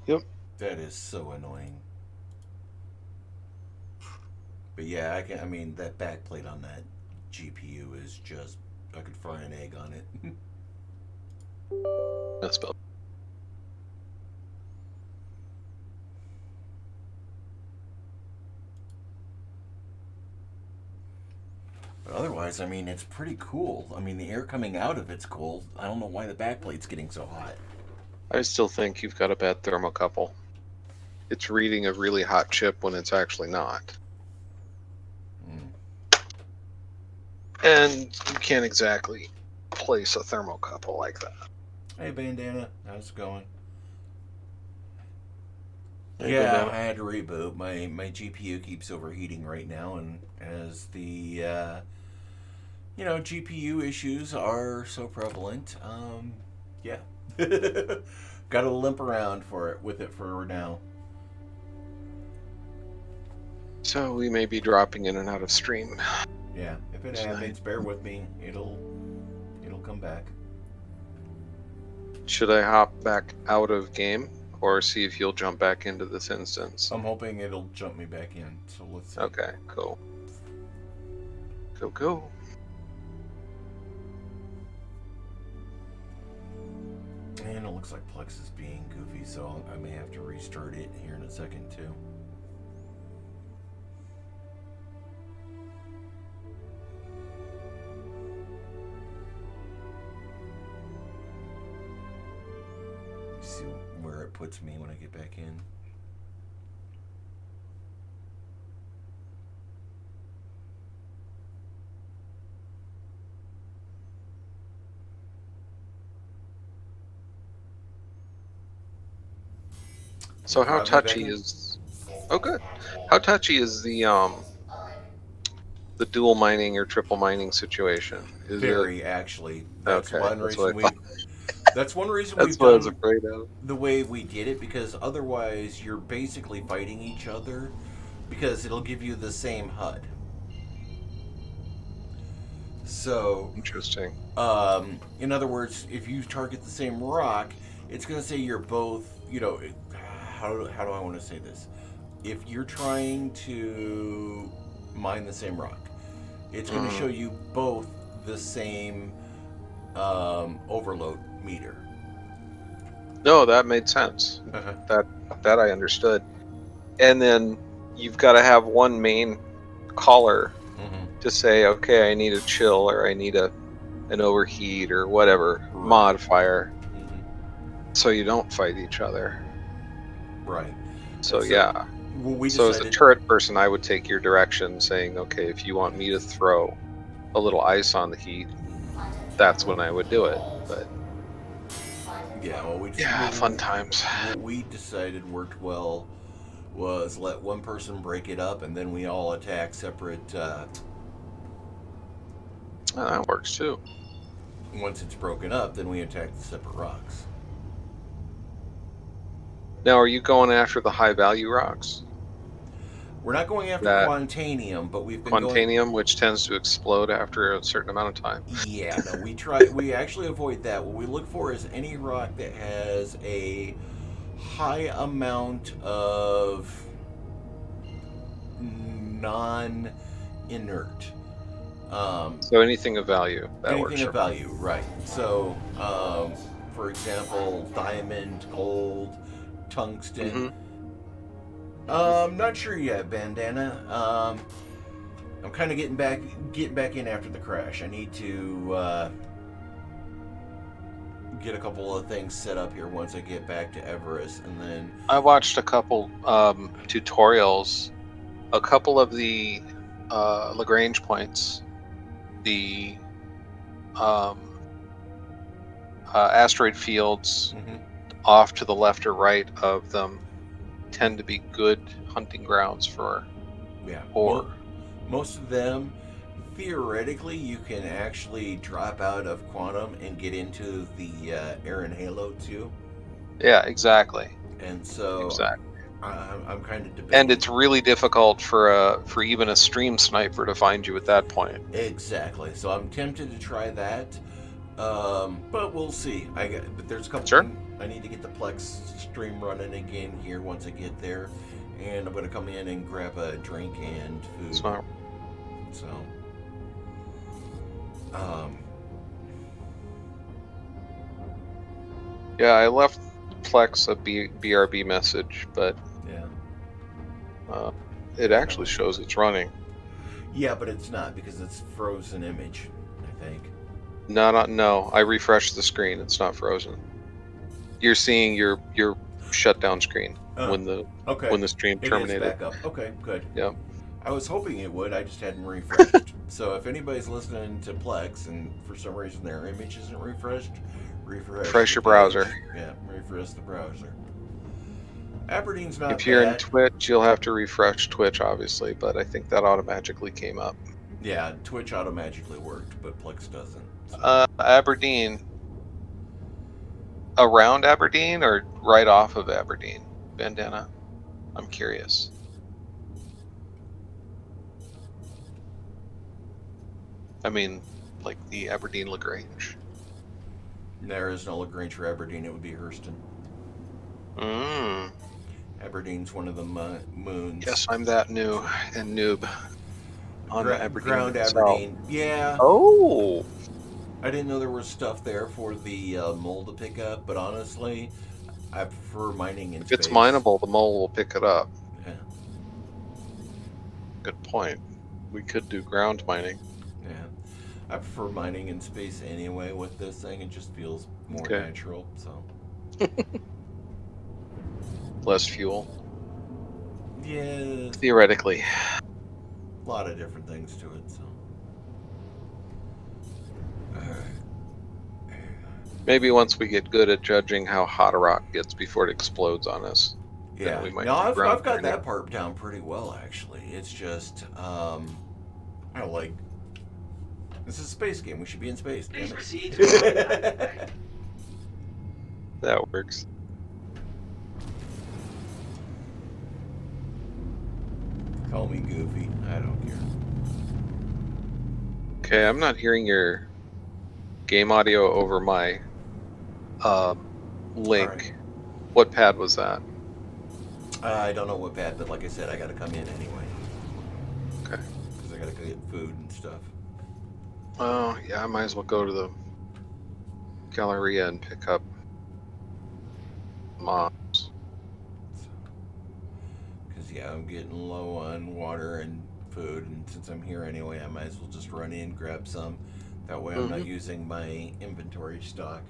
Yep. That is so annoying. But yeah, I mean, that backplate on that GPU is just. I could fry an egg on it. That's about. But otherwise, I mean, it's pretty cool. I mean, the air coming out of it's cool. I don't know why the backplate's getting so hot. I still think you've got a bad thermocouple. It's reading a really hot chip when it's actually not. Mm. And you can't exactly place a thermocouple like that. Hey, Bandana, how's it going? Hey, Yeah, Bandana. I had to reboot. My GPU keeps overheating right now, and as the GPU issues are so prevalent, yeah, got to limp around with it for now. So we may be dropping in and out of stream Yeah, if it tonight. happens, bear with me. It'll come back. Should I hop back out of game or see if you'll jump back into this instance? I'm hoping it'll jump me back in. So let's see. Okay, cool. Go. And it looks like Plex is being goofy, so I may have to restart it here in a second too. See where it puts me when I get back in. So how Got me back touchy in? is... Oh, good. How touchy is the dual mining or triple mining situation? Is it... Very actually. Okay, that's what I thought. That's one reason That's we've what I was done afraid of. the way we did it, because otherwise you're basically fighting each other because it'll give you the same HUD. So, Interesting. in other words, if you target the same rock, it's going to say you're both, how do I want to say this? If you're trying to mine the same rock, it's going to show you both the same overload meter. No, that made sense. Uh-huh. That I understood. And then you've got to have one main caller to say, okay, I need a chill or I need an overheat or whatever modifier, so you don't fight each other. Right. So yeah. We So as a decided. turret person, I would take your direction, saying, okay, if you want me to throw a little ice on the heat, that's when I would do it. But Yeah, well, fun times. What we decided worked well was let one person break it up, and then we all attack separate. Oh, that works too. Once it's broken up, then we attack the separate rocks. Now, are you going after the high value rocks? We're not going after That Quantanium, but we've been Quantanium, which tends to explode after a certain amount of time. Yeah, no, we try. We actually avoid that. What we look for is any rock that has a high amount of non-inert. So anything of value that Anything works of for me. value, right? So, for example, diamond, gold, tungsten. Not sure yet, Bandana. I'm kind of getting back in after the crash. I need to get a couple of things set up here once I get back to Everest, and then I watched a couple tutorials, a couple of the Lagrange points, the asteroid fields off to the left or right of them tend to be good hunting grounds for ore. Most of them, theoretically, you can actually drop out of quantum and get into the Aaron Halo too. Yeah, exactly. And so exactly. I'm kind of debating. And it's really difficult for even a stream sniper to find you at that point. Exactly. So I'm tempted to try that, but we'll see. But there's a couple. Sure. I need to get the Plex stream running again here once I get there, and I'm gonna come in and grab a drink and food. Smart. So, yeah, I left Plex a BRB message, but yeah, it actually shows it's running. yeah, but it's not because it's frozen image, I think. No, I refreshed the screen. It's not frozen. You're seeing your shutdown screen when the stream terminated. It is back up. Okay, good. Yep. I was hoping it would. I just hadn't refreshed. So if anybody's listening to Plex and for some reason their image isn't refreshed, refresh your browser. Yeah, refresh the browser. Aberdeen's not If you're bad. in Twitch, you'll have to refresh Twitch, obviously, but I think that automatically came up. Yeah, Twitch automatically worked, but Plex doesn't. So. Aberdeen. Around Aberdeen or right off of Aberdeen? Bandana? I'm curious. I mean, like the Aberdeen LaGrange. There is no LaGrange for Aberdeen. It would be Hurston. Aberdeen's one of the moons. Yes, I'm that new and noob on Aberdeen. Ground Aberdeen. Yeah. Oh. I didn't know there was stuff there for the mole to pick up, but honestly, I prefer mining in space. If it's mineable, the mole will pick it up. Yeah. Good point. We could do ground mining. Yeah. I prefer mining in space anyway with this thing. It just feels more natural, so. Less fuel. Yeah. Theoretically. A lot of different things to it, so. Maybe once we get good at judging how hot a rock gets before it explodes on us. Yeah, we might I've got that part down pretty well, actually. It's just, I don't like. This is a space game. We should be in space. Please proceed. That works. Call me goofy. I don't care. Okay, I'm not hearing your game audio over my link. Right. What pad was that? I don't know what pad, but like I said, I got to come in anyway. Okay. Because I got to go get food and stuff. Oh, yeah, I might as well go to the Galleria and pick up mobs. Because, yeah, I'm getting low on water and food, and since I'm here anyway, I might as well just run in, grab some. That way I'm not using my inventory stock.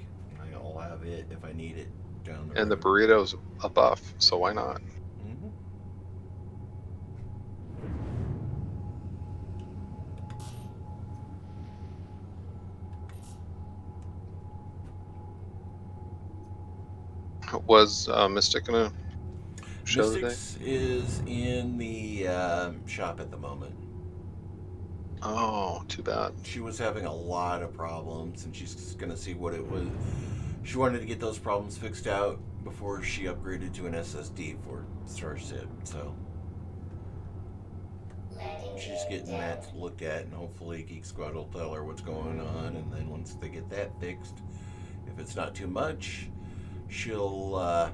I'll have it if I need it down the road. And the burrito's a buff, so why not? Was Mystic gonna show Mystics today? is in the shop at the moment. Oh, too bad. She was having a lot of problems, and she's going to see what it was. She wanted to get those problems fixed out before she upgraded to an SSD for Starship, so she's getting that looked at, and hopefully Geek Squad will tell her what's going on, and then once they get that fixed, if it's not too much, she'll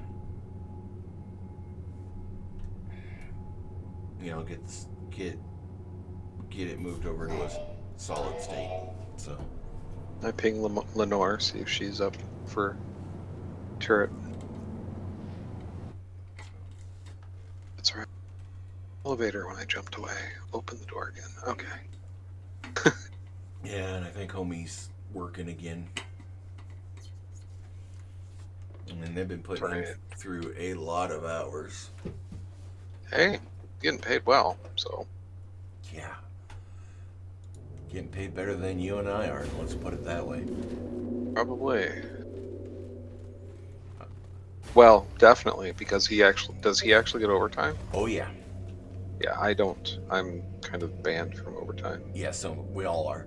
get it moved over to a solid state. So I ping Lenore, see if she's up for turret. That's right. Elevator when I jumped away. Open the door again. Okay. Yeah, and I think homie's working again. And they've been putting him through a lot of hours. Hey, getting paid well, so. Yeah. Getting paid better than you and I are, let's put it that way. Probably. Well, definitely, because does he actually get overtime? Oh yeah. Yeah, I don't. I'm kind of banned from overtime. Yeah, so we all are.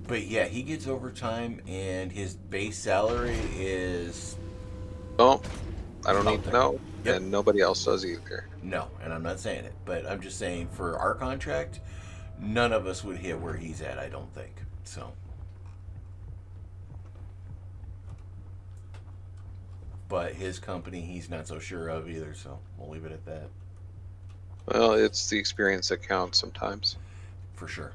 But yeah, he gets overtime, and his base salary is... Oh, I don't need to know, Yep. and nobody else does either. No, and I'm not saying it, but I'm just saying for our contract, none of us would hit where he's at, I don't think. So... but his company he's not so sure of either. So we'll leave it at that. Well, it's the experience that counts sometimes. For sure.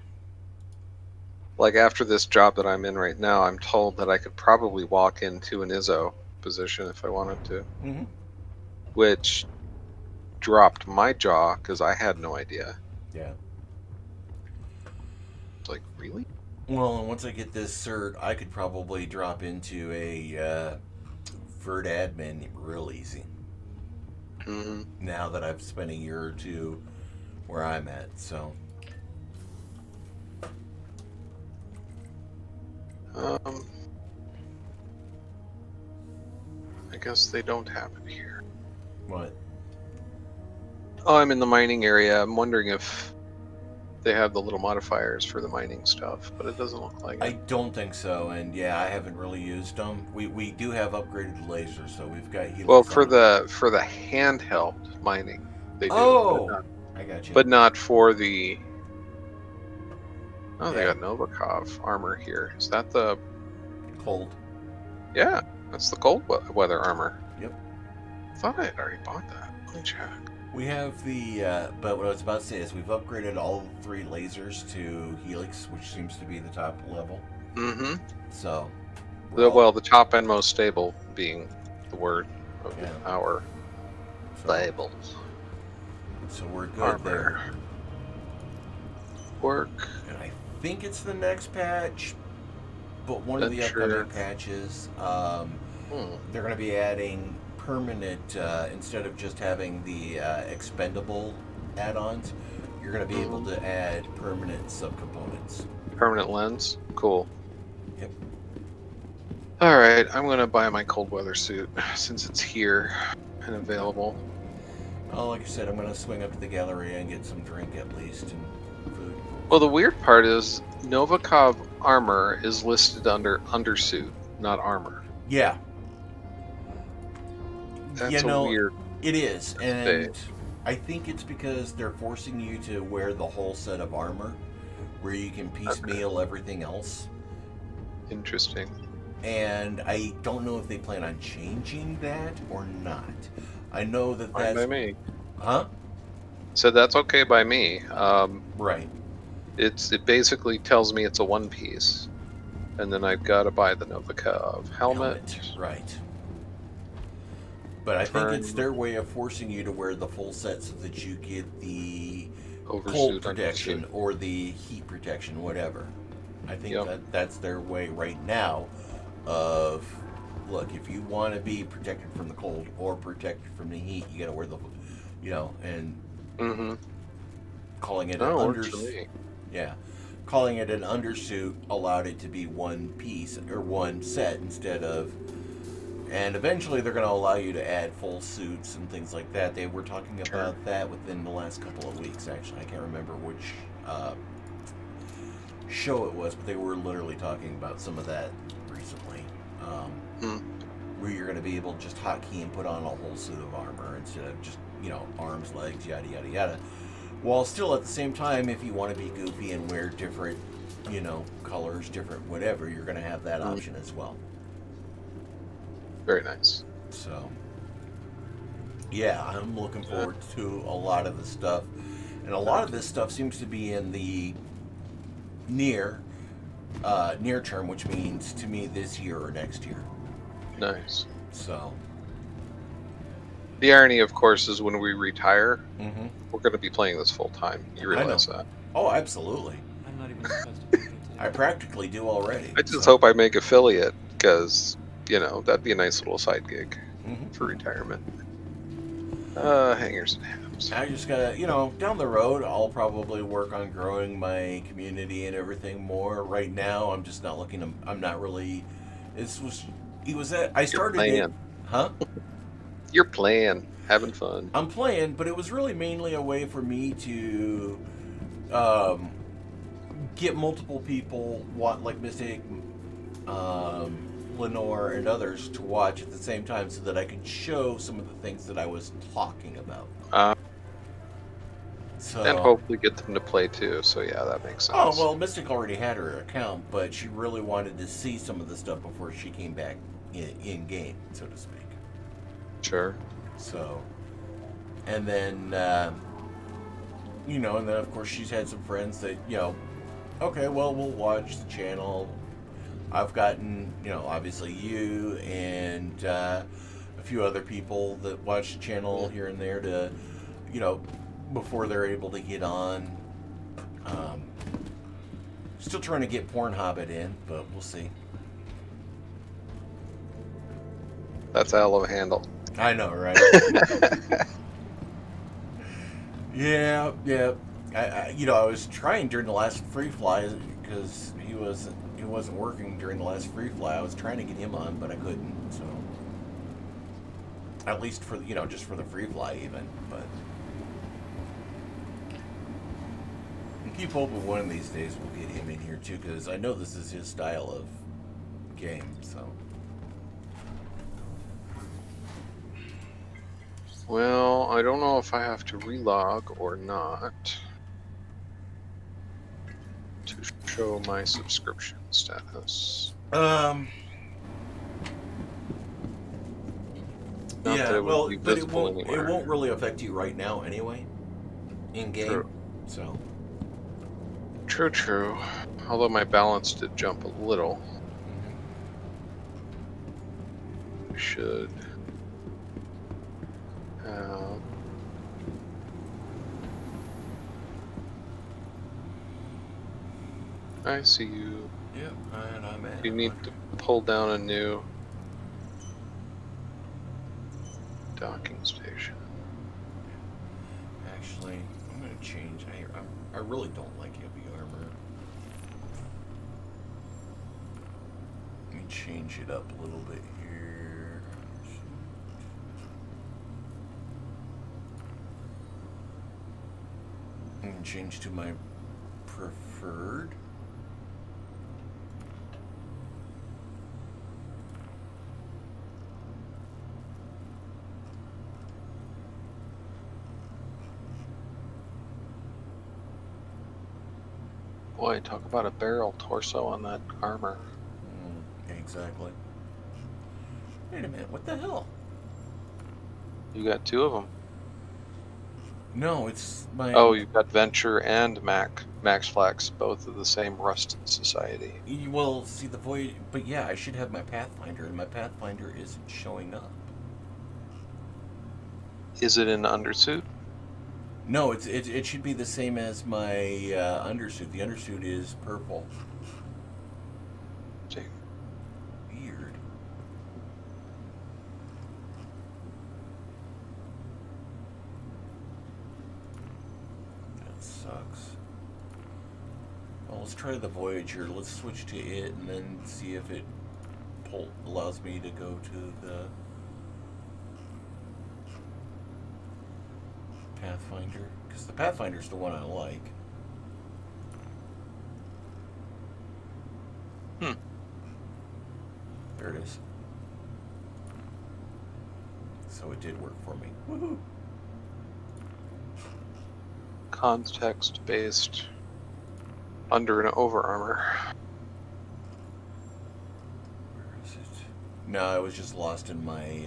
Like after this job that I'm in right now, I'm told that I could probably walk into an ISO position if I wanted to, Mm-hmm. which dropped my jaw because I had no idea. Yeah. It's like, really? Well, and once I get this cert, I could probably drop into a Vert admin real easy. Mm-hmm. Now that I've spent a year or two where I'm at, so. I guess they don't have it here. What? Oh, I'm in the mining area. I'm wondering if they have the little modifiers for the mining stuff, but it doesn't look like I it. don't think so, and yeah, I haven't really used them. We do have upgraded lasers, so we've got helix. Well, for the handheld mining, they do. Oh, I got you. But not for the. Oh, they Yeah. got Novikov armor here. Is that the? Cold. Yeah, that's the cold weather armor. Yep. I thought I had already bought that. Let me check. We have the, but what I was about to say is we've upgraded all 3 lasers to helix, which seems to be the top level. Mm-hmm. So. The top and most stable being the word of Yeah. the hour. Stable. So we're good Armor. there. Work. And I think it's the next patch, but one of the upcoming patches, they're going to be adding permanent, instead of just having the expendable add-ons, you're going to be able to add permanent subcomponents. Permanent lens? Cool. Yep. Alright, I'm going to buy my cold weather suit since it's here and available. Oh, like I said, I'm going to swing up to the Galleria and get some drink at least and food. Well, the weird part is Novikov armor is listed under undersuit, not armor. Yeah. That's weird. It is, and I think it's because they're forcing you to wear the whole set of armor, where you can piecemeal everything else. Interesting. And I don't know if they plan on changing that or not. I know that that's... Fine by me. Huh? So that's okay by me. Right. It basically tells me it's a one piece, and then I've got to buy the Novikov helmet. Right. But I think it's their way of forcing you to wear the full set so that you get the cold protection or the heat protection, whatever. I think that's their way right now of, look, if you want to be protected from the cold or protected from the heat, you got to wear the, and calling it an undersuit. Yeah. Calling it an undersuit allowed it to be one piece or one set instead of. And eventually they're going to allow you to add full suits and things like that. They were talking about that within the last couple of weeks, actually. I can't remember which show it was, but they were literally talking about some of that recently. Where you're going to be able to just hotkey and put on a whole suit of armor instead of just, arms, legs, yada, yada, yada. While still at the same time, if you want to be goofy and wear different, colors, different whatever, you're going to have that option as well. Very nice. So, yeah, I'm looking forward to a lot of the stuff. And a lot of this stuff seems to be in the near term, which means to me this year or next year. Nice. So. The irony, of course, is when we retire, we're going to be playing this full time. You realize that? Oh, absolutely. I'm not even supposed to be here today. I practically do already. I just hope I make affiliate because, that'd be a nice little side gig for retirement. Hangers and hams. I just gotta, down the road, I'll probably work on growing my community and everything more. Right now, I'm just not looking to, I'm not really, I started it. Huh? You're playing, having fun. I'm playing, but it was really mainly a way for me to get multiple people, like Mystic, Lenore, and others to watch at the same time so that I could show some of the things that I was talking about. And hopefully get them to play too, so yeah, that makes sense. Oh, well, Mystic already had her account, but she really wanted to see some of the stuff before she came back in game, so to speak. Sure. So, and then, you know, and then of course she's had some friends that, you know, okay, well, we'll watch the channel. I've gotten, you know, obviously you and a few other people that watch the channel here and there to, you know, before they're able to get on. Still trying to get Pornhobbit in, but we'll see. That's a hell of a handle. I know, right? Yeah. You know, I was trying during the last free fly because he wasn't working during the last free fly. I was trying to get him on, but I couldn't. So, at least for, you know, just for the free fly even. But I keep hoping one of these days we'll get him in here too, because I know this is his style of game. So. Well, I don't know if I have to relog or not to show my subscription status. Yeah, that it would well, be but visible it anywhere. won't really affect you right now anyway, in game. True. So. True. Although my balance did jump a little. I should have... I see you. Yep, and I'm at. You need to pull down a new docking station. Actually, I'm going to change. I really don't like heavy armor. Let me change it up a little bit here. I'm going to change to my preferred. Boy, talk about a barrel torso on that armor. Exactly. Wait a minute, what the hell? You got two of them. No, it's my... Oh, you've got Venture and Max Flax, both of the same Rusted Society. Well, see, the Void... But yeah, I should have my Pathfinder, and my Pathfinder isn't showing up. Is it in undersuit? No, it should be the same as my undersuit. The undersuit is purple. See. Weird. That sucks. Well, let's try the Voyager. Let's switch to it and then see if it allows me to go to the Pathfinder. Because the Pathfinder's the one I like. There it is. So it did work for me. Woohoo! Context-based under and over armor. Where is it? No, I was just lost in my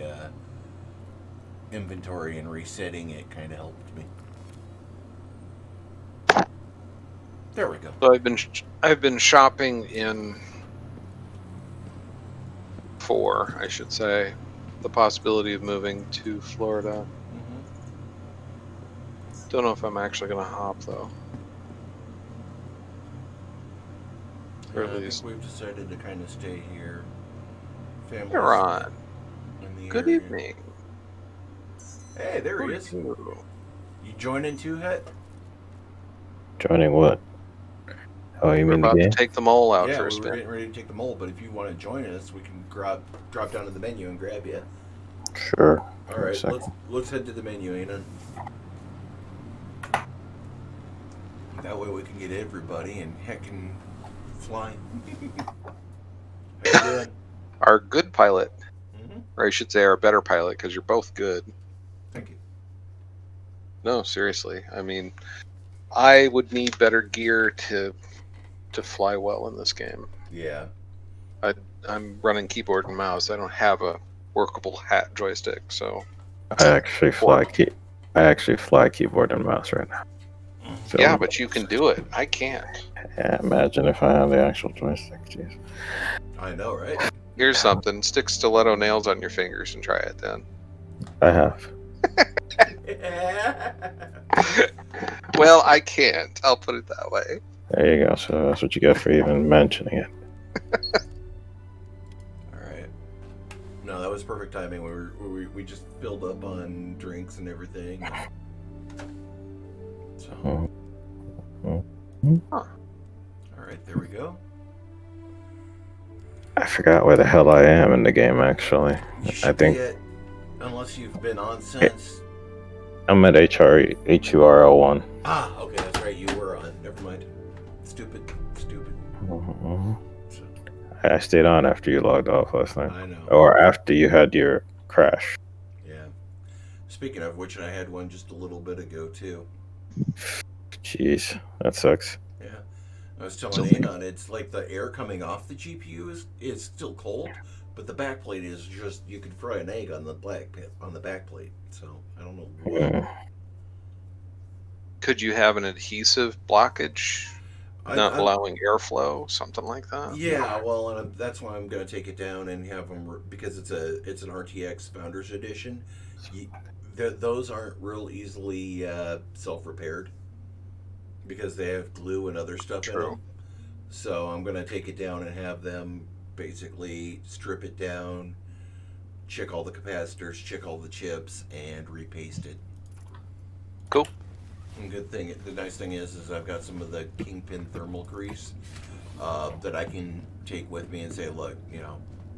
inventory, and resetting it kind of helped me. There we go. So I've been shopping in 4, I should say, the possibility of moving to Florida. Don't know if I'm actually going to hop though. Or at I least think we've decided to kind of stay here. Families you're on. in the Good area. evening. Hey, there he is. You joining too, Het? Joining what? Oh, you We're mean the about to game? take the mole out Yeah, for a we were spin. getting ready to take the mole, but if you want to join us, we can drop down to the menu and grab you. Sure. All right, let's head to the menu, Anon. That way we can get everybody and heckin' flying. How you doing? Our good pilot, Mm-hmm. or I should say our better pilot, because you're both good. Thank you. No, seriously. I mean, I would need better gear to fly well in this game. Yeah. I'm running keyboard and mouse. I don't have a workable hat joystick. So I actually fly keyboard and mouse right now. So, yeah, but you can do it. I can't. yeah, imagine if I had the actual joystick. Jeez. I know, right? Here's something: stick stiletto nails on your fingers and try it then. I have. Well, I can't. I'll put it that way. There you go. So that's what you get for even mentioning it. All right. No, that was perfect timing. We just filled up on drinks and everything. So. All right, there we go. I forgot where the hell I am in the game, actually. You should I think unless you've been on since. I'm at HURL1. Ah, okay, that's right. You were on. Never mind. Stupid. Mm-hmm. So, I stayed on after you logged off last night. I know. Or after you had your crash. Yeah. Speaking of which, I had one just a little bit ago too. Jeez, that sucks. Yeah. I was telling Anon, it's like the air coming off the GPU is still cold, but the backplate is just, you could fry an egg on the backplate. So I don't know what. Mm. Could you have an adhesive blockage, not allowing airflow, something like that? Yeah, well, and that's why I'm going to take it down and have them, because it's an RTX Founders Edition. Those aren't real easily self-repaired because they have glue and other stuff in them. So I'm going to take it down and have them basically strip it down, check all the capacitors, check all the chips, and repaste it. Cool. And the nice thing is I've got some of the Kingpin thermal grease that I can take with me and say, look,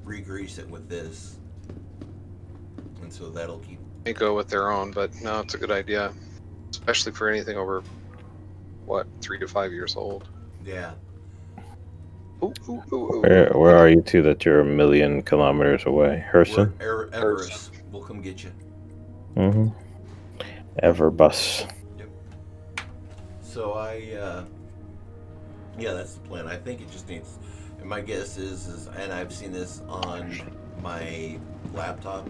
re-grease it with this, and so that'll keep. They go with their own, but no, it's a good idea, especially for anything over 3 to 5 years old. Yeah. Ooh. Where are you two that you're 1,000,000 kilometers away? Herson? Everest. We'll come get you. Mm-hmm. Everbus. Yep. So yeah, that's the plan. I think it just needs, and my guess is, and I've seen this on my laptop,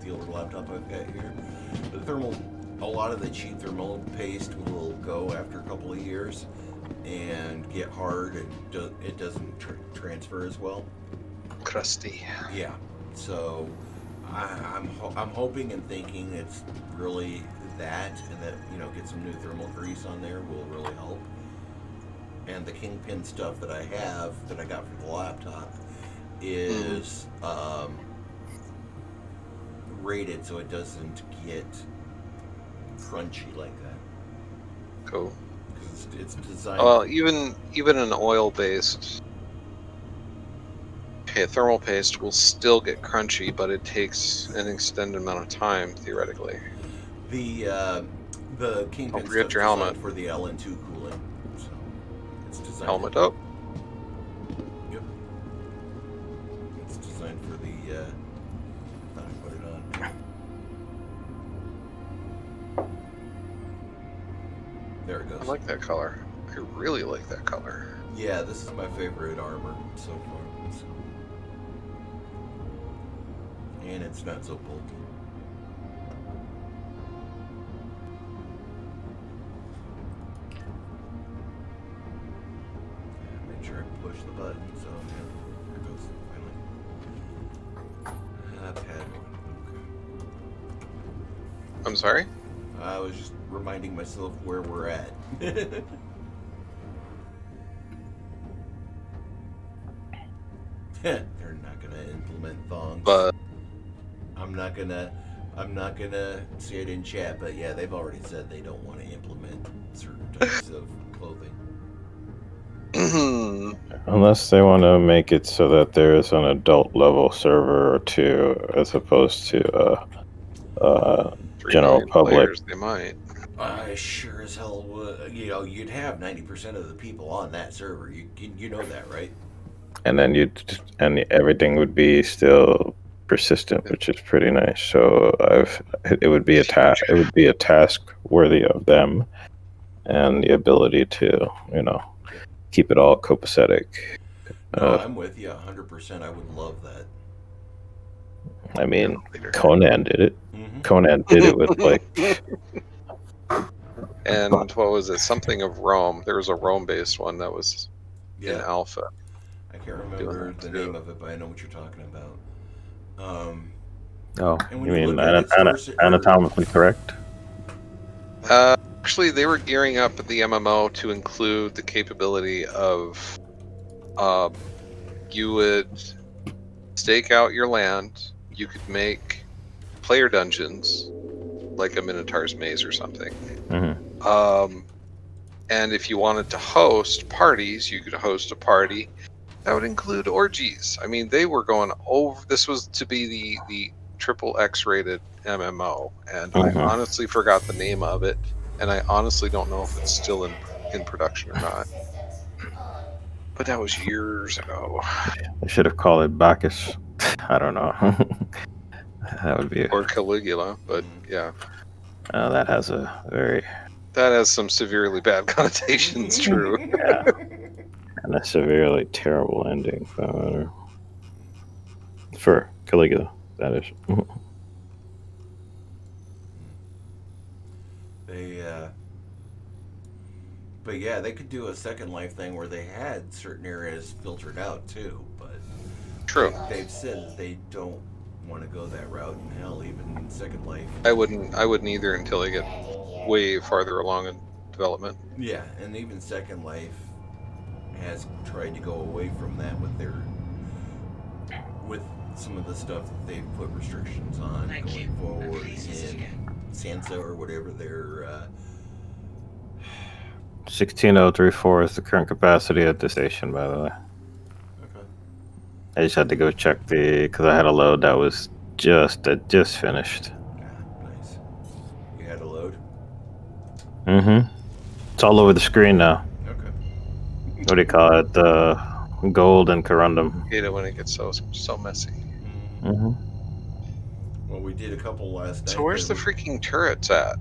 the older laptop I've got here, a lot of the cheap thermal paste will go after a couple of years and get hard, and it doesn't transfer as well. Crusty. Yeah. So I'm hoping and thinking it's really that, and that get some new thermal grease on there will really help. And the Kingpin stuff that I have that I got for the laptop is rated so it doesn't get crunchy like that. Cool. Because it's designed. Well, even an oil-based thermal paste will still get crunchy, but it takes an extended amount of time theoretically. The Kingpin Don't forget stuff your is designed helmet. for the LN2 cooling, so it's designed. Helmet up. Yep. It's designed for the. Thought I put it on. There it goes. I like that color. I really like that color. Yeah, this is my favorite armor so far. So. And it's not so bulky. Make sure I push the button, so yeah, there it goes. Finally. Pad 1. I'm sorry? I was just reminding myself where we're at. They're not gonna implement thongs. But I'm not gonna say it in chat, but yeah, they've already said they don't want to implement certain types of clothing. Unless they want to make it so that there is an adult level server or two, as opposed to general public. Players, they might. I sure as hell would. You'd have 90% of the people on that server. You know that, right? And then everything would be still persistent, which is pretty nice. So it would be a task worthy of them, and the ability to keep it all copacetic. No, I'm with you 100%. I would love that. I mean, later. Conan did it. Mm-hmm. Conan did it with like And what was it? Something of Rome. There was a Rome-based one that was in alpha. I can't remember the name of it, but I know what you're talking about. oh, And you when you mean look at it, stores that- anatomically correct? Actually, they were gearing up the MMO to include the capability of you would stake out your land. You could make player dungeons, like a Minotaur's Maze or something. Mm-hmm. And if you wanted to host parties, you could host a party that would include orgies. I mean, they were going over. This was to be the triple X rated MMO, and Mhm. I honestly forgot the name of it, and I honestly don't know if it's still in production or not. But that was years ago. They should have called it Bacchus. I don't know. That would be. Or Caligula, but yeah. That has a very. That has some severely bad connotations, true. Yeah. And a severely terrible ending. For Caligula, that is. But yeah, they could do a Second Life thing where they had certain areas filtered out too. But True. they've said that they don't want to go that route. And hell, even in Second Life, I wouldn't either until they get way farther along in development. yeah, and even Second Life has tried to go away from that with some of the stuff that they've put restrictions on going forward in Sansa or whatever their 16034 is the current capacity at the station, by the way. Okay. I just had to go check because I had a load that was just finished. Nice. You had a load? Mm-hmm. It's all over the screen now. Okay. What do you call it? Gold and corundum. Hate it when it gets so messy. Mm-hmm. Well, we did a couple last night. So where's the freaking turrets at?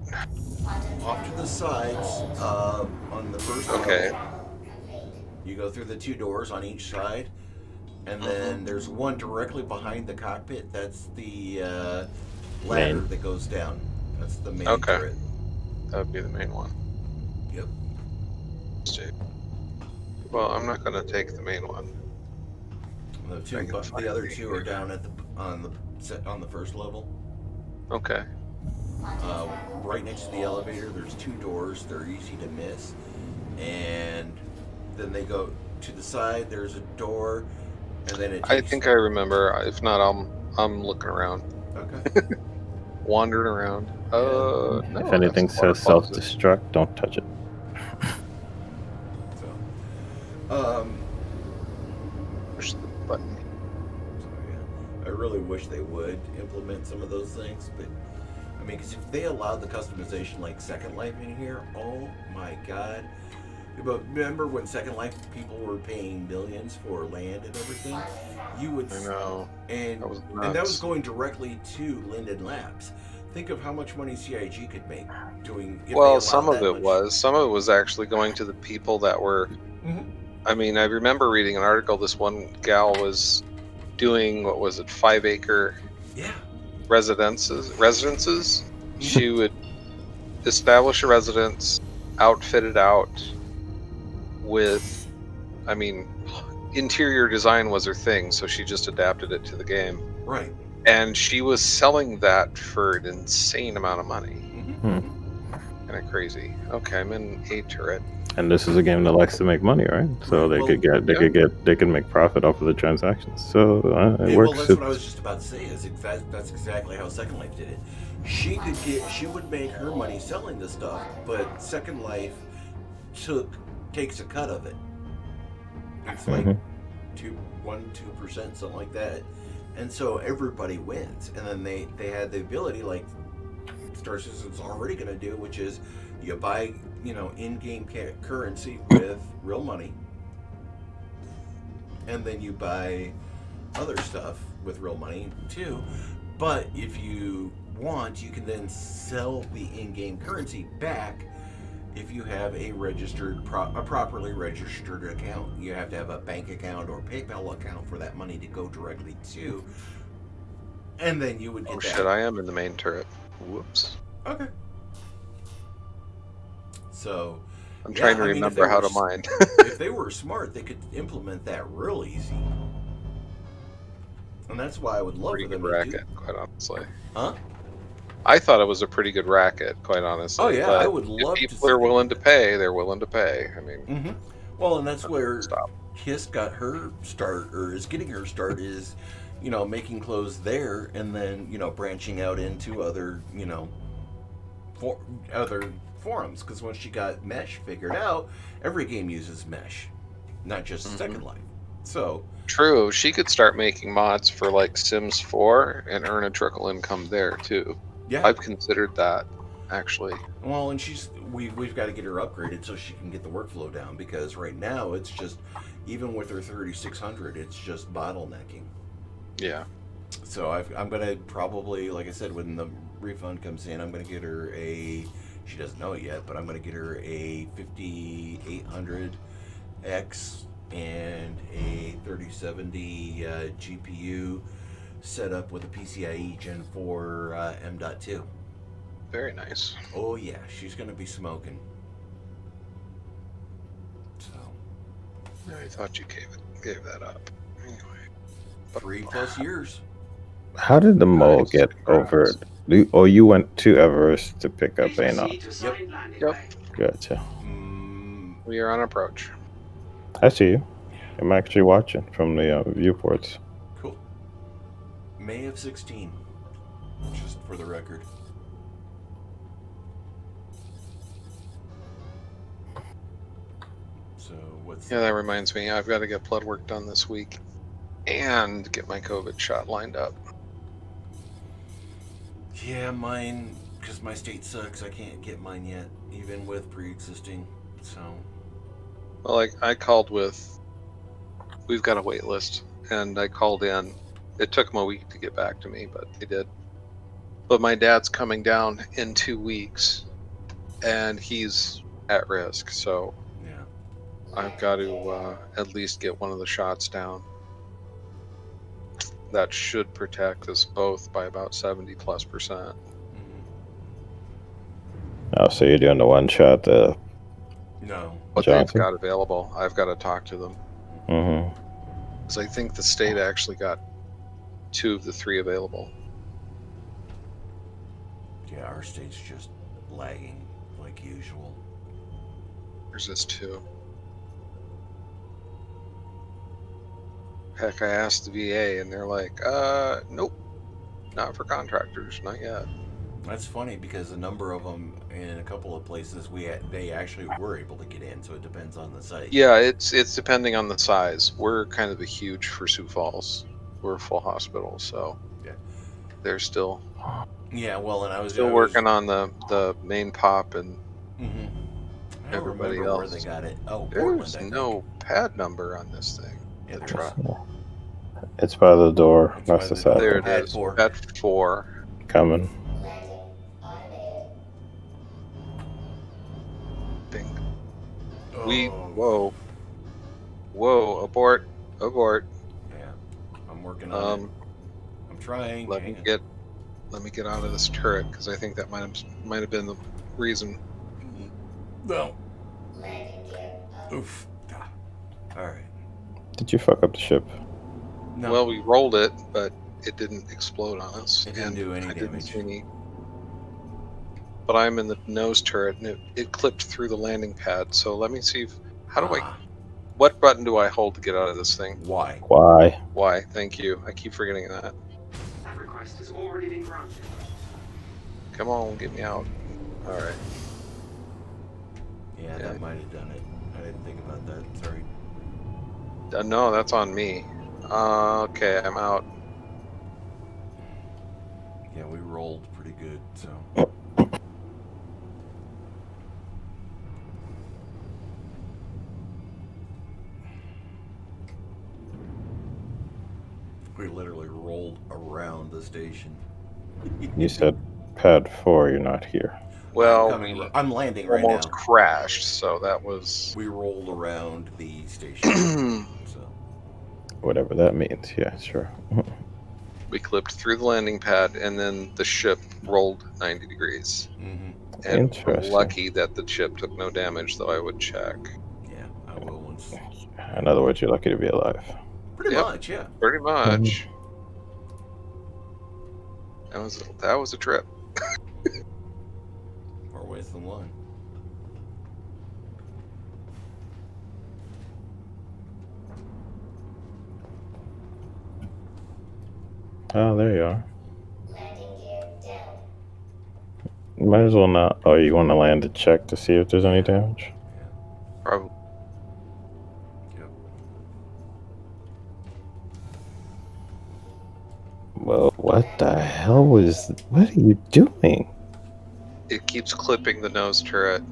Off to the sides, on the first Okay. level. You go through the two doors on each side, and then there's one directly behind the cockpit. That's the ladder Main. that goes down. That's the main Okay. turret. That would be the main one. Yep. Well, I'm not going to take the main one. The other two are down at on the first level. Okay. Right next to the elevator, there's two doors. They're easy to miss, and then they go to the side. There's a door, and then it. I think I remember. If not, I'm looking around, Okay. wandering around. No, If anything that's a water says closet. self-destruct, don't touch it. So, Push the button. so yeah, I really wish they would implement some of those things, but I mean, because if they allowed the customization like Second Life in here, oh my god. But remember when Second Life people were paying millions for land and everything? You would I know. and That was and that nuts. was going directly to Linden Labs. Think of how much money CIG could make doing. If they Well, allowed some of that it much. was. Some of it was actually going to the people that were. Mhm. I mean, I remember reading an article. This one gal was doing 5-acre Yeah. residences. She would establish a residence, outfit it out with, I mean, interior design was her thing, so she just adapted it to the game. Right. And she was selling that for an insane amount of money. Mm-hmm. Kind of crazy. Okay, I'm in a turret. And this is a game that likes to make money, right? So Right, they could make profit off of the transactions. So it Yeah, works. well, that's what I was just about to say. That's exactly how Second Life did it. She would make her money selling the stuff, but Second Life takes a cut of it. It's like Mhm. 2%, something like that, and so everybody wins. And then they had the ability, like Star Citizen's already going to do, which is you buy in-game currency with real money, and then you buy other stuff with real money too. But if you want, you can then sell the in-game currency back if you have a properly registered account. You have to have a bank account or PayPal account for that money to go directly to. And then you would get Oh that. shit! I am in the main turret. Whoops. Okay. So, I'm yeah, trying to I mean, if remember they how were to mine. if they were smart, they could implement that real easy. And that's why I would love Pretty for good them to do. racket, quite honestly. Huh? I thought it was a pretty good racket, quite honestly. Oh yeah, but I would if love to. people are willing to pay, they're willing to pay. I mean, Mm-hmm. Well, and that's where stop. Kiss got her start, or is getting her start, is, you know, making clothes there, and then, you know, branching out into other, you know, other forums. Because once she got Mesh figured out, every game uses Mesh, not just Mhm. Second Life. So True, she could start making mods for like Sims 4 and earn a trickle income there too. yeah. I've considered that, actually. Well, and we've got to get her upgraded so she can get the workflow down, because right now it's just, even with her 3600, it's just bottlenecking. Yeah. So I'm gonna probably, like I said, when the refund comes in, I'm gonna get her a. She doesn't know it yet, but I'm gonna get her a 5800X and a 3070 GPU set up with a PCIe Gen 4 M.2. Very nice. Oh yeah, she's gonna be smoking. So I thought you gave that up. Anyway. 3+ years. How did the mole Nice. get Congrats. over? You went to Everest to pick up Anon. Yep. Gotcha. We are on approach. I see you. I'm actually watching from the viewports. Cool. May of 16. Just for the record. So what's Yeah, that reminds me. I've got to get blood work done this week and get my COVID shot lined up. Yeah, mine, because my state sucks. I can't get mine yet, even with pre-existing. So Well, like I called with, we've got a wait list, and I called in. It took them a week to get back to me, but they did. But my dad's coming down in 2 weeks, and he's at risk, so yeah. I've got to at least get one of the shots down. That should protect us both by about 70+%. Mhm. Oh, so you're doing the one shot. No. What they've Johnson? got available, I've got to talk to them. Mm-hmm. Because I think the state actually got 2 of the 3 available. Yeah, our state's just lagging like usual. There's this 2. Heck, I asked the VA, and they're like, nope, not for contractors, not yet. That's funny because a number of them in a couple of places they actually were able to get in, so it depends on the site. Yeah, it's depending on the size. We're kind of a huge for Sioux Falls. We're a full hospital, so Yeah. they're still Yeah, well, and I was working on the main pop, and Mm-hmm. I don't everybody remember where else. they got it. Oh, Portland. There's I think. no pad number on this thing. Yeah, The there is. truck. It's by the door. It's That's by the the side door. There door. it Pad is. 4. Pad 4. Coming. Ding. Oh, Whoa, abort. Yeah, I'm working on it. I'm trying. Let me get out of this turret, because I think that might have been the reason. No. Oof. Ah. All right. Did you fuck up the ship? No. Well, we rolled it, but it didn't explode on us. It didn't do any I didn't damage. see any. But I'm in the nose turret, and it clipped through the landing pad. So let me see. What button do I hold to get out of this thing? Why? Why? Why? Thank you. I keep forgetting that. That request has already been granted. Come on, get me out. All right. Yeah, that might have done it. I didn't think about that. Sorry. No, that's on me. Okay, I'm out. Yeah, we rolled pretty good, so. We literally rolled around the station. You said pad 4. You're not here. Well, I'm landing right almost now. crashed, so that was. We rolled around the station. So Whatever that means. Yeah, sure. We clipped through the landing pad, and then the ship rolled 90 degrees. Mm-hmm. And we're Interesting. lucky that the ship took no damage, though I would check. Yeah, I will once. In other words, you're lucky to be alive. Pretty Yep. much, yeah. Pretty much. That was a trip. More ways than one. Oh, there you are. Might as well not. Oh, you want to land to check to see if there's any damage? Probably. Yep. Well, what the hell was? What are you doing? It keeps clipping the nose turret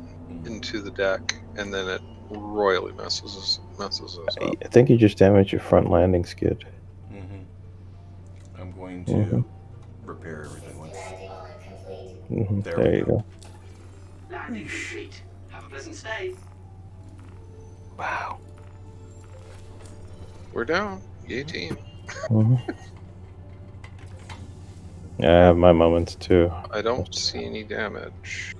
into the deck, and then it royally messes us up. I think you just damaged your front landing skid. Mm-hmm. I'm going to Mhm. repair everything once. There you go. Landing sheet. Have a pleasant stay. Wow. We're down. Yay, team. Yeah, I have my moments too. I don't see any damage.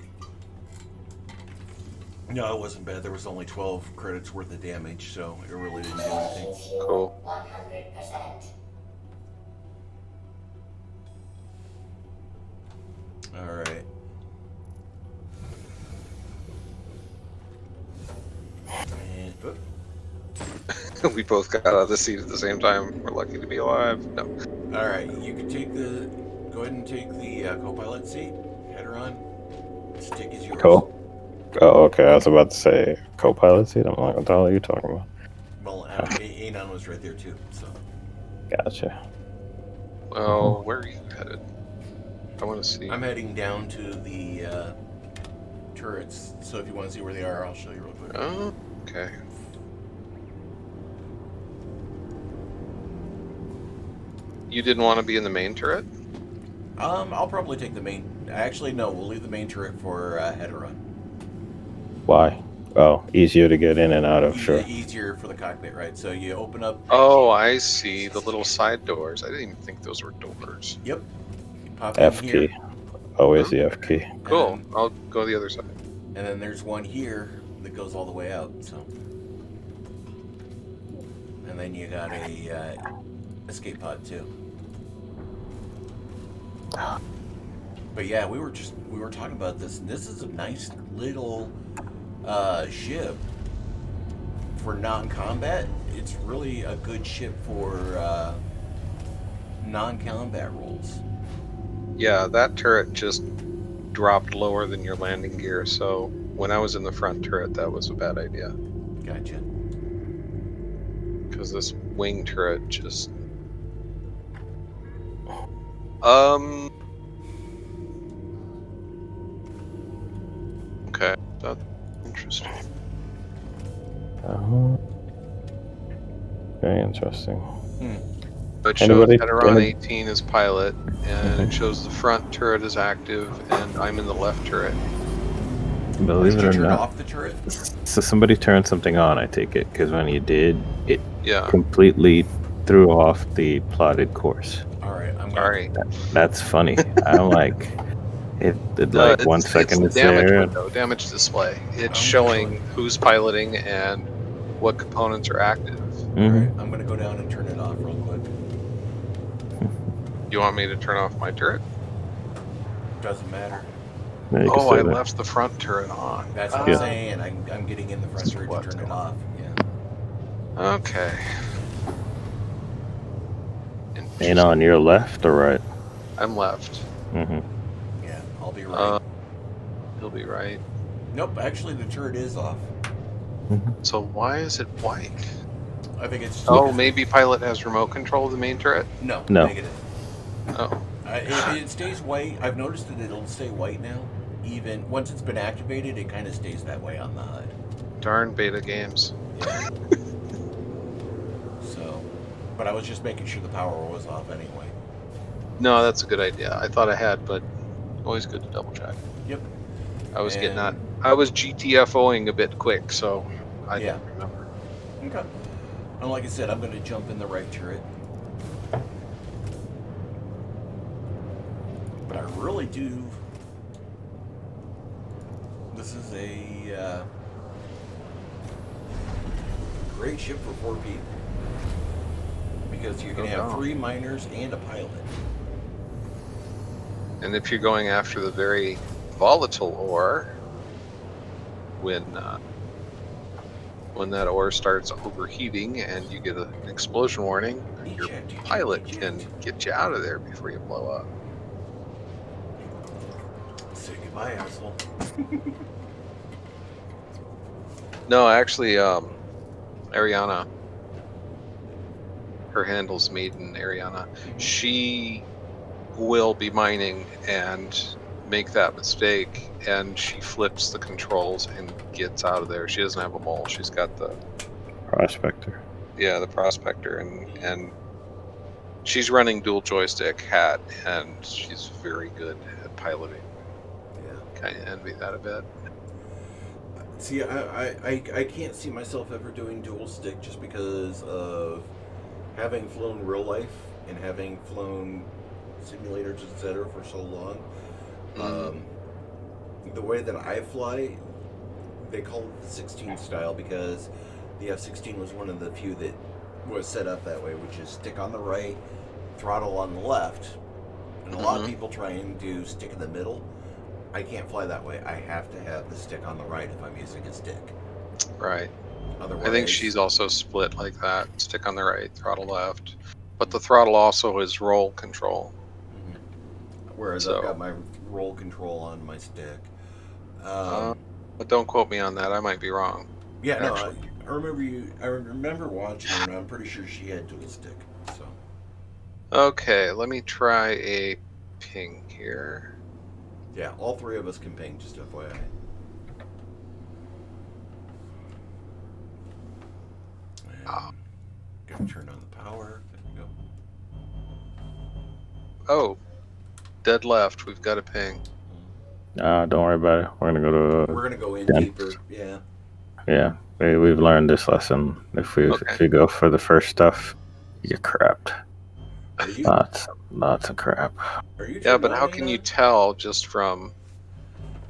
No, it wasn't bad. There was only 12 credits worth of damage, so it really didn't do anything. Cool. 100%. All right. And, oop. We both got out of the seat at the same time. We're lucky to be alive. No. All right, you can go ahead and take the co-pilot seat. Header on. Stick is yours. Cool. Oh, okay. I was about to say co-pilot seat. I'm like, what the hell are you talking about? Well, Anon was right there too. So Gotcha. Well, where are you headed? I want to see. I'm heading down to the turrets. So if you want to see where they are, I'll show you real quick. Oh, okay. You didn't want to be in the main turret? I'll probably take the main. Actually, no. We'll leave the main turret for header on. Why? Oh, easier to get in and out of. Sure. Easier for the cockpit, right? So you open up. Oh, I see. The little side doors. I didn't even think those were doors. Yep. You pop F in key. here, Always the F key. Cool. And, I'll go the other side. and then there's one here that goes all the way out. So. And then you got a escape pod too. But yeah, we were talking about this. This is a nice little ship for non-combat. It's really a good ship for non-combat roles. Yeah, that turret just dropped lower than your landing gear, so when I was in the front turret, that was a bad idea. Gotcha. Because this wing turret just... Okay, that's interesting. Very interesting. It shows Anybody- Heteron 18 as pilot, and it shows the front turret is active, and I'm in the left turret. Believe Did it you or turn not. off the turret? So somebody turned something on, I take it, because when you did, it Yeah, completely threw off the plotted course. All right, I'm gonna, sorry. That's funny. I'm like, it did like It's- 1 second it's it's the damage there. window, damage display. It's I'm showing who's piloting and what components are active. All Mhm. right, I'm gonna go down and turn it off real quick. You want me to turn off my turret? Doesn't matter. Yeah, you can Oh, say I that. left the front turret on. That's what Ah, I'm saying. I'm getting in the front turret to turn it off. Yeah. Okay. And on your left or right? I'm left. Mm-hmm. Yeah, I'll be right. He'll be right. Nope, actually the turret is off. So why is it white? I think it's. Oh, maybe pilot has remote control of the main turret? No. No. Negative. Oh. It stays white. I've noticed that it'll stay white now. Even once it's been activated, it kind of stays that way on the HUD. Darn beta games. Yeah. So, but I was just making sure the power was off anyway. No, that's a good idea. I thought I had, but always good to double check. Yep. I was getting And- that. I was GTFOing a bit quick, so I Yeah. don't remember. Okay. And like I said, I'm going to jump in the right turret. I really do. This is a great ship for 4 people. Because you can have 3 miners and a pilot. And if you're going after the very volatile ore, when that ore starts overheating and you get an explosion warning, your pilot can get you out of there before you blow up. Say goodbye, asshole. No, actually, Ariana, her handle's Maiden Ariana, she will be mining and make that mistake, and she flips the controls and gets out of there. She doesn't have a mole. She's got the Prospector. Yeah, the prospector, and she's running dual joystick hat, and she's very good at piloting. Yeah. Kind of envy that a bit. See, I can't see myself ever doing dual stick just because of having flown real life and having flown simulators, etc. for so long. The way that I fly, they call it the 16 style because the F-16 was one of the few that was set up that way, which is stick on the right, throttle on the left. And a lot of people try and do stick in the middle. I can't fly that way. I have to have the stick on the right if I'm using a stick. Right. Otherwise, I think she's also split like that. Stick on the right, throttle left. But the throttle also is roll control. Whereas I've got my roll control on my stick. But don't quote me on that. I might be wrong. Yeah, no, I remember watching her, and I'm pretty sure she had dual stick. So. Okay, let me try a ping here. Yeah, all 3 of us can ping, just FYI. Gotta turn on the power. There we go. Oh, dead left. We've got a ping. Don't worry about it. We're gonna go in deeper. Yeah. Yeah, we've learned this lesson. If you go for the first stuff, you get crapped. Lots of crap. Are you? Yeah, but how can you tell just from?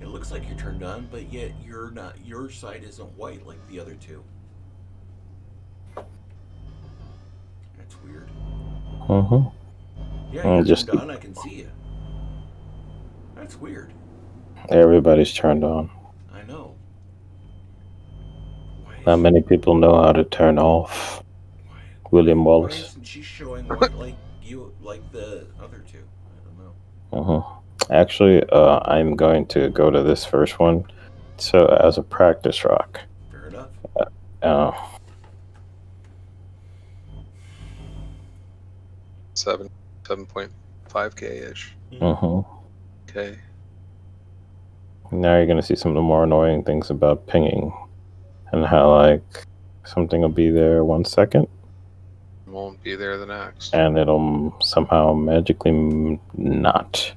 It looks like you're turned on, but yet you're not. Your side isn't white like the other 2. That's weird. Yeah, you're turned on. I can see you. That's weird. Everybody's turned on. I know. Not many people know how to turn off. William Wallace. Why isn't she showing white like you, like the other 2? I don't know. Actually, I'm going to go to this first one, so as a practice rock. Fair enough. 7.5k ish. Okay. Now you're gonna see some of the more annoying things about pinging, and how like something will be there 1 second. Won't be there the next. And it'll somehow magically not.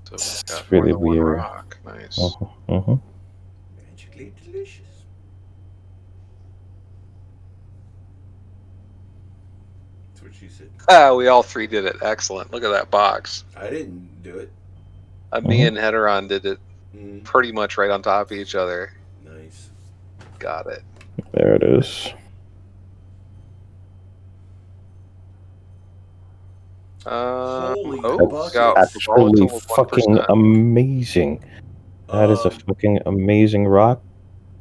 So it's really weird. Rock. Nice. Magically delicious. That's what she said. We all 3 did it. Excellent. Look at that box. I didn't do it. Me and Heteron did it pretty much right on top of each other. Nice. Got it. There it is. Holy That's actually fucking amazing. That is a fucking amazing rock.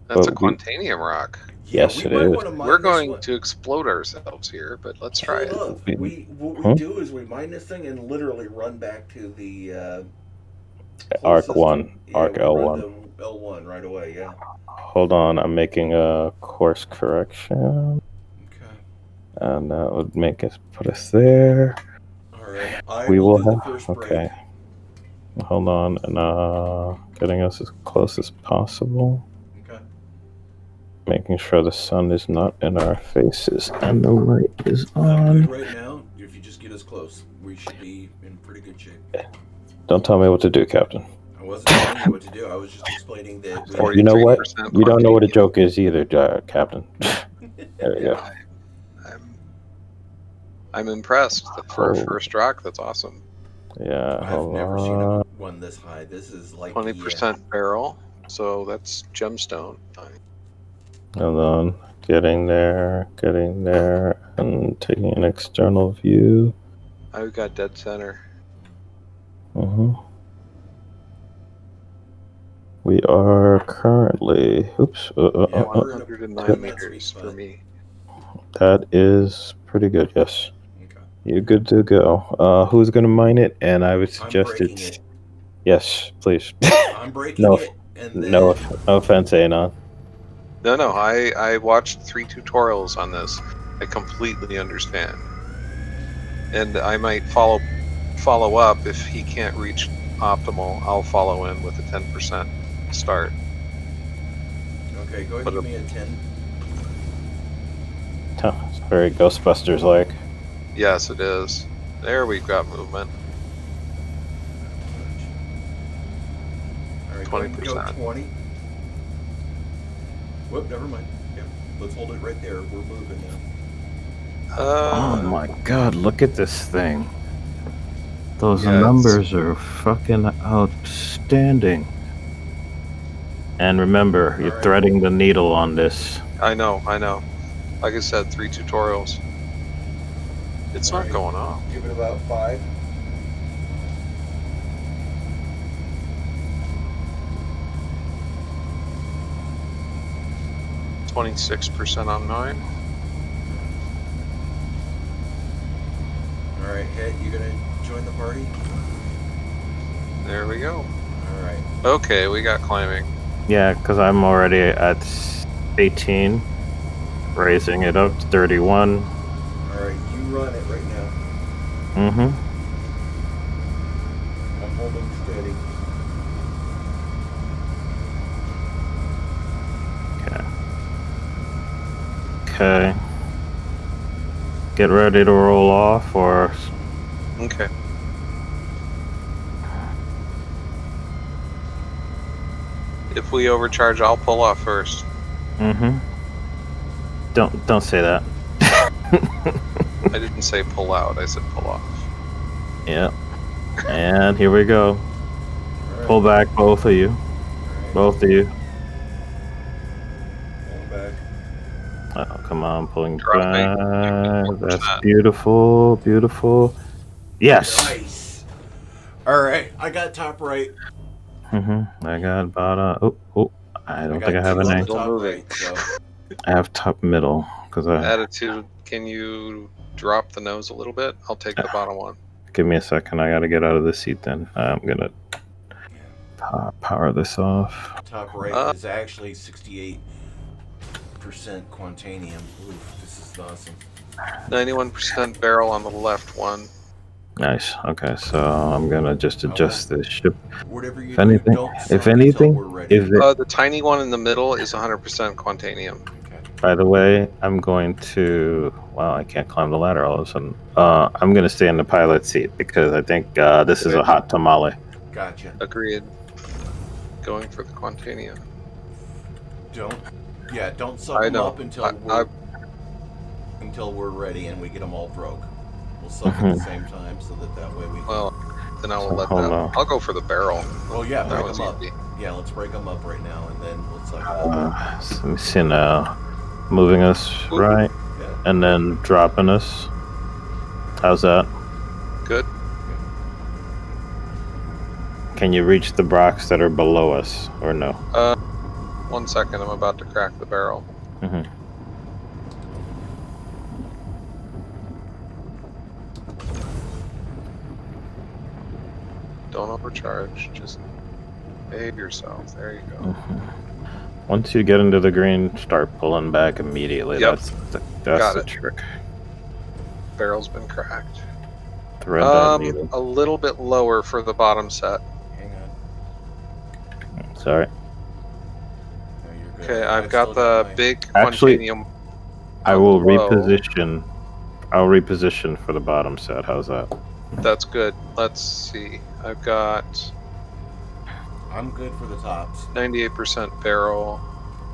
That's a Quantanium rock. Yes, it is. We're going to explode ourselves here, but let's try it. What we do is we mine this thing and literally run back to the Arc 1, Arc L1. The L1 right away, yeah. Hold on, I'm making a course correction. Okay. And that would make us put us there. Alright. We will have. Okay. Hold on, and getting us as close as possible. Okay. Making sure the sun is not in our faces and the light is on. I'm good right now. If you just get us close, we should be in pretty good shape. Don't tell me what to do, Captain. I wasn't telling you what to do. I was just explaining that. You know what? You don't know what a joke is either, Captain. There we go. I'm impressed. For a first rock, that's awesome. Yeah, I've hold never seen on. one this high. This is like 20% barrel. So that's gemstone. Hold on. Getting there, and taking an external view. I've got dead center. We are currently. Oops. Yeah, we're in a 109 that meters sweet for spot. me. That is pretty good. Yes. Okay. You're good to go. Who's gonna mine it? And I would I'm suggest breaking it's. it. Yes, please. I'm breaking No, it, and then no offense, Anon. No, I watched 3 tutorials on this. I completely understand. And I might follow up if he can't reach optimal. I'll follow in with a 10% start. okay, go ahead But and give me a 10. Huh, it's very Ghostbusters like. yes, it is. There we've got movement. All right, go ahead and go 20%. 20. Whoop, never mind. Yep, let's hold it right there. We're moving now. Oh my god, look at this thing. Those Yeah, numbers are fucking outstanding. And remember, you're Alright. threading the needle on this. I know. Like I said, 3 tutorials. It's not Alright. going off. Give it about 5. – 26% on mine. All right, Hit, you gonna join the party? There we go. All right. Okay, we got climbing. Yeah, because I'm already at 18, raising it up to 31. All right, you run it right now. Mm-hmm. I'm holding steady. Okay. Get ready to roll off, or Okay. If we overcharge, I'll pull off first. mm-hmm. Don't say that. I didn't say pull out. I said pull off. Yeah. And here we go. All right. Pull back, both of you. All right. Both of you. Pull back. Oh, come on, pulling Dropping. back. 54%. That's beautiful, beautiful. Yes. Nice. All right, I got top right. Mm-hmm. I got bottom. Oh, I don't got think I have two an on A. the top moving. right, so I have top middle because I. Attitude, can you drop the nose a little bit? I'll take the bottom one. Give me a second. I gotta get out of the seat. Then I'm gonna power this off. top right is actually 68% Quantanium. Oof, this is awesome. 91% barrel on the left one. Nice. Okay, so I'm gonna just adjust this ship. Whatever you If anything, do, don't if suck until anything, we're ready. if it, The tiny one in the middle is 100% Quantanium. Okay. by the way, I'm going to. Wow, I can't climb the ladder all of a sudden. I'm gonna stay in the pilot seat because I think this is a hot tamale. Gotcha. Agreed. Going for the Quantanium. Don't suck I them know. up until we're ready and we get them all broke. We'll suck at the same time so that way we. Well, then I will So let hold that. on. I'll go for the barrel. Oh yeah, That break was them up. easy. Yeah, let's break them up right now and then we'll suck it up. So let me see now. Moving us Ooh. right Yeah. and then dropping us. How's that? Good. Can you reach the rocks that are below us or no? 1 second. I'm about to crack the barrel. Mm-hmm. Don't overcharge. Just behave yourself. There you go. Mm-hmm. Once you get into the green, start pulling back immediately. Yep. That's Got the it. trick. Barrel's been cracked. Thread that needle. A little bit lower for the bottom set. Hang on. Sorry. No, you're good. Okay, I've still got the mine. big Actually, Quantanium. I will Whoa. reposition. I'll reposition for the bottom set. How's that? That's good. Let's see. I've got I'm good for the tops. 98% barrel.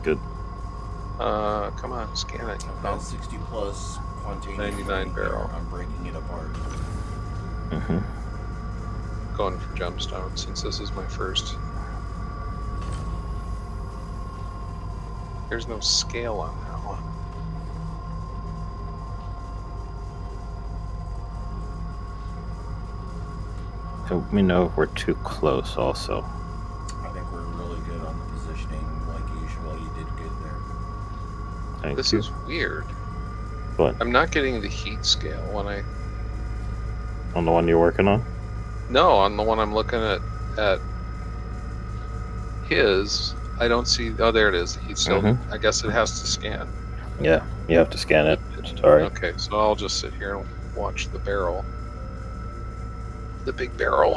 Good. Come on, scan it. I've got 60 plus Quantanium. 99 right barrel. there. I'm breaking it apart. Mm-hmm. going for gemstone since this is my first. There's no scale on that one. Let me know if we're too close also. I think we're really good on the positioning, like usual. You did good there. Thank This you. is weird. What? I'm not getting the heat scale when I... On the one you're working on? No, on the one I'm looking at his, I don't see... Oh, there it is. Heat still... I guess it has to scan. Yeah, you have to scan it. Sorry. Okay, so I'll just sit here and watch the barrel. The big barrel.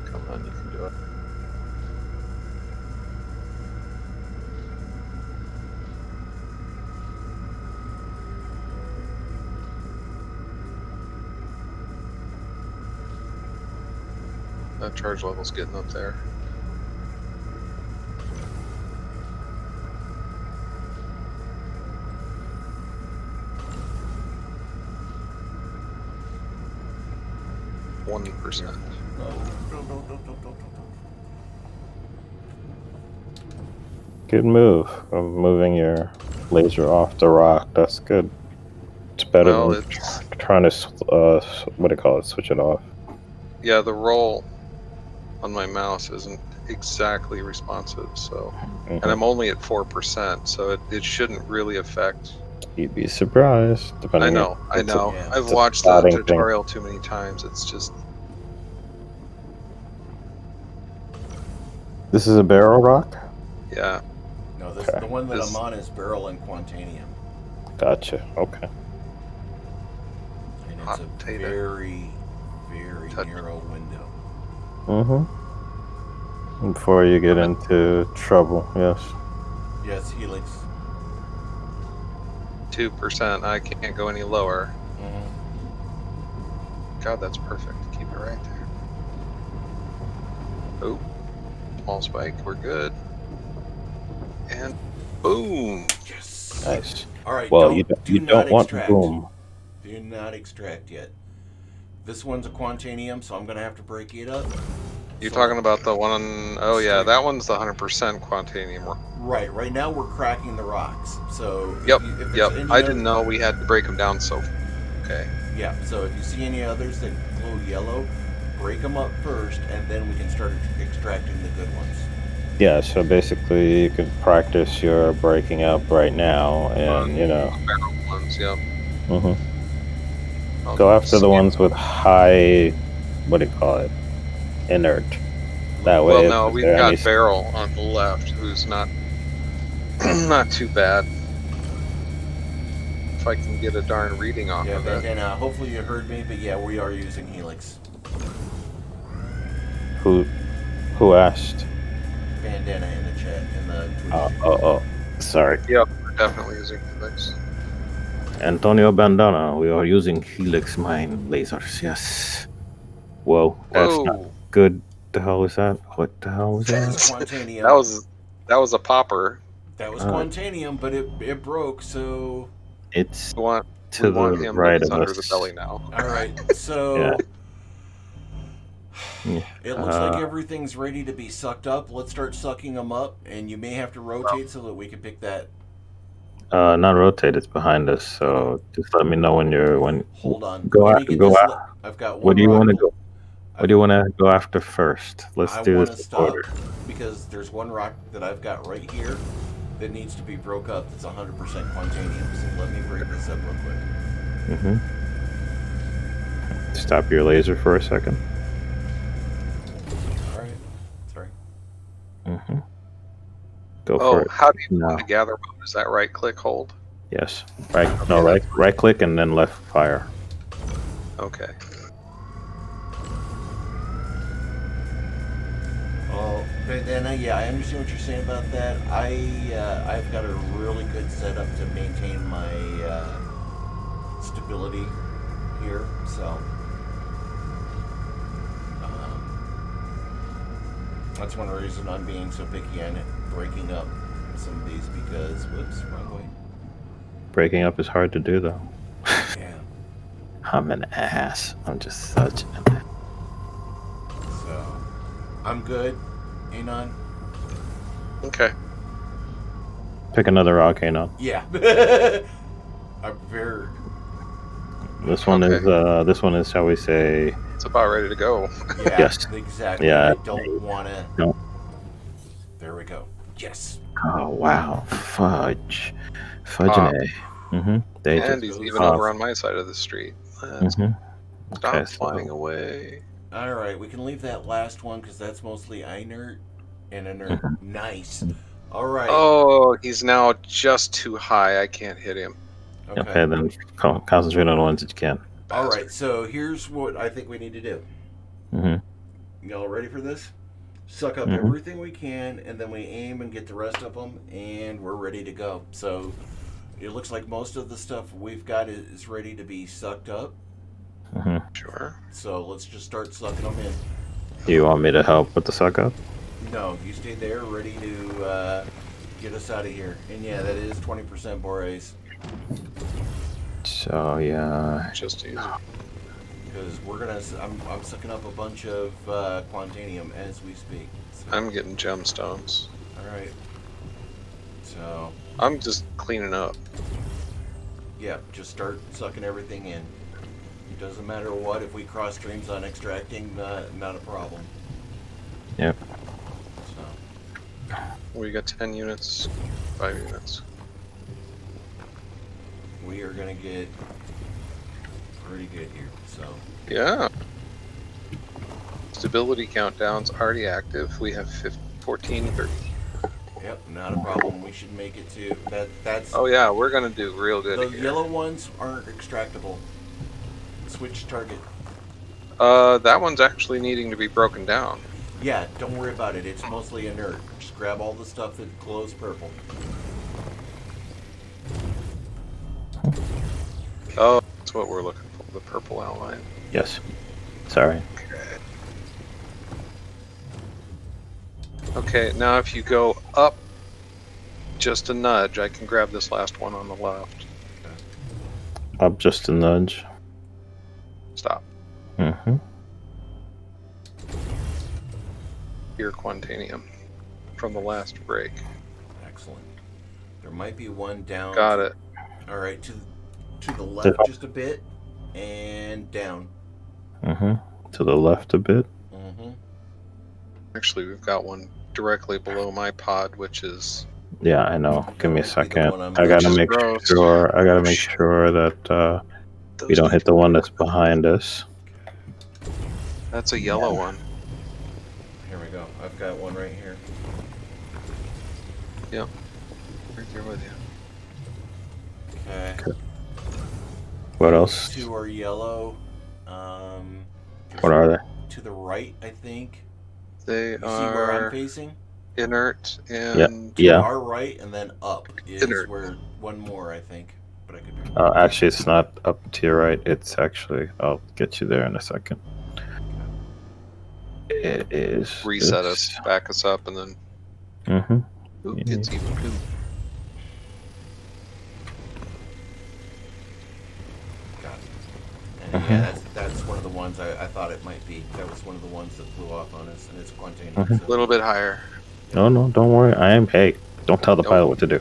Come on, you can do it. That charge level's getting up there. %. Good move. Of moving your laser off the rock. That's good. It's better Well, than trying to what do you call it? Switch it off. Yeah, the roll on my mouse isn't exactly responsive, so and I'm only at 4%, so it shouldn't really affect. You'd be surprised, depending. I know. Yeah. I've it's a watched the starting thing. tutorial too many times. It's just This is a barrel rock? yeah. No, this Okay. the one that This- I'm on is Beryl and Quantanium. Gotcha. Okay. And it's Hot a potato. very, very Touch. narrow window. Before you get into trouble, yes. Yes, Helix. 2%. I can't go any lower. Mm-hmm. God, that's perfect. Keep it right there. Oh, small spike. We're good. And boom. Yes. Nice. All right. Well, don't, you do don't not want extract. boom. Do not extract yet. This one's a Quantanium, so I'm gonna have to break it up. You're So- talking about the one on... Oh, yeah, Straight. that one's the 100% Quantanium. Right. Right now we're cracking the rocks. So if Yep, you- if there's yep. any I other- didn't know we had to break them down so... Okay. Yeah. So if you see any others that glow yellow, break them up first, and then we can start extracting the good ones. Yeah, so basically you could practice your breaking up right now, and Barrel ones, yep. I'll go after the scan- ones with high, what do you call it, inert. That way, Well, if no, we've there are got any- Barrel on the left, who's not not too bad. If I can get a darn reading off Yeah, of it. and hopefully you heard me, but yeah, we are using Helix. who asked? Bandana in the chat, in the Twitch. Oh, sorry. Yep, we're definitely using Helix. Antonio Bandana, we are using Helix mine lasers, yes. Whoa, that's not Whoa, good. The hell was that? What the hell was That's that? Quantanium. that was a popper. That was Uh, Quantanium, but it broke. So It's We want to him, the but right he's of under us. the belly now. all right. So Yeah. it looks like everything's ready to be sucked up. Let's start sucking them up, and you may have to rotate so that we can pick that. Not rotate. It's behind us. So just let me know when you're Hold on. Go Let me out- get go this out. li- I've got one. What do you rock want to pull- go? What do you want to go after first? Let's I do want this to in stop order. because there's one rock that I've got right here that needs to be broke up. That's 100% Quantanium. So let me break this up real quick. Stop your laser for a second. All right. Sorry. Go for Oh, it. how do you No. want to gather mode? Is that right click hold? Yes. Right click and then left fire. Okay. Well, Bandana, yeah, I understand what you're saying about that. I've got a really good setup to maintain my stability here, so that's one reason I'm being so picky on breaking up some of these because, whoops, wrong way. Breaking up is hard to do though. Yeah. I'm an ass. I'm just such an I'm good. Anon? Okay. Pick another rock, Anon. Yeah. I'm very... This one is, shall we say, It's about ready to go. Yeah, Yes. exactly. Yeah. I don't want to... No. There we go. Yes. Oh wow, fudge, Ah. fudge. They And just he's goes even off. over on my side of the street. Let's stop Okay, so- flying away. All right, we can leave that last one because that's mostly inert and inert. Nice. All right. Oh, he's now just too high. I can't hit him. Okay, then concentrate on the ones that you can. All right, so here's what I think we need to do. Mm-hmm. Y'all ready for this? Suck up Mhm. everything we can, and then we aim and get the rest of them, and we're ready to go. So it looks like most of the stuff we've got is ready to be sucked up. Mm-hmm. Sure. So let's just start sucking them in. Do you want me to help with the suck up? No, you stay there, ready to get us out of here. And yeah, that is 20% Borace. So yeah, Just easy. Because we're gonna, I'm sucking up a bunch of Quantanium as we speak. So, I'm getting gemstones. all right. So I'm just cleaning up. yeah, just start sucking everything in. It doesn't matter what. If we cross streams on extracting, not a problem. Yep. So We got 10 units, 5 units. we are gonna get pretty good here. So Yeah. Stability countdown's already active. We have 1430. yep, not a problem. We should make it to that. That's Oh yeah, we're gonna do real good the here. yellow ones aren't extractable. Switch target. That one's actually needing to be broken down. Yeah, don't worry about it. It's mostly inert. Just grab all the stuff that glows purple. Oh, that's what we're looking for, the purple outline. yes. Sorry. Okay, now if you go up just a nudge, I can grab this last one on the left. Up just a nudge. Stop. Mm-hmm. Here, Quantanium. From the last break. Excellent. There might be one down. Got it. All right, to the left just a bit, and down. Mm-hmm. To the left a bit. Mm-hmm. Actually, we've got one directly below my pod, which is... Yeah, I know. Give me a That would be the second. one I'm I gotta looking make for. sure. I gotta make sure that we don't hit the one that's behind us. That's a yellow one. Here we go. I've got one right here. Yep. Right there with you. Okay. What else? Two are yellow. What are they? To the right, I think. They You see where I'm are facing? inert and... To Yeah. our right, and then up is Inert. where one more, I think. But I could be. Actually, it's not up to your right. It's actually. I'll get you there in a second. It is. reset us, back us up, and then... Mm-hmm. Ooh, it's even two. Got it. And yeah, that's one of the ones I thought it might be. That was one of the ones that flew off on us, and it's Quantanium. A little bit higher. No, don't worry. I am. Hey, don't tell the Nope. pilot what to do.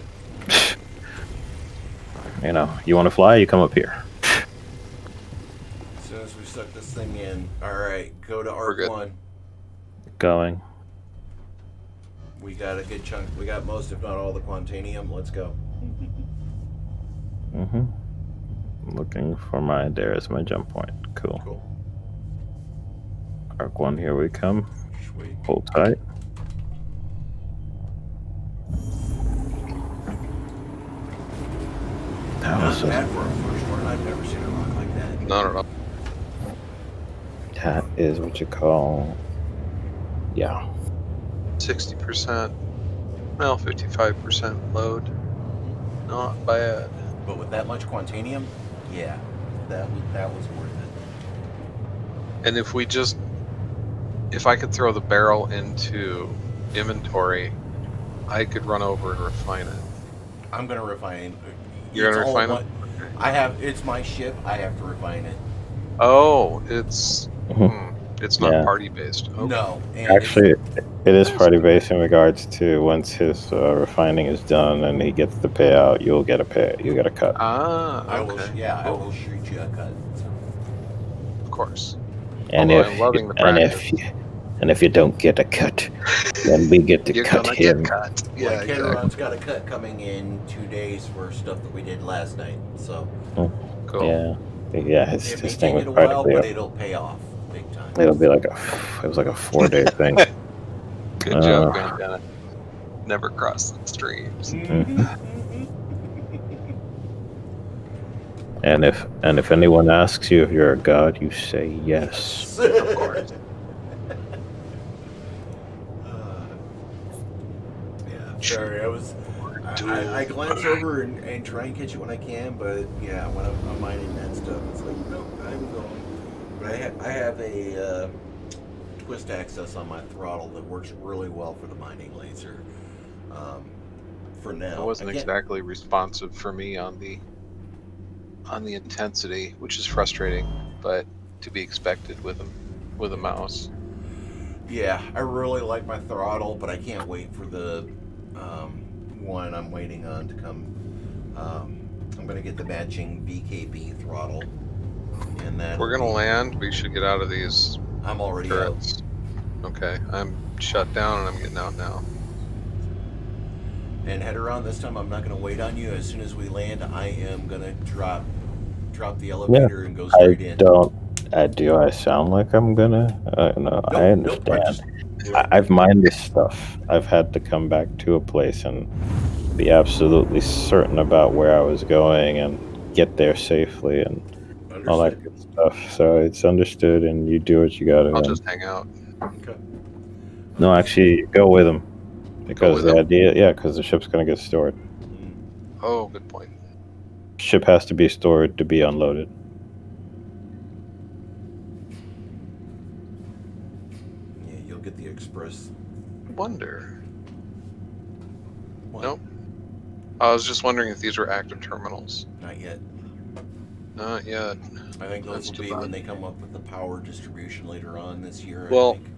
You know, you want to fly? You come up here. As soon as we suck this thing in, all right, go to Arc good. 1. Going. We got a good chunk. We got most, if not all, the Quantanium. Let's go. Mm-hmm. Looking for my. There's my jump point. Cool. Cool. Arc 1, here we come. Sweet. Hold tight. That Not was bad for a first one. I've never seen a rock like that. Not at all. that is what you call. Yeah. 60%. Well, 55% load. Not bad. But with that much Quantanium, yeah, that was worth it. And if we just... If I could throw the barrel into inventory, I could run over and refine it. I'm gonna refine. You're It's gonna all refine one- them? I have. It's my ship. I have to refine it. Oh, it's... Mhm. It's not Yeah. party based. Okay. No, and Actually, it is That's party good. based in regards to once his refining is done and he gets the payout, you'll get a pay. You get a cut. Ah, I will. okay. Yeah, I Cool. will shoot you a cut. So. Of course. And Although if I'm loving the and practice. if you don't get a cut, then we get to You're cut gonna him. get cut. Yeah, Like exactly. Heteron's got a cut coming in 2 days for stuff that we did last night. So Cool. Yeah. His it may thing take was it a while, practically but up. it'll pay off big time. It'll be like it was like a 4-day thing. Good job, Bandana. Never cross the streams. And if anyone asks you if you're a god, you say yes. Of course. Yeah, sorry, I glance over and try and catch it when I can, but yeah, when I'm mining that stuff, it's like, nope, I'm going. But I have a twist access on my throttle that works really well for the mining laser. For now, It wasn't Again, exactly responsive for me on the intensity, which is frustrating, but to be expected with a mouse. Yeah, I really like my throttle, but I can't wait for the one I'm waiting on to come. I'm gonna get the matching BKB throttle, and that We're gonna land. We should get out of these I'm already out. turrets. Okay, I'm shut down and I'm getting out now. And Heteron, this time I'm not gonna wait on you. As soon as we land, I am gonna drop the elevator and go straight in. Do I sound like I'm gonna? No, I understand. I've mined this stuff. I've had to come back to a place and be absolutely certain about where I was going and get there safely and all that good stuff. So it's understood, and you do what you gotta I'll do. just hang out. Okay. No, actually, go with them. Because with the them? idea, because the ship's gonna get stored. Oh, good point. Ship has to be stored to be unloaded. Yeah, you'll get the express. Wonder. What? Nope. I was just wondering if these were active terminals. Not yet. Not yet. I think those That's will too be bad. when they come up with the power distribution later on this year. Well, I think.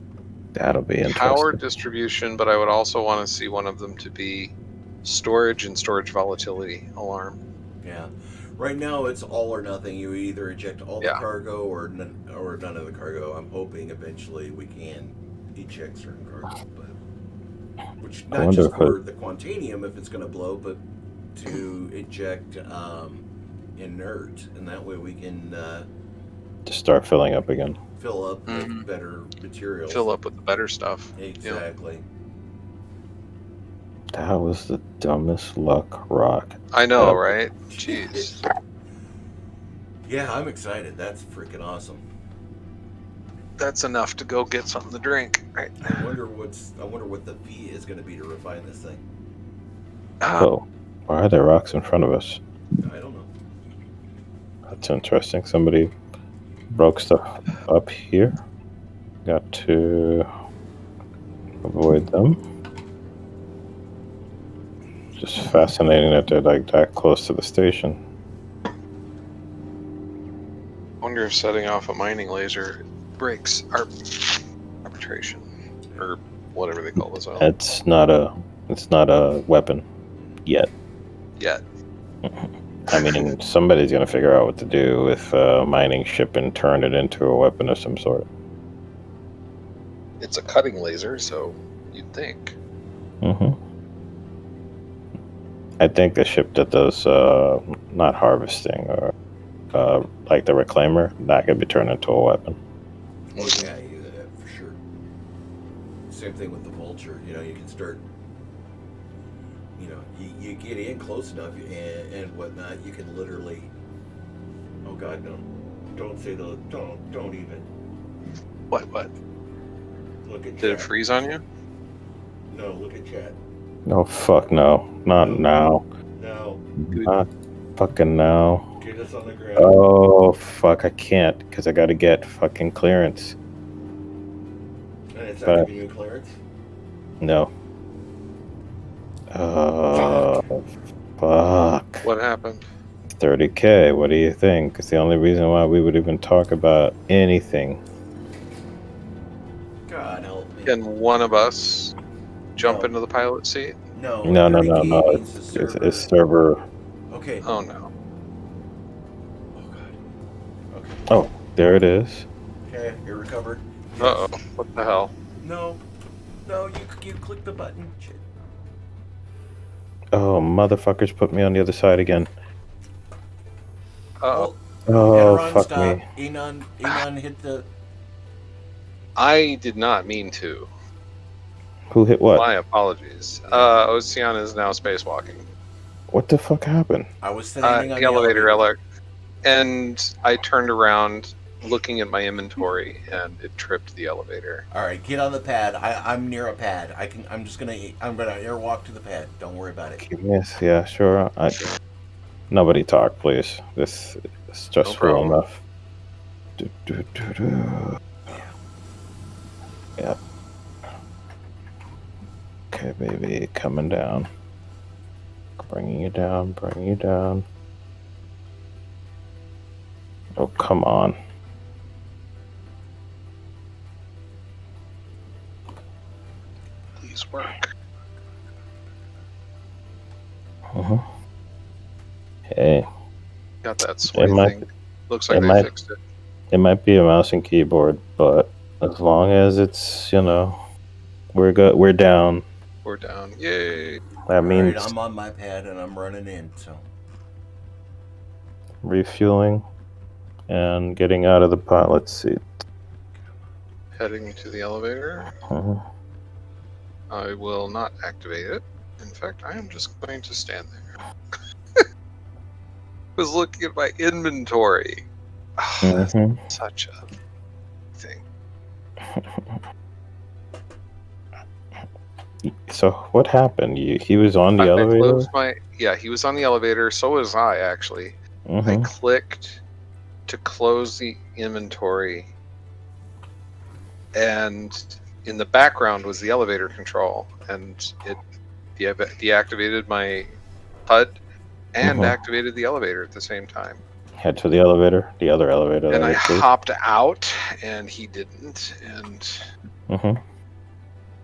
That'll be interesting. Power distribution, but I would also want to see one of them to be storage and storage volatility alarm. Yeah. Right now, it's all or nothing. You either eject all the Yeah. cargo or none of the cargo. I'm hoping eventually we can eject certain cargo, but which I not wonder just if for the Quantanium if it's going to blow, but to eject inert, and that way we can To start filling up again. fill up Mhm. with better materials. Fill up with the better stuff. Exactly. That was the dumbest luck rock. I know, Yeah. right? Jeez. Yeah, I'm excited. That's freaking awesome. That's enough to go get something to drink. Right. I wonder what the fee is going to be to refine this thing. Oh, why are there rocks in front of us? I don't know. That's interesting. Somebody broke stuff up here. Got to avoid them. Just fascinating that they're like that close to the station. Wonder if setting off a mining laser breaks arbitration or whatever they call this. It's not a weapon yet. Yet. I mean, somebody's gonna figure out what to do with a mining ship and turn it into a weapon of some sort. It's a cutting laser, so you'd think. I think the ship that does not harvesting or like the reclaimer, that could be turned into a weapon. Oh yeah, for sure. Same thing with the vulture. You know, you can start. You know, you get in close enough and whatnot. You can literally. Oh God, no! Don't say the don't even What? look at. Did it chat. freeze on you? No, look at chat. No, fuck no. Not now. No, Not fucking now. get us on the ground. Oh, fuck, I can't because I gotta get fucking clearance. And it's not but- giving you clearance. No. Fuck. What happened? 30K, what do you think? It's the only reason why we would even talk about anything. Can one of us jump No. into the pilot seat? No. No. 30K means It's, the it's, server. it's server. Okay. Oh no. Oh god. Okay. Oh, there it is. Okay. You're recovered. Yes. Uh oh. What the hell? No. No. You click the button. Shit. Oh, motherfuckers put me on the other side again. Uh oh. Oh, Enron, fuck stop. me. Anon hit the. I did not mean to. Who hit what? My apologies. Oceana is now spacewalking. What the fuck happened? I was standing on The elevator. And I turned around looking at my inventory and it tripped the elevator. All right, get on the pad. I'm near a pad. I'm gonna airwalk to the pad. Don't worry about it. Yes, yeah, sure. Nobody talk, please. This is stressful problem. enough. Yeah. Okay, baby, coming down. Bringing you down, bringing you down. Oh, come on. Please work. Uh-huh. Hey, Got that sway might- thing. Looks like it they might- fixed it. it might be a mouse and keyboard, but as long as it's, we're good, we're down. We're down. Yay. That All means right, I'm on my pad and I'm running in. So refueling and getting out of the pilot seat. Heading to the elevator. Uh-huh. I will not activate it. In fact, I am just going to stand there. Was looking at my inventory. Oh, that's Mhm. such a thing. So what happened? He was on the I elevator. closed yeah, he was on the elevator. So was I actually. I Mhm. clicked to close the inventory, and in the background was the elevator control, and it deactivated my HUD and Mhm. activated the elevator at the same time. Head to the elevator, the other elevator. And I that is, hopped out, and he didn't, and Mhm.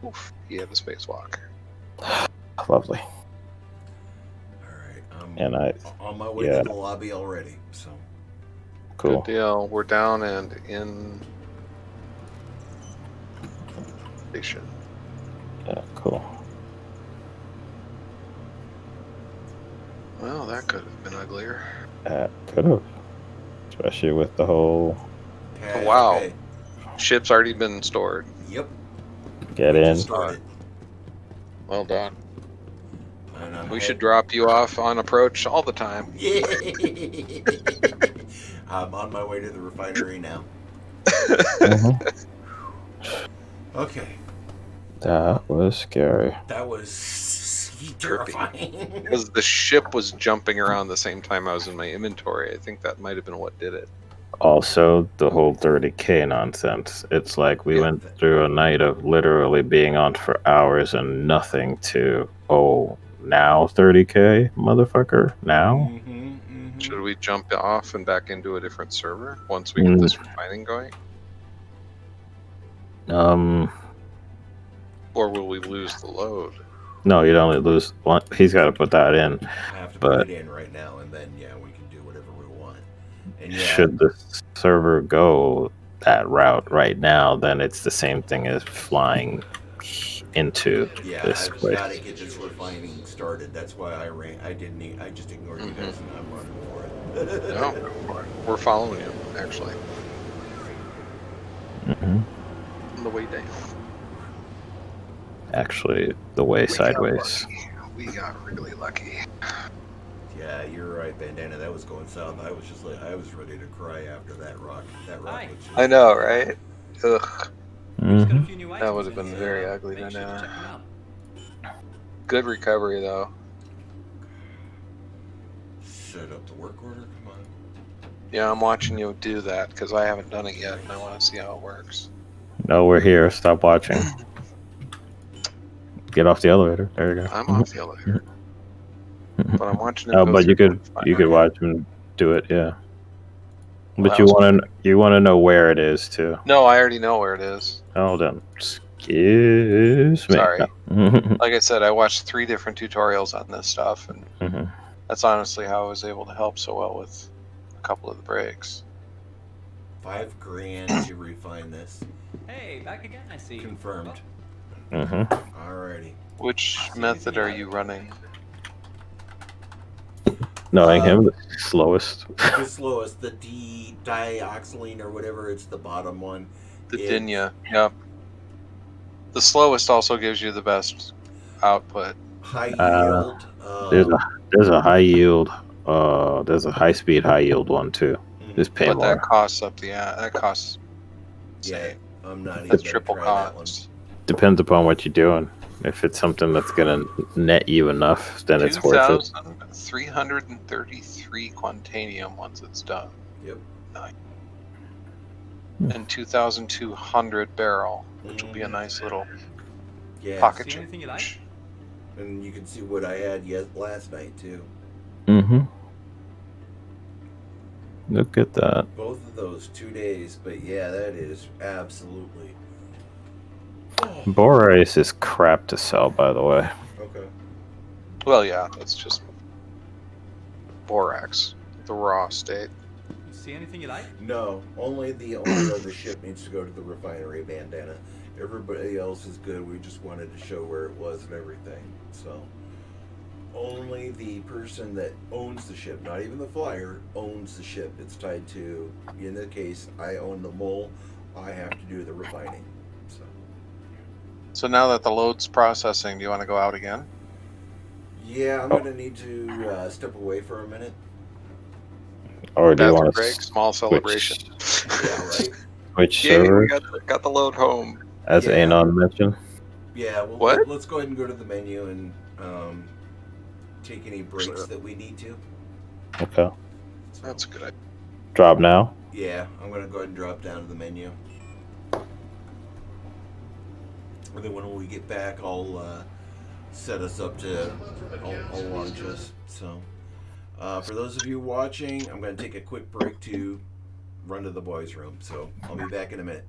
oof, he had the spacewalk. Lovely. all right, I'm And I on my way yeah. to the lobby already. So cool. Good deal. We're down and in station. Yeah, cool. Well, that could have been uglier. Could have, especially with the whole pad, wow. okay. Ship's already been stored. Yep. get we in. just started. Well done. And I'm We should drop you off on approach all the time. I'm on my way to the refinery now. Mhm. Okay, That was scary. that was terrifying. Because the ship was jumping around the same time I was in my inventory. I think that might have been what did it. Also, the whole 30K nonsense. It's like we Yeah. went through a night of literally being on for hours and nothing to, oh, now 30K, motherfucker? Now? Should we jump off and back into a different server once we get this refining going? Or will we lose the load? No, you'd only lose one. He's got to put that in. I have to But- put it in right now, and then yeah, we can do whatever we want. And yeah, Should the server go that route right now, then it's the same thing as flying into yeah, this I've place. got to get this refining started. That's why I ran. I didn't. I just ignored you guys, and I'm running for it. No, we're following you, actually. Mhm. On the way down. Actually, the way sideways. We got really lucky. Yeah, you're right, Bandana. That was going south. I was just like, I was ready to cry after that rock. That rock. Hi. Was just, I know, right? Ugh. Just got a Mhm. few new That items would have in, been so very ugly make then, sure to yeah. check them out. Good recovery, though. Set up the work order. Come on. Yeah, I'm watching you do that because I haven't done it yet and I want to see how it works. No, we're here. Stop watching. Get off the elevator. There you go. I'm off the elevator, Mhm. but I'm watching it. Oh, go but you through could the you could refinery. watch him do it. Yeah. Well, But that was you want to know where it is too. No, I already know where it is. Oh, then just Excuse me. Sorry. No. Like I said, I watched 3 different tutorials on this stuff, and Mhm. that's honestly how I was able to help so well with a couple of the breaks. $5,000 to refine this. Hey, back again, I see. Confirmed. Mhm. Alrighty. Which See method anything are you you like? running? Knowing him, the slowest. The slowest, the dioxylene or whatever, it's the bottom one. The It's- Dinya. Yep. The slowest also gives you the best output. High Uh, yield. There's a high yield. There's a high speed, high yield one too. Just pay But more. that costs up the that costs. yeah, Say, I'm not even it's gonna triple try that one. costs. Depends upon what you're doing. If it's something that's gonna net you enough, then it's worth it. 2,333 Quantanium once it's done. Yep. And 2,200 barrel, which will be a nice little Yeah. pocket See anything you like? change. And you can see what I had last night too. Mm-hmm. Look at that. Both of those 2 days, but yeah, that is absolutely. Borace is crap to sell, by the way. Okay. Well, yeah, that's just borax, the raw state. You see anything you like? No, only the owner of the ship needs to go to the refinery, Bandana. Everybody else is good. We just wanted to show where it was and everything. So, only the person that owns the ship, not even the flyer, owns the ship. It's tied to, in the case, I own the mole. I have to do the refining. So now that the load's processing, do you want to go out again? Yeah, I'm gonna need to step away for a minute. Or do you Bathroom want break, to small celebration. Yeah, right. switch Yay, we servers, got the load home. as Yeah. Anon mentioned? Yeah, well, What? let's go ahead and go to the menu and take any breaks that we need to. Okay. That's a good idea. Drop now. Yeah, I'm gonna go ahead and drop down to the menu. And then when we get back, I'll set us up to. I'll launch us. So, for those of you watching, I'm gonna take a quick break to run to the boys' room. So I'll be back in a minute.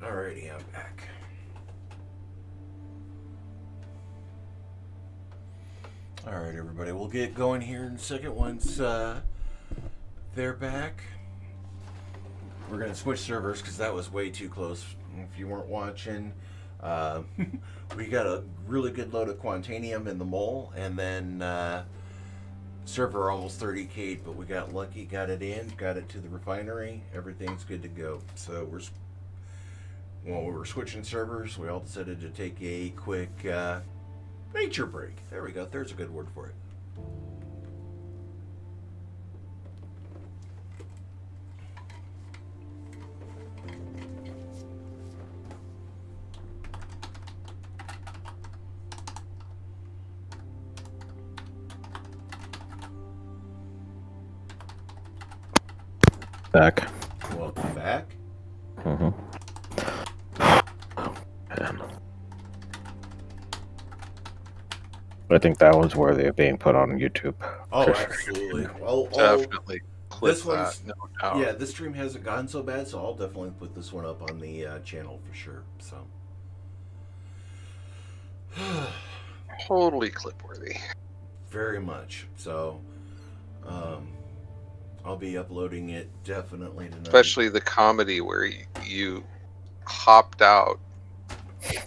Alrighty, I'm back. Alright, everybody, we'll get going here in a second once they're back. we're gonna switch servers because that was way too close. If you weren't watching, we got a really good load of Quantanium in the mole, and then server almost 30K, but we got lucky, got it in, got it to the refinery. Everything's good to go. So while we were switching servers, we all decided to take a quick nature break. There we go. There's a good word for it. Back. Welcome back. Man. I think that one's worthy of being put on YouTube. Oh, absolutely. Definitely clip this that, one's no doubt. yeah. This stream hasn't gone so bad, so I'll definitely put this one up on the channel for sure. So Totally clip worthy. very much. So I'll be uploading it definitely tonight. Especially the comedy where you hopped out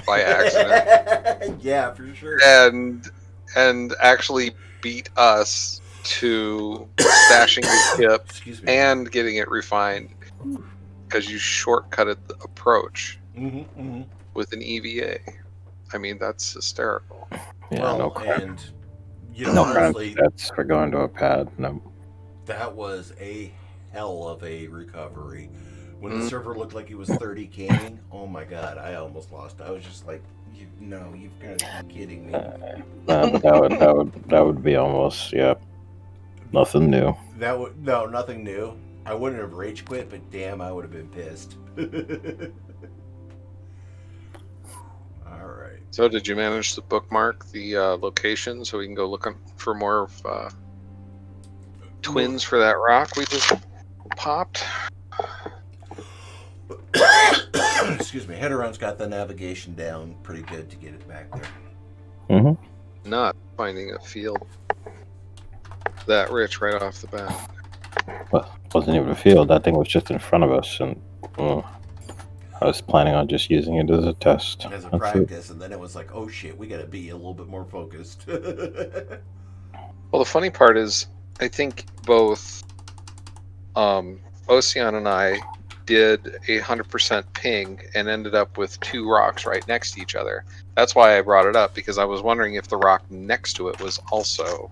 by accident Yeah, for sure. and actually beat us to stashing the chip Excuse me. and getting it refined because you shortcutted the approach with an EVA. I mean, that's hysterical. Yeah, well, no crap. and you know, No crap honestly, sets for going to a pad. No. that was a hell of a recovery. When the Mhm. server looked like it was 30K, oh my god, I almost lost. I was just like, you've got to be kidding me. But that would be almost nothing new. No, nothing new. I wouldn't have rage quit, but damn, I would have been pissed. All right. So, did you manage to bookmark the location so we can go looking for more of twins for that rock we just popped? Excuse me. Headeron's got the navigation down pretty good to get it back there. Mm-hmm. Not finding a field that rich right off the bat. Well, wasn't even a field. That thing was just in front of us, and I was planning on just using it as a test. As a That's it. practice, and then it was like, oh shit, we gotta be a little bit more focused. Well, the funny part is, I think both Ocean and I did 100% ping and ended up with two rocks right next to each other. That's why I brought it up, because I was wondering if the rock next to it was also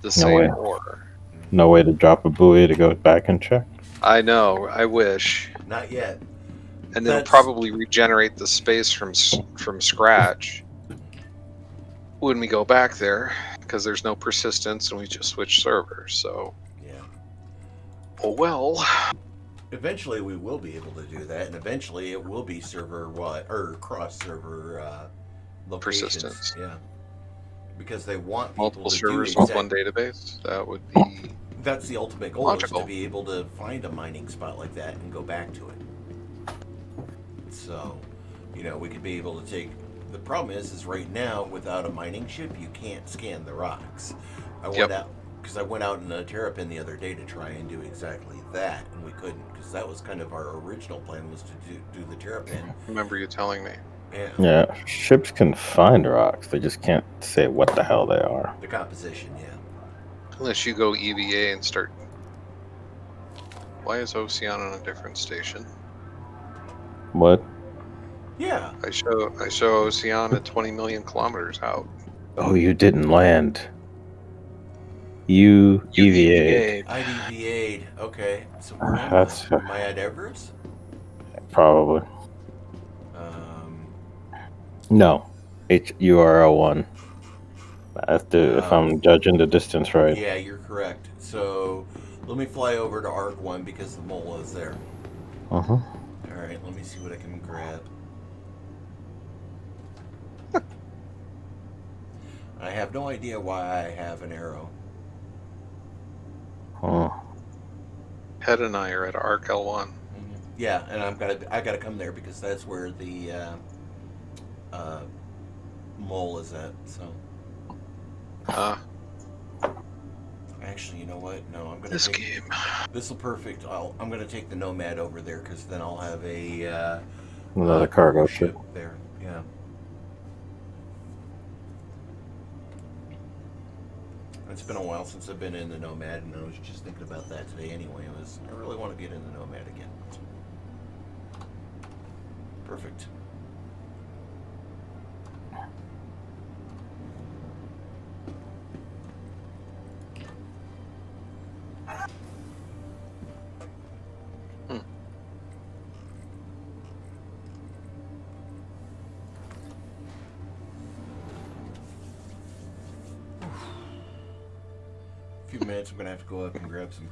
the same way. ore. No way to drop a buoy to go back and check. I know, I wish. Not yet. And then That's- probably regenerate the space from scratch when we go back there, because there's no persistence and we just switch servers. So, Yeah. oh well. Eventually, we will be able to do that, and eventually, it will be cross server locations. Persistence. Yeah. Because they want people Multiple to servers do with one database. That would be That's the ultimate goal, logical. is to be able to find a mining spot like that and go back to it. So, we could be able to take. The problem is right now, without a mining ship, you can't scan the rocks. I went out in a Terrapin the other day to try and do exactly that, and we couldn't, because that was kind of our original plan, was to do the Terrapin. remember you telling me. And Yeah, ships can find rocks. They just can't say what the hell they are. the composition, yeah. Unless you go EVA and start. Why is Ocean on a different station? What? Yeah. I show Ocean at 20 million kilometers out. Oh, you didn't land. You EVA'd. I deviated. Okay. So where am That's- I? Am I at Everest? Probably. No. URL1. If I'm judging the distance right. Yeah, you're correct. So let me fly over to Arc 1 because the mole is there. Uh-huh. Alright, let me see what I can grab. I have no idea why I have an arrow. Huh. Head and I are at Arc L1. Yeah, and I gotta come there because that's where the mole is at. So Ah, I Actually, you know what? No, I'm gonna This take game. This will perfect. I'm gonna take the Nomad over there because then I'll have a Another cargo ship. there. Yeah. It's been a while since I've been in the Nomad, and I was just thinking about that today. Anyway, I really want to get in the Nomad again. Perfect. Few minutes. I'm gonna have to go up and grab some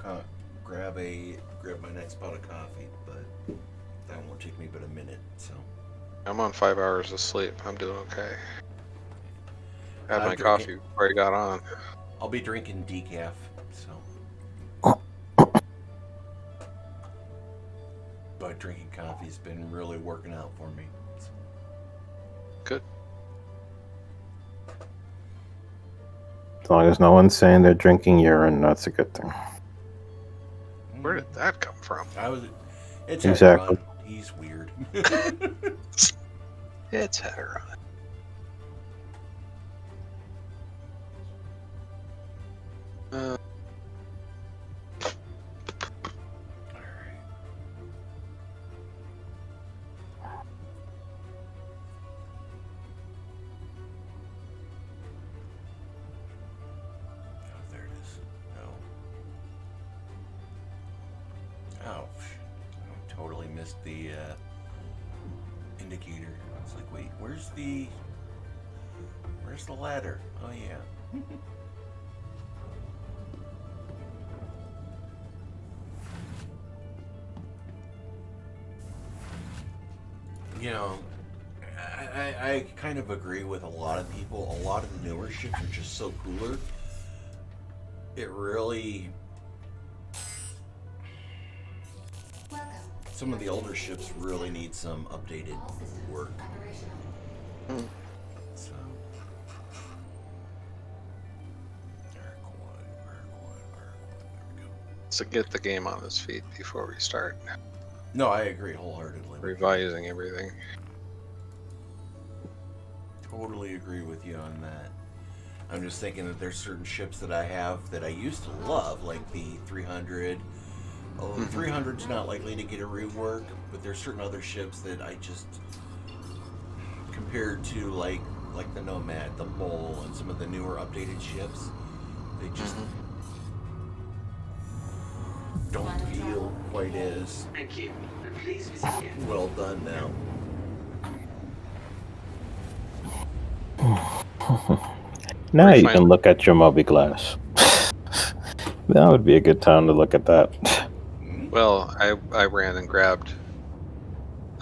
grab my next pot of coffee, but that won't take me but a minute. So I'm on 5 hours of sleep. I'm doing okay. Had I'm my drinking- coffee before I got on. I'll be drinking decaf. So, but drinking coffee's been really working out for me. So. Good. As long as no one's saying they're drinking urine, that's a good thing. Where did that come from? It's Exactly. Heteron. He's weird. It's Heteron. Oh, there it is. No. Oh, I totally missed the indicator. I was like, wait, where's the ladder? Oh yeah. You know, I kind of agree with a lot of people. A lot of the newer ships are just so cooler. It really... Some of the older ships really need some updated work. So... Arc 1, there we go. So get the game on its feet before we start No, I agree wholeheartedly. revising everything. Totally agree with you on that. I'm just thinking that there's certain ships that I have that I used to love, like the 300. Although the 300's not likely to get a rework, but there's certain other ships that I just, compared to like the Nomad, the Mole, and some of the newer updated ships, they just don't feel quite as Thank you. And please visit again. well done now. Now you Fine. can look at your Moby Glass. That would be a good time to look at that. Well, I ran and grabbed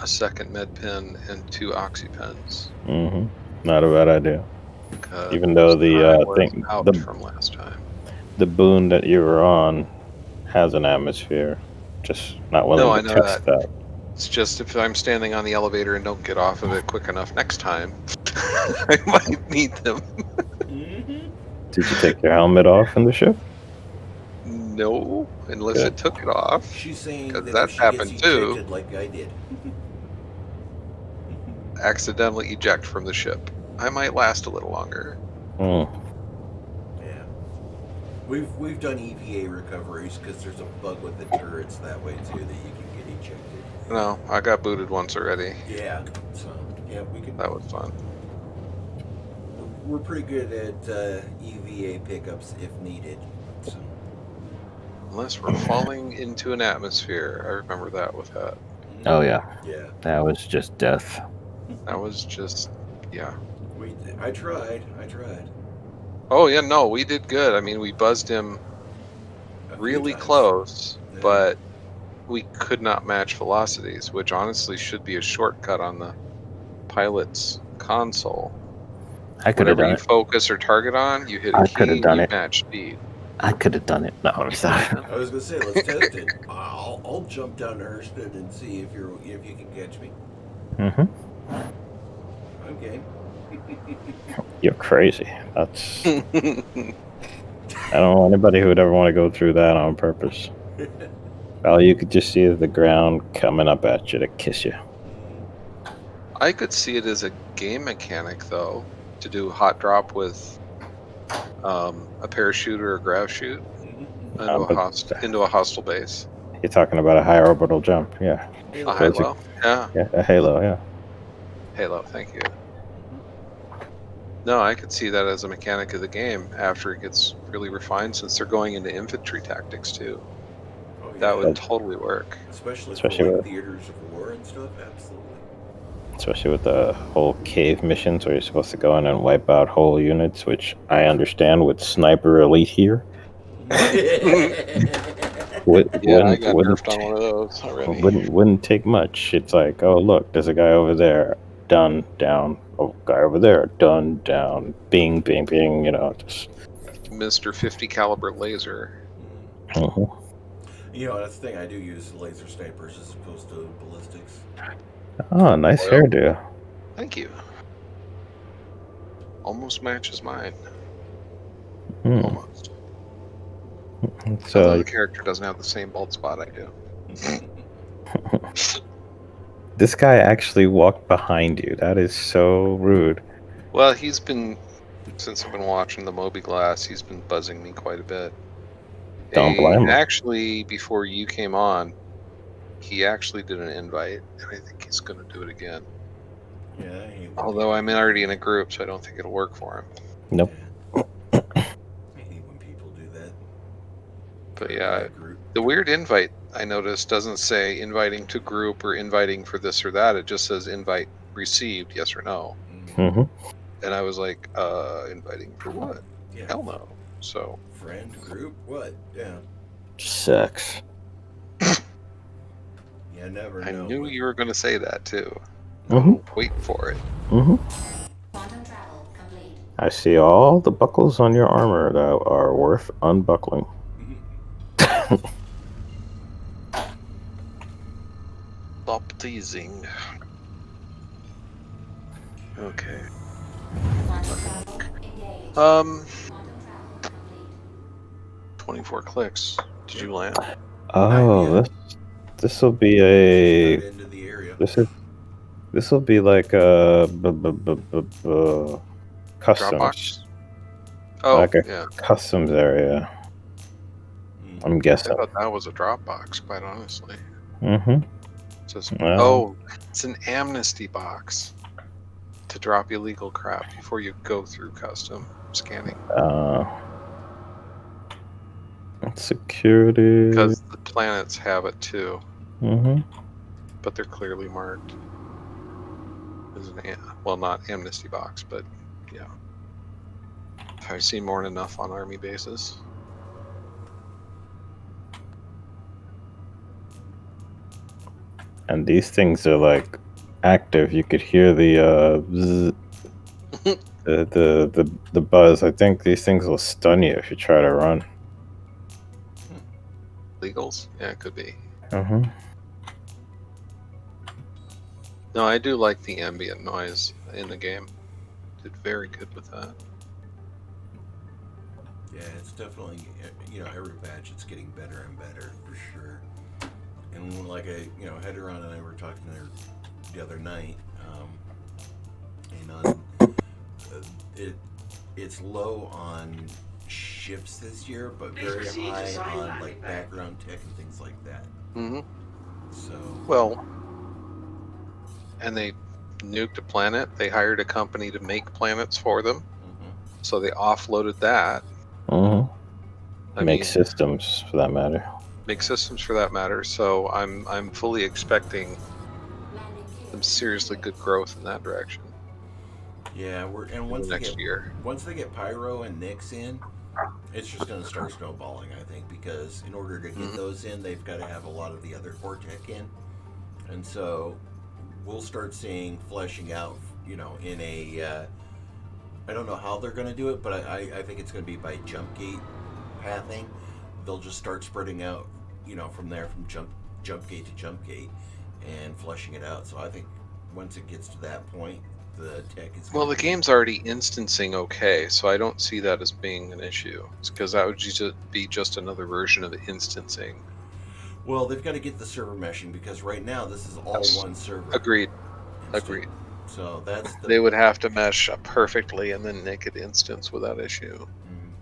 a second med pen and 2 oxy pens. Hmm. Not a bad idea. because Even though the I was thing, out the from last time. the boon that you were on has an atmosphere. Just not willing No, I to know test that. It's just if I'm standing on the elevator and don't get off of it quick enough next time, I might need them. Did you take your helmet off in the ship? No, unless Good. it took it off. She's saying 'Cause that that's if she gets happened too. ejected like I did. Accidentally eject from the ship. I might last a little longer. Hmm. Yeah. We've done EVA recoveries because there's a bug with the turrets that way too that you can get ejected. No, I got booted once already. Yeah. So yeah, we can. That was fun. We're pretty good at EVA pickups if needed. So Unless we're falling into an atmosphere. I remember that with that. Oh yeah, yeah. that was just death. That was just, yeah. I tried. Oh yeah, no, we did good. I mean, we buzzed him A few really times. close, Yeah. but we could not match velocities, which honestly should be a shortcut on the pilot's console. I could have Whatever done you it. focus or target on, you hit a I key coulda and done you it. match speed. I could have done it. No, I'm sorry. I was gonna say let's test it. I'll jump down to Hurston and see if you can catch me. Hmm. Okay. You're crazy. That's I don't know anybody who would ever want to go through that on purpose. All you could just see is the ground coming up at you to kiss you. I could see it as a game mechanic, though, to do hot drop with a parachute or a grav chute into a hostile base. You're talking about a high orbital jump, yeah. A halo, yeah. Yeah, a halo, yeah. Halo, thank you. No, I could see that as a mechanic of the game after it gets really refined, since they're going into infantry tactics too. Oh, yeah. That would totally work. Especially for, for with theaters of war and stuff, absolutely. Especially with the whole cave missions where you're supposed to go in and wipe out whole units, which I understand with Sniper Elite here. I got nerfed on one of those already. Wouldn't take much. It's like, oh look, there's a guy over there, done, down. Oh, guy over there, done, down. Bing, bing, bing. Just Mr. 50 caliber laser. Uh-huh. That's the thing. I do use laser snipers as opposed to ballistics. Oh, nice hairdo. Thank you. Almost matches mine. Almost. So the character doesn't have the same bald spot I do. This guy actually walked behind you. That is so rude. Well, since I've been watching the Moby Glass, he's been buzzing me quite a bit. Don't blame him. Actually, before you came on, he actually did an invite, and I think he's going to do it again. Yeah. Although I'm already in a group, so I don't think it'll work for him. Nope. I hate when people do that. But yeah, the weird invite I noticed doesn't say inviting to group or inviting for this or that. It just says invite received, yes or no. Mm-hmm. And I was like, inviting for what? Yeah. Hell no. So friend group, what? Yeah. Sex. Yeah, never know. I knew you were going to say that too. Wait for it. Quantum travel complete. I see all the buckles on your armor that are worth unbuckling. Stop teasing. Okay. Quantum travel engaged. 24 clicks. Did you land? Oh, this will be a Into the area. this will be like a customs. Dropbox? Oh, Like a yeah. customs area. I'm I guessing. thought that was a Dropbox, quite honestly. Mm-hmm. It's an amnesty box to drop illegal crap before you go through custom scanning. Security. Because the planets have it too, Mm-hmm. but they're clearly marked as not amnesty box, but yeah. I've seen more than enough on army bases. And these things are like active. You could hear the zzz, the buzz. I think these things will stun you if you try to run. Legals? Yeah, it could be. Mm-hmm. No, I do like the ambient noise in the game. Did very good with that. Yeah, it's definitely, every patch it's getting better and better for sure. And like Hedron and I were talking there the other night, and on it's low on ships this year, but very high on like background tech and things like that. Mm-hmm. So well, and they nuked a planet. They hired a company to make planets for them, so they offloaded that. Mm-hmm. Make systems for that matter. Make systems for that matter. So I'm fully expecting some seriously good growth in that direction. Yeah, once they get Pyro and Nyx in, it's just going to start snowballing, I think, because in order to get those in, they've got to have a lot of the other core tech in, and so we'll start seeing fleshing out, in a. I don't know how they're going to do it, but I think it's going to be by jump gate pathing. They'll just start spreading out, from there, from jump gate to jump gate, and fleshing it out. So I think once it gets to that point, the tech is. Well, gonna the be. game's already instancing okay, so I don't see that as being an issue. Because that would just be just another version of instancing. Well, they've got to get the server meshing because right now this is all Yes. one server. Agreed. instant. Agreed. So that's the. They would have to mesh perfectly and then make it instance without issue. Mhm.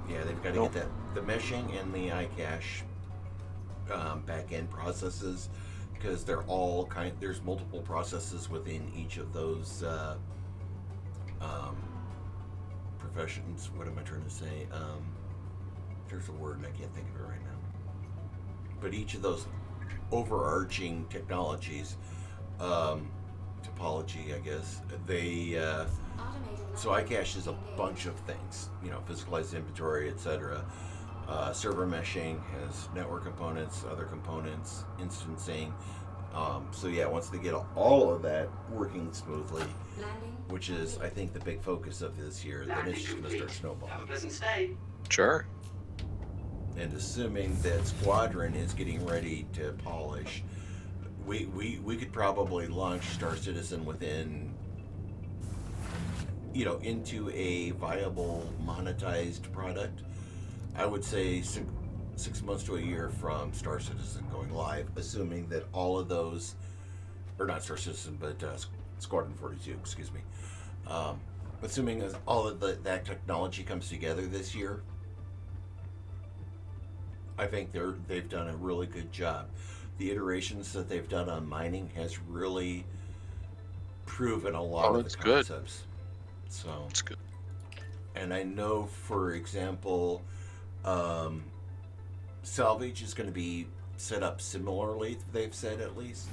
Yeah, they've got to Nope. get the meshing and the iCache back end processes because they're all there's multiple processes within each of those professions. What am I trying to say? There's a word and I can't think of it right now. But each of those overarching technologies, topology, I guess, they so iCache is a bunch of things, physicalized inventory, etc. Server meshing has network components, other components, instancing. So yeah, once they get all of that working smoothly, which is I think the big focus of this year, then it's just going to start Have a snowballing. pleasant stay. Sure. And assuming that Squadron is getting ready to polish, we could probably launch Star Citizen within, into a viable monetized product. I would say 6 months to a year from Star Citizen going live, assuming that all of those, or not Star Citizen, but Squadron 42, excuse me. Assuming as all of that technology comes together this year, I think they've done a really good job. The iterations that they've done on mining has really proven a lot of the that's good. concepts. So That's good. and I know, for example, salvage is going to be set up similarly. They've said at least.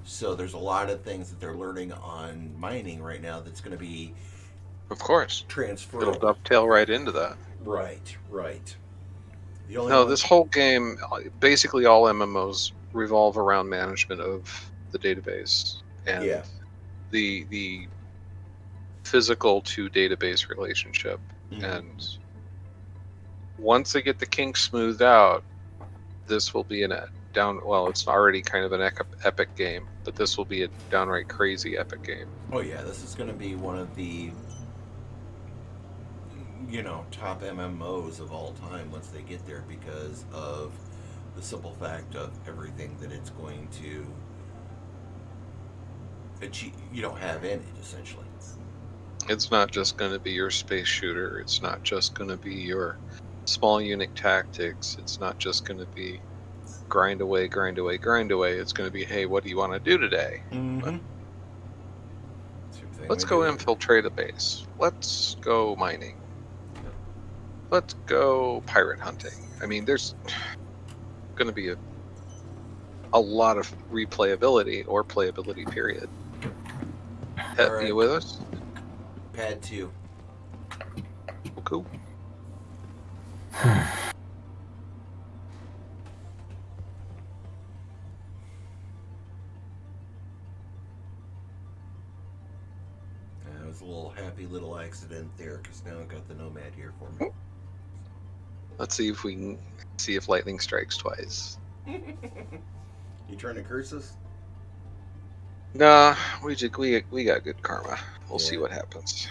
So there's a lot of things that they're learning on mining right now that's going to be Of course. transferable. It'll dovetail right into that. Right. The only No, one- this whole game, basically all MMOs revolve around management of the database and Yeah. the physical to database relationship. Mhm. And once they get the kinks smoothed out, this will be it's already kind of an epic game, but this will be a downright crazy epic game. Oh yeah, this is going to be one of the top MMOs of all time once they get there because of the simple fact of everything that it's going to achieve, have in it essentially. It's not just going to be your space shooter. It's not just going to be your small unit tactics. It's not just going to be grind away. It's going to be, hey, what do you want to do today? Mm-hmm. Let's go infiltrate a base. Let's go mining. Let's go pirate hunting. I mean, there's going to be a lot of replayability or playability, period. All right. You with us? Pad 2. Cool. It was a little happy little accident there because now I got the Nomad here for me. Let's see if we can see if lightning strikes twice. You trying to curse us? Nah, we got good karma. We'll see Yeah. what happens.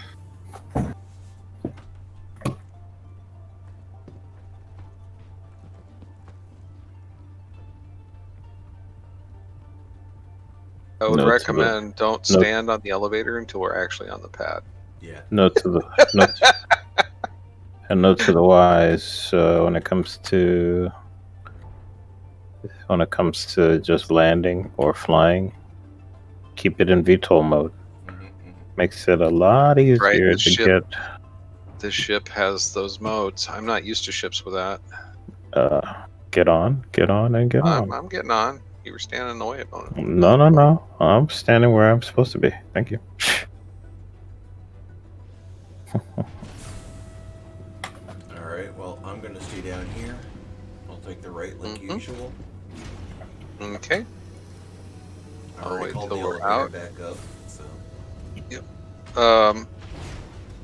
I would Note to the- recommend don't stand on the elevator until we're actually on the pad. Yeah. Note to the and note to the wise when it comes to just landing or flying, keep it in VTOL mode. Makes it a lot easier Right, the to ship- get. This ship has those modes. I'm not used to ships with that. Get on, and get on. I'm getting on. You were standing in the way, opponent. No. I'm standing where I'm supposed to be. Thank you. Alright, well, I'm going to stay down here. I'll take the right like Mhm. usual. Okay. I I'll already wait called till the we're elevator out. back up, so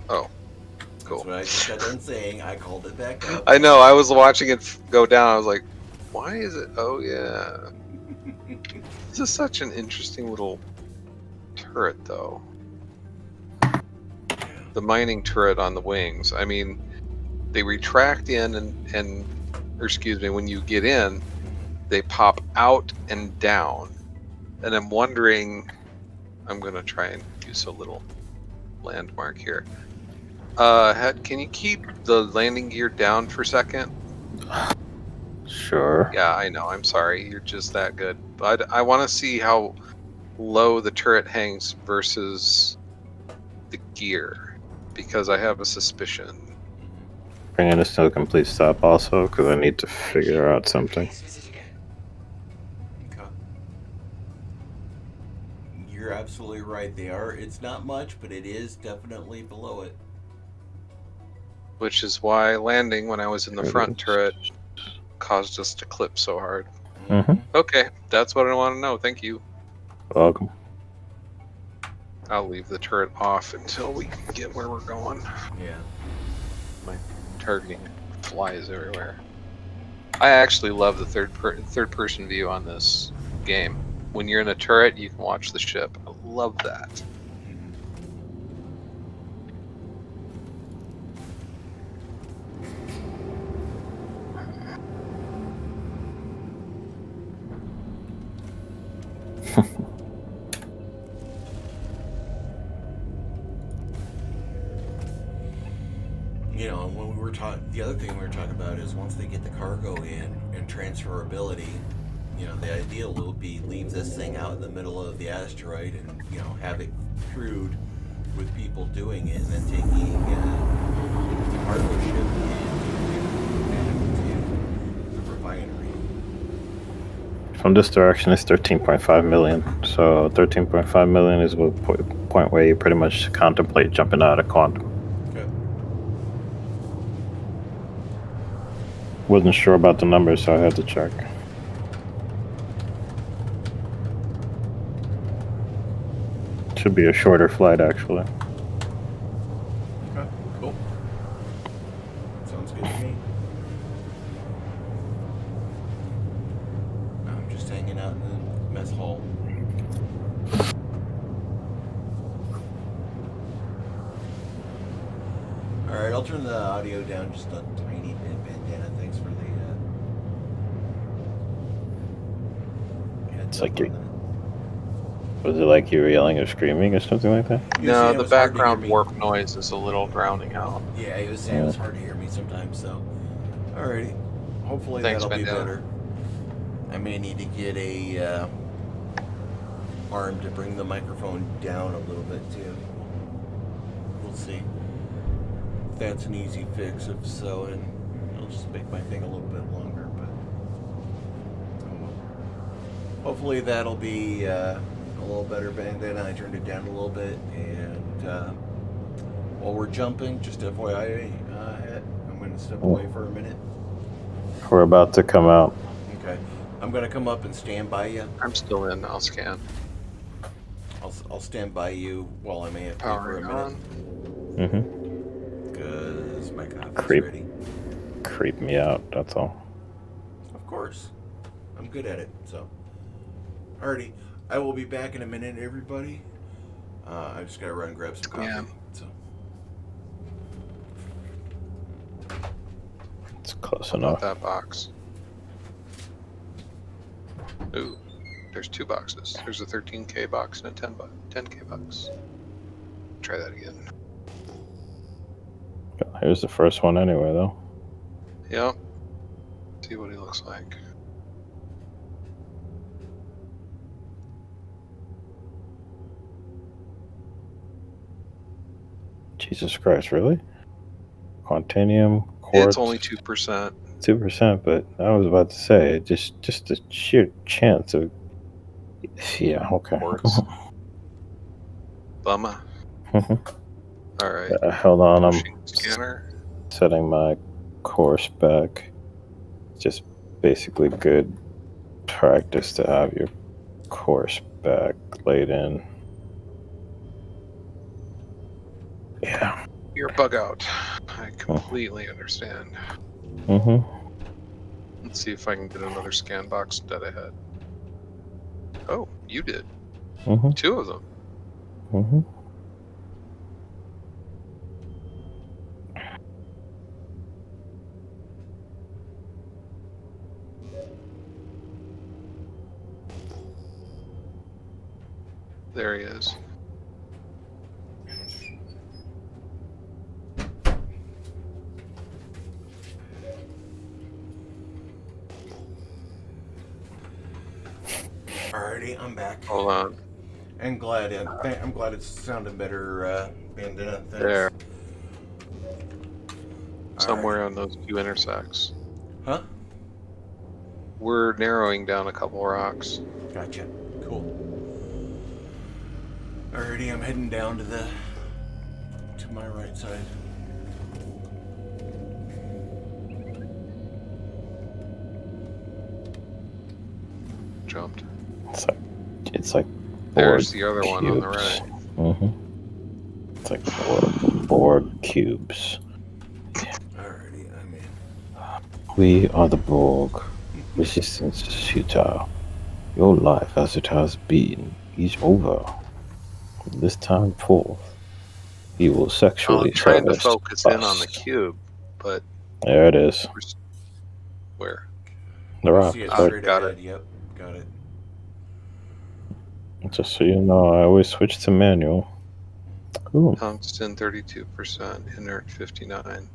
Oh, that's cool. what I just got done saying. I called it back up. I know. I was watching it go down. I was like, "Why is it? Oh yeah." This is such an interesting little turret, though. The mining turret on the wings. I mean, they retract in or excuse me, when you get in, they pop out and down. And I'm wondering, I'm going to try and use a little landmark here. Can you keep the landing gear down for a second? Sure. Yeah, I know. I'm sorry. You're just that good. But I want to see how low the turret hangs versus the gear, because I have a suspicion. Bringing us to a complete stop also, because I need to figure out something. Please visit again. Okay. You're absolutely right. They are. It's not much, but it is definitely below it. Which is why landing when I was in the There it front is. turret caused us to clip so hard. Mhm. Okay, that's what I want to know. Thank you. Welcome. I'll leave the turret off until we can get where we're going. Yeah. My targeting flies everywhere. I actually love the third person view on this game. When you're in a turret, you can watch the ship. I love that. You know, and when we were talking, the other thing we were talking about is once they get the cargo in and transferability, you know, the ideal will be leave this thing out in the middle of the asteroid and, you know, have it crewed with people doing it and then taking the cargo ship and to the refinery. From this direction, it's 13.5 million. So 13.5 million is the point where you pretty much contemplate jumping out of quantum. Okay. Wasn't sure about the numbers, so I had to check. Should be a shorter flight, actually. Okay. Cool. Sounds good to me. I'm just hanging out in the mess hall. Alright, I'll turn the audio down just a tiny bit, Bandana. Thanks for the heads It's up like on you're- that. Was it like you were yelling or screaming or something like that? He was saying No, it the was hard to hear background me. warp noise is a little drowning out. Yeah, he was saying it was hard to hear me sometimes, so. Alrighty. Hopefully Thanks, that'll be Bandana. better. I may need to get a arm to bring the microphone down a little bit too. We'll see. If that's an easy fix, if so, and I'll just make my thing a little bit longer, but oh well. Hopefully that'll be a little better. Bandana. I turned it down a little bit, and while we're jumping, just FYI, I'm going to step away for a minute. We're about to come out. Okay. I'm going to come up and stand by you. I'm still in. I'll scan. I'll stand by you while I'm AFK for a Powering minute. on. Mm-hmm. Because my coffee's Creep. ready. Creep me out, that's all. Of course. I'm good at it, so. Alrighty. I will be back in a minute, everybody. I just gotta run and grab some coffee. Yeah. So. It's close How about enough. that box? Ooh, there's two boxes. There's a 13K box and a 10K box. Try that again. Here's the first one anyway, though. Yep. See what he looks like. Jesus Christ, really? Quantanium, quartz. It's only 2%. 2%, but I was about to say, just the sheer chance of... Yeah, okay. Quartz. Bummer. Mhm. Alright. Hold on, I'm Pushing scanner. setting my course back. It's just basically good practice to have your course back laid in. Yeah. You're bug out. I completely understand. Mm-hmm. Let's see if I can get another scan box dead ahead. Oh, you did. Mm-hmm. 2 of them. Mm-hmm. There he is. Alrighty, I'm back. Hold on. I'm glad it's sounding better, Bandana. Thanks. There. All Somewhere right. on those two intersects. Huh? We're narrowing down a couple rocks. Gotcha. Cool. Alrighty, I'm heading down to my right side. Jumped. It's like There's Borg the other one on the cubes. right. Mm-hmm. It's like Borg cubes. Alrighty, I'm in. We are the Borg. Resistance is futile. Your life as it has been is over. From this time forth, he will sexually I'm trying to traverse focus in on us. the cube, but There it is. where? The You rock. see it Oh, straight got ahead. it. Yep, got it. Just so you know, I always switch to manual. Ooh, Tungsten 32%, inert 59.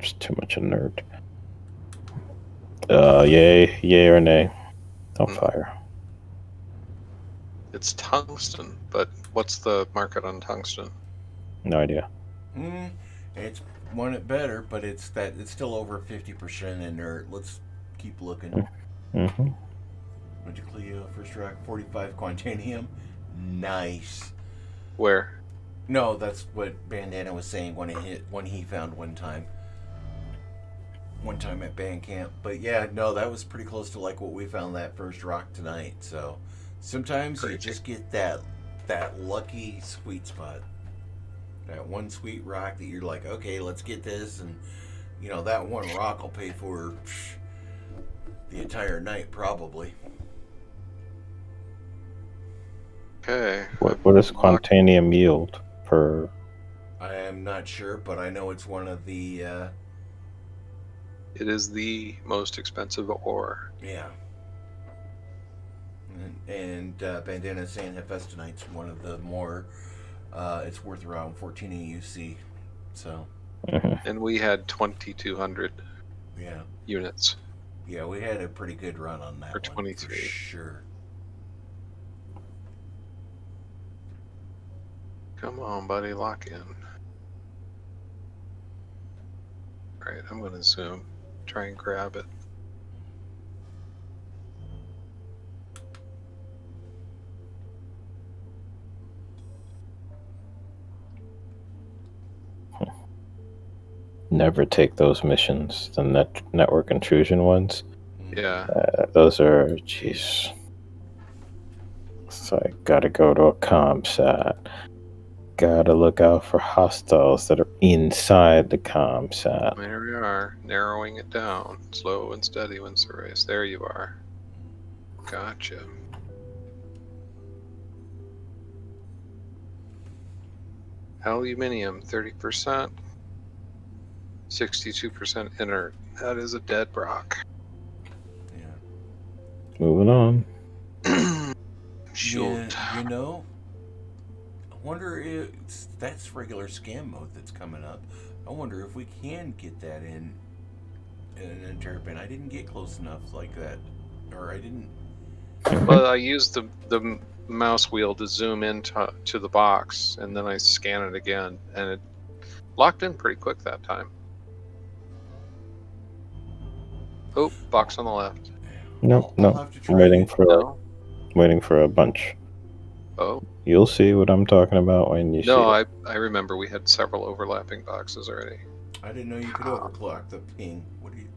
just too much a nerd. Yay or nay? Don't fire. It's tungsten, but what's the market on tungsten? No idea. It's one it better, but it's still over 50% inert. Let's keep looking. Mm-hmm. Magicleo, first rack, 45 Quantanium. Nice. Where? No, that's what Bandana was saying when he found one time at band camp. But yeah, no, that was pretty close to like what we found that first rock tonight. So sometimes you just get that lucky sweet spot, that one sweet rock that you're like, okay, let's get this, and that one rock will pay for the entire night probably. Okay. What does Quantanium yield per? I am not sure, but I know it's one of the It is the most expensive ore. yeah. And Bandana is saying Hephaestonite's one of the more. It's worth around 14 AUC. So. And we had 2,200 Yeah. units. Yeah, we had a pretty good run on that For one. 23. For sure. Come on, buddy, lock in. Alright, I'm going to zoom. Try and grab it. Never take those missions, the network intrusion ones. Yeah. Those are, jeez. So I gotta go to a ComSat. Gotta look out for hostiles that are inside the ComSat. There we are, narrowing it down. Slow and steady wins the race. There you are. Gotcha. Aluminium, 30%. 62% inert. That is a dead rock. Yeah. Moving on. Shoot. Yeah, I wonder if that's regular scam mode that's coming up. I wonder if we can get that in an interpret. I didn't get close enough like that, or I didn't. Well, I used the mouse wheel to zoom in to the box, and then I scan it again, and it locked in pretty quick that time. Oh, box on the left. No, I'll have to I'm try waiting it. for No? waiting for a bunch. Oh. You'll see what I'm talking about when you see No, it. I remember we had several overlapping boxes already. I didn't know you could overclock the ping. What do you?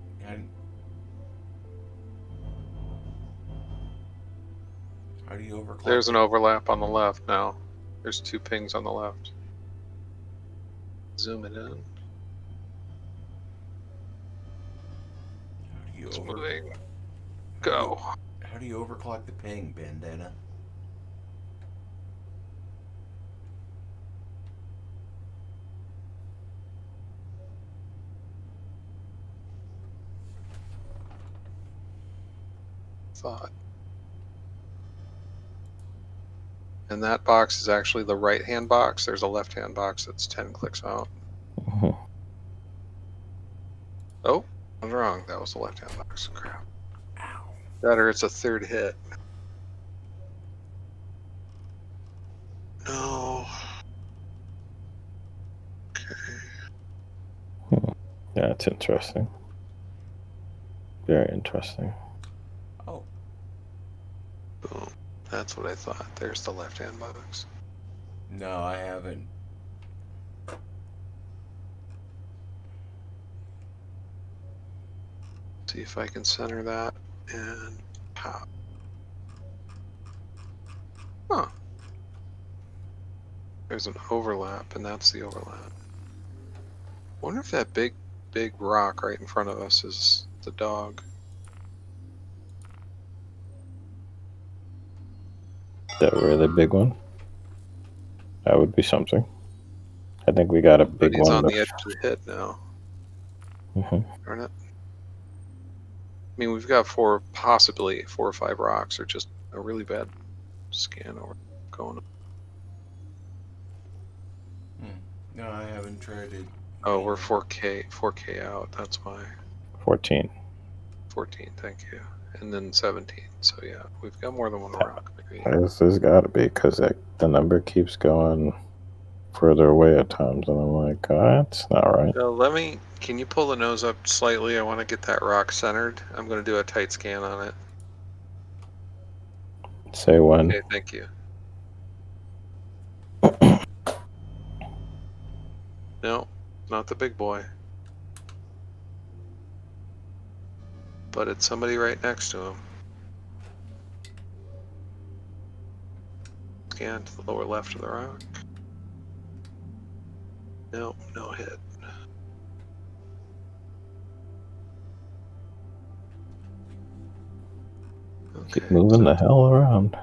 How do you overclock? There's an overlap on the left now. There's 2 pings on the left. Zoom it in. How do you It's moving. Go. How do you overclock the ping, Bandana? thought. And that box is actually the right-hand box. There's a left-hand box that's 10 clicks out. Mhm. Oh, I was wrong. That was the left-hand box. Crap. That or it's a third hit. No. Okay. Yeah, it's interesting. Very interesting. Oh, Boom. That's what I thought. There's the left-hand box. no, I haven't. See if I can center that and pop. Huh. There's an overlap, and that's the overlap. Wonder if that big rock right in front of us is the dog. That really big one. That would be something. I think we got a But big he's one. on the edge of the hit now. Mhm. Darn it. I mean, we've got possibly 4 or 5 rocks, or just a really bad scan over going on. No, I haven't tried it. Oh, we're 4K out. That's why. 14. 14, thank you. And then 17. So yeah, we've got more than one rock. Maybe. There's got to be, because the number keeps going further away at times, and I'm like, that's not right. So can you pull the nose up slightly? I want to get that rock centered. I'm going to do a tight scan on it. Say when. Okay, thank you. No, not the big boy. But it's somebody right next to him. Scan to the lower left of the rock. No, no hit. Okay, Keep moving the hell around.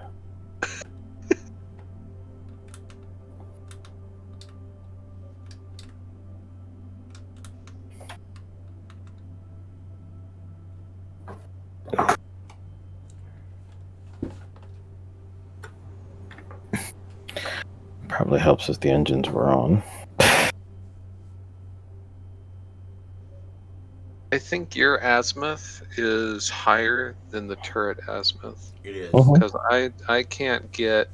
Probably helps if the engines were on. I think your azimuth is higher than the turret azimuth. It is. Mhm. Because I can't get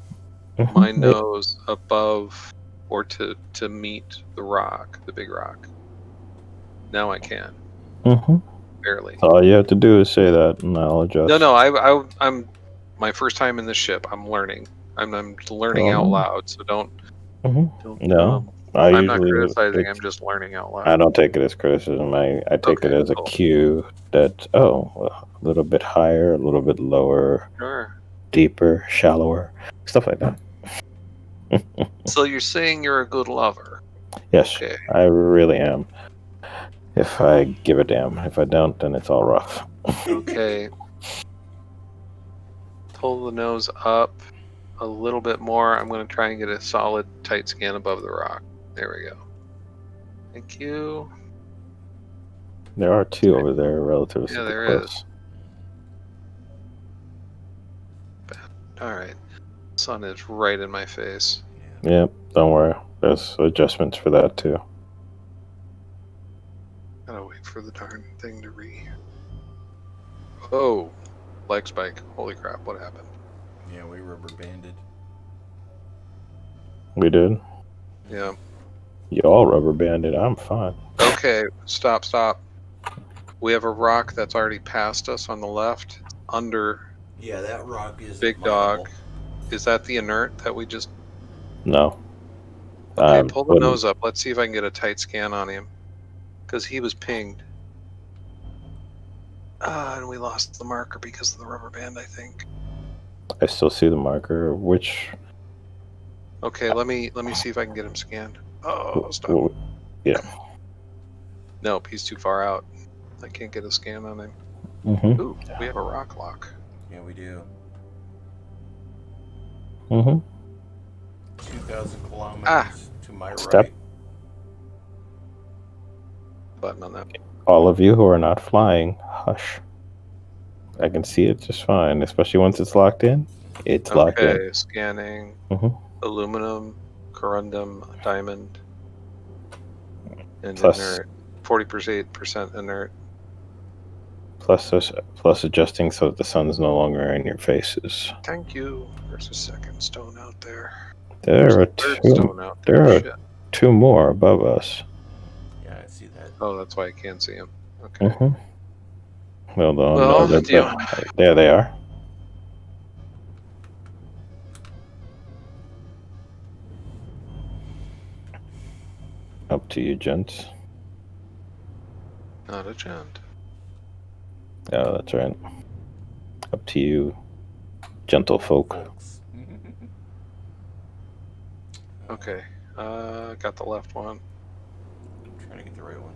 my Mhm. nose above or to meet the rock, the big rock. Now I can. Mhm. Barely. All you have to do is say that, and I'll adjust. No, I'm my first time in this ship. I'm learning. I'm learning out loud. So don't. No, I'm not criticizing. I'm just learning out loud. I don't take it as criticism. I take it Okay, as a cool. cue that, a little bit higher, a little bit lower, Sure. deeper, shallower, stuff like that. So you're saying you're a good lover? Yes, Okay. I really am. If I give a damn. If I don't, then it's all rough. Okay. Pull the nose up a little bit more. I'm going to try and get a solid tight scan above the rock. There we go. Thank you. There are two over there, relatively Yeah, there close. All right. Sun is right in my face. Yep, don't worry. There's adjustments for that too. Gotta wait for the darn thing to Oh, leg spike. Holy crap, what happened? Yeah, we rubber banded. We did. Yeah. You all rubber banded. I'm fine. Okay, stop. We have a rock that's already past us on the left. Under Yeah, that rock is Big Dog. Is that the inert that we just... No. Okay, pull the wouldn't- nose up. Let's see if I can get a tight scan on him. Because he was pinged. And we lost the marker because of the rubber band, I think. I still see the marker. Which? Okay, let me see if I can get him scanned. Oh, stop. Yeah. Nope, he's too far out. I can't get a scan on him. Mm-hmm. Ooh, we have a rock lock. Yeah, we do. Mm-hmm. 2,000 kilometers to my Step. right. Button on that. All of you who are not flying, hush. I can see it just fine, especially once it's locked in. It's locked in. Okay, scanning. Mhm. Aluminum, corundum, diamond, and Plus- inert. 40% inert. Plus adjusting so that the sun's no longer in your faces. Thank you. There's a second stone out there. There There's are a third two. stone out There there. are Shit. 2 more above us. Yeah, I see that. Oh, that's why I can't see him. Okay. Well, no, Well, no, Dion. there they are. Up to you, gents. Not a gent. Oh, that's right. Up to you, gentle folk. Folks. Okay. Got the left one. I'm trying to get the right one.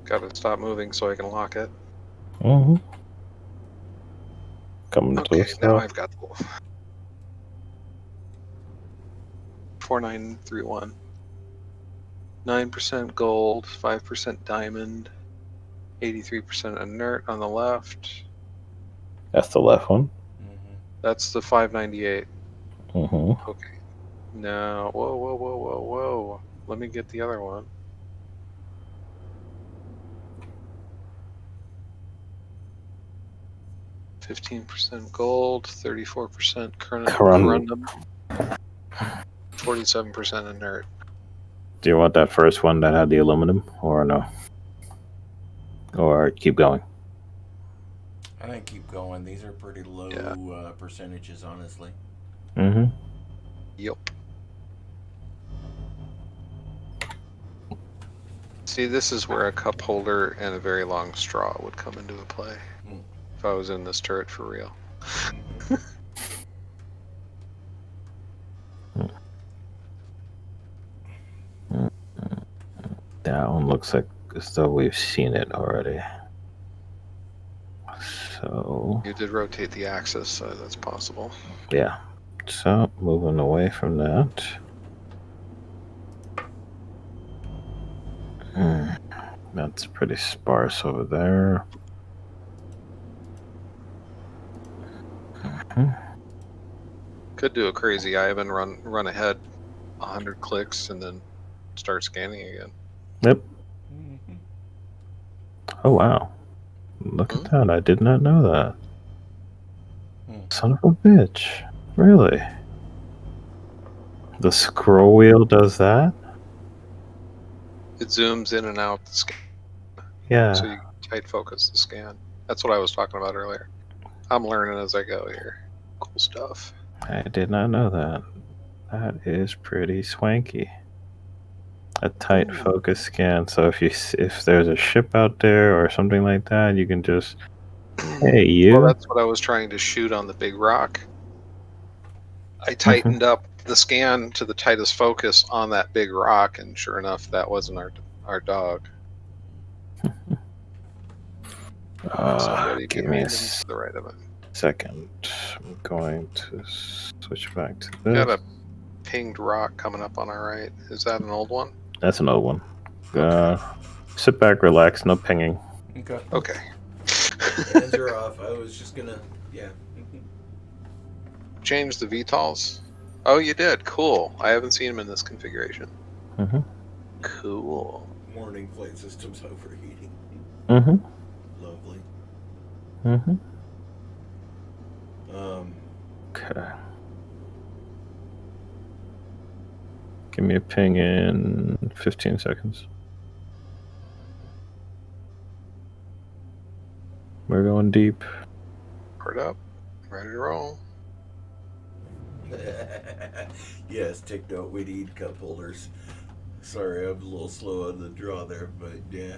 Got to stop moving so I can lock it. Mm-hmm. Coming Okay, close now now. I've got the 4931. 9% gold, 5% diamond, 83% inert on the left. That's the left one. Mm-hmm. That's the 598. Mm-hmm. Okay. Now, whoa. Let me get the other one. %, gold, 34% corundum, 47% inert. Do you want that first one that had the aluminum, or no? Or keep going? I think keep going. These are pretty low percentages, honestly. Mm-hmm. Yep. See, this is where a cup holder and a very long straw would come into play. If I was in this turret for real. That one looks like as though we've seen it already. So You did rotate the axis, so that's possible. yeah. So moving away from that. That's pretty sparse over there. Could do a crazy Ivan run ahead 100 clicks and then start scanning again. Yep. Oh wow. Look at that. I did not know that. Son of a bitch. Really? The scroll wheel does that? It zooms in and out the scan, Yeah. so you tight focus the scan. That's what I was talking about earlier. I'm learning as I go here. Cool stuff. I did not know that. That is pretty swanky. A tight focus scan. So if there's a ship out there or something like that, you can just, hey, you. Well, that's what I was trying to shoot on the big rock. I tightened up the scan to the tightest focus on that big rock, and sure enough, that wasn't our dog. Somebody Give me a behind him to the right of it. second. I'm going to switch back to this. Got a pinged rock coming up on our right. Is that an old one? That's an old one. Sit back, relax, no pinging. Okay. Okay. Hands are off. I was just gonna, Change the VTOLs? Oh, you did. Cool. I haven't seen them in this configuration. Mm-hmm. Cool. Warning, flight systems overheating. Mm-hmm. Lovely. Mm-hmm. Okay. Give me a ping in 15 seconds. We're going deep. Port up. Ready to roll. Yes, take note. We need cup holders. Sorry, I'm a little slow on the draw there, but yeah.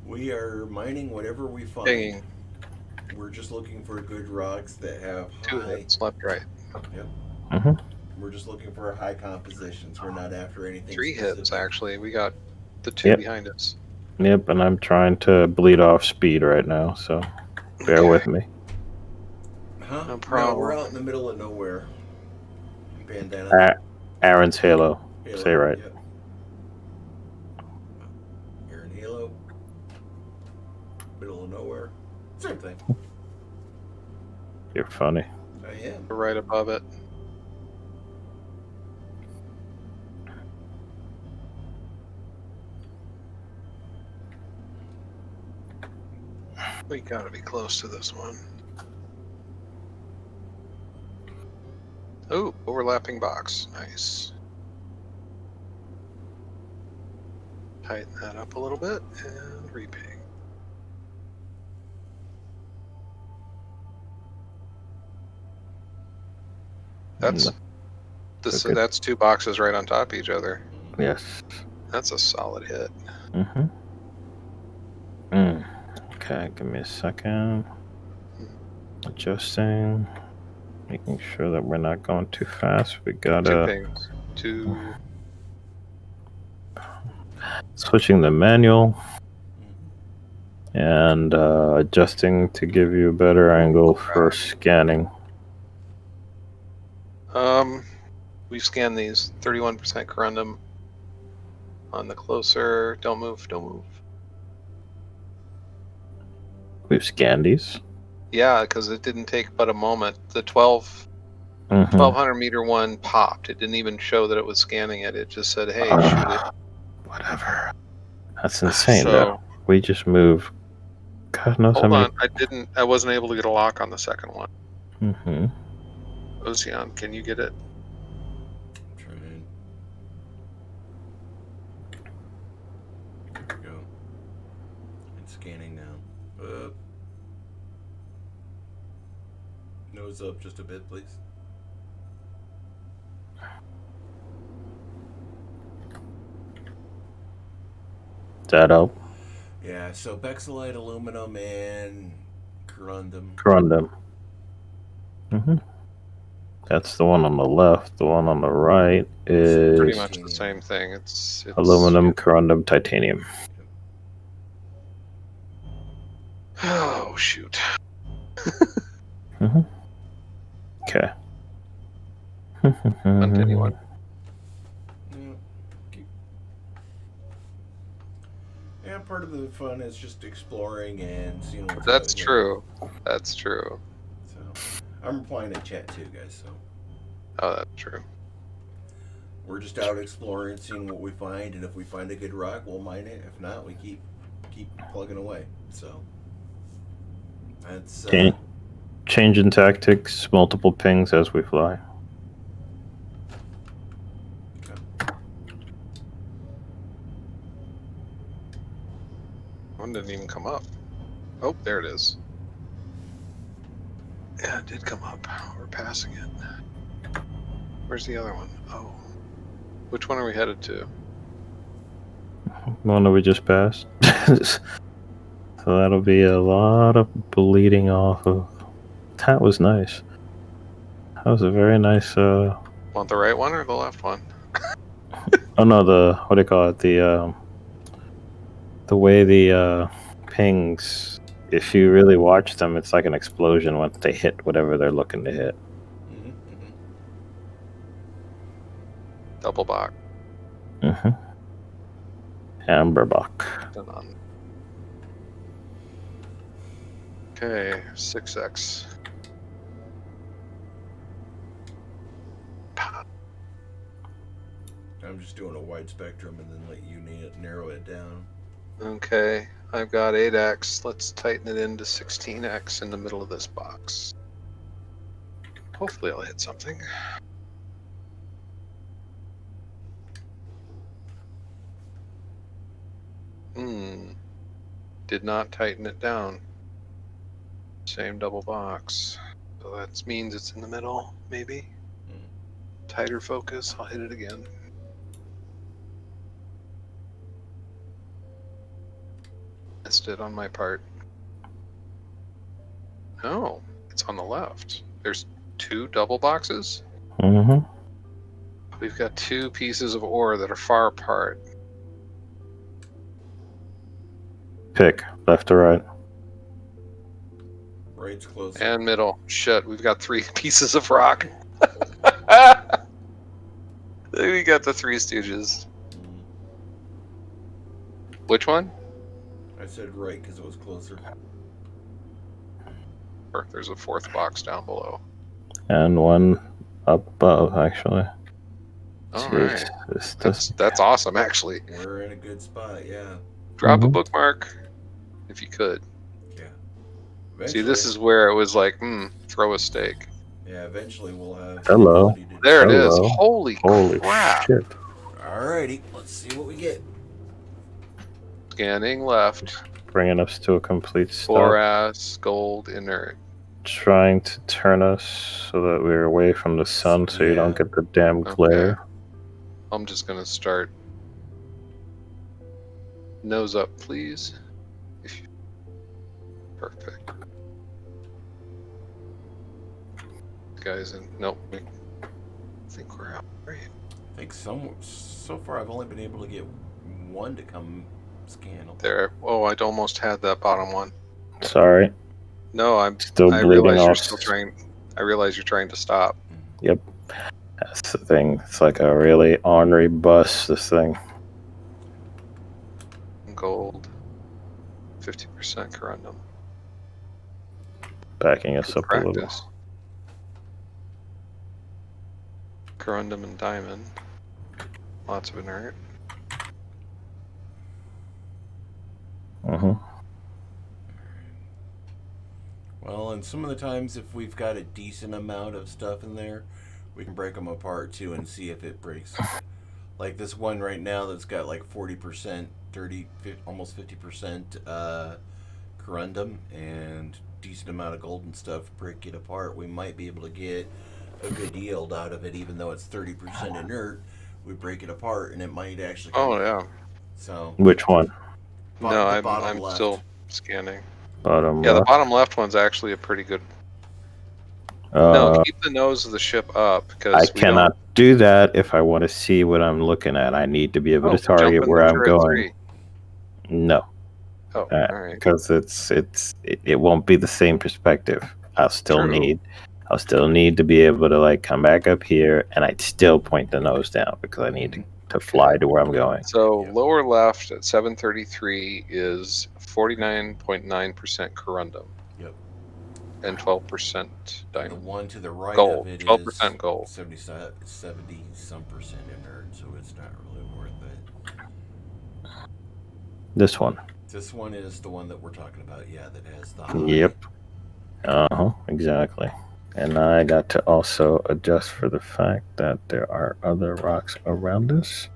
We are mining whatever we find. Pinging. We're just looking for good rocks that have 2 high. hits, left, right. Yep. Mm-hmm. We're just looking for high compositions. We're not after anything. 3 specific. hits, actually. We got the 2 Yep. behind us. Yep, and I'm trying to bleed off speed right now, so bear with me. Huh? No problem. No, we're out in the middle of nowhere. Bandana. Aaron's Halo. Halo, Say right. Yep. Aaron Halo. Middle Same thing. You're funny. I am. Right above it. We gotta be close to this one. Oh, overlapping box. Nice. Tighten that up a little bit and reping. That's Okay. that's two boxes right on top of each other. Yes. That's a solid hit. Okay, give me a second. Adjusting. Making sure that we're not going too fast. We Two gotta pings. Two. switching the manual and adjusting to give you a better angle for scanning. We scanned these 31% corundum on the closer. Don't move. Don't move. We've scanned these. Yeah, because it didn't take but a moment. The 1200 meter one popped. It didn't even show that it was scanning it. It just said, "Hey, shoot it." Whatever. That's insane. So though. We just move. God knows how hold many. on. I wasn't able to get a lock on the second one. Mm-hmm. Ocean, can you get it? I'm trying. There we go. It's scanning now. Nose up just a bit, please. That help? Yeah, so Bexolite, aluminum, and corundum. Corundum. Mm-hmm. That's the one on the left. The one on the right is Pretty much the same thing. It's aluminum, corundum, titanium. Oh shoot. Mm-hmm. Okay. Continue. Yeah, part of the fun is just exploring and seeing what's That's out there. true. That's true. So, I'm replying to chat too, guys. So Oh, that's true. we're just out exploring, seeing what we find, and if we find a good rock, we'll mine it. If not, we keep plugging away. So that's Change in tactics, multiple pings as we fly. One didn't even come up. Oh, there it is. Yeah, it did come up. We're passing it. Where's the other one? Oh. Which one are we headed to? One that we just passed. So that'll be a lot of bleeding off of. That was nice. That was a very nice. Want the right one or the left one? Oh no, what do you call it? The way the pings. If you really watch them, it's like an explosion once they hit whatever they're looking to hit. Double box. Mm-hmm. Amberbuck. Okay, 6x. I'm just doing a wide spectrum and then let you narrow it down. Okay, I've got 8x. Let's tighten it into 16x in the middle of this box. Hopefully I'll hit something. Did not tighten it down. Same double box. So that means it's in the middle, maybe. Tighter focus, I'll hit it again. Missed it on my part. No, it's on the left. There's two double boxes. Mm-hmm. We've got two pieces of ore that are far apart. Pick left or right. Right's close. And middle. Shit, we've got three pieces of rock. We got the Three Stooges. Which one? I said right because it was closer. Or there's a fourth box down below. And one up above, actually. All Jeez, right. this does. That's awesome, actually. We're in a good spot, yeah. Drop a Mhm. bookmark if you could. Yeah. See, this is where it was like, throw a stake. Yeah, eventually we'll have... Hello. somebody to- There it is. Hello. Holy crap. shit! Alrighty, let's see what we get. Scanning left. Bringing us to a complete stop. Boras, gold, inert. Trying to turn us so that we're away from the sun, so you don't Yeah. get the damn glare. I'm just gonna start. Nose up, please. Perfect. Guys, and nope. I think we're out. Right. I think so far I've only been able to get one to come scan. There. Oh, I'd almost had that bottom one. Sorry, No, I'm still I bleeding realize you're off. still trying. I realize you're trying to stop. Yep, that's the thing. It's like a really ornery bus. This thing. Gold. 50% corundum. Backing us up a little. Practice. Corundum and diamond. Lots of inert. Mm-hmm. Well, and some of the times if we've got a decent amount of stuff in there, we can break them apart too and see if it breaks. Like this one right now that's got like 40%, 30, almost 50% corundum and decent amount of gold and stuff. Break it apart, we might be able to get a good yield out of it, even though it's 30% inert. We break it apart and it might actually. Oh yeah. So. Which one? No, I'm left. still scanning. Bottom Yeah, the left. bottom left one's actually a pretty good. Uh, No, keep the nose of the ship up because I cannot do that if I want to see what I'm looking at. I need to be able to target where I'm going. No, Oh, all right. because it won't be the same perspective. I'll still True. need to be able to like come back up here, and I'd still point the nose down because I need to fly to where I'm going. So Yeah. lower left at 733 is 49.9% corundum. Yep. And 12% And the diamond. one to the right Gold. of it 12% is gold. 70 some percent inert, so it's not really worth it. This one. This one is the one that we're talking about, yeah, that has the high. Yep. Exactly. And I got to also adjust for the fact that there are other rocks around us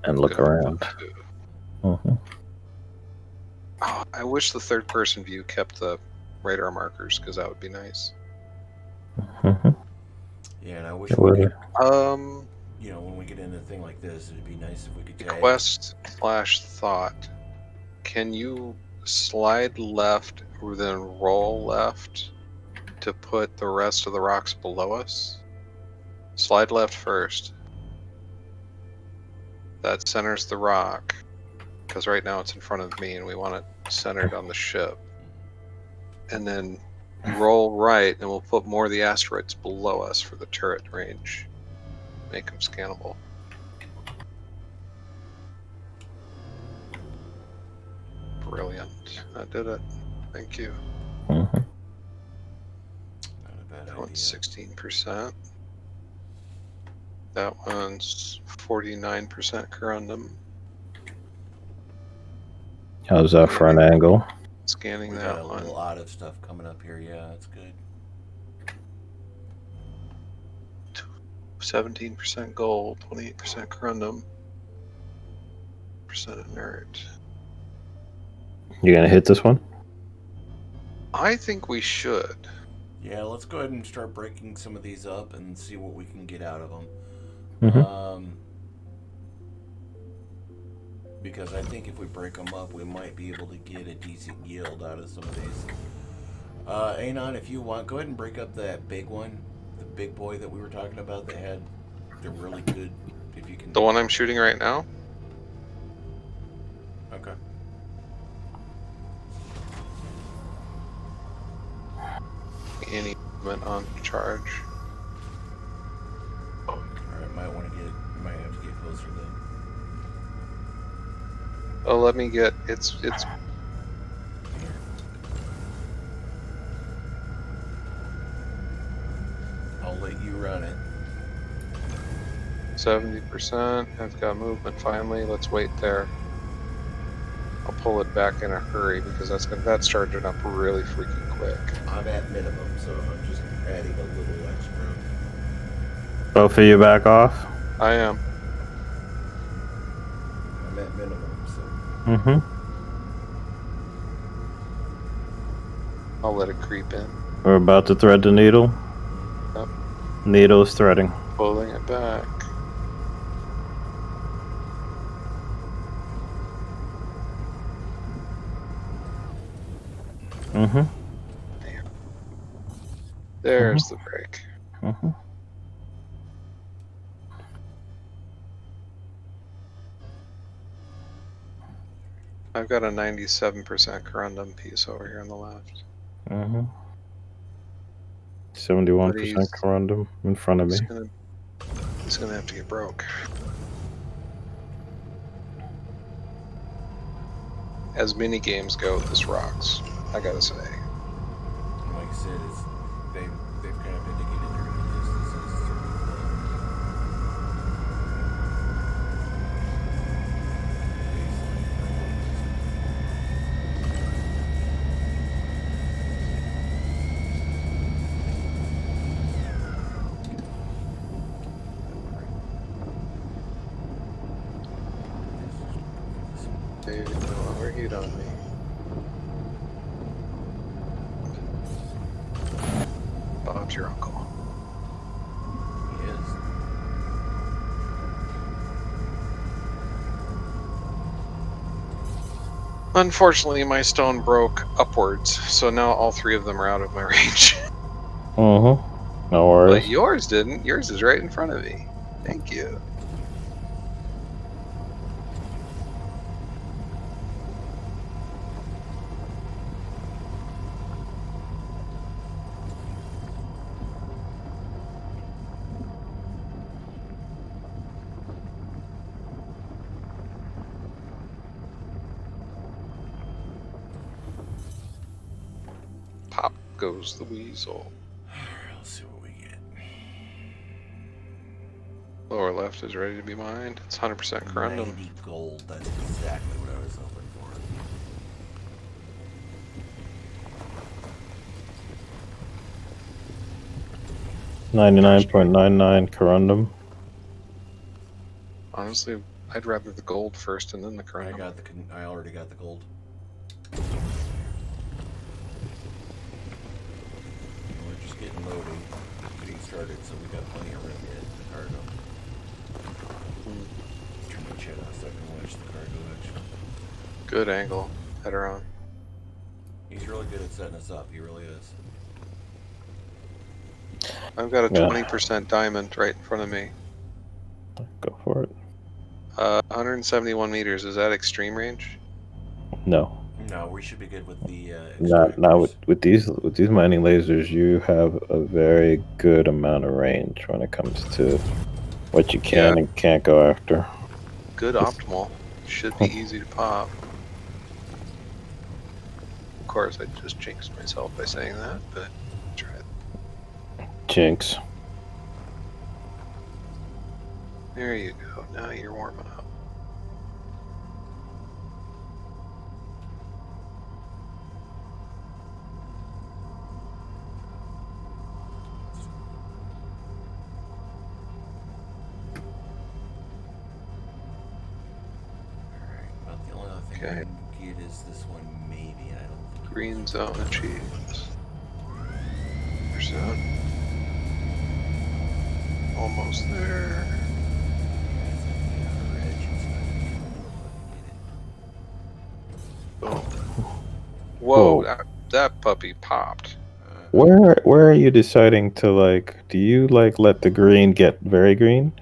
and look Good. around. Mm-hmm. Oh, I wish the third person view kept the radar markers because that would be nice. Mm-hmm. Yeah, and I wish we could, you know, when we get into a thing like this, it'd be nice if we could tag. Request/thought. Can you slide left or then roll left to put the rest of the rocks below us? Slide left first. That centers the rock because right now it's in front of me and we want it centered on the ship. And then roll right and we'll put more of the asteroids below us for the turret range. Make them scannable. Brilliant. I did it. Thank you. Mm-hmm. Not a bad That one's idea. 16%. That one's 49% corundum. How's that for an angle? Scanning We got that a one. lot of stuff coming up here, yeah, that's good. 17% gold, 28% corundum, percent inert. You gonna hit this one? I think we should. Yeah, let's go ahead and start breaking some of these up and see what we can get out of them. Mm-hmm. Because I think if we break them up, we might be able to get a decent yield out of some of these. Anon, if you want, go ahead and break up that big one, the big boy that we were talking about that had the really good, if you can. The one I'm shooting right now? Okay. Any movement on charge. Alright, might have to get closer then. Oh, let me get, it's let you run it. 70%. I've got movement finally. Let's wait there. I'll pull it back in a hurry because that's charging up really freaking quick. I'm at minimum, so I'm just adding a little extra. Both of you back off? I am. I'm at minimum, so. Mm-hmm. I'll let it creep in. We're about to thread the needle. Yep. Needle is threading. Pulling it back. Mm-hmm. There's the break. Mm-hmm. I've got a 97% corundum piece over here on the left. Mm-hmm. 71% corundum in front of me. He's gonna have to get broke. As mini games go, this rocks. I gotta say. Like I said, they've kind of indicated they're going to use this as sort of David, no overheat on me. Bob's your uncle. he is. Unfortunately, my stone broke upwards, so now all three of them are out of my range. Mm-hmm. No But worries. yours didn't. Yours is right in front of me. Thank you. Pop goes the weasel. Alright, let's see what we get. Lower left is ready to be mined. It's 100% corundum. 90 gold, that's exactly what I was hoping for. $99.99 corundum. Honestly, I'd rather the gold first and then the corundum. I already got the gold. We're just getting loading, getting started, so we got plenty of room to hit the cargo. Turn my chat off so I can watch the cargo action. Good angle. Header on. He's really good at setting us up, he really is. I've got a Yeah. 20% diamond right in front of me. Go for it. 171 meters. Is that extreme range? No. No, we should be good with the Not extractors. with these mining lasers. You have a very good amount of range when it comes to what you can and can't go after. Good optimal. Should be easy to pop. Of course, I just jinxed myself by saying that, but try it. Jinx. There you go. Now you're warming up. Alright, about the only other thing Okay. I can get is this one, maybe. I don't think. Green zone achieved. Percent. Almost there. Boom. Whoa, Whoa. that puppy popped. Where are you deciding to like? Do you like let the green get very green,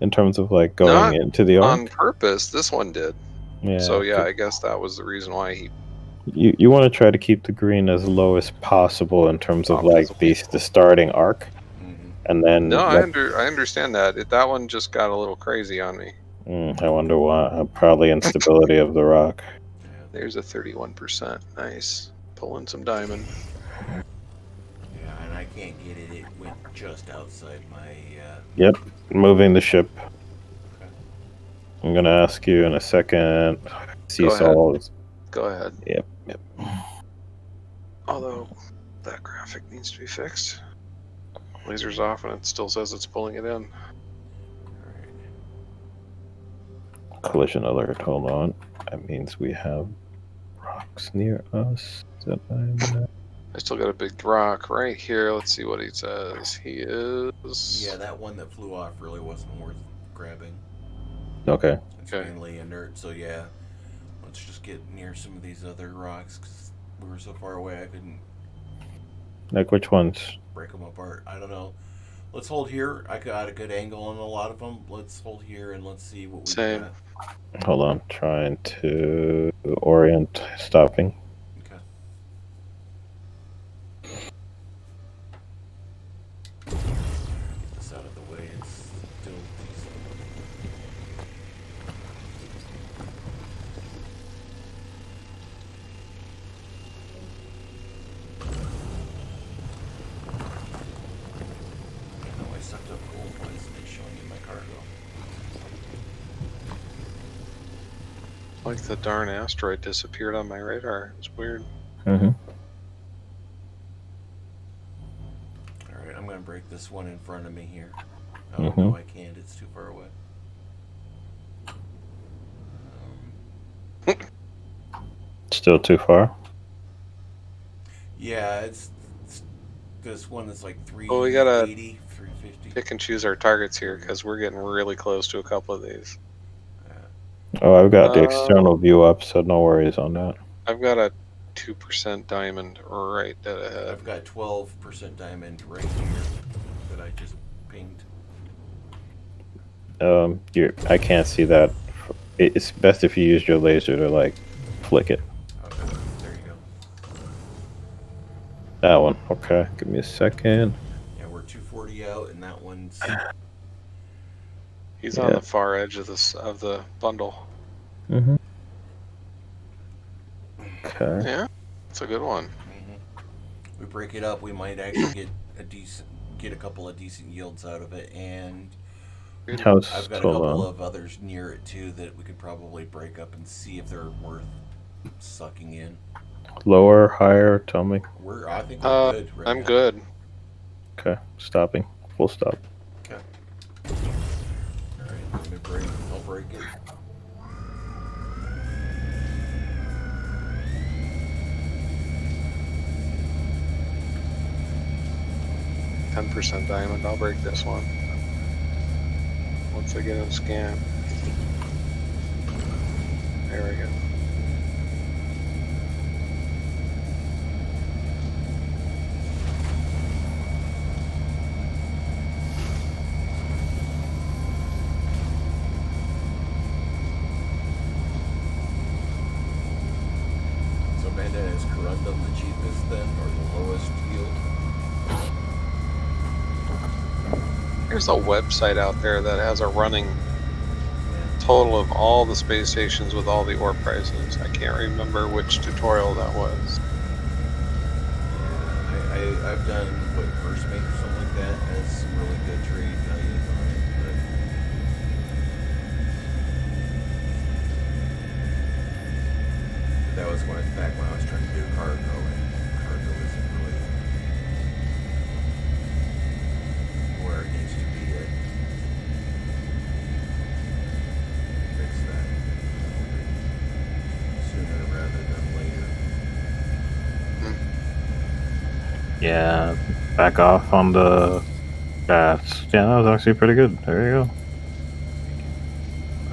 in terms of like going Not into the on arc? purpose. This one did. Yeah. So yeah, I guess that was the reason why he. You want to try to keep the green as low as possible in terms of Top like as the starting arc, Mhm. and then No, I understand that. That one just got a little crazy on me. I wonder why. Probably instability of the rock. There's a 31%. Nice. Pulling some diamond. Yeah, and I can't get it. It went just outside my. Yep, moving the ship. Okay. I'm gonna ask you in a second. Sea Go ahead. salt. Go ahead. Yep. Although that graphic needs to be fixed. Laser's off and it still says it's pulling it in. All right. Collision alert. Hold on. That means we have rocks near us. That I still got a big rock right here. Let's see what he says. He is. Yeah, that one that flew off really wasn't worth grabbing. Okay. It's Okay. mainly inert, so yeah. Let's just get near some of these other rocks because we were so far away I couldn't Like which ones? break them apart. I don't know. Let's hold here. I got a good angle on a lot of them. Let's hold here and let's see what we Same. got. Hold on. Trying to orient. Stopping. Okay. Get this out of the way. It's still decent. I know I sucked up gold. Why isn't it showing in my cargo? Like the darn asteroid disappeared on my radar. It's weird. Mm-hmm. Alright, I'm gonna break this one in front of me here. Oh no, I can't. It's too far away. Still too far. Yeah, it's this one that's like 380, Well, we gotta 350. Pick and choose our targets here because we're getting really close to a couple of these. Oh, I've got the Uh, external view up, so no worries on that. I've got a 2% diamond right dead ahead. I've got 12% diamond right here that I just pinged. I can't see that. It's best if you use your laser to like flick it. Okay, there you go. That one. Okay, give me a second. Yeah, we're 240 out, and that one's He's on Yeah. the far edge of the bundle. Mm-hmm. Okay. Yeah, it's a good one. we break it up. We might actually get a couple of decent yields out of it, and How's I've got a hold couple on. of others near it too that we could probably break up and see if they're worth sucking in. Lower, higher? Tell me. I think we're good. Right I'm now. good. Okay, stopping. Full stop. Okay. All right, let me break. I'll break it. Ten 10% diamond. I'll break this one. Once I get him scanned. There we go. So Bandit, is Corundum the cheapest then, or the lowest yield? There's a website out there that has a running total of all the space stations with all the ore prices. I can't remember which tutorial that was. Yeah, I've done what First Mate or something like that has some really good trade values on it, but that was back when I was trying to do cargo, and cargo isn't really where it needs to be yet. Fix that sooner rather than later. Yeah, back off on the bats. Yeah, that was actually pretty good. There you go.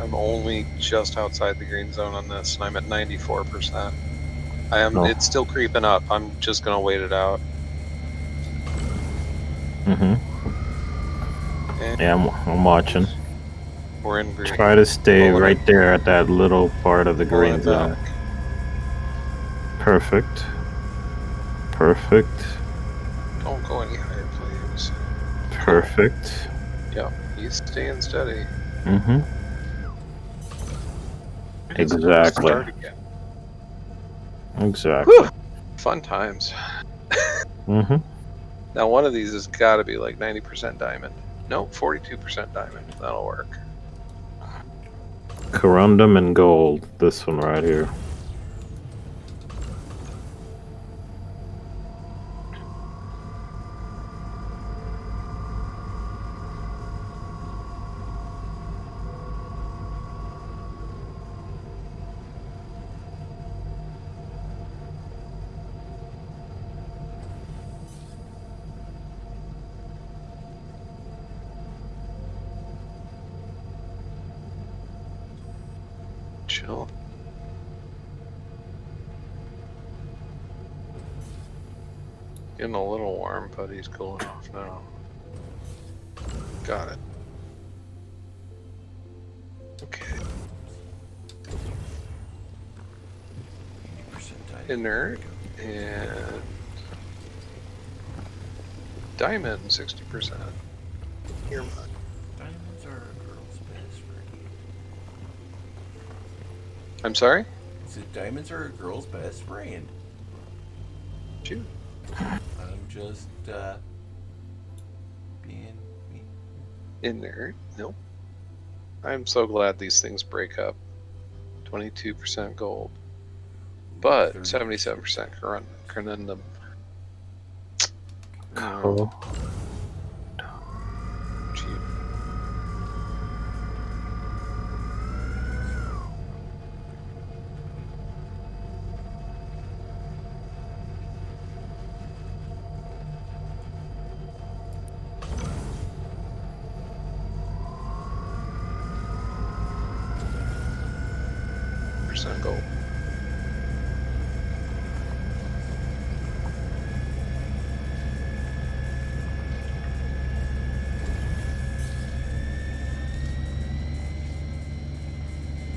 I'm only just outside the green zone on this, and I'm at 94%. I am. Oh. It's still creeping up. I'm just gonna wait it out. Mm-hmm. And Yeah, I'm watching. we're in green. Try to stay Pulling right it. there at that little part of the Pulling green it zone. back. Perfect. Perfect. Don't go any higher, please. Perfect. Yep, he's staying steady. Mm-hmm. It's supposed to Exactly. start again. Exactly. Whew. Fun times. Mm-hmm. Now one of these has got to be like 90% diamond. Nope, 42% diamond. That'll work. Corundum and gold. This one right here. Chill. Getting a little warm, but he's cooling off now. Got it. Okay. 80% diamond. Inert and diamond 60%. Here, mud. Diamonds are a girl's best friend. I'm sorry? So diamonds are a girl's best friend. Shoot. I'm just being me. Inert. Nope. I'm so glad these things break up. 22% gold. But 30%. 77% corundum. Cool. Cheap. Percent gold.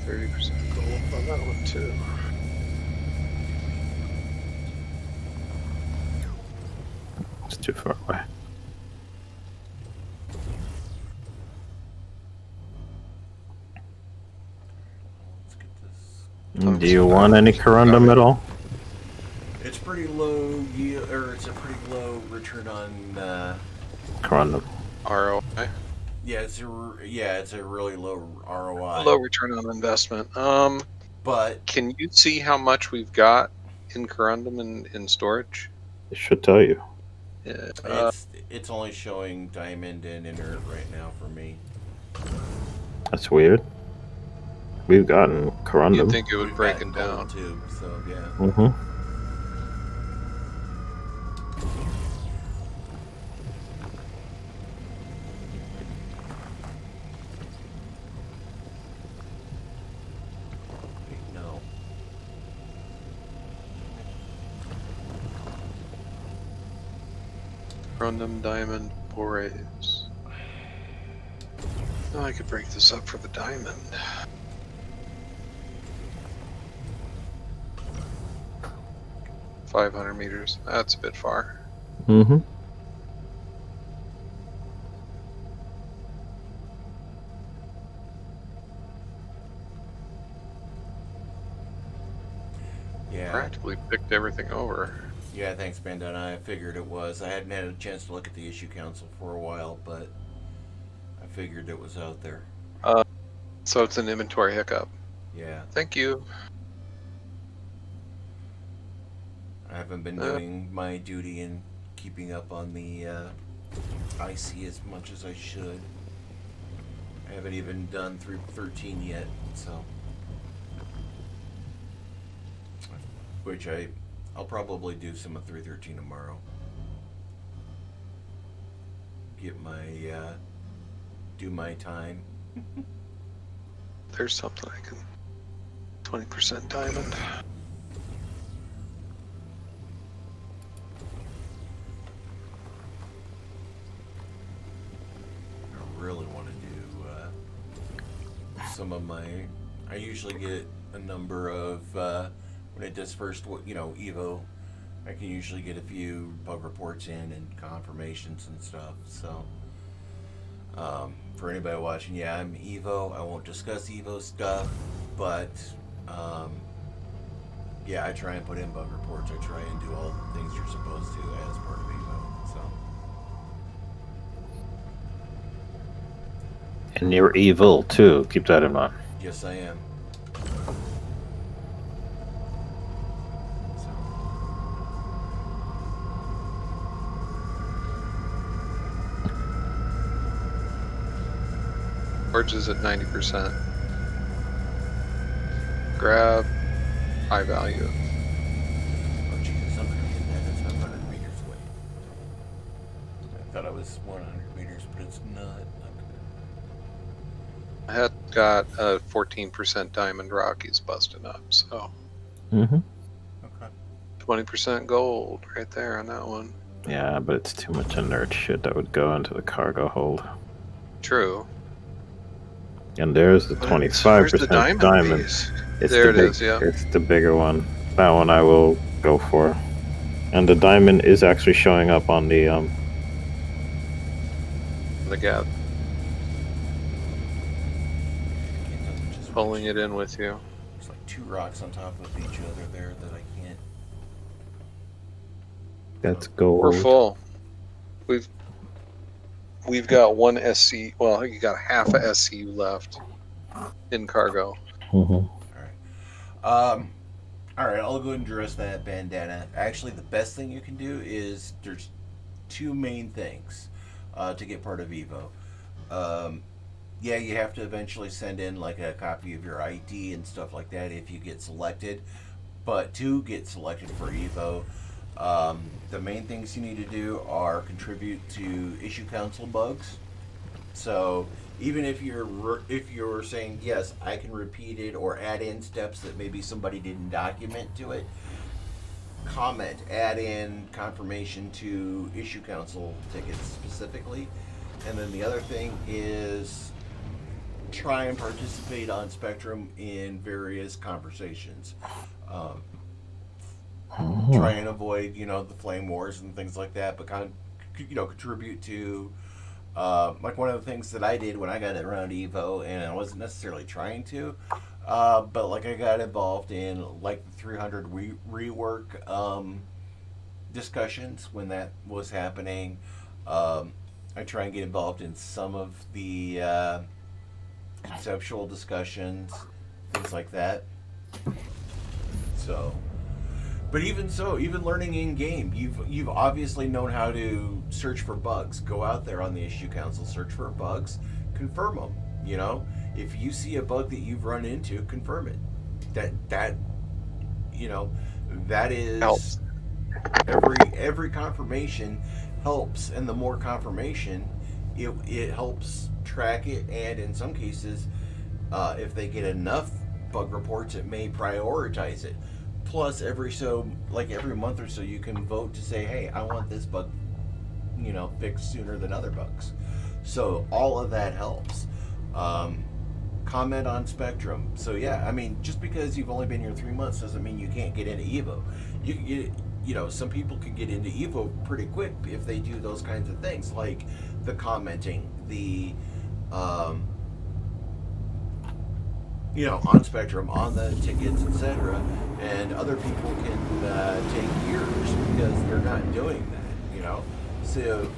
%30 gold on that one too. It's too far away. Let's get this. Do you want any corundum at all? It's pretty low yield, or it's a pretty low return on. Corundum. ROI. Yeah, it's a really low ROI. Low return on investment. But Can you see how much we've got in corundum in storage? It should tell you. Yeah. it's only showing diamond and inert right now for me. That's weird. We've gotten corundum. You'd think it would We've break gotten it down. gold too, so yeah. Mm-hmm. Wait, no. Corundum, diamond, borates. Oh, I could break this up for the diamond. $500 meters. That's a bit far. Mm-hmm. Yeah. Practically picked everything over. Yeah, thanks, Bandana. I figured it was. I hadn't had a chance to look at the issue council for a while, but I figured it was out there. So it's an inventory hiccup. Yeah. Thank you. I haven't been doing my duty in keeping up on the IC as much as I should. I haven't even done through 13 yet, so. Which I'll probably do some of 313 tomorrow. Get my, do my time. There's something I can. 20% diamond. I really want to do some of my. I usually get a number of when it does first, Evo. I can usually get a few bug reports in and confirmations and stuff. So, for anybody watching, yeah, I'm Evo. I won't discuss Evo stuff, but yeah, I try and put in bug reports. I try and do all the things you're supposed to as part of Evo. So. And you're evil too. Keep that in mind. Yes, I am. Orange is at 90%. Grab, high value. Oh, Jesus, I'm gonna hit that. That's 500 meters away. I thought I was 100 meters, but it's not. I had got a 14% diamond rock he's busting up, so Mm-hmm. Okay. 20% gold right there on that one. Yeah, but it's too much inert shit that would go into the cargo hold. True. And there's the But 25% where's the diamond piece? It's There the it big, is, yeah. It's the bigger one. That one I will go for. And the diamond is actually showing up on the The gap. Pulling it in with you. There's like 2 rocks on top of each other there that I can't. That's gold. We're full. We've got one SC. Well, you got half a SCU left in cargo. Mhm. All right, I'll go ahead and dress that bandana. Actually, the best thing you can do is there's 2 main things to get part of Evo. Yeah, you have to eventually send in like a copy of your ID and stuff like that if you get selected. But to get selected for Evo, the main things you need to do are contribute to issue council bugs. So even if you're saying yes, I can repeat it or add in steps that maybe somebody didn't document to it, comment, add in confirmation to issue council tickets specifically. And then the other thing is try and participate on Spectrum in various conversations. Try and avoid, the flame wars and things like that, but contribute to, like one of the things that I did when I got around Evo, and I wasn't necessarily trying to, but like I got involved in like the 300 rework discussions when that was happening. I try and get involved in some of the conceptual discussions, things like that. So, but even so, even learning in game, you've obviously known how to search for bugs. Go out there on the issue council, search for bugs, confirm them. If you see a bug that you've run into, confirm it. That is Helps. Every confirmation helps, and the more confirmation, it helps track it, and in some cases, if they get enough bug reports, it may prioritize it. Plus, every month or so, you can vote to say, hey, I want this bug, fixed sooner than other bugs. So all of that helps. Comment on Spectrum. So yeah, I mean, just because you've only been here 3 months doesn't mean you can't get into Evo. You can get, some people can get into Evo pretty quick if they do those kinds of things, like the commenting, the on Spectrum, on the tickets, etc. And other people can take years because they're not doing that, So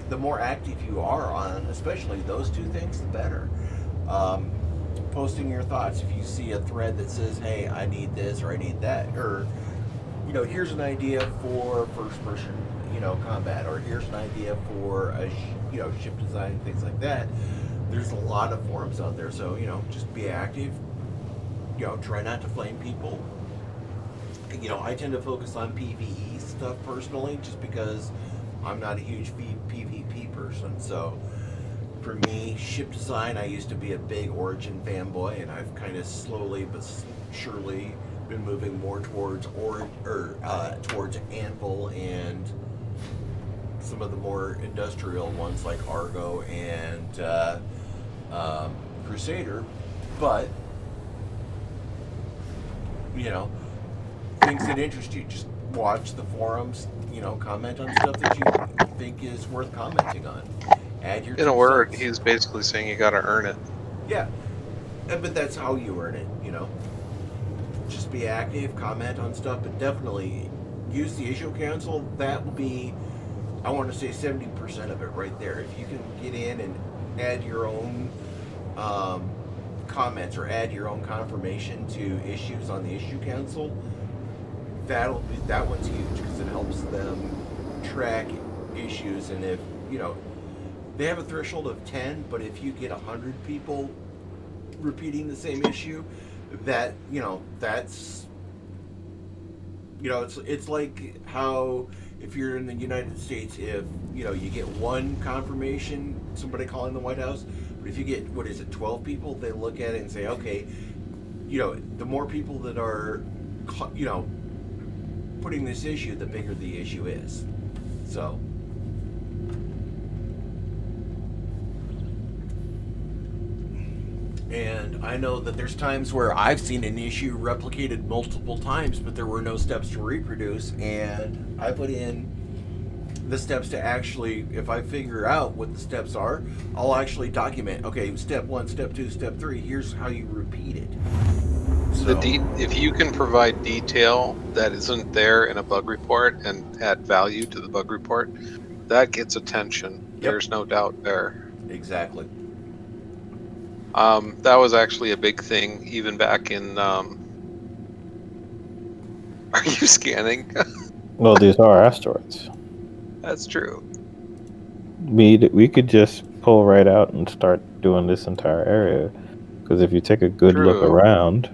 the more active you are on, especially those 2 things, the better. Posting your thoughts. If you see a thread that says, hey, I need this or I need that, or, here's an idea for first person, combat, or here's an idea for a, ship design, things like that. There's a lot of forums out there, so, just be active. Try not to flame people. I tend to focus on PvE stuff personally, just because I'm not a huge PvP person. So for me, ship design, I used to be a big Origin fanboy, and I've kind of slowly but surely been moving more towards towards Anvil and some of the more industrial ones like Argo and Crusader. But things that interest you, just watch the forums, comment on stuff that you think is worth commenting on. Add your In a word, he's basically saying you gotta earn it. Yeah, but that's how you earn it, Just be active, comment on stuff, but definitely use the issue council. That will be, I want to say 70% of it right there. If you can get in and add your own comments or add your own confirmation to issues on the issue council, that one's huge because it helps them track issues. And if they have a threshold of 10, but if you get 100 people repeating the same issue, that's it's like how if you're in the United States, if you get one confirmation, somebody calling the White House, but if you get 12 people, they look at it and say, okay, the more people that are putting this issue, the bigger the issue is. So and I know that there's times where I've seen an issue replicated multiple times, but there were no steps to reproduce, and I put in the steps to actually, if I figure out what the steps are, I'll actually document, okay, step 1, step 2, step 3, here's how you repeat it. So, if you can provide detail that isn't there in a bug report and add value to the bug report, that gets attention. Yep. There's no doubt there. Exactly. That was actually a big thing even back in are you scanning? Well, these are asteroids. That's true. We could just pull right out and start doing this entire area, because if you take a good look True. around,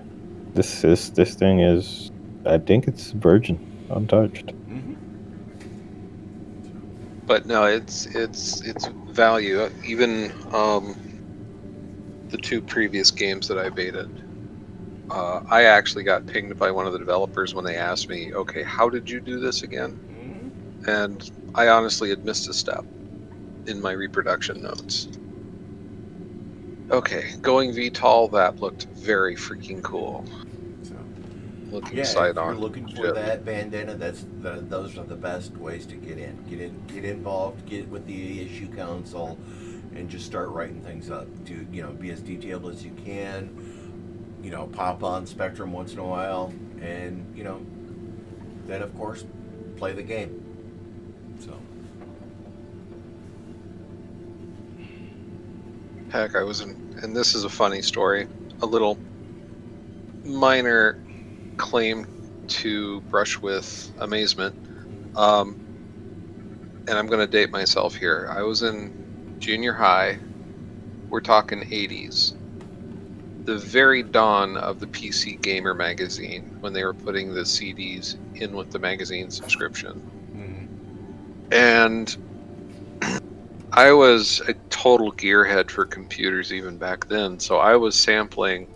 this thing is, I think it's virgin, untouched. Mm-hmm. But no, it's value. Even the 2 previous games that I baited, I actually got pinged by one of the developers when they asked me, okay, how did you do this again? Mm-hmm. And I honestly had missed a step in my reproduction notes. Okay, going VTOL, that looked very freaking cool. So, Looking yeah, side if you're on. looking for that bandana, those are the best ways to get in. Get involved, get with the issue council, and just start writing things up. To be as detailed as you can. Pop on Spectrum once in a while, and then of course play the game. So. Heck, I was in, and this is a funny story, a little minor claim to brush with amazement. And I'm going to date myself here. I was in junior high. We're talking 80s. The very dawn of the PC Gamer magazine, when they were putting the CDs in with the magazine subscription. Mm-hmm. And I was a total gearhead for computers even back then, so I was sampling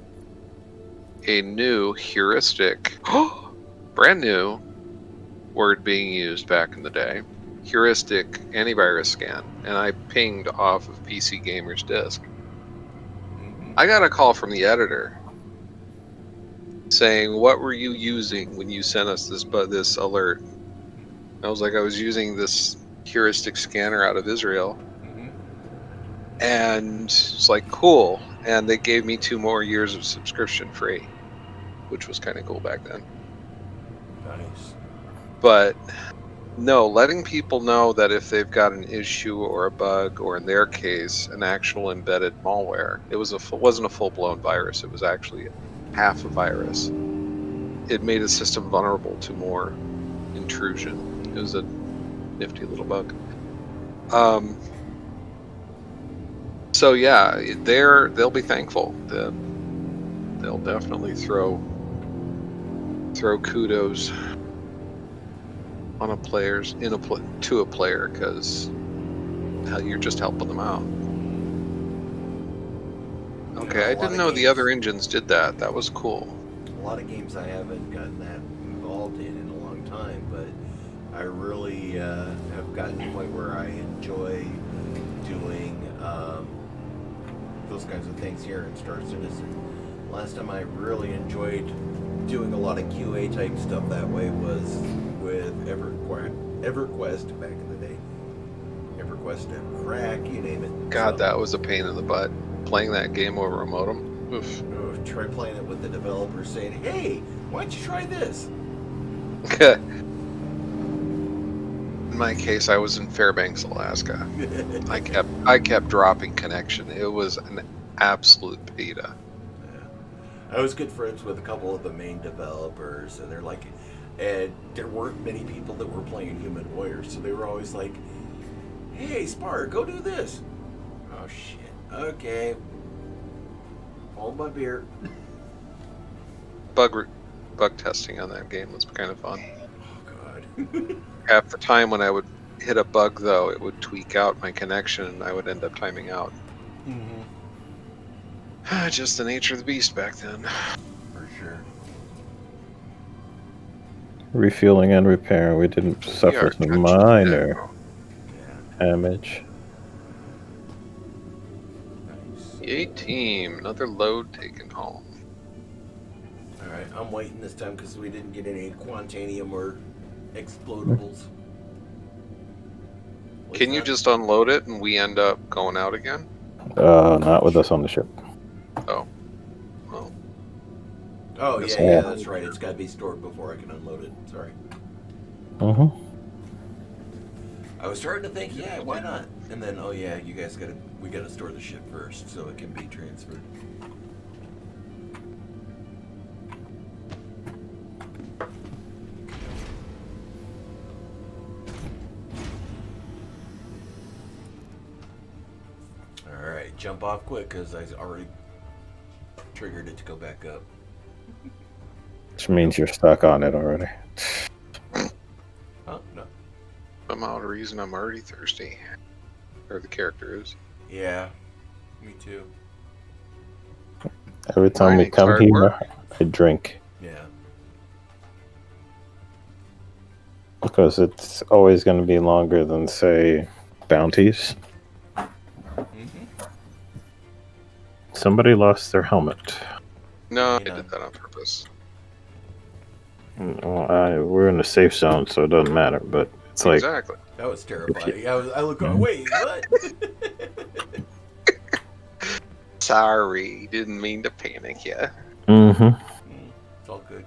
a new heuristic, brand new word being used back in the day, heuristic antivirus scan, and I pinged off of PC Gamer's disk. I got a call from the editor saying, "What were you using when you sent us this alert?" I was like, "I was using this heuristic scanner out of Israel." And it's like, cool. And they gave me 2 more years of subscription free, which was kind of cool back then. Nice. But no, letting people know that if they've got an issue or a bug, or in their case, an actual embedded malware, wasn't a full-blown virus. It was actually half a virus. It made a system vulnerable to more intrusion. It was a nifty little bug. So yeah, they'll be thankful. They'll definitely throw kudos on to a player, because you're just helping them out. Okay, I didn't know the other engines did that. That was cool. A lot of games I haven't gotten that involved in a long time, but I really have gotten to the point where I enjoy doing those kinds of things here in Star Citizen. Last time I really enjoyed doing a lot of QA type stuff that way was with EverQuest back in the day. EverQuest and Crack, you name it. God, that was a pain in the butt. Playing that game over a modem. Oof. Try playing it with the developer saying, "Hey, why don't you try this?" In my case, I was in Fairbanks, Alaska. I kept dropping connection. It was an absolute beta. I was good friends with a couple of the main developers, and and there weren't many people that were playing Human Warriors, so they were always like, "Hey, Spark, go do this." Oh shit. Okay. Hold my beer. Bug testing on that game was kind of fun. Oh god. Half the time when I would hit a bug, though, it would tweak out my connection, and I would end up timing out. Just the nature of the beast back then. For sure. Refueling and repairing. We didn't suffer some minor damage. Nice. Yay, team! Another load taken home. All right, I'm waiting this time because we didn't get any Quantanium or explodables. Can you just unload it and we end up going out again? Not with us on the ship. Oh. Well. Oh yeah, that's right. It's got to be stored before I can unload it. Sorry. I was starting to think, yeah, why not? And then, oh yeah, we gotta store the ship first so it can be transferred. All right, jump off quick because I already triggered it to go back up. Which means you're stuck on it already. Oh no. Some odd reason I'm already thirsty. Or the character is. Yeah, me too. Every time we Mining's come hard here, work. I drink. Yeah. Because it's always going to be longer than, say, bounties. Somebody lost their helmet. No, I Yeah. did that on purpose. Well, we're in a safe zone, so it doesn't matter. But it's like, Exactly. That was terrifying. I look going, wait, what? Sorry, didn't mean to panic you. It's all good.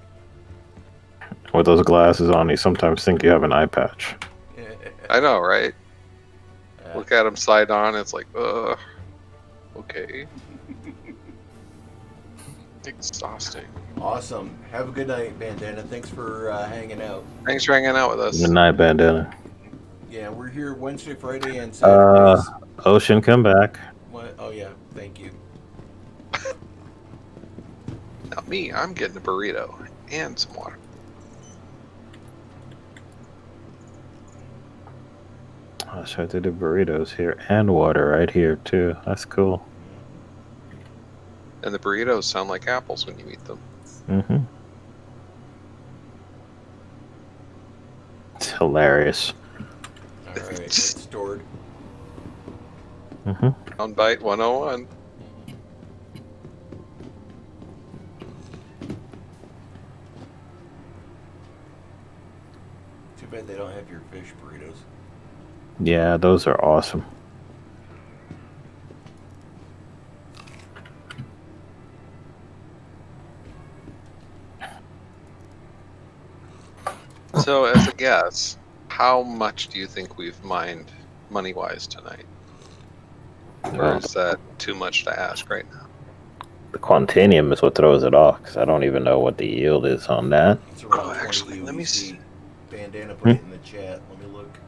With those glasses on, you sometimes think you have an eye patch. I know, right? Look at him side on, it's like, okay. Exhausting. Awesome. Have a good night, Bandana. Thanks for hanging out. Thanks for hanging out with us. Good night, Bandana. Yeah, we're here Wednesday, Friday, and Saturdays. Ocean, come back. What? Oh yeah, thank you. Now me, I'm getting a burrito and some water. Oh, so they do burritos here and water right here too. That's cool. And the burritos sound like apples when you eat them. It's hilarious. All right, it's stored. Soundbite 101. Too bad they don't have your fish burritos. Yeah, those are awesome. So, as a guess, how much do you think we've mined money-wise tonight? Or is that too much to ask right now? The Quantanium is what throws it off, because I don't even know what the yield is on that. It's around 20 actually, let me UEC. see. Bandana put it in the chat. Let me look.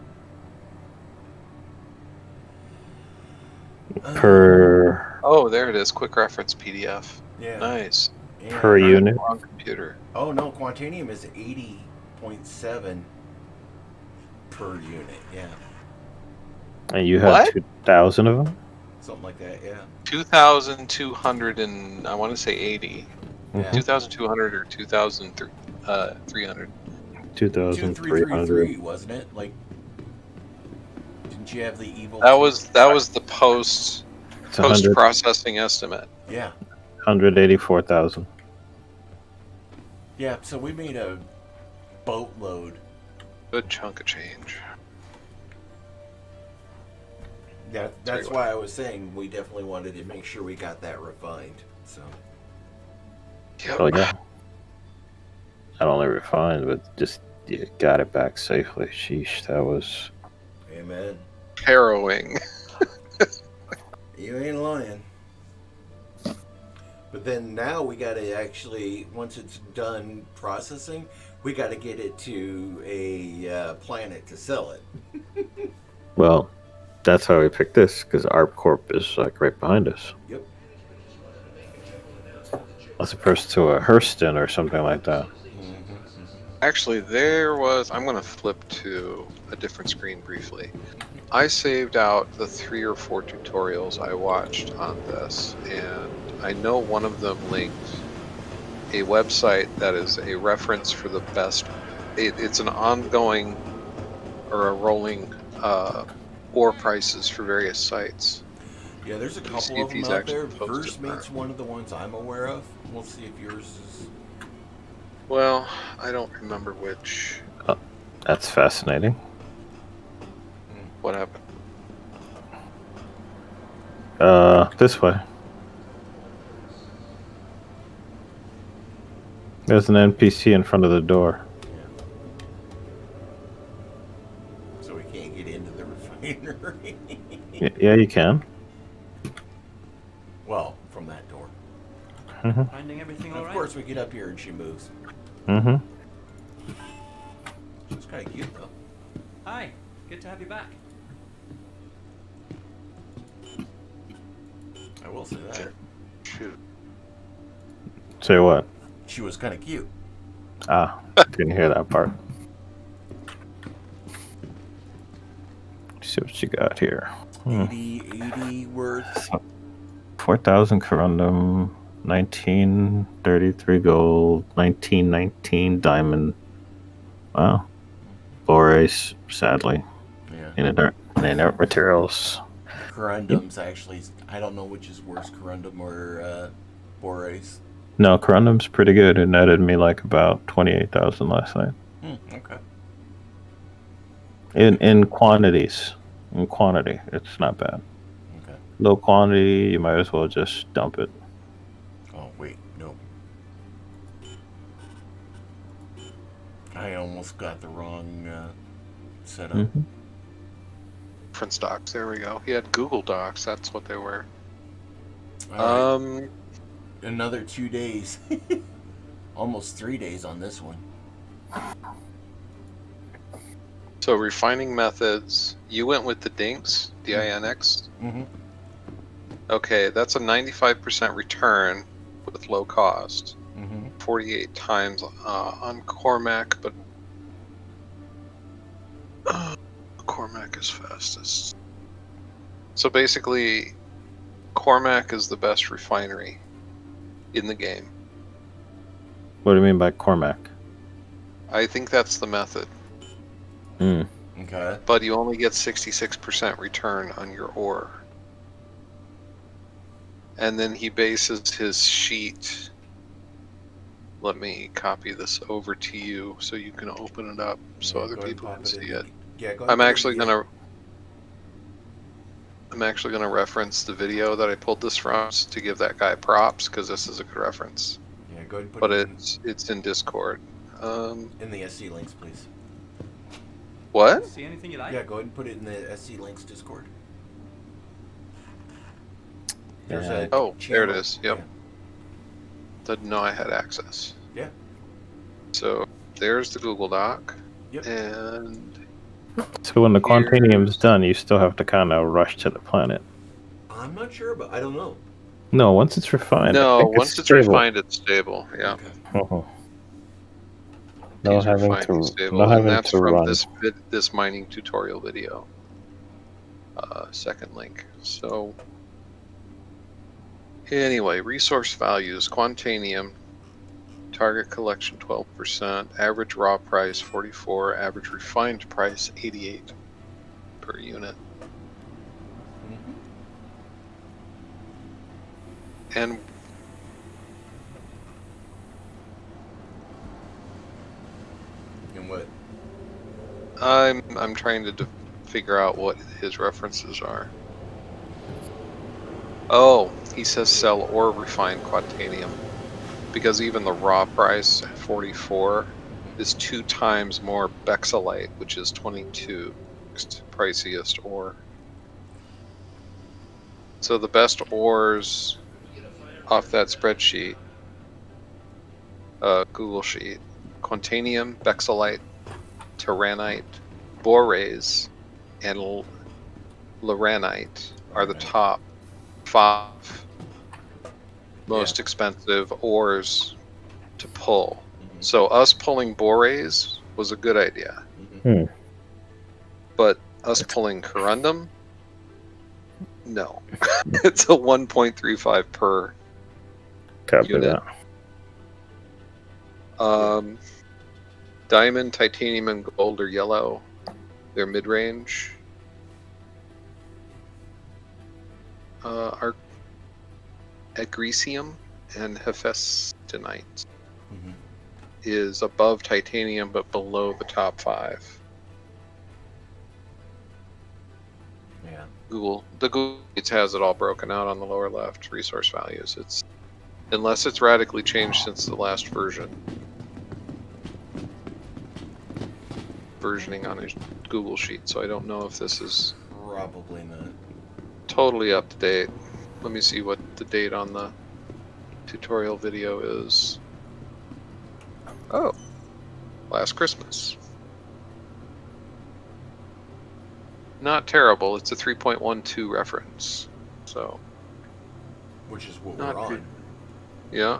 Per Oh, there it is. Quick reference PDF. Yeah. Nice. And- per unit. Wrong computer. Oh no, Quantanium is 80.7 per unit. Yeah, And you have What? 2,000 of them? something like that. Yeah. 2,200 and I want to say 80. Yeah. 2,200 or 2,300. 2,300. 2333, wasn't it? Like, didn't you have the evil? That was the post It's 100, processing estimate. Yeah. 184,000. Yeah. So we made a boatload. Good chunk of change. That's why I was saying we definitely wanted to make sure we got that refined. So. Yep. Oh, yeah. Not only refined, but just you got it back safely. Sheesh, that was... Amen. Harrowing. You ain't lying. But then now we got to actually, once it's done processing, we got to get it to a planet to sell it. Well, that's how we picked this, because ArpCorp is like right behind us. Yep. As opposed to a Hurston or something like that. Actually, I'm going to flip to a different screen briefly. I saved out the 3 or 4 tutorials I watched on this, and I know one of them linked a website that is a reference for the best. It's an ongoing or a rolling ore prices for various sites. Yeah, there's a couple of them out there. Versemate's one of the ones I'm aware of. We'll see if yours is. Well, I don't remember which. That's fascinating. What happened? This way. There's an NPC in front of the door. So we can't get into the refinery. Yeah, you can. Well, from that door. Finding everything And all of right? course, we get up here and she moves. Mm-hmm. It's kind of cute, though. Hi. Good to have you back. I will say that. Shoot. Say what? She was kind of cute. Ah, didn't hear that part. See what you got here. 80 worth. 4,000 corundum, 1933 gold, 1919 diamond. Wow. Borace, sadly. Yeah. Inert materials. Corundum's actually, I don't know which is worse, Corundum or Borace. No, corundum's pretty good. It netted me like about 28,000 last night. Okay. In quantities. In quantity, it's not bad. Okay. Low quantity, you might as well just dump it. Oh, wait, no. I almost got the wrong setup. Mm-hmm. Reference docs. There we go. He had Google Docs. That's what they were. All right. Another 2 days. Almost 3 days on this one. So refining methods. You went with the Dinx, DINX. Mm-hmm. Okay, that's a 95% return with low cost. Mm-hmm. 48 times on Cormac, but Cormac is fastest. So basically, Cormac is the best refinery in the game. What do you mean by Cormac? I think that's the method, Okay. but you only get 66% return on your ore. And then he bases his sheet. Let me copy this over to you so you can open it up so Yeah, other go ahead and people pop can it see in. it. Yeah, go ahead I'm and actually put it in. gonna reference the video that I pulled this from to give that guy props because this is a good reference. Yeah, go ahead and put But it it's in Discord. in the SC links, please. What? See anything you like? Yeah, go ahead and put it in the SC links Discord. There's Yeah. a Oh, there it channel. is. Yep. Yeah. Didn't know I had access. Yeah. So there's the Google Doc. Yep. And So when the Quantanium's done, you still have to kind of rush to the planet. I'm not sure, but I don't know. No, once it's refined. I no, think once it's stable. refined, it's stable. Yeah. Okay. Mhm. No These having refined to, and stable, no and having that's to from run. this mining tutorial video. Second link. So anyway, resource values: Quantanium, target collection 12%, average raw price 44, average refined price 88 per unit. And And what? I'm trying to figure out what his references are. Oh, he says sell or refine Quantanium, because even the raw price at 44 is 2 times more Bexalite, which is 22 priciest ore. So the best ores off that spreadsheet, Google sheet, Quantanium, Bexelite, Tyranite, Borase, and Laranite are the top 5 most expensive ores to pull. So us pulling Borase was a good idea. Hmm. But us pulling Corundum, no. It's a 1.35 per Copy unit. that. Diamond, titanium, and gold are yellow. They're mid-range. Are Agricium and Hephaestonite is above titanium but below the top 5. Yeah. The Google Sheets has it all broken out on the lower left. Resource values. It's unless it's radically changed since the last versioning on his Google Sheet. So I don't know if this is Probably not. totally up to date. Let me see what the date on the tutorial video is. Oh, last Christmas. Not terrible. It's a 3.12 reference. So, Which is what not we're on. good. Yeah.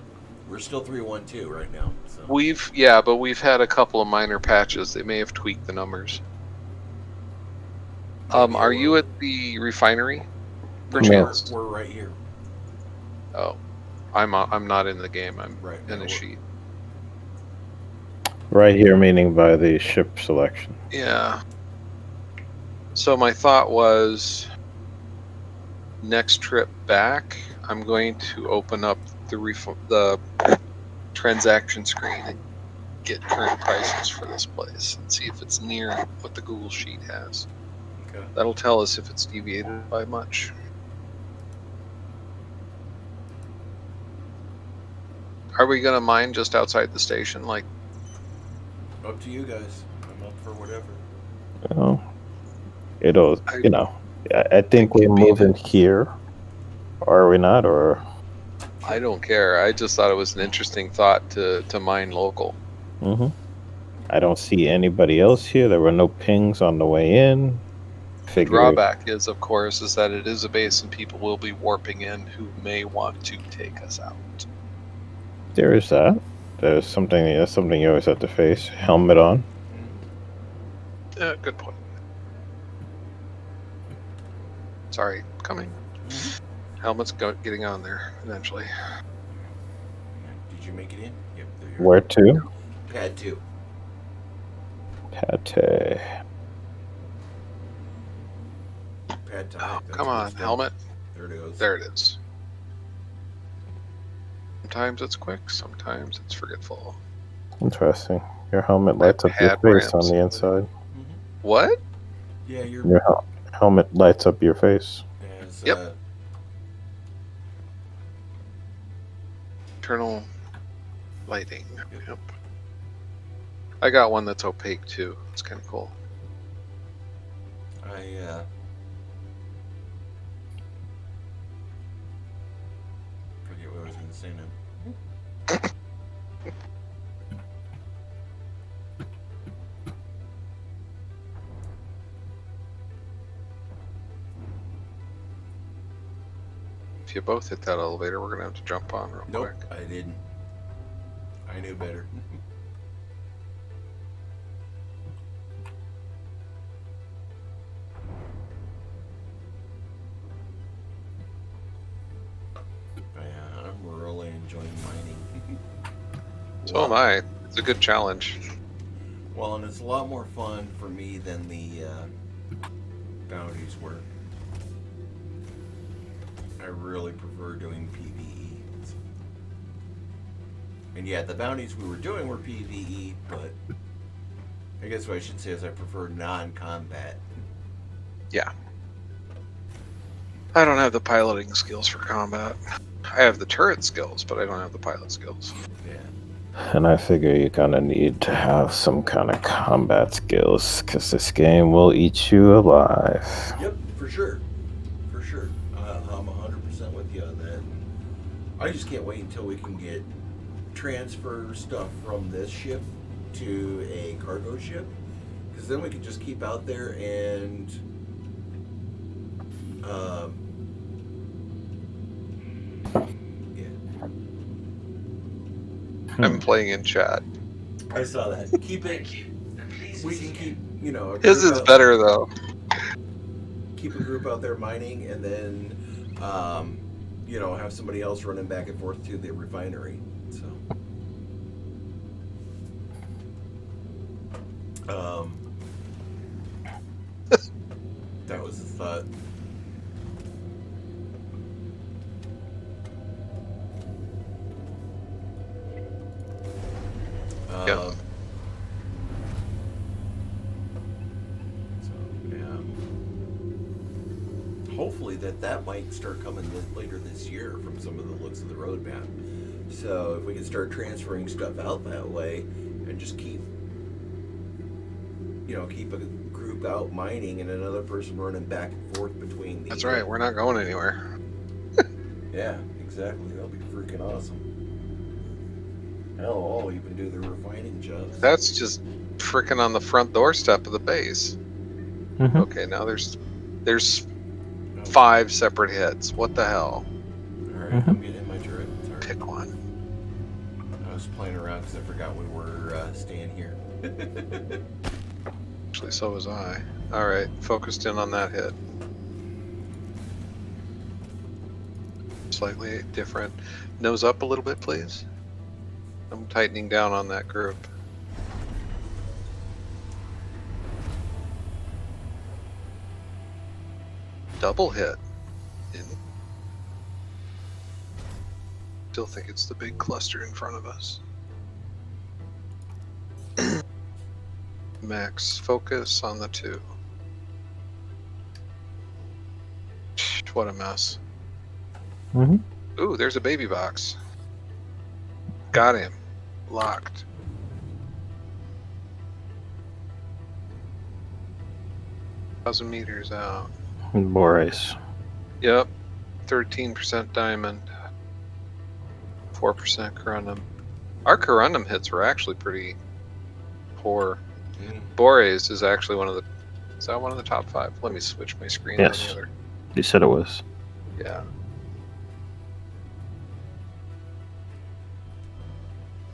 We're still 3.12 right now. So. But we've had a couple of minor patches. They may have tweaked the numbers. Are you at the refinery? Perchance? We're right here. Oh, I'm not in the game. I'm Right in now, a sheet. Right here, meaning by the ship selection. Yeah. So my thought was, next trip back, I'm going to open up the transaction screen and get current prices for this place and see if it's near what the Google Sheet has. Okay. That'll tell us if it's deviated by much. Are we gonna mine just outside the station? Like, Up to you guys. I'm up for whatever. Oh, it'll, you know, I think we're moving here. Are we not? Or I don't care. I just thought it was an interesting thought to mine local. I don't see anybody else here. There were no pings on the way in. The drawback is, of course, is that it is a base and people will be warping in who may want to take us out. There is that. That's something you always have to face. Helmet on. Good point. Sorry, coming. Helmet's getting on there eventually. Did you make it in? Yep. There you Where to? Pad 2. Pate. Pad time. Oh, That's come what on, it's helmet. There it goes. There it is. Sometimes it's quick, sometimes it's forgetful. Interesting. Your helmet lights up your Pad face on ramps. the inside. What? Yeah, you're. Your helmet lights up your face. As, Yep. Internal lighting. Yep. I got one that's opaque too. It's kind of cool. Forget what I was going to say now. If you both hit that elevator, we're gonna have to jump on real Nope, quick. I didn't. I knew better. I'm really enjoying mining. So am I. It's a good challenge. Well, and it's a lot more fun for me than the bounties were. I really prefer doing PvE. And yeah, the bounties we were doing were PvE, but I guess what I should say is I prefer non-combat. Yeah. I don't have the piloting skills for combat. I have the turret skills, but I don't have the pilot skills. Yeah. And I figure you're gonna need to have some kind of combat skills, because this game will eat you alive. Yep, for sure. For sure. I'm 100% with you on that. I just can't wait until we can transfer stuff from this ship to a cargo ship, because then we can just keep out there and yeah. I'm playing in chat. I saw that. Keep it. Thank you. And please We can keep, you know, a His group is out- better though. Keep a group out there mining, and then, you know, have somebody else running back and forth to the refinery. So, that was the thought. Yep. So, yeah. Hopefully that might start coming later this year from some of the looks of the roadmap. So if we can start transferring stuff out that way and just keep a group out mining and another person running back and forth between the. That's right. We're not going anywhere. Yeah, exactly. That'll be freaking awesome. Hell, I'll even do the refining jobs. That's just freaking on the front doorstep of the base. Mhm. Okay, now there's 5 separate hits. What the hell? All right, I'm getting in my turret. Sorry. Pick one. I was playing around because I forgot we were staying here. Actually, so was I. All right, focused in on that hit. Slightly different. Nose up a little bit, please. I'm tightening down on that group. Double hit. Still think it's the big cluster in front of us. Max, focus on the 2. What a mess. Mhm. Ooh, there's a baby box. Got him. Locked. Thousand meters out. Boris. Yep. 13% diamond. 4% corundum. Our corundum hits were actually pretty poor. Boreas is actually one of the. Is that one of the top 5? Let me switch my screen. Yes. To the other. You said it was. Yeah.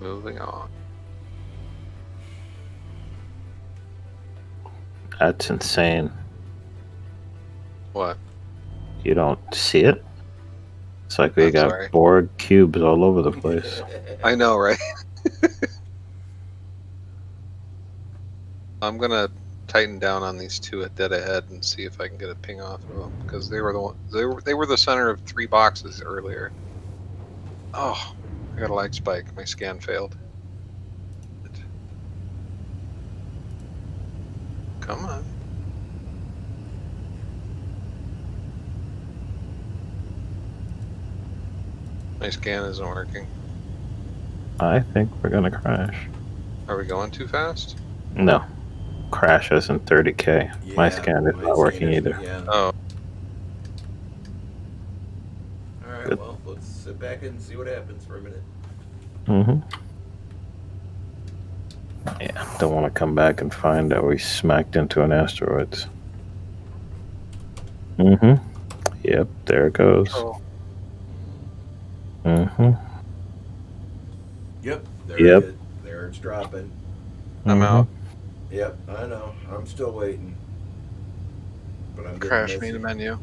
Moving on. That's insane. What? You don't see it? It's like we I'm got sorry. Borg cubes all over the place. I know, right? I'm gonna tighten down on these 2 at dead ahead and see if I can get a ping off of them, because they were the center of 3 boxes earlier. Oh, I got a light spike. My scan failed. Come on. My scan isn't working. I think we're gonna crash. Are we going too fast? No. Crash isn't 30k. My Yeah, scan is my not working scan either. isn't- Yeah. Oh, All right. Good. Well, let's sit back and see what happens for a minute. Mm-hmm. Yeah, don't want to come back and find that we smacked into an asteroid. Mm-hmm. Yep, there it goes. oh. Mm-hmm. Yep. There Yep. it is. There it's dropping. I'm out. Yep. I know. I'm still waiting. But I'm getting Crash messy. main menu.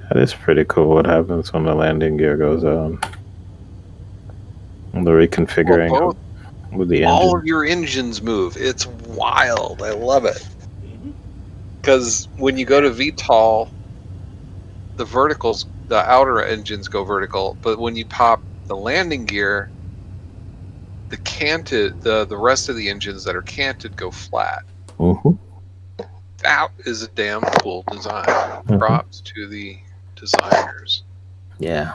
That is pretty cool what happens when the landing gear goes on. And the reconfiguring Well, with the all engine. of your engines move. It's wild. I love it. Mhm. Because when you go to VTOL, the verticals, the outer engines go vertical, but when you pop the landing gear, the canted, the rest of the engines that are canted go flat. Mm-hmm. That is a damn cool design. Props to the designers. Yeah.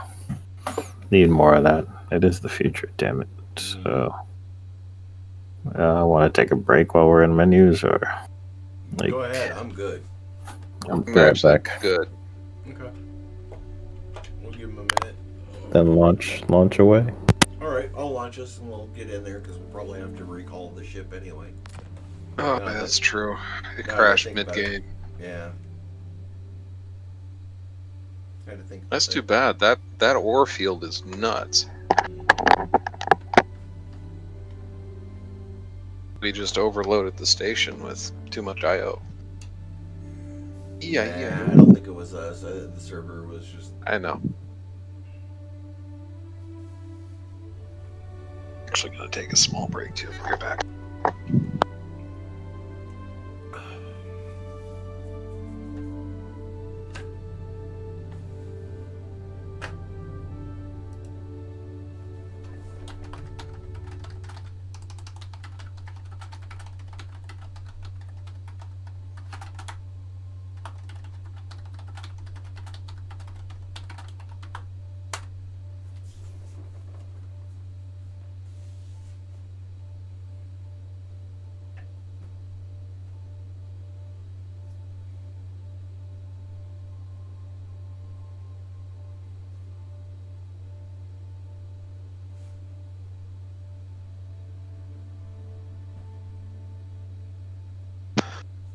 Need more of that. It is the future, damn it. So, I want to take a break while we're in menus, or like Go ahead. I'm good. I'm I'm right actually back. good. Okay. We'll give him a minute. Then launch away. All right, I'll launch us and we'll get in there because we'll probably have to recall the ship anyway. Oh, No, that's true. It no, I crashed think about it. mid-game. Yeah. Had to think. about That's that. too bad. That ore field is nuts. We just overloaded the station with too much IO. Yeah, Nah, yeah. I don't think it was us. The server was just. I know. Actually, gonna take a small break too. We're back.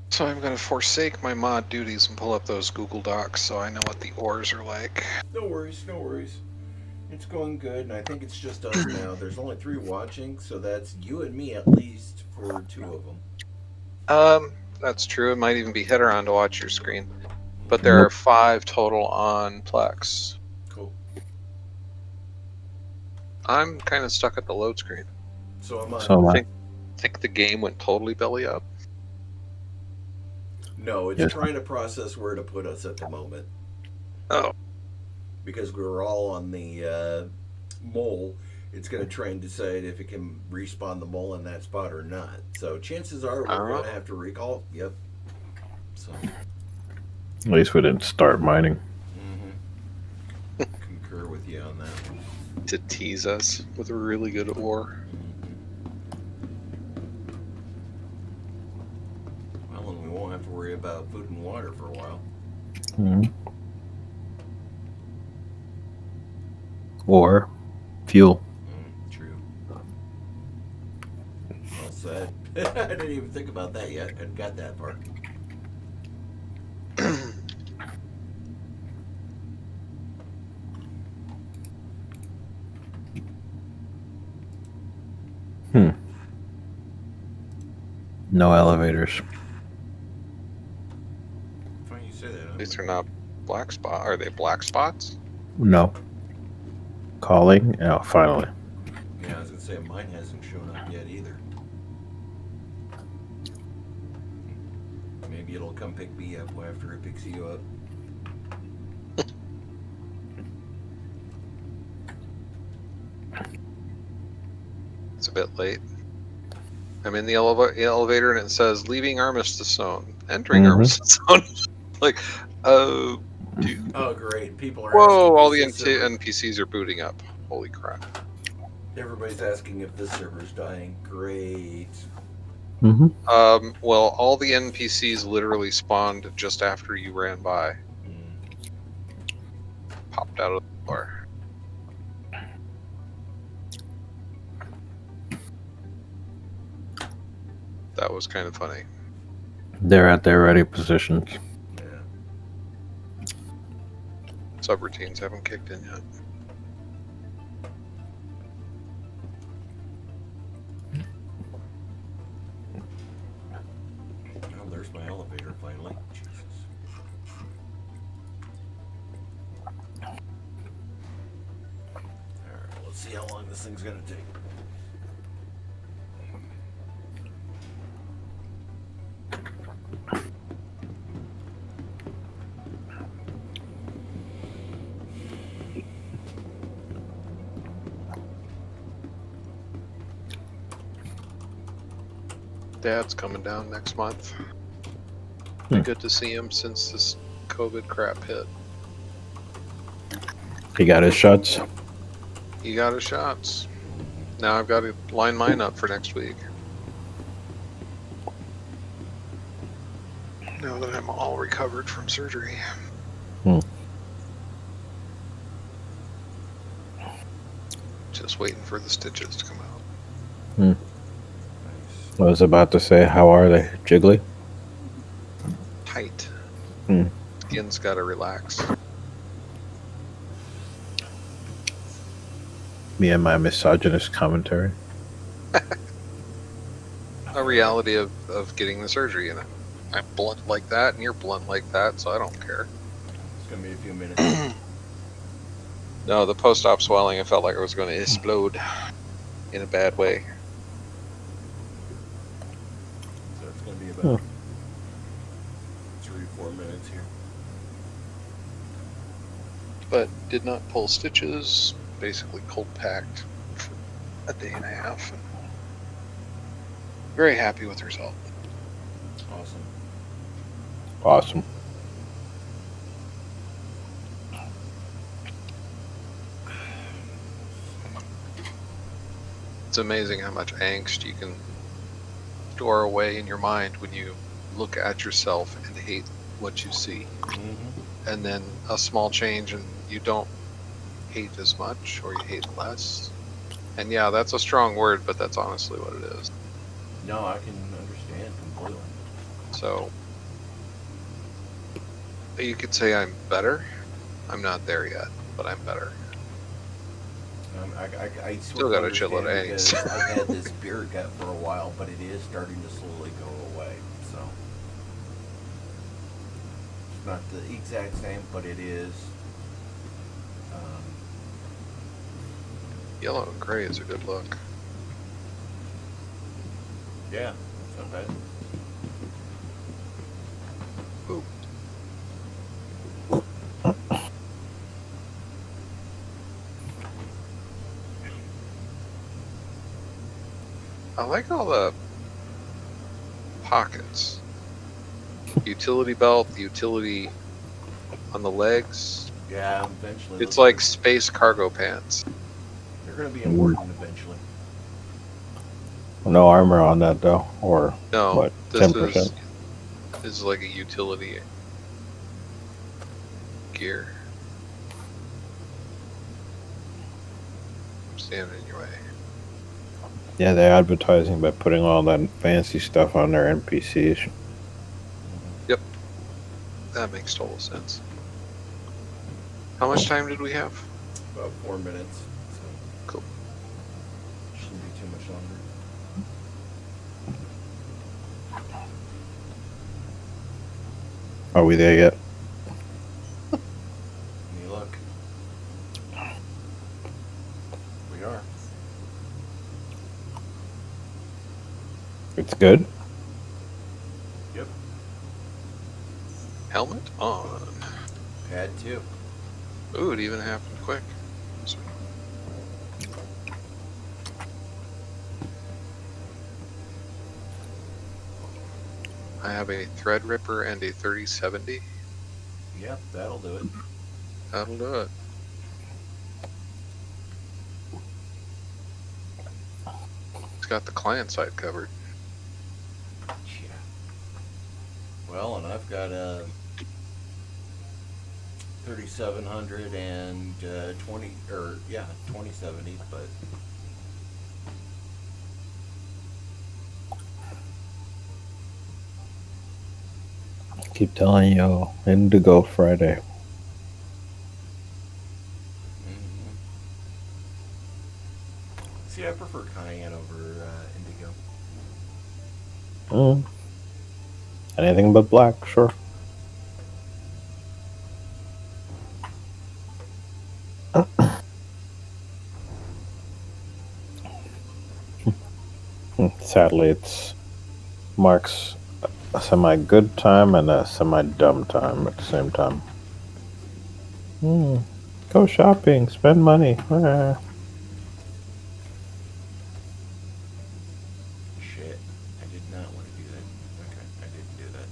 So I'm gonna forsake my mod duties and pull up those Google Docs so I know what the ores are like. No worries, no worries. It's going good, and I think it's just us now. There's only 3 watching, so that's you and me at least for 2 of them. That's true. It might even be header on to watch your screen. But there are 5 total on Plex. Cool. I'm kind of stuck at the load screen. So am I. So I think the game went totally belly up. No, it's Yes. trying to process where to put us at the moment. Oh. Because we're all on the mole, it's going to try and decide if it can respawn the mole in that spot or not. So chances are we're going to have to recall. Yep. So. at least we didn't start mining. Concur with you on that one. To tease us with a really good ore. Well, and we won't have to worry about food and water for a while. Mhm. Or fuel. True. Well said. I didn't even think about that yet. I hadn't got that far. No elevators. Funny you say that. These are not black spot. Are they black spots? No. Calling? Oh, finally. Yeah, I was gonna say mine hasn't shown up yet either. Maybe it'll come pick me up after it picks you up. It's a bit late. I'm in the elevator and it says leaving Armistice Zone, entering Armistice Zone. Like, dude. Oh, great! People are. Whoa! asking All if the this server- NPCs are booting up. Holy crap! Everybody's asking if this server's dying. Great. Mm-hmm. Well, all the NPCs literally spawned just after you ran by. Popped out of the door. That was kind of funny. They're at their ready positions. Yeah. Subroutines haven't kicked in yet. Oh, there's my elevator finally. Jesus. Alright, let's see how long this thing's gonna take. Dad's coming down next month. Been good to see him since this COVID crap hit. He got his shots. He got his shots. Now I've got to line mine up for next week. Now that I'm all recovered from surgery. Just waiting for the stitches to come out. Nice. I was about to say, how are they? Jiggly? Tight. Hmm. Skin's got to relax. Me and my misogynist commentary. A reality of getting the surgery, and I'm blunt like that, and you're blunt like that, so I don't care. It's gonna be a few minutes. No, the post-op swelling, I felt like it was going to explode in a bad way. So it's gonna be about 3-4 minutes here. But did not pull stitches, basically cold packed for a day and a half. Very happy with the result. Awesome. Awesome. It's amazing how much angst you can store away in your mind when you look at yourself and hate what you see. Mm-hmm. And then a small change and you don't hate as much, or you hate less. And yeah, that's a strong word, but that's honestly what it is. No, I can understand completely. So you could say I'm better. I'm not there yet, but I'm better. I Still gotta chill at eggs. I've had this beer gut for a while, but it is starting to slowly go away. So it's not the exact same, but it is. Yellow and gray is a good look. Yeah, it's not bad. Ooh. I like all the pockets. Utility belt, the utility on the legs. Yeah, eventually. It's those like are- space cargo pants. they're going to be important eventually. No armor on that though, or No, what? this 10%. is like a utility gear. I'm standing in your way. Yeah, they're advertising by putting all that fancy stuff on their NPCs. That makes total sense. How much time did we have? About 4 minutes. So Cool. shouldn't be too much longer. Are we there yet? Any luck? We are. It's good. Yep. Helmet on. Pad 2. Ooh, it even happened quick. Sweet. I have a Threadripper and a 3070. Yep, that'll do it. That'll do it. It's got the client side covered. Yeah. Well, and I've got a 3700 and 2070, but Keep telling you, Indigo Friday. see, I prefer Cayenne over Indigo. Mm. Anything but black, sure. Sadly, it's Mark's a semi-good time and a semi-dumb time at the same time. Go shopping, spend money. Shit, I did not want to do that. Okay, I didn't do that.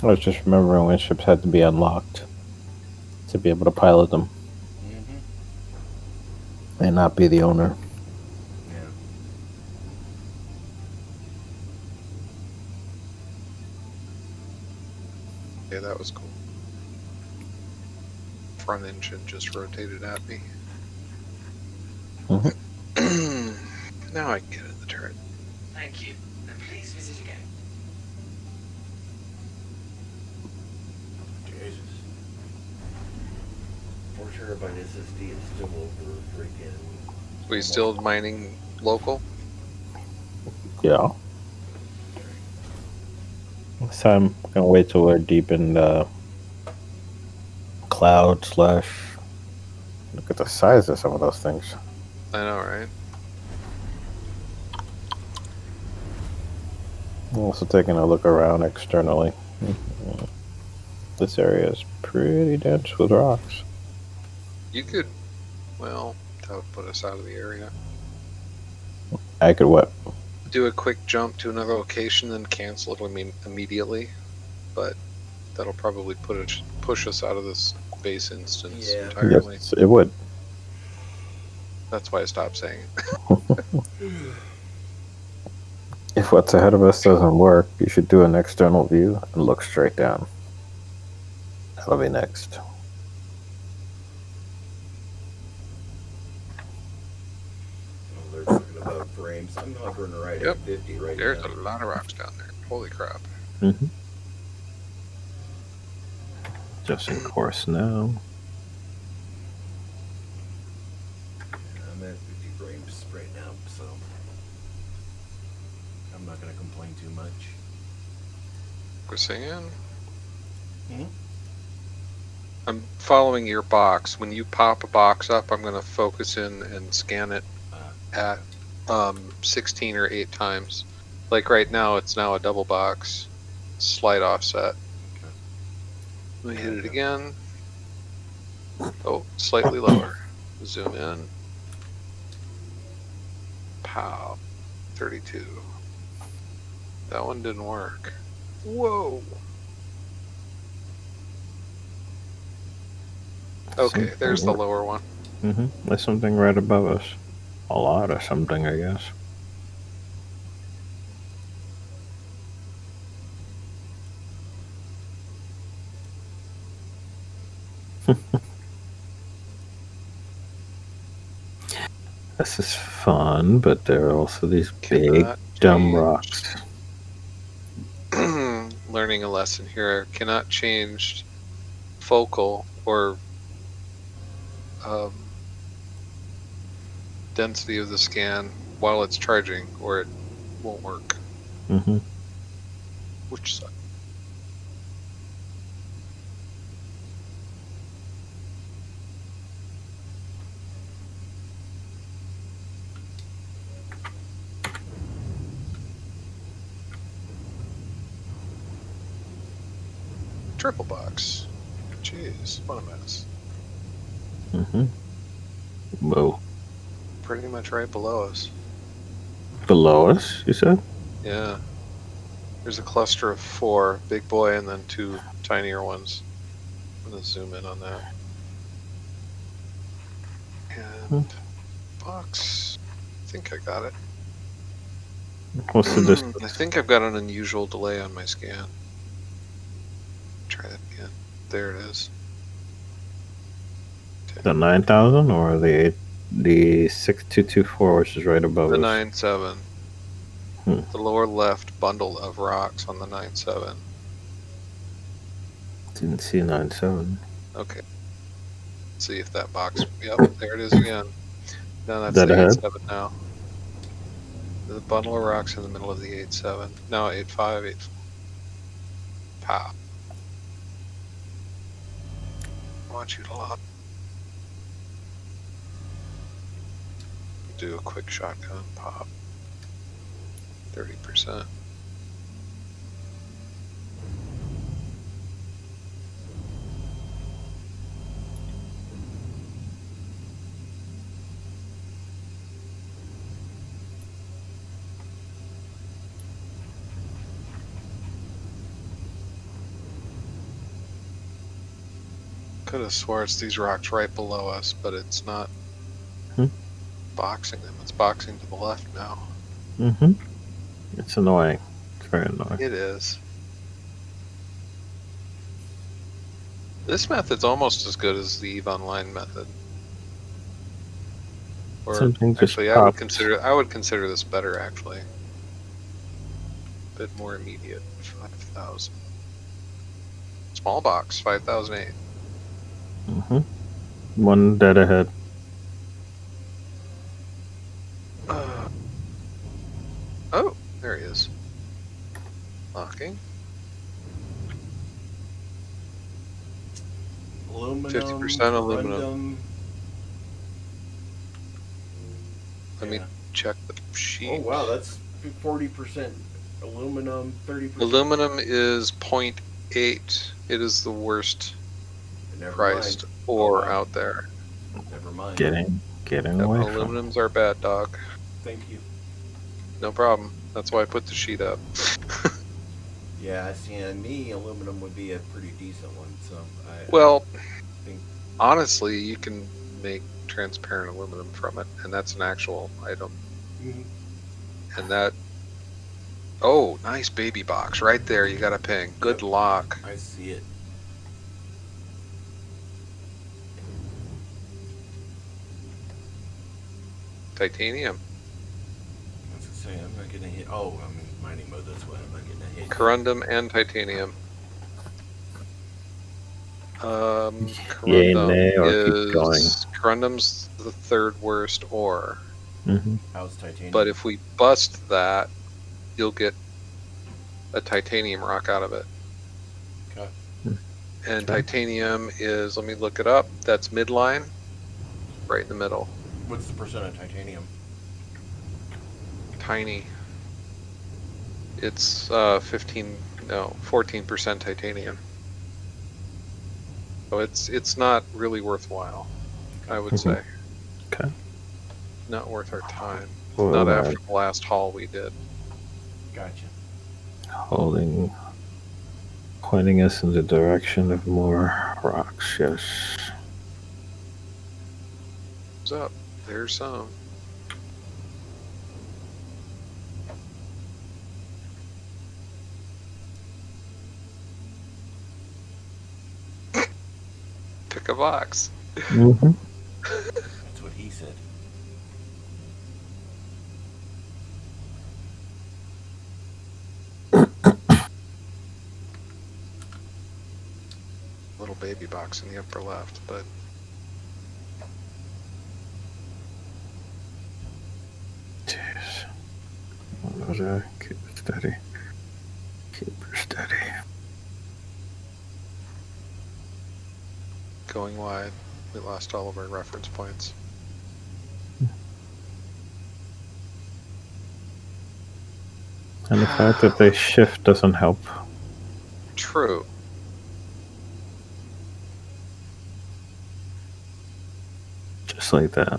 I was just remembering when ships had to be unlocked to be able to pilot them. May not be the owner. Yeah. Yeah, that was cool. Front engine just rotated at me. Now I can get in the turret. Thank you. And please visit again. Jesus. 4 terabyte SSD is still over freaking. We still mining local? Yeah. This time, I'm gonna wait till we're deep in the cloud slash. Look at the size of some of those things. I know, right? I'm also taking a look around externally. This area is pretty dense with rocks. You could, well, that would put us out of the area. I could what? Do a quick jump to another location, then cancel it immediately. But that'll probably push us out of this base instance Yeah. entirely. Yes, it would. That's why I stopped saying it. If what's ahead of us doesn't work, you should do an external view and look straight down. That'll be next. Oh, they're talking about frames. I'm hovering right Yep. at 50 right There's now. a lot of rocks down there. Holy crap. Mm-hmm. Just in course now. I'm at 50 frames right now, so I'm not going to complain too much. We're singing. Mhm. I'm following your box. When you pop a box up, I'm going to focus in and scan it at 16 or 8 times. Like right now, it's now a double box. Slight offset. Okay. Let me hit it again. Oh, slightly lower. Zoom in. Pow. 32. That one didn't work. Whoa. Okay, there's the lower one. Mm-hmm. There's something right above us. A lot of something, I guess. This is fun, but there are also these big, Cannot dumb change. rocks. Learning a lesson here. Cannot change focal or density of the scan while it's charging, or it won't work. Mm-hmm. Which sucks. Triple box. Jeez, what a mess. Mm-hmm. Whoa. Pretty much right below us. Below us, you said? Yeah. There's a cluster of 4, big boy, and then 2 tinier ones. I'm gonna zoom in on that. And box. I think I got it. What's the distance? I think I've got an unusual delay on my scan. Try that again. There it is. The 9,000 or the 6224, which is right above The us? 9.7. Hmm. The lower left bundle of rocks on the 9.7. Didn't see 9.7. Okay. Let's see if that box. Yep, there it is again. No, that's That the ahead? 8.7 now. The bundle of rocks in the middle of the 8.7. No, 8.5, 8. Pow. I want you to lock. Do a quick shotgun pop. 30%. Could have swore it's these rocks right below us, but it's not. boxing them. It's boxing to the left now. Mm-hmm. It's annoying. It's very annoying. It is. This method's almost as good as the EVE Online method. Or Something just actually, popped. I would consider this better actually. A bit more immediate. 5,000. Small box, 5,008. Mm-hmm. One dead ahead. Oh, there he is. Locking. Aluminum. 50% aluminum. corundum. Let me Yeah. check the sheet. Oh wow, that's 40% aluminum, 30%. Aluminum is 0.8. It is the worst Never priced mind. ore Oh, wow. out there. Never mind. Getting Yep, away from. aluminums are bad, dog. Thank you. No problem. That's why I put the sheet up. Yeah, I see. And me, aluminum would be a pretty decent one. So Well, I think honestly, you can make transparent aluminum from it, and that's an actual item. Mhm. And that. Oh, nice baby box right there. You got a ping. Good Yep. lock. I see it. Titanium. I was gonna say I'm not getting a hit. Oh, I'm in mining mode. That's why I'm not getting a hit. Corundum and titanium. Yay, Corundum nay, or keep going? is Corundum's the third worst ore. Mm-hmm. How's titanium? But if we bust that, you'll get a titanium rock out of it. Okay. And Okay. titanium is, let me look it up, that's midline, right in the middle. What's the percent of titanium? Tiny. It's 14% titanium. So it's not really worthwhile, I would say. Okay. Not worth our time. Well, Not after the last haul we did. Gotcha. Pointing us in the direction of more rocks. Yes. What's up? There's some. Pick a box. Mm-hmm. That's what he said. Little baby box in the upper left, but Jeez. Another. Keep it steady. Keep her steady. going wide. We lost all of our reference points. And the fact that they shift doesn't help. True. Just like that.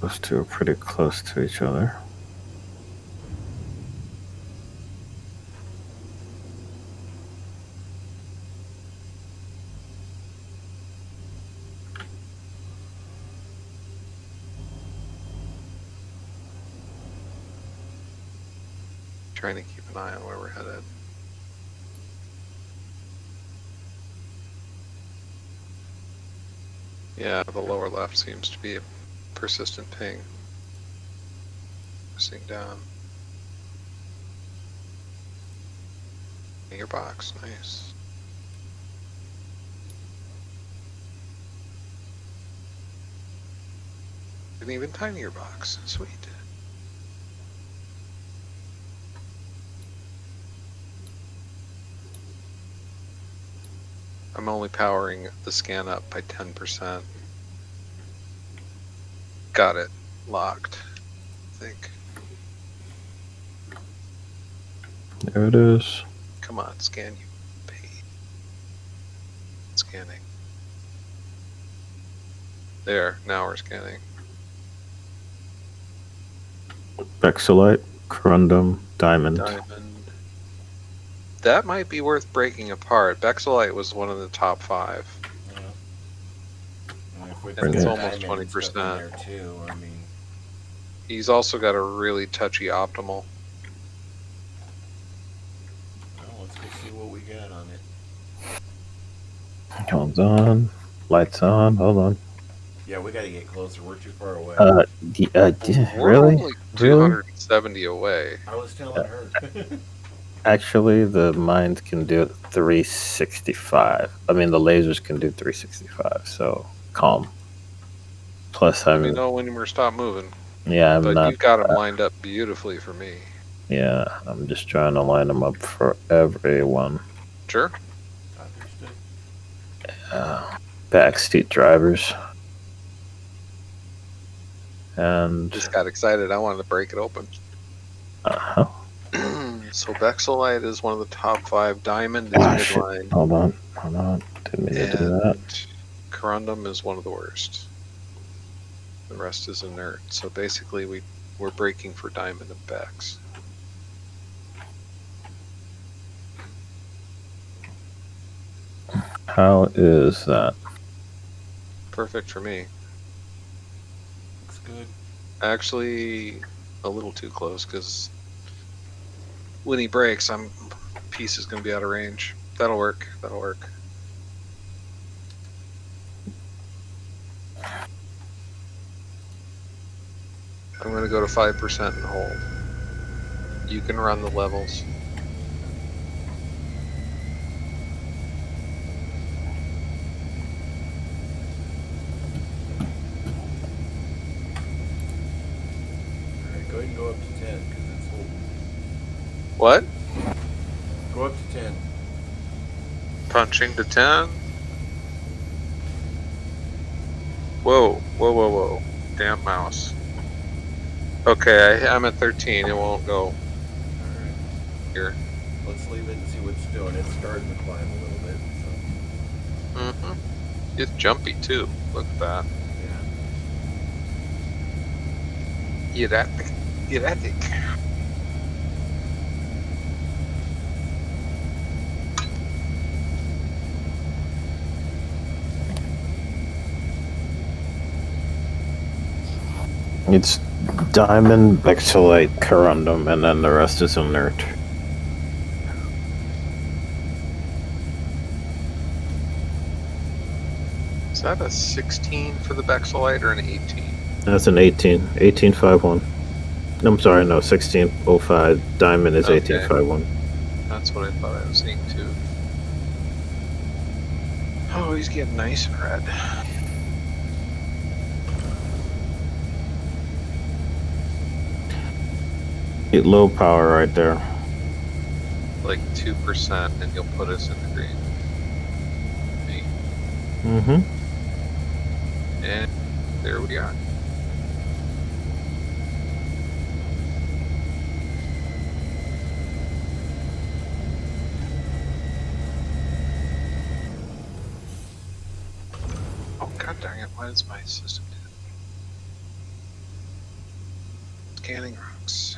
Those two are pretty close to each other. Trying to keep an eye on where we're headed. Yeah, the lower left seems to be a persistent ping. Pressing down. Your box, nice. An even tinier box, sweet. I'm only powering the scan up by 10%. Got it. Locked. I think. There it is. Come on, scan you. Pay. Scanning. There, now we're scanning. Bexolite, corundum, diamond. Diamond. That might be worth breaking apart. Bexolite was one of the top 5. Yeah. And if With Bring it's it. almost diamond and stuff in 20%. there too. I mean, He's also got a really touchy optimal. well, let's go see what we got on it. Hold on. Lights on. Hold on. Yeah, we got to get closer. We're too far away. We're Really? only Really? 270 away. I was telling her. Actually, the mines can do it 365. I mean, the lasers can do 365. So calm. Plus, Let me I'm know when we're stop moving. yeah, I'm But not. you've got them lined up beautifully for me. Yeah, I'm just trying to line them up for everyone. Sure. Understood. Backseat drivers. And Just got excited. I wanted to break it open. uh-huh. So Bexelite is one of the top 5. Diamond is Ah, shit. midline. Hold on. Didn't mean to do that. And Corundum is one of the worst. The rest is inert. So basically we're breaking for Diamond and Bex. How is that? Perfect for me. Looks good. Actually, a little too close because when he breaks, piece is going to be out of range. That'll work. That'll work. I'm going to go to 5% and hold. You can run the levels. Alright, go ahead and go up to 10 because it's holding. What? Go up to 10. Punching to 10. Whoa, whoa, whoa, whoa. Damn mouse. Okay, I'm at 13. It won't go Alright. here. Let's leave it and see what it's doing. It's starting to climb a little bit. So, It's jumpy too. Look at that. yeah. Erratic. Erratic. It's diamond, Bexelite, corundum, and then the rest is inert. Is that a 16 for the Bexelite or an 18? That's an 18. 1851. I'm sorry, no, 1605. Diamond is Okay. 1851. That's what I thought I was seeing too. Oh, he's getting nice and red. Get low power right there. Like 2%, and you'll put us in the green. Mm-hmm. And there we are. Oh, god dang it, why does my system do that? Scanning rocks.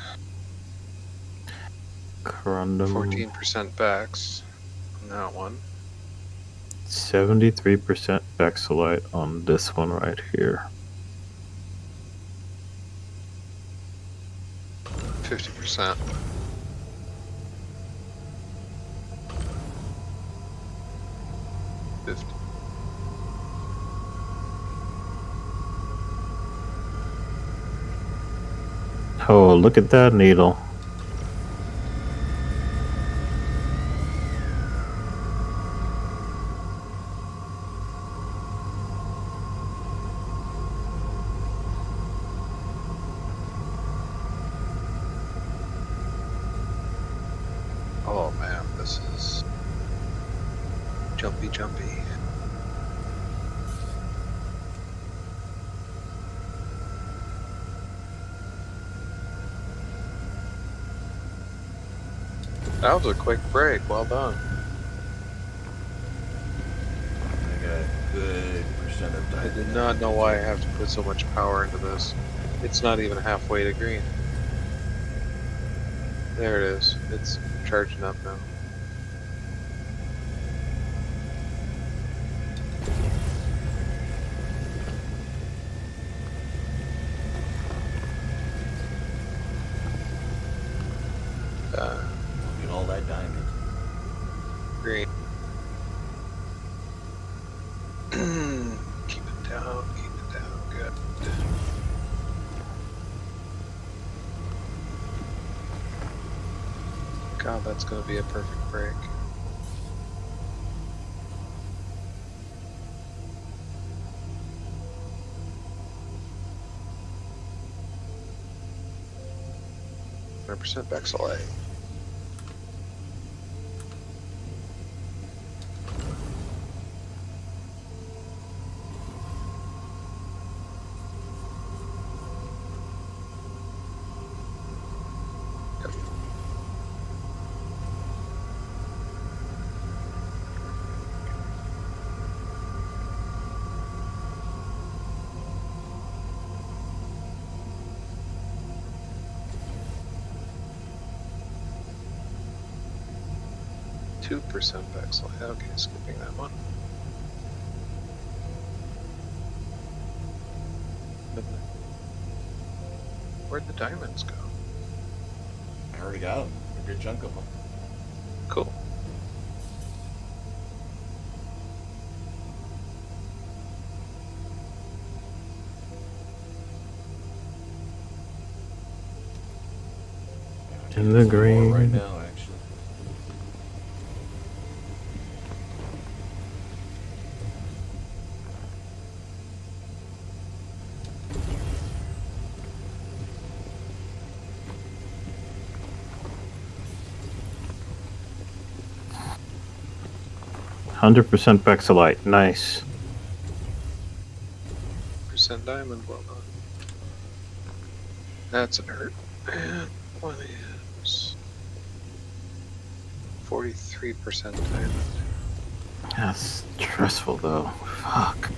Corundum. 14% backs on that one. 73% Bexelite on this one right here. 50%. Oh, look at that needle. Oh man, this is jumpy, jumpy. That was a quick break. Well done. I got a good percent of I diamond. did not know why I have to put so much power into this. It's not even halfway to green. There it is. It's charging up now. that's going to be a perfect break. %, Bexalite. Yep. %, Bexalite. Okay, skipping that one. Where'd the diamonds go? I already got them. A good chunk of them. Cool. In the green. Right now, actually. %, Bexalite. Nice. % diamond, well done. That's an hurt. And one is 43% diamond. That's stressful though. Fuck.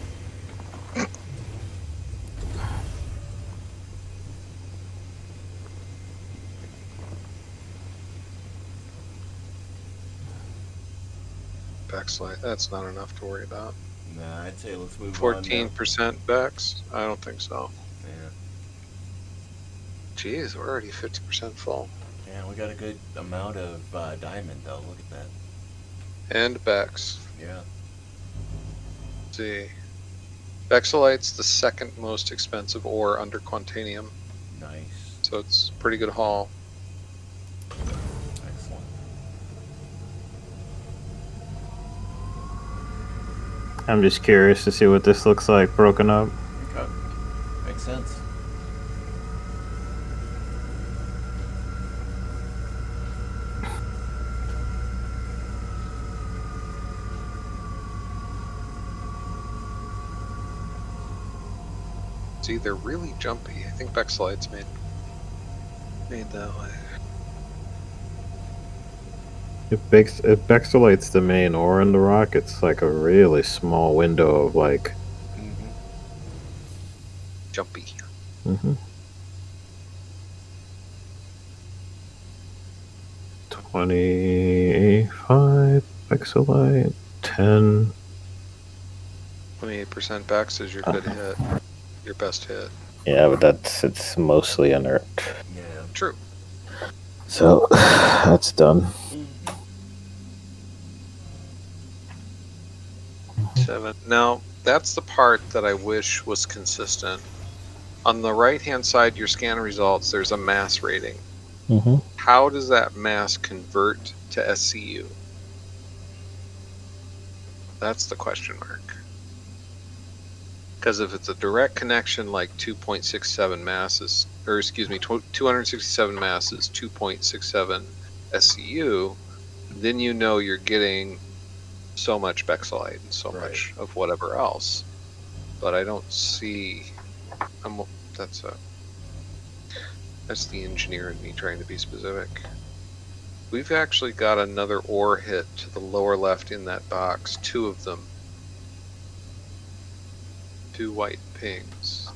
Bexalite, that's not enough to worry about. Nah, I'd say let's move 14% Bex? I don't think so. on. Yeah. Jeez, we're already 50% full. Yeah, we got a good amount of diamond, though. Look at that. And Bex. Yeah. Let's see. Bexalite's the second most expensive ore under Quantanium, Nice. so it's a pretty good haul. Excellent. I'm just curious to see what this looks like broken up. Okay. Makes sense. It's either really jumpy. I think Bexalite's made that way. If Bexalite's the main ore in the rock, it's like a really small window of like. Mm-hmm. Jumpy. Mm-hmm. 25 Bexalite, 10. 28% Bex is your good hit. Your best hit. Yeah, but it's mostly inert. Yeah. True. So that's done. 7. Now, that's the part that I wish was consistent. On the right-hand side, your scan results, there's a mass rating. Mm-hmm. How does that mass convert to SCU? That's the question mark. Because if it's a direct connection like 2.67 masses, or excuse me, 267 masses, 2.67 SCU, then you know you're getting so much Bexalite and so much of whatever else. But I don't see. That's the engineer in me trying to be specific. We've actually got another ore hit to the lower left in that box. 2 of them. 2 white pings.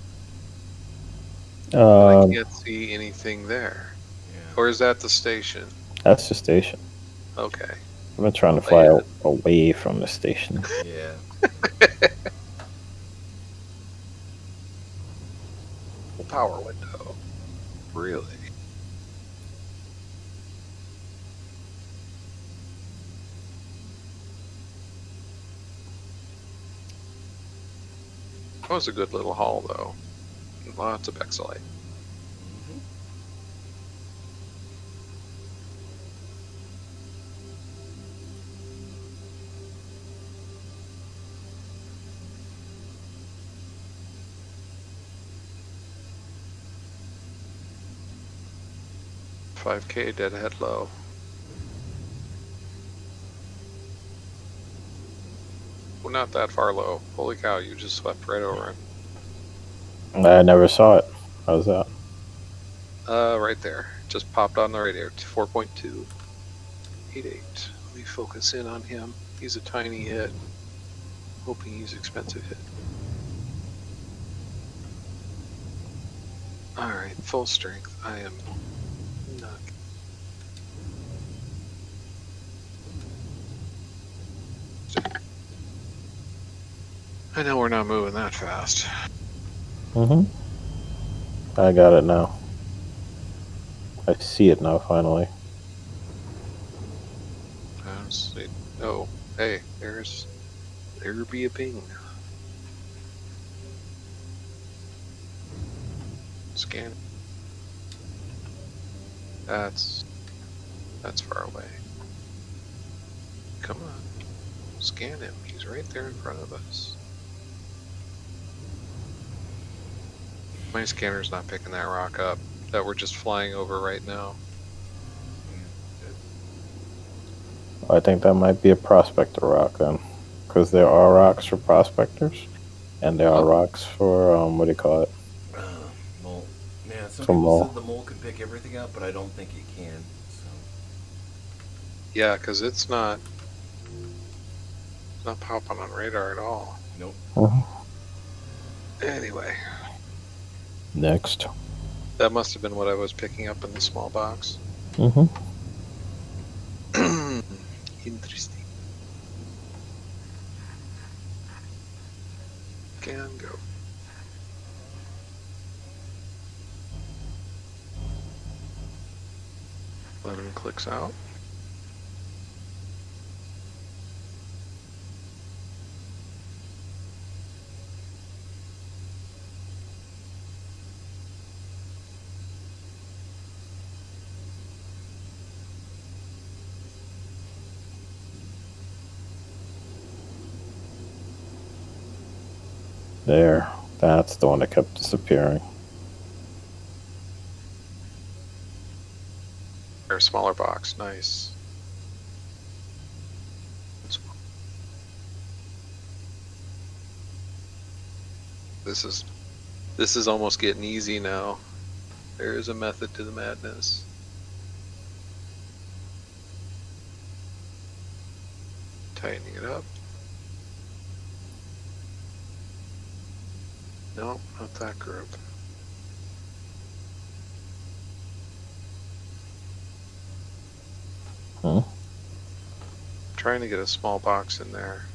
I can't see anything there. Yeah. Or is that the station? That's the station. Okay. I've been trying to fly away from the station. Yeah. Power window. Really? That was a good little haul, though. Lots of Bexalite. Mm-hmm. 5K deadhead low. Well, not that far low. Holy cow, you just swept right over it. I never saw it. How's that? Right there. Just popped on the radio. 4.288. Let me focus in on him. He's a tiny hit. Hoping he's expensive hit. Alright, full strength. I am not. I know we're not moving that fast. I got it now. I see it now, finally. Honestly, oh, hey, there be a ping. Scan. That's far away. Come on, scan him. He's right there in front of us. My scanner's not picking that rock up that we're just flying over right now. I think that might be a prospector rock then, because there are rocks for prospectors, and there are rocks for what do you call it? Mole. Yeah, some For people mole. said the mole can pick everything up, but I don't think it can. So. Yeah, because it's not popping on radar at all. Nope. Anyway, Next. that must have been what I was picking up in the small box. Interesting. Can go. Eleven clicks out. There. That's the one that kept disappearing. Or a smaller box, nice. This is almost getting easy now. There is a method to the madness. Tightening it up. No, not that group. Trying to get a small box in there.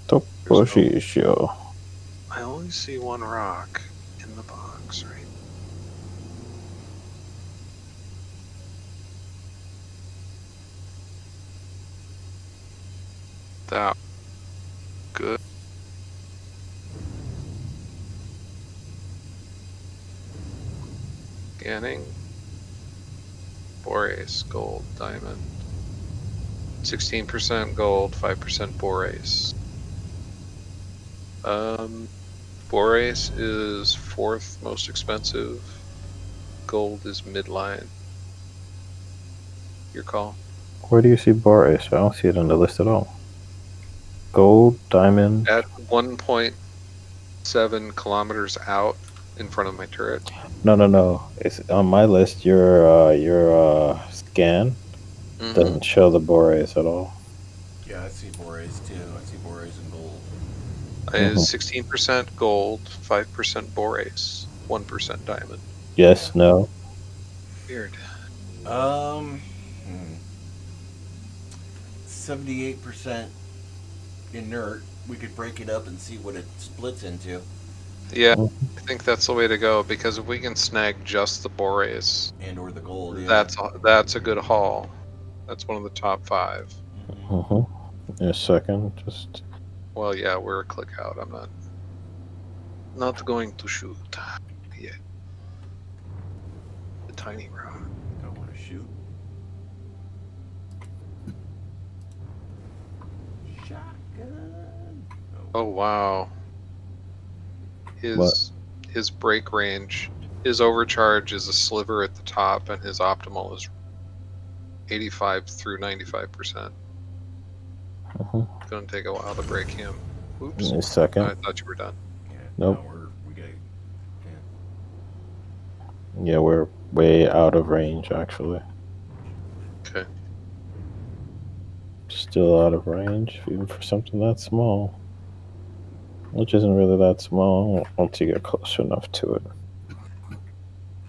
Toposhisho. I only see one rock in the box, right? That good. Scanning. Borace, gold, diamond. 16% gold, 5% borace. Borace is 4th most expensive. Gold is midline. Your call. Where do you see borace? I don't see it on the list at all. Gold, diamond. At 1.7 kilometers out in front of my turret. No. It's on my list. Your scan doesn't show the borace at all. Yeah, I see borace too. I see borace and gold. Is 16% gold, 5% borace, 1% diamond. Yes, no. Weird. 78% inert. We could break it up and see what it splits into. Yeah, I think that's the way to go, because if we can snag just the borace and or the gold, yeah. that's a good haul. That's one of the top 5. In a second, just. Well, yeah, we're a click out. I'm not going to shoot yet. The tiny rock. Don't want to shoot. Shotgun. Oh wow. What? His break range, his overcharge is a sliver at the top, and his optimal is 85 through 95%. Mhm. It's gonna take a while to break him. Oops. Give me a second. I thought you were done. Yeah. Nope. No, we gotta. Yeah. Yeah, we're way out of range, actually. Okay. Still out of range, even for something that small. Which isn't really that small once you get close enough to it.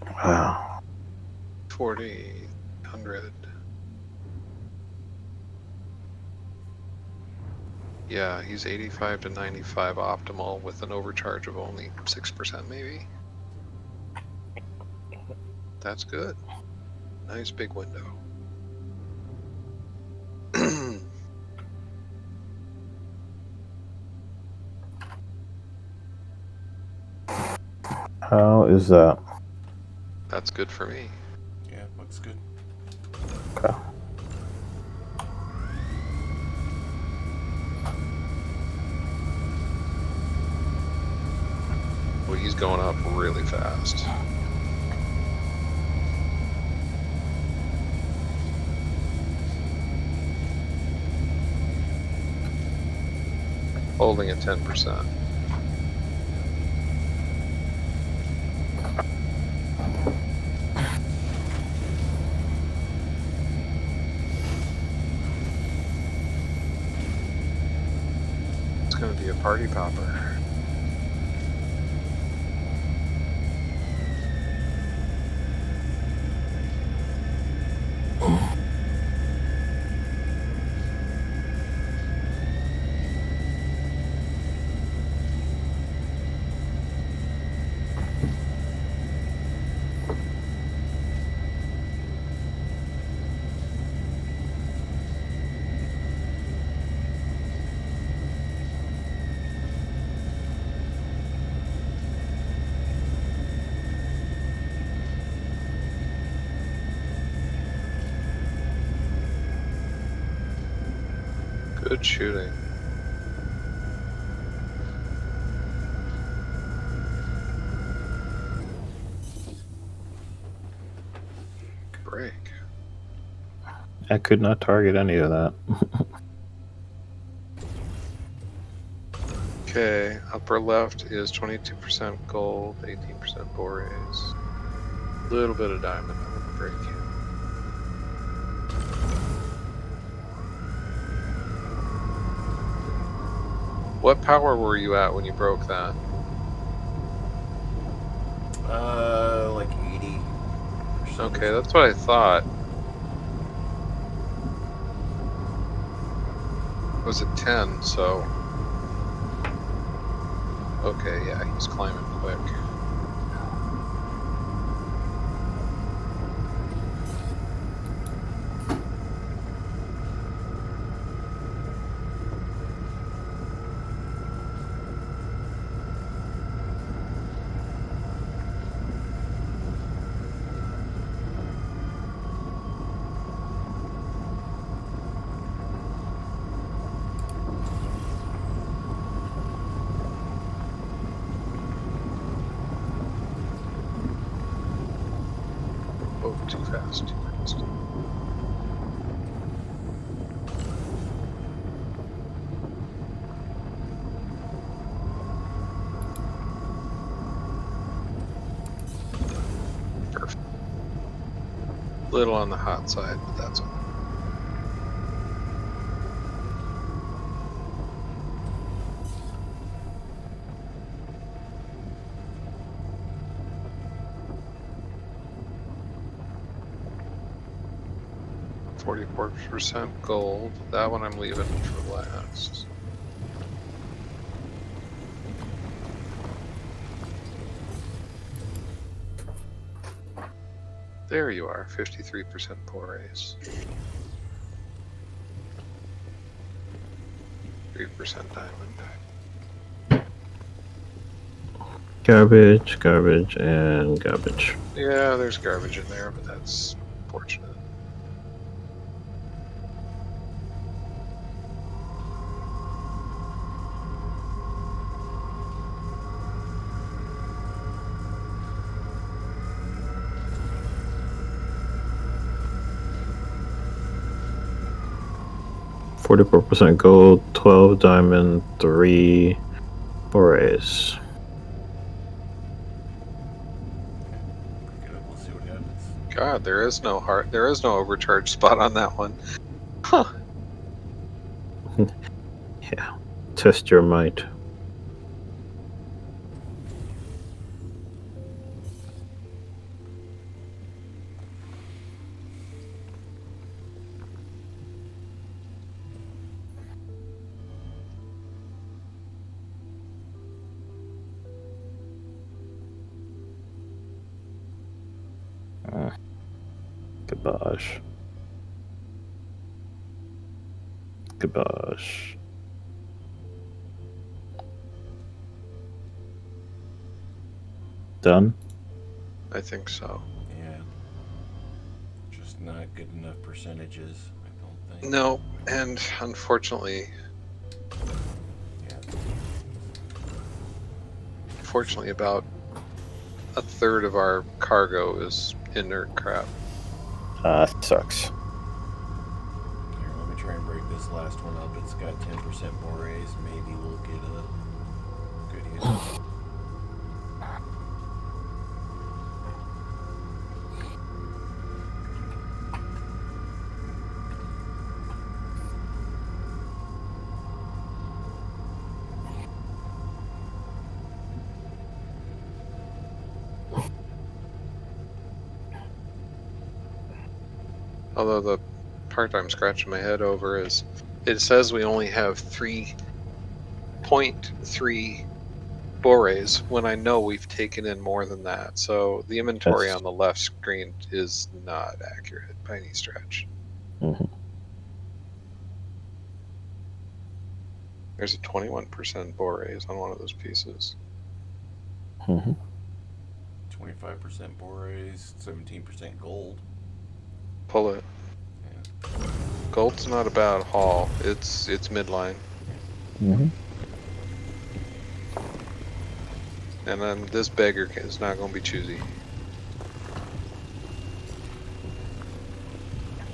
Wow. 40, 100. Yeah, he's 85 to 95 optimal with an overcharge of only 6% maybe. That's good. Nice big window. How is that? That's good for me. Yeah, looks good. Okay. Well, he's going up really fast. Holding at 10%. It's going to be a party popper. Good shooting. Break. I could not target any of that. Okay, upper left is 22% gold, 18% borays. Little bit of diamond. I'm gonna break you. What power were you at when you broke that? Like 80. Okay, that's what I thought. It was at 10, so. Okay, yeah, he's climbing quick. Oh, too fast, too fast. Perfect. Little on the hot side, but that's okay. %, gold. That one I'm leaving for last. There you are, 53% porace. 3% diamond. Garbage, garbage, and garbage. Yeah, there's garbage in there, but that's fortunate. 44% gold, 12 diamond, 3 forays. Pick it up, we'll see what happens. God, there is no overcharge spot on that one. Huh. Yeah. Test your might. Garbage. Garbage. Done? I think so. Yeah. Just not good enough percentages, I don't think. No, and unfortunately, Yeah. about a third of our cargo is inert crap. Sucks. Here, let me try and break this last one up. It's got 10% morays. Maybe we'll get a good hit. Although the part I'm scratching my head over is, it says we only have 3.3 borays when I know we've taken in more than that. So the inventory That's- on the left screen is not accurate by any stretch. Mm-hmm. There's a 21% borays on one of those pieces. Mm-hmm. 25% borays, 17% gold. Pull it. Yeah. Gold's not a bad haul. It's midline. Mm-hmm. And then this beggar is not going to be choosy.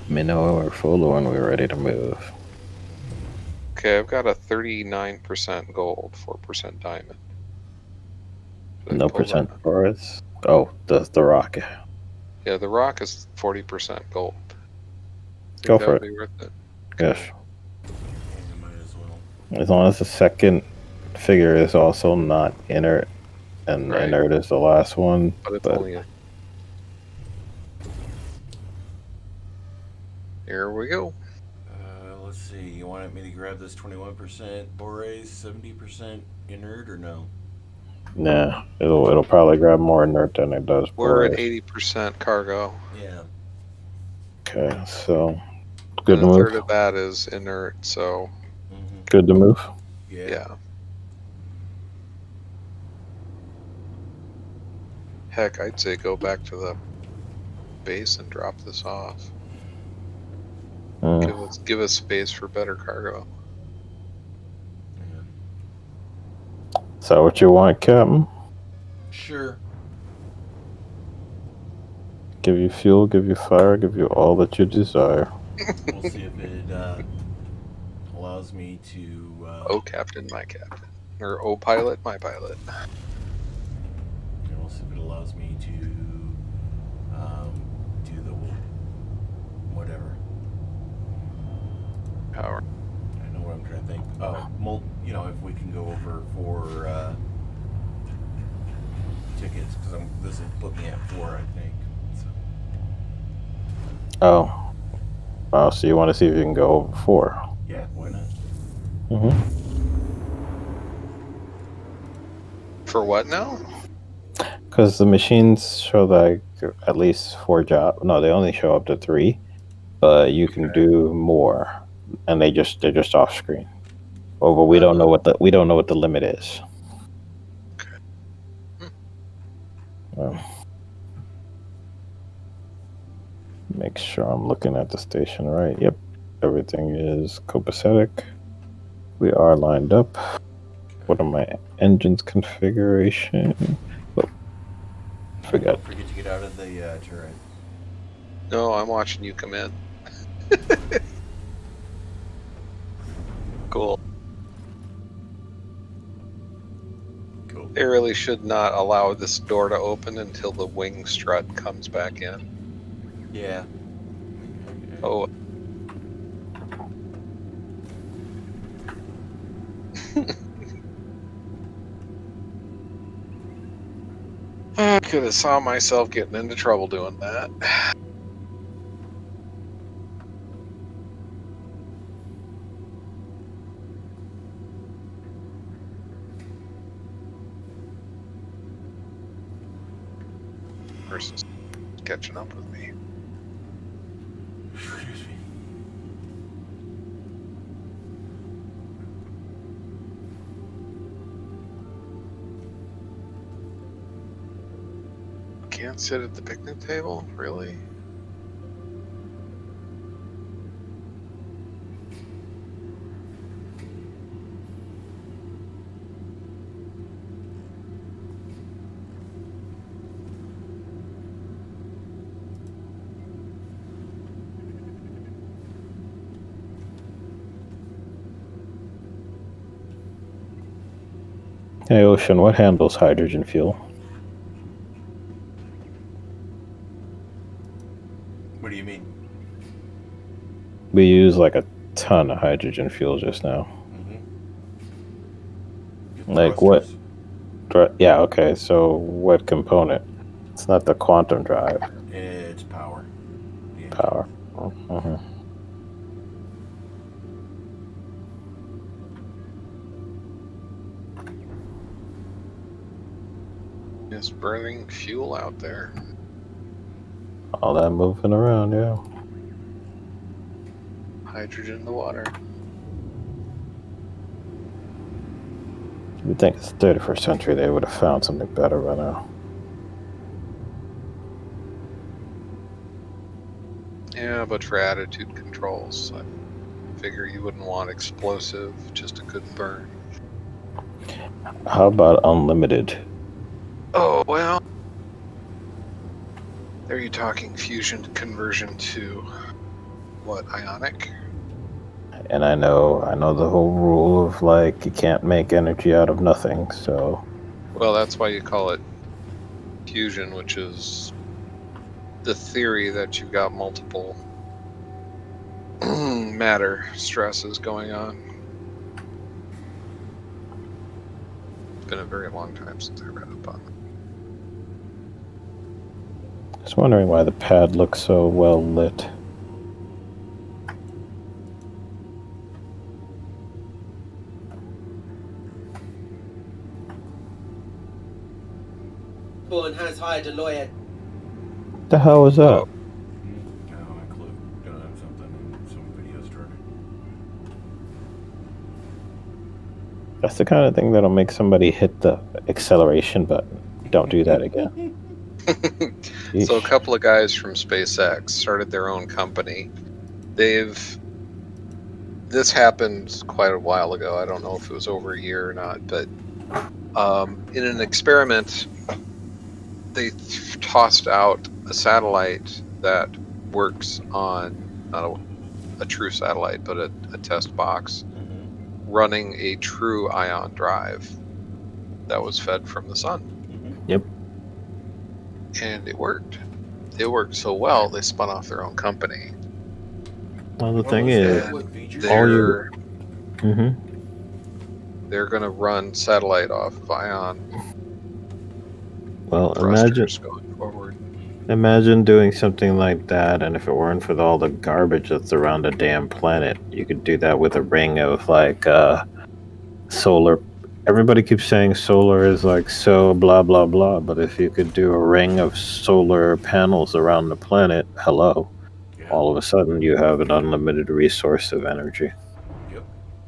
Minnow or full when we're ready to move. Okay, I've got a 39% gold, 4% diamond. Should I No pull percent that? for us. Oh, the rock. Yeah, the rock is 40% gold. Think Go that for would it. be worth it. Yes. Yeah, you might as well. As long as the second figure is also not inert, and Right. inert is the last one. But it's only a... Here we go. Let's see. You want me to grab this 21% borays, 70% inert, or no? Nah, it'll probably grab more inert than it does. We're at borax. 80% cargo. Yeah. Okay, so good And to a move. third of that is inert, so Mm-hmm. Good to move. yeah. Heck, I'd say go back to the base and drop this off. Mm. Give us space for better cargo. Yeah. Is that what you want, Captain? Sure. Give you fuel, give you fire, give you all that you desire. We'll see if it allows me to. Oh, captain, my captain. Or oh, pilot, my pilot. We'll see if it allows me to do the whatever. Power. I know what I'm trying to think. Oh, if we can go over 4 tickets, because this will put me at 4, I think. So. Oh. Wow, so you want to see if you can go over 4. Yeah, why not? Mm-hmm. For what now? Because the machines show like at least 4 jobs. No, they only show up to 3, but you can do more, and they're just off screen. Oh, but we don't know what the limit is. Make sure I'm looking at the station right. Yep, everything is copacetic. We are lined up. What are my engines configuration? Oh, forgot. Don't forget to get out of the turret. No, I'm watching you come in. cool. Cool. They really should not allow this door to open until the wing strut comes back in. Yeah. Oh. I could have saw myself getting into trouble doing that. Versus catching up with me. Excuse me. Can't sit at the picnic table? Really? Hey, Ocean, what handles hydrogen fuel? What do you mean? We use like a ton of hydrogen fuel just now. Mm-hmm. Like what? Yeah, okay, so what component? It's not the quantum drive. It's power. The Power. Mm-hmm. Just burning fuel out there. All that moving around, yeah. Hydrogen in the water. You'd think it's the 31st century they would have found something better by now. Yeah, but for attitude controls, I figure you wouldn't want explosive, just a good burn. How about unlimited? Oh, well. Are you talking fusion conversion to what, ionic? And I know the whole rule of like you can't make energy out of nothing, so Well, that's why you call it fusion, which is the theory that you've got multiple matter stresses going on. It's been a very long time since I read up on it. I was wondering why the pad looks so well lit. Bourne has hired a lawyer. The hell was that? No, I clue. Gonna have something in some video started. That's the kind of thing that'll make somebody hit the acceleration button. Don't do that again. So a couple of guys from SpaceX started their own company. This happened quite a while ago. I don't know if it was over a year or not, but in an experiment, they tossed out a satellite that works on not a true satellite, but a test box running a true ion drive that was fed from the sun. Yep. And it worked. It worked so well, they spun off their own company. Well, the thing is, What features? They're mm-hmm. they're going to run satellite off of ion Well, thrusters going forward. imagine doing something like that, and if it weren't for all the garbage that's around a damn planet, you could do that with a ring of like solar. Everybody keeps saying solar is like so blah blah blah, but if you could do a ring of solar panels around the planet, hello, Yeah. all of a sudden you have an unlimited resource of energy. Yep.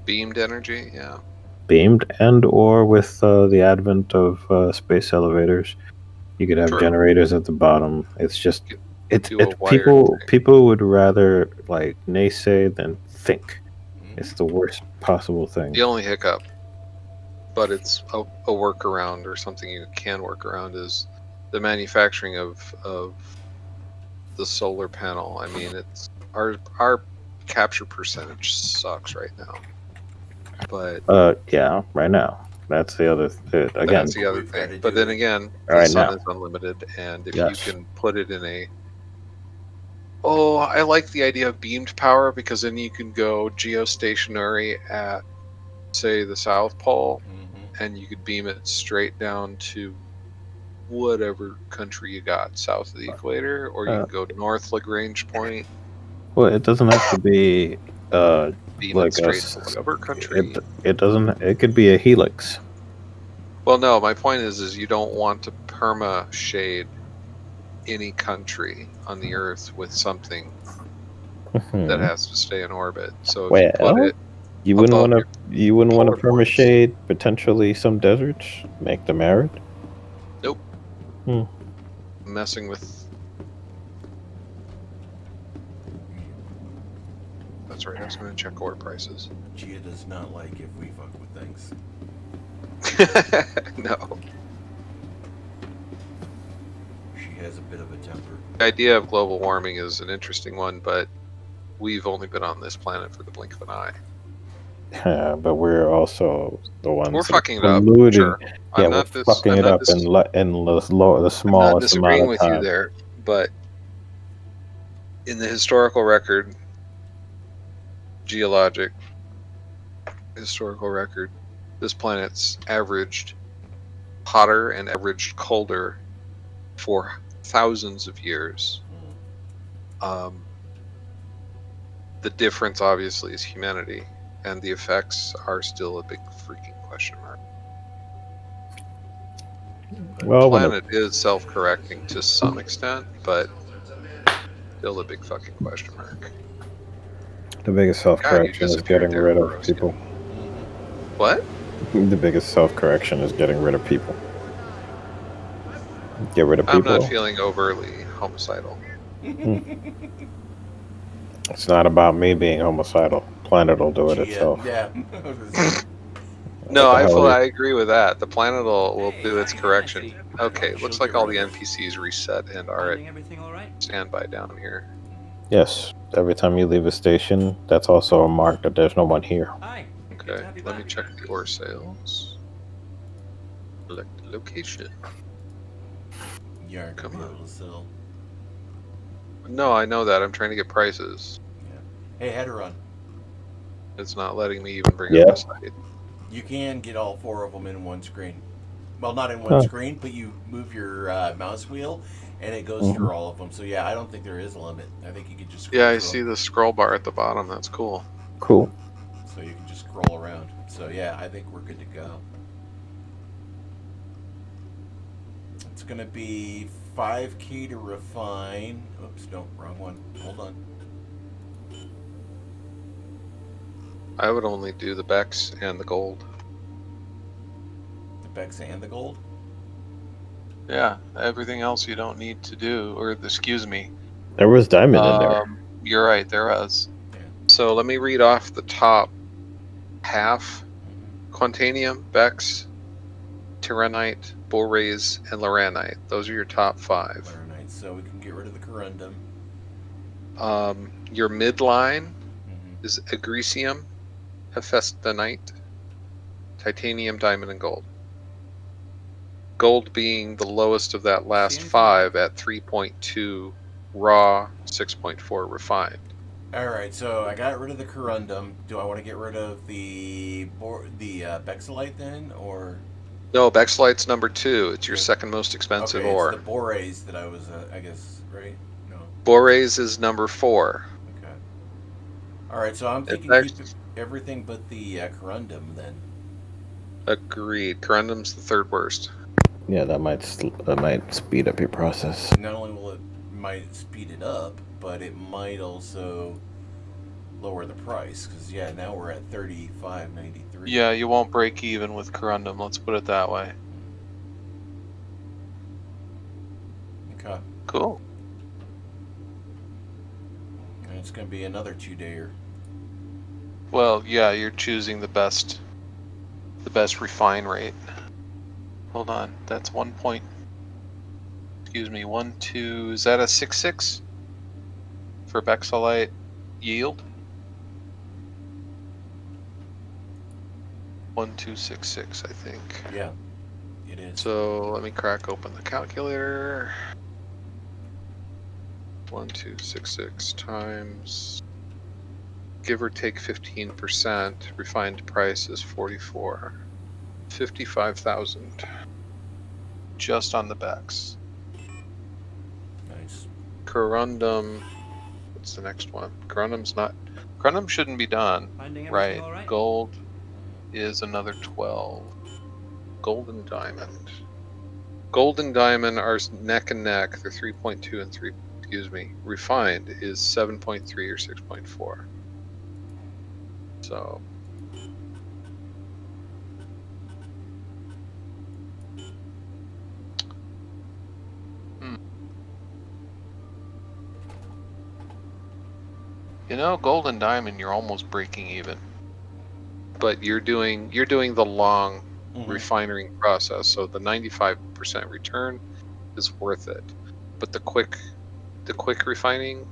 Beamed energy, yeah. Beamed and or with the advent of space elevators, you could have True. generators at the bottom. It's just it's Do a wired thing. people would rather like naysay than think. Mm-hmm. It's the worst possible thing. The only hiccup, but it's a workaround or something you can work around, is the manufacturing of the solar panel. I mean, it's our capture percentage sucks right now. But Yeah, right now. That's the other again. that's the other We've gotta thing. But do then it. again, the Right sun now. is unlimited, and if Yes. you can put it in a I like the idea of beamed power because then you can go geostationary at, say, the South Pole, and you could beam it straight down to whatever country you got south of the equator, or you can go north Lagrange point, Well, it doesn't have to be beam it like straight to whatever country. It doesn't. It could be a helix. Well, no, my point is you don't want to perma shade any country on the Earth with something that has to stay in orbit. So if you put Well, it you wouldn't above want to. You wouldn't want to polar points. permashade potentially some deserts. Make them arid. Nope. Hmm. Messing with. That's right. I was going to check ore prices. Gia does not like if we fuck with things. No. She has a bit of a temper. The idea of global warming is an interesting one, but we've only been on this planet for the blink of an eye. But we're also the ones We're that fucking it are up. polluting. Sure. Yeah, we're fucking it up in the I'm not smallest disagreeing amount of with time. you there, but in the historical record, geologic historical record, this planet's averaged hotter and averaged colder for thousands of years. The difference, obviously, is humanity, and the effects are still a big freaking question mark. Well, The planet is self-correcting to some extent, but still a big fucking question mark. the biggest self-correction is getting rid of people. What? The biggest self-correction is getting rid of people. Get rid of I'm people. not feeling overly homicidal. It's not about me being homicidal. Planet will do it itself. Yeah. No, What the hell I agree with that. The planet will do its correction. Okay, looks like all the NPCs reset and are at Finding everything all right? standby down here. Yes. Every time you leave a station, that's also a mark that there's no one here. Hi. Good Okay, to have you let me back. check the ore sales. Select location. You aren't Come gonna be on. able to sell. No, I know that. I'm trying to get prices. Hey, Heteron, It's not letting me even bring Yeah. up the site. you can get all 4 of them in one screen. Well, not in one screen, but you move your mouse wheel, and it goes through all of them. So yeah, I don't think there is a limit. I think you could just scroll Yeah, I through see them. the scroll bar at the bottom. That's cool. Cool. So you can just scroll around. So yeah, I think we're good to go. It's gonna be 5K to refine. Oops, no, wrong one. Hold on. I would only do the Bex and the gold. The Bex and the gold. Yeah, everything else you don't need to do, or excuse me. There was diamond in there. You're right, there was. Yeah. So let me read off the top half. Quantanium, Bex, Tyranite, Borase, and Loranite. Those are your top 5. Laranite. So we can get rid of the corundum. Your midline is Agricium, Hephaestonite, Titanium, Diamond, and Gold. Gold being the lowest of that last 5 at 3.2 raw, 6.4 refined. All right, so I got rid of the corundum. Do I want to get rid of the Bexolite then, or? No, Bexolite's number 2. It's your Okay. second most expensive Okay, ore. it's the Borase that I was, I guess, right? No. Borase is number 4. Okay. All right, so I'm thinking Bex- keep everything but the corundum then. Agreed. Corundum's the 3rd worst. Yeah, that might speed up your process. Not only will it might speed it up, but it might also lower the price because yeah, now we're at 35.93. Yeah, you won't break even with Corundum, let's put it that way. Okay. Cool. And it's gonna be another 2-dayer. Well, yeah, you're choosing the best refine rate. Hold on, that's 1 point. Excuse me, 1, 2. Is that a 6.6 for Bexolite yield? 1266, I think. Yeah, it is. So let me crack open the calculator. 1266 times, give or take 15%, refined price is 44. 55,000. Just on the backs. Nice. Corundum, what's the next one? Corundum shouldn't be done. Finding everything Right. all right? Gold is another 12. Gold and diamond. Gold and diamond are neck and neck. They're 3.2 and 3. Excuse me. Refined is 7.3 or 6.4. So. You know, gold and diamond, you're almost breaking even. But you're doing the long refining process, so the 95% return is worth it. But the quick refining,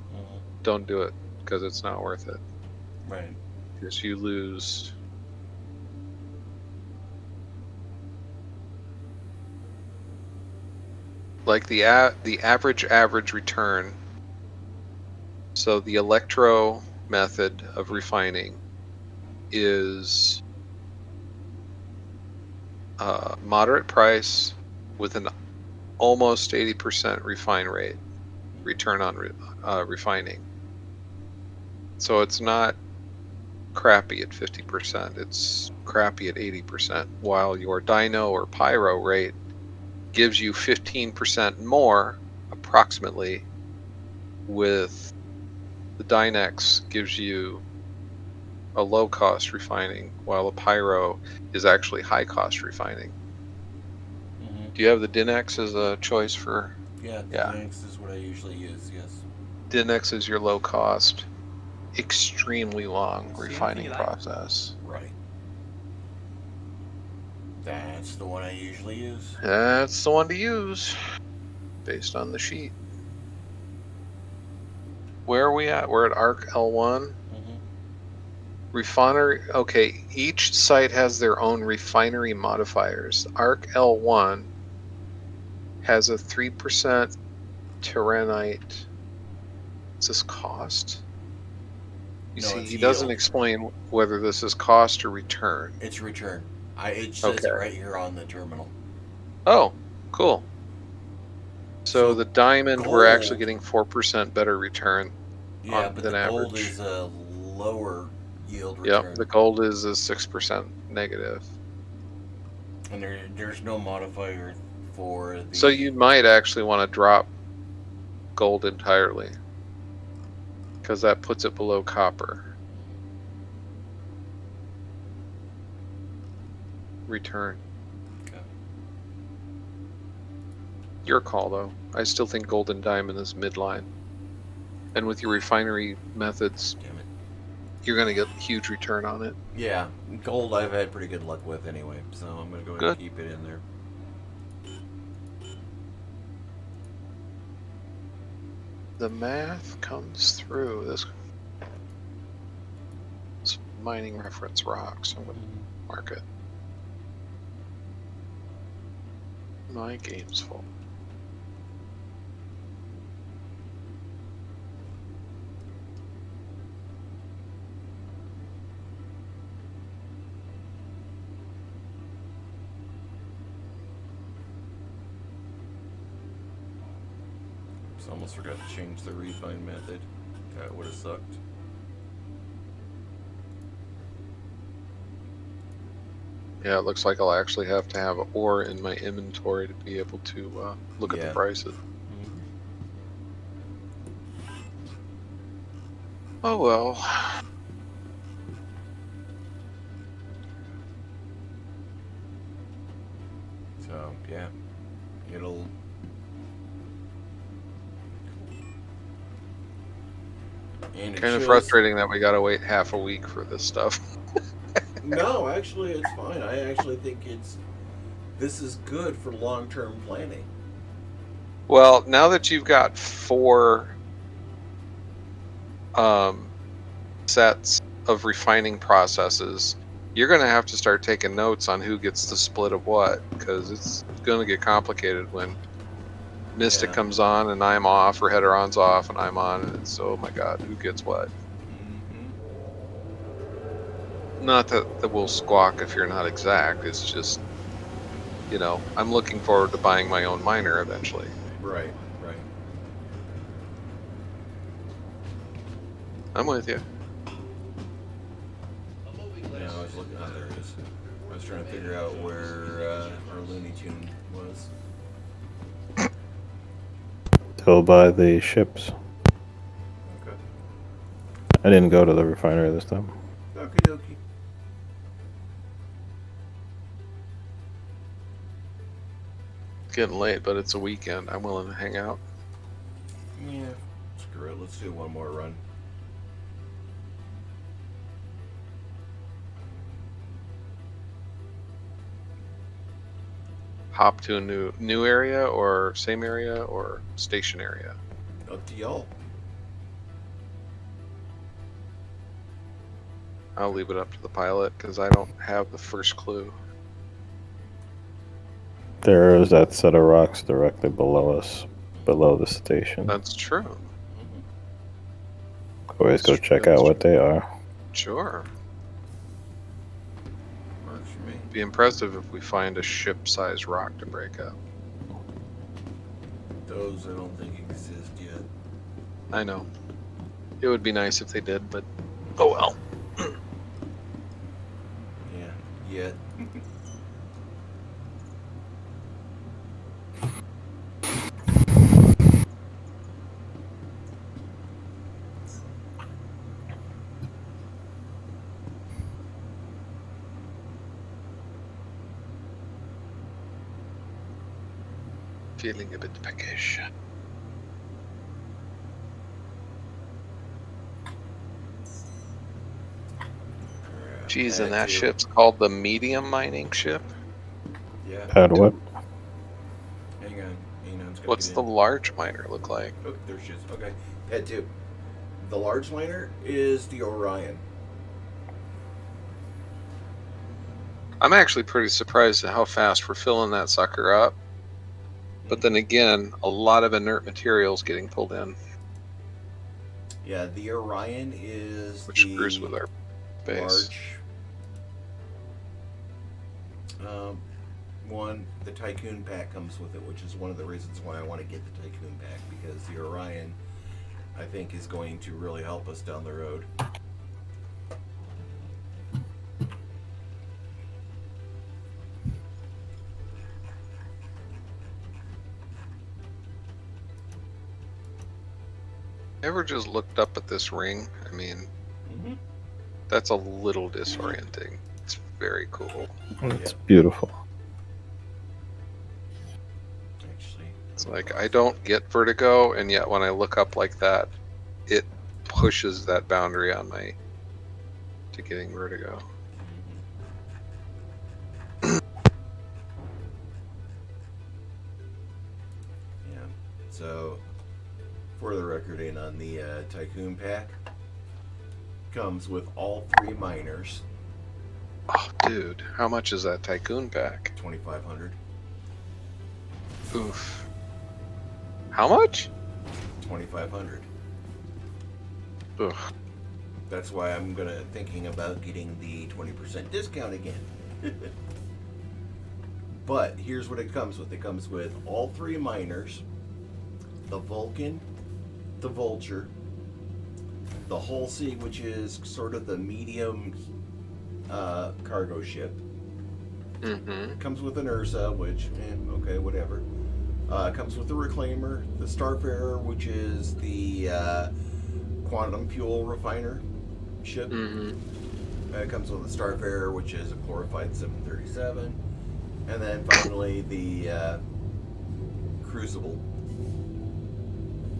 don't do it because it's not worth it. Right. Because you lose. Like the average return. So the electro method of refining is moderate price with an almost 80% refine rate, return on refining. So it's not crappy at 50%, it's crappy at 80%, while your dyno or pyro rate gives you 15% more, approximately, with the Dynex gives you a low-cost refining, while a pyro is actually high-cost refining. Do you have the Dynex as a choice for? Yeah, Dynex is what I usually use, yes. Dynex is your low-cost, extremely long See anything refining you like? process. Right. That's the one I usually use. That's the one to use, based on the sheet. Where are we at? We're at ARC L1. Refinery. Okay, each site has their own refinery modifiers. ARC L1 has a 3% Tyranite. Is this cost? You No, see, it's he doesn't yield. explain whether this is cost or return. It's return. It says it Okay. right here on the terminal. Oh, cool. So the diamond, we're actually gold- getting 4% better return Yeah, but than the average. gold is a lower yield return. Yep, the gold is a 6% negative. And there's no modifier for the... So you might actually want to drop gold entirely, because that puts it below copper. Return. Okay. Your call, though. I still think gold and diamond is midline. And with your refinery methods, Damn it. you're going to get huge return on it. Yeah, gold I've had pretty good luck with anyway, so I'm going to go ahead and keep it in there. The math comes through. This mining reference rocks. I'm going to mark it. My game's full. Almost forgot to change the refine method. That would have sucked. Yeah, it looks like I'll actually have to have ore in my inventory to be able to look at the prices. Oh well. So, yeah. It'll... Kind of frustrating that we gotta wait half a week for this stuff. No, actually, it's fine. I actually think this is good for long-term planning. Well, now that you've got 4 sets of refining processes, You're gonna have to start taking notes on who gets the split of what, because it's gonna get complicated when Mystic Yeah. comes on and I'm off, or Heteron's off and I'm on, and it's oh my god, who gets what? Mm-hmm. Not that we'll squawk if you're not exact. It's just, you know, I'm looking forward to buying my own miner eventually. Right, right. I'm with you. Yeah, I was looking. Oh, there it is. I was trying to figure out where our Looney Tune was. Still by the ships. Okay. I didn't go to the refinery this time. Okie dokie. It's getting late, but it's a weekend. I'm willing to hang out. Yeah. Screw it. Let's do one more run. Hop to a new area, or same area, or station area. Up to y'all. I'll leave it up to the pilot because I don't have the first clue. There is that set of rocks directly below us, below the station. That's true. Always go check That's out what true. they are. Sure. Works for me. Be impressive if we find a ship-sized rock to break up. Those I don't think exist yet. I know. It would be nice if they did, but oh well. Yeah. Yet. Feeling a bit peckish. Geez, and that ship's called the medium mining ship? Yeah. Had what? Hang on. Hang on. It's gotta What's get the in. large miner look like? Oh, there she is. Okay. Head 2. The large liner is the Orion. I'm actually pretty surprised at how fast we're filling that sucker up. But then again, a lot of inert materials getting pulled in, Yeah, the Orion is which the screws with our base. large one. The Tycoon pack comes with it, which is one of the reasons why I want to get the Tycoon pack, because the Orion, I think, is going to really help us down the road. Ever just looked up at this ring? I mean, Mm-hmm. that's a little disorienting. It's very cool. It's beautiful. Actually, It's like I don't get vertigo, and yet when I look up like that, it pushes that boundary on my to getting vertigo. yeah. So, for the record, in on the Tycoon pack, comes with all 3 miners, Oh, dude, how much is that Tycoon pack? 2,500. Oof. How much? 2,500. Ugh. That's why I'm thinking about getting the 20% discount again. But here's what it comes with. It comes with all 3 miners, the Vulcan, the Vulture, the Halsey, which is sort of the medium cargo ship. Mm-hmm. It comes with an Ursa, which, okay, whatever. Comes with the Reclaimer, the Starfarer, which is the quantum fuel refiner ship. Mm-hmm. It comes with the Starfarer, which is a glorified 737. And then finally the Crucible,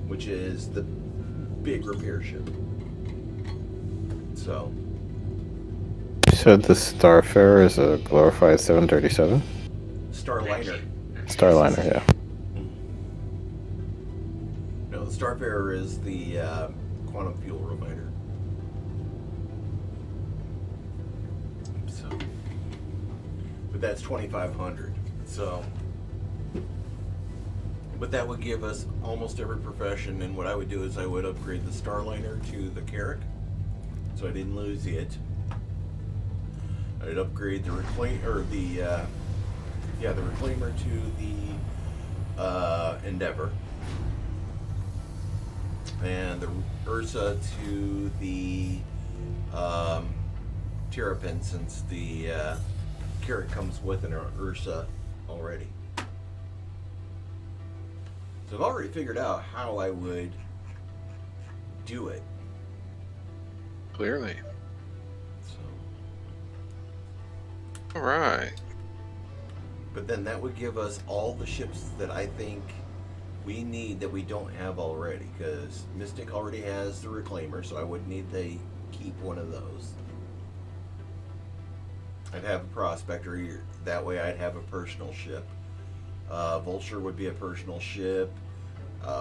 which is the big repair ship. So, You said the Starfarer is a glorified 737? Starliner. Starliner, yeah. No, the Starfarer is the quantum fuel refiner. So, but that's 2,500. So, but that would give us almost every profession. And what I would do is I would upgrade the Starliner to the Carrack, so I didn't lose it. I'd upgrade the Reclaimer to the Endeavor, and the Ursa to the Terrapin, since the Carrack comes with an Ursa already. So I've already figured out how I would do it. Clearly. So, All right. but then that would give us all the ships that I think we need that we don't have already, because Mystic already has the Reclaimer, so I wouldn't need to keep one of those. I'd have a Prospector, that way I'd have a personal ship. Vulture would be a personal ship.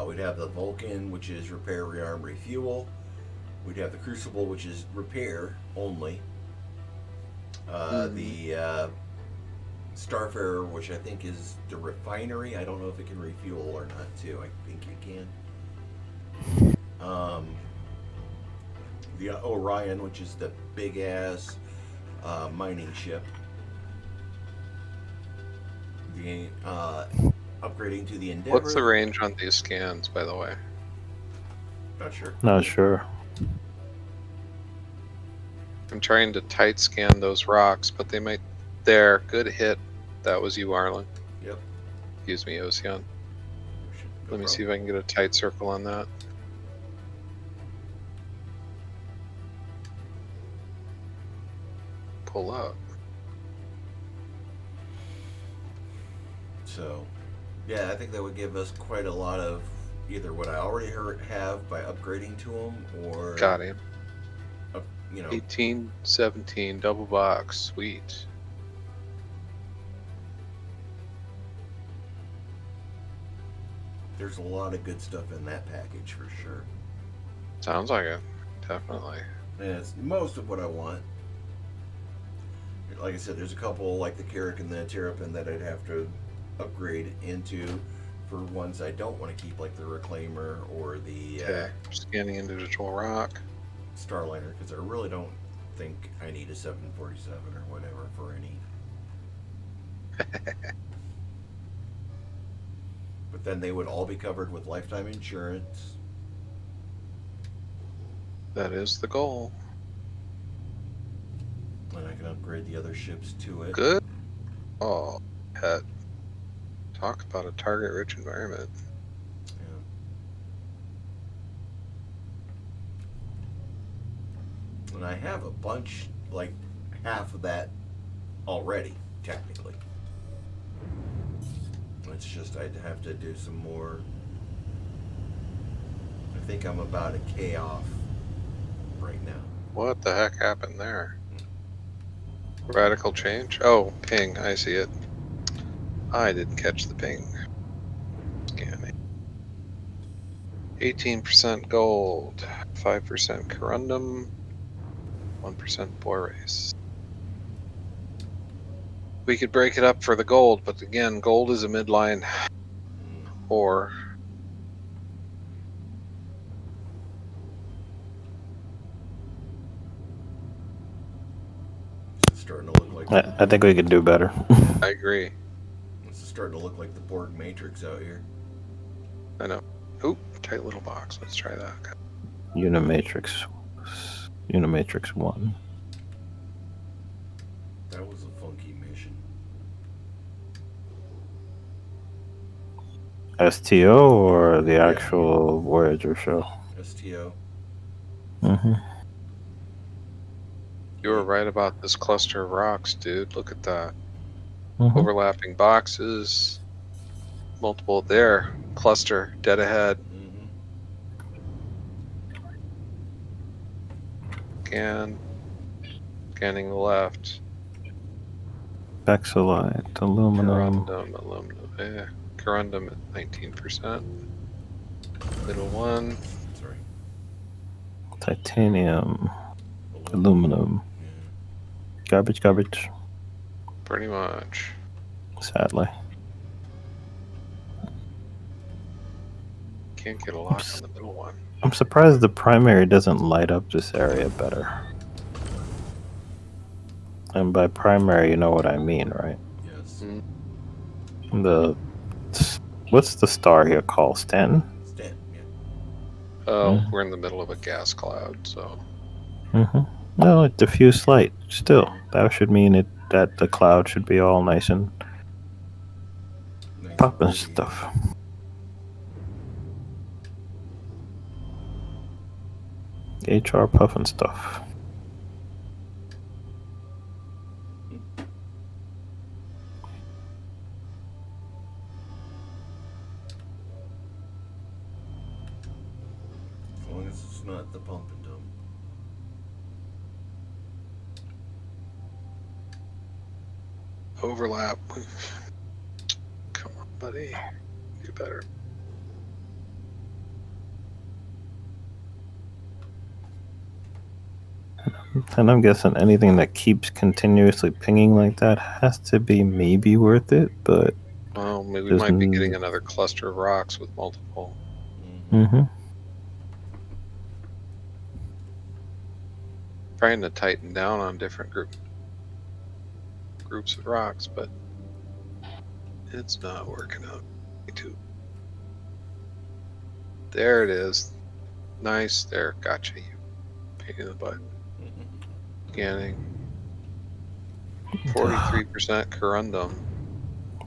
We'd have the Vulcan, which is repair, rearm, refuel. We'd have the Crucible, which is repair only. The Starfarer, which I think is the refinery. I don't know if it can refuel or not, too. I think it can. The Orion, which is the big-ass mining ship. The upgrading to the Endeavor. What's the range on these scans, by the way? Not sure. Not sure. I'm trying to tight scan those rocks, but they might. There, good hit. That was you, Arlen. Yep. Excuse me, Ocean. No Let me see if problem. I can get a tight circle on that. Pull up. So, yeah, I think that would give us quite a lot of either what I already have by upgrading to them, or Got him. you know, 18, 17, double box. Sweet. there's a lot of good stuff in that package for sure. Sounds like it. Definitely. And it's most of what I want. Like I said, there's a couple like the Carrack and the Terrapin that I'd have to upgrade into for ones I don't want to keep, like the Reclaimer or the Okay. Scanning individual rock. Starliner, because I really don't think I need a 747 or whatever for any. But then they would all be covered with lifetime insurance. That is the goal. And I can upgrade the other ships to it. Good. Oh, pet. Talk about a target-rich environment. Yeah. And I have a bunch, like half of that already, technically. It's just I'd have to do some more. I think I'm about a K off right now. What the heck happened there? Radical change? Oh, ping. I see it. I didn't catch the ping. Scanning. 18% gold, 5% corundum, 1% borace. We could break it up for the gold, but again, gold is a midline ore. It's starting to look like I think we could do better. I agree. it's starting to look like the Borg Matrix out here. I know. Oop, tight little box. Let's try that. Unimatrix 1. That was a funky mission. STO or the Yeah. actual Voyager show? STO. Mm-hmm. You were right about this cluster of rocks, dude. Look at that. Mm-hmm. Overlapping boxes. Multiple there. Cluster, dead ahead. Mm-hmm. Scan. Scanning the left. Bexolite, aluminum. Corundum. Corundum at 19%. Middle one. Sorry. Titanium, aluminum. Yeah. Garbage. Pretty much. Sadly. Can't get a lock on the middle one. I'm surprised the primary doesn't light up this area better. And by primary, you know what I mean, right? Yes. The what's the star here called? Stanton? Stand. Yeah. Oh, we're in the middle of a gas cloud, so No, it diffused light. Still, that should mean that the cloud should be all nice and Nice popping pretty. stuff. HR puffing stuff. As long as it's not the pump and dump. overlap. Come on, buddy. Do better. And I'm guessing anything that keeps continuously pinging like that has to be maybe worth it, but Well, maybe we Just might be getting another cluster of rocks with multiple. Trying to tighten down on different groups of rocks, but it's not working out. Too. There it is. Nice. There. Gotcha. You pain in the butt. Scanning. 43% corundum.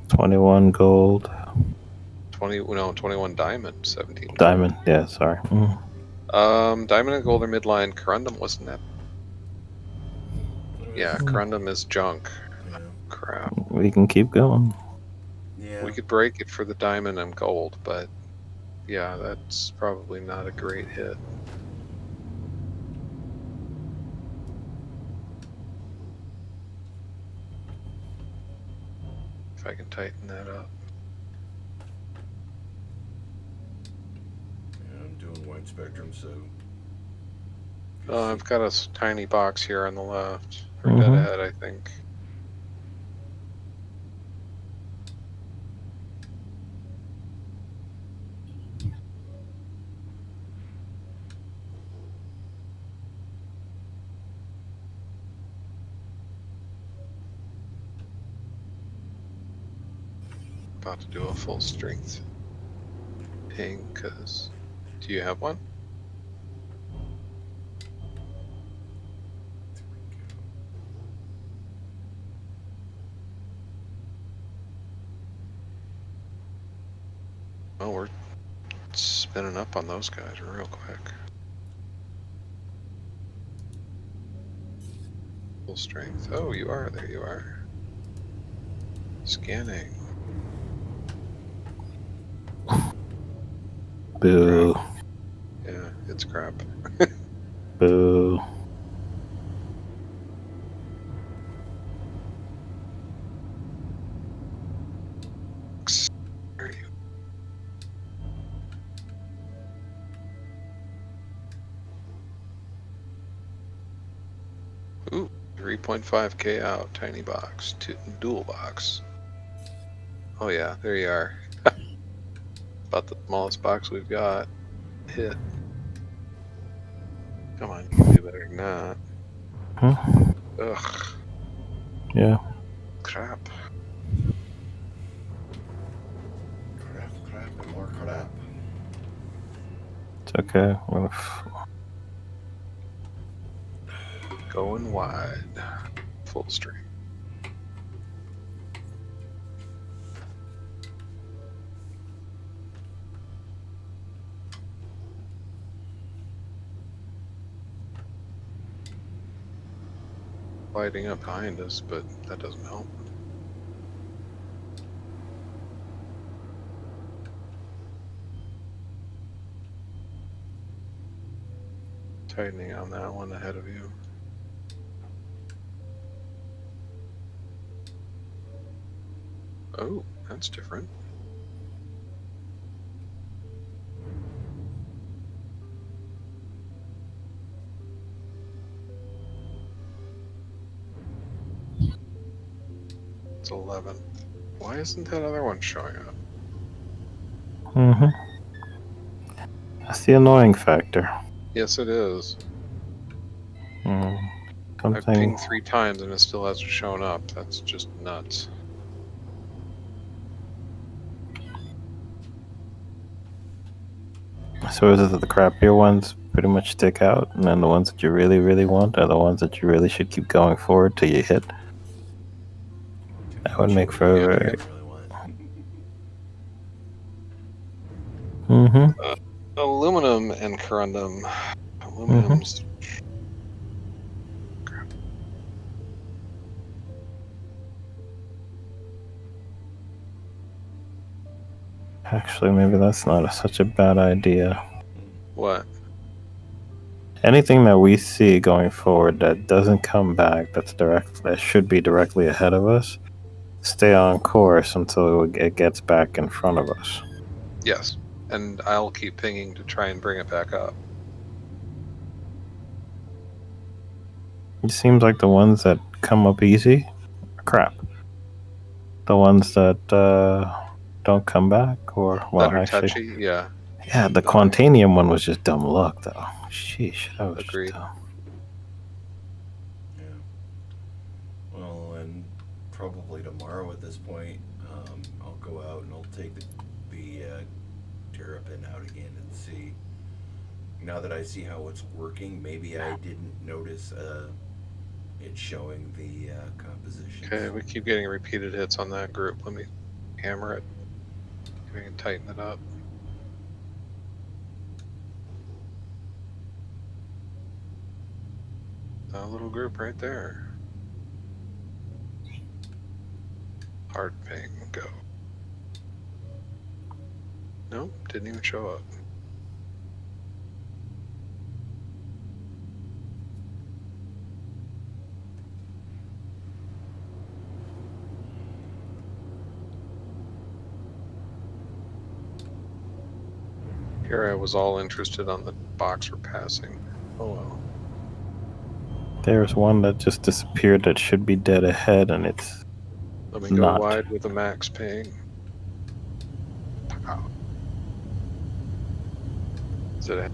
21 gold. 21 diamond. 17 Diamond. Yeah, sorry. Diamond and gold are midline. Corundum wasn't that. Yeah, corundum is junk. Yeah. Crap. We can keep going. Yeah. We could break it for the diamond and gold, but yeah, that's probably not a great hit. If I can tighten that up. Yeah, I'm doing wide spectrum, so. I've got a tiny box here on the left. Or dead ahead, I think. About to do a full strength ping, cause do you have one? Oh, we're spinning up on those guys real quick. Full strength. Oh, you are. There you are. Scanning. Boo. Yeah, it's crap. Boo. Where are you? Ooh, 3.5k out. Tiny box. Dual box. Oh yeah, there you are. About the smallest box we've got. Hit. Come on, you can do better than that. Ugh. Yeah. Crap. Crap, and more crap. It's okay. Going wide. Full string. Lighting up behind us, but that doesn't help. Tightening on that one ahead of you. Oh, that's different. It's 11. Why isn't that other one showing up? Mm-hmm. That's the annoying factor. Yes, it is. Mm. I've Something. pinged 3 times and it still hasn't shown up. That's just nuts. So is it that the crappier ones pretty much stick out, and then the ones that you really, really want are the ones that you really should keep going forward till you hit? That would make for a very... Really want. Mm-hmm. Aluminum and corundum. Aluminum's. Actually, maybe that's not such a bad idea. What? Anything that we see going forward that doesn't come back, that should be directly ahead of us, stay on course until it gets back in front of us. Yes. And I'll keep pinging to try and bring it back up. It seems like the ones that come up easy are crap. The ones that don't come back, or well, That are actually, touchy? Yeah. yeah, the Quantanium one was just dumb luck, though. Sheesh, that was Agreed. just dumb. Yeah. Well, and probably tomorrow at this point, I'll go out and I'll take the Terrapin out again and see. Now that I see how it's working, maybe I didn't notice it showing the composition. Okay, we keep getting repeated hits on that group. Let me hammer it. We can tighten it up. A little group right there. Hard ping, go. Nope, didn't even show up. Here I was all interested on the box we're passing. Oh well. There's one that just disappeared that should be dead ahead, and it's Let me go not. wide with the max ping. Pow. Is it a...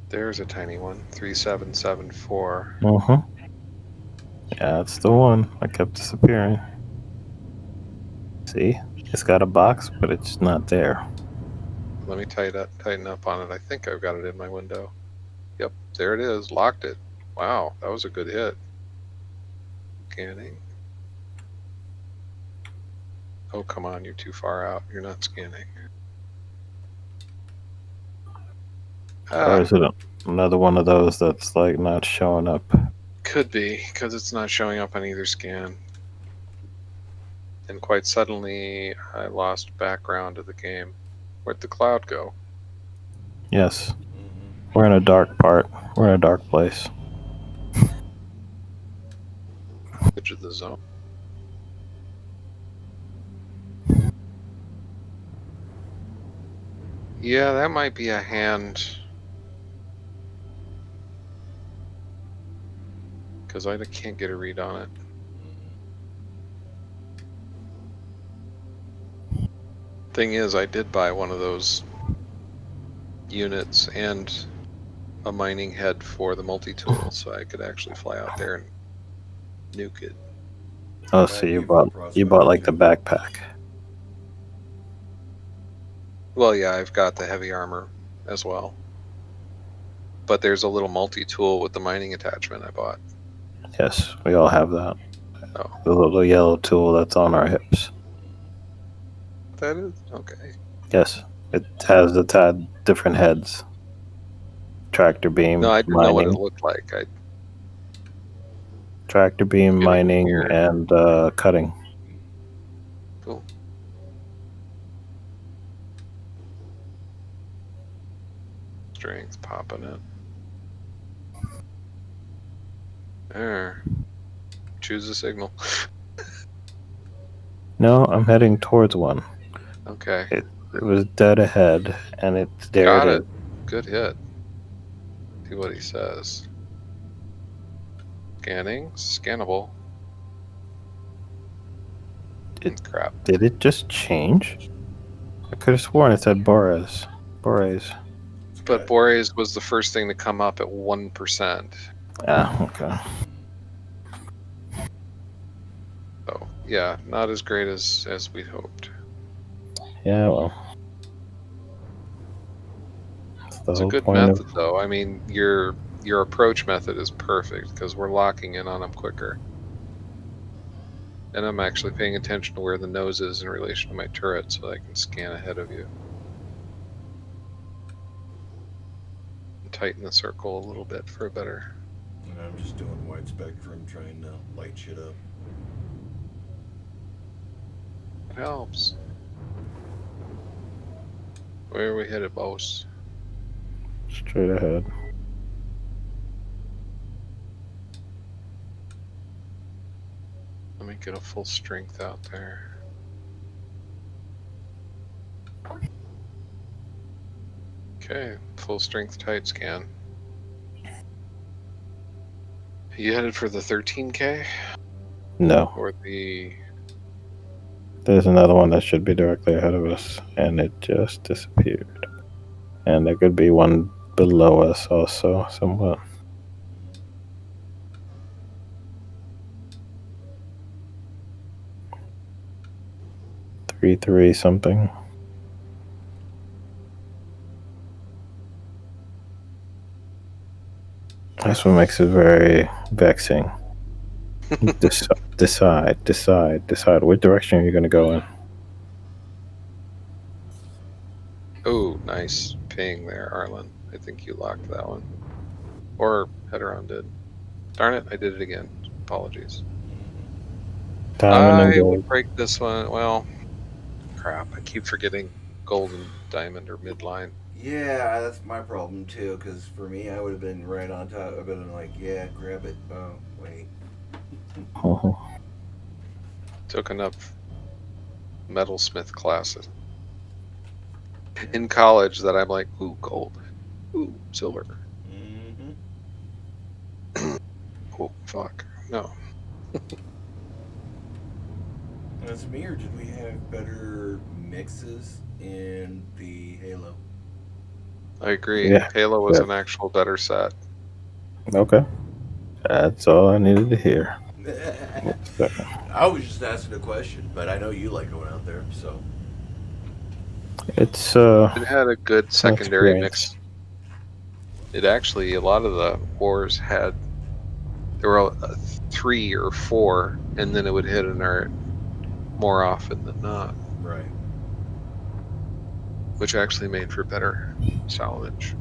There's a tiny one. 3774. Yeah, that's the one that kept disappearing. See? It's got a box, but it's not there. Let me tighten up on it. I think I've got it in my window. Yep, there it is. Locked it. Wow, that was a good hit. Scanning. Oh, come on, you're too far out. You're not scanning. Or is it another one of those that's like not showing up? Could be, because it's not showing up on either scan. And quite suddenly, I lost background of the game. Where'd the cloud go? Yes. We're in a dark part. We're in a dark place. Edge of the zone. Yeah, that might be a hand. Because I can't get a read on it. Thing is, I did buy one of those units and a mining head for the multi-tool, so I could actually fly out there and nuke it. Oh, so you bought like the backpack. Well, yeah, I've got the heavy armor as well. But there's a little multi-tool with the mining attachment I bought. Yes, we all have that. Oh. The little yellow tool that's on our hips. That is? Okay. Yes, it has the tad different heads. Tractor beam, No, I didn't know what it looked like. Tractor beam, Getting mining, weird. and cutting. Cool. Strength popping it. There. Choose a signal. No, I'm heading towards one. Okay. It was dead ahead, and there Got it it. is. Good hit. See what he says. Scanning. Scannable. Crap. Did it just change? I could have sworn it said Boris. Boris. But Boreas was the first thing to come up at 1%. Ah, okay. So, yeah, not as great as we'd hoped. Yeah, well. It's a good method, though. I mean, your approach method is perfect because we're locking in on them quicker. And I'm actually paying attention to where the nose is in relation to my turret so I can scan ahead of you. And tighten the circle a little bit for a better... And I'm just doing wide spectrum, trying to light shit up. It helps. Where are we headed, boss? Straight ahead. Let me get a full strength out there. Okay, full strength tight scan. You headed for the 13K? No. Or the... There's another one that should be directly ahead of us, and it just disappeared. And there could be one below us also, somewhat. Three something. That's what makes it very vexing. Decide. What direction are you going to go in? Oh, nice ping there, Arlen. I think you locked that one. Or Heteron did. Darn it, I did it again. Apologies. Diamond and I gold. would break this one. Well, crap. I keep forgetting gold and diamond or midline. Yeah, that's my problem too. Because for me, I would have been right on top. I would have been like, yeah, grab it. Oh, wait. Took enough metalsmith classes in college that I'm like, ooh, gold. Ooh, silver. Mm-hmm. Oh, fuck. No. That's me, or did we have better mixes in the Halo? I agree. Yeah. Halo was Yeah. an actual better set. Okay. That's all I needed to hear. I was just asking a question, but I know you like going out there, so. It's It had a good secondary experience. mix. It actually, a lot of the wars had, there were 3 or 4, and then it would hit an art more often than not, Right. which actually made for better salvage.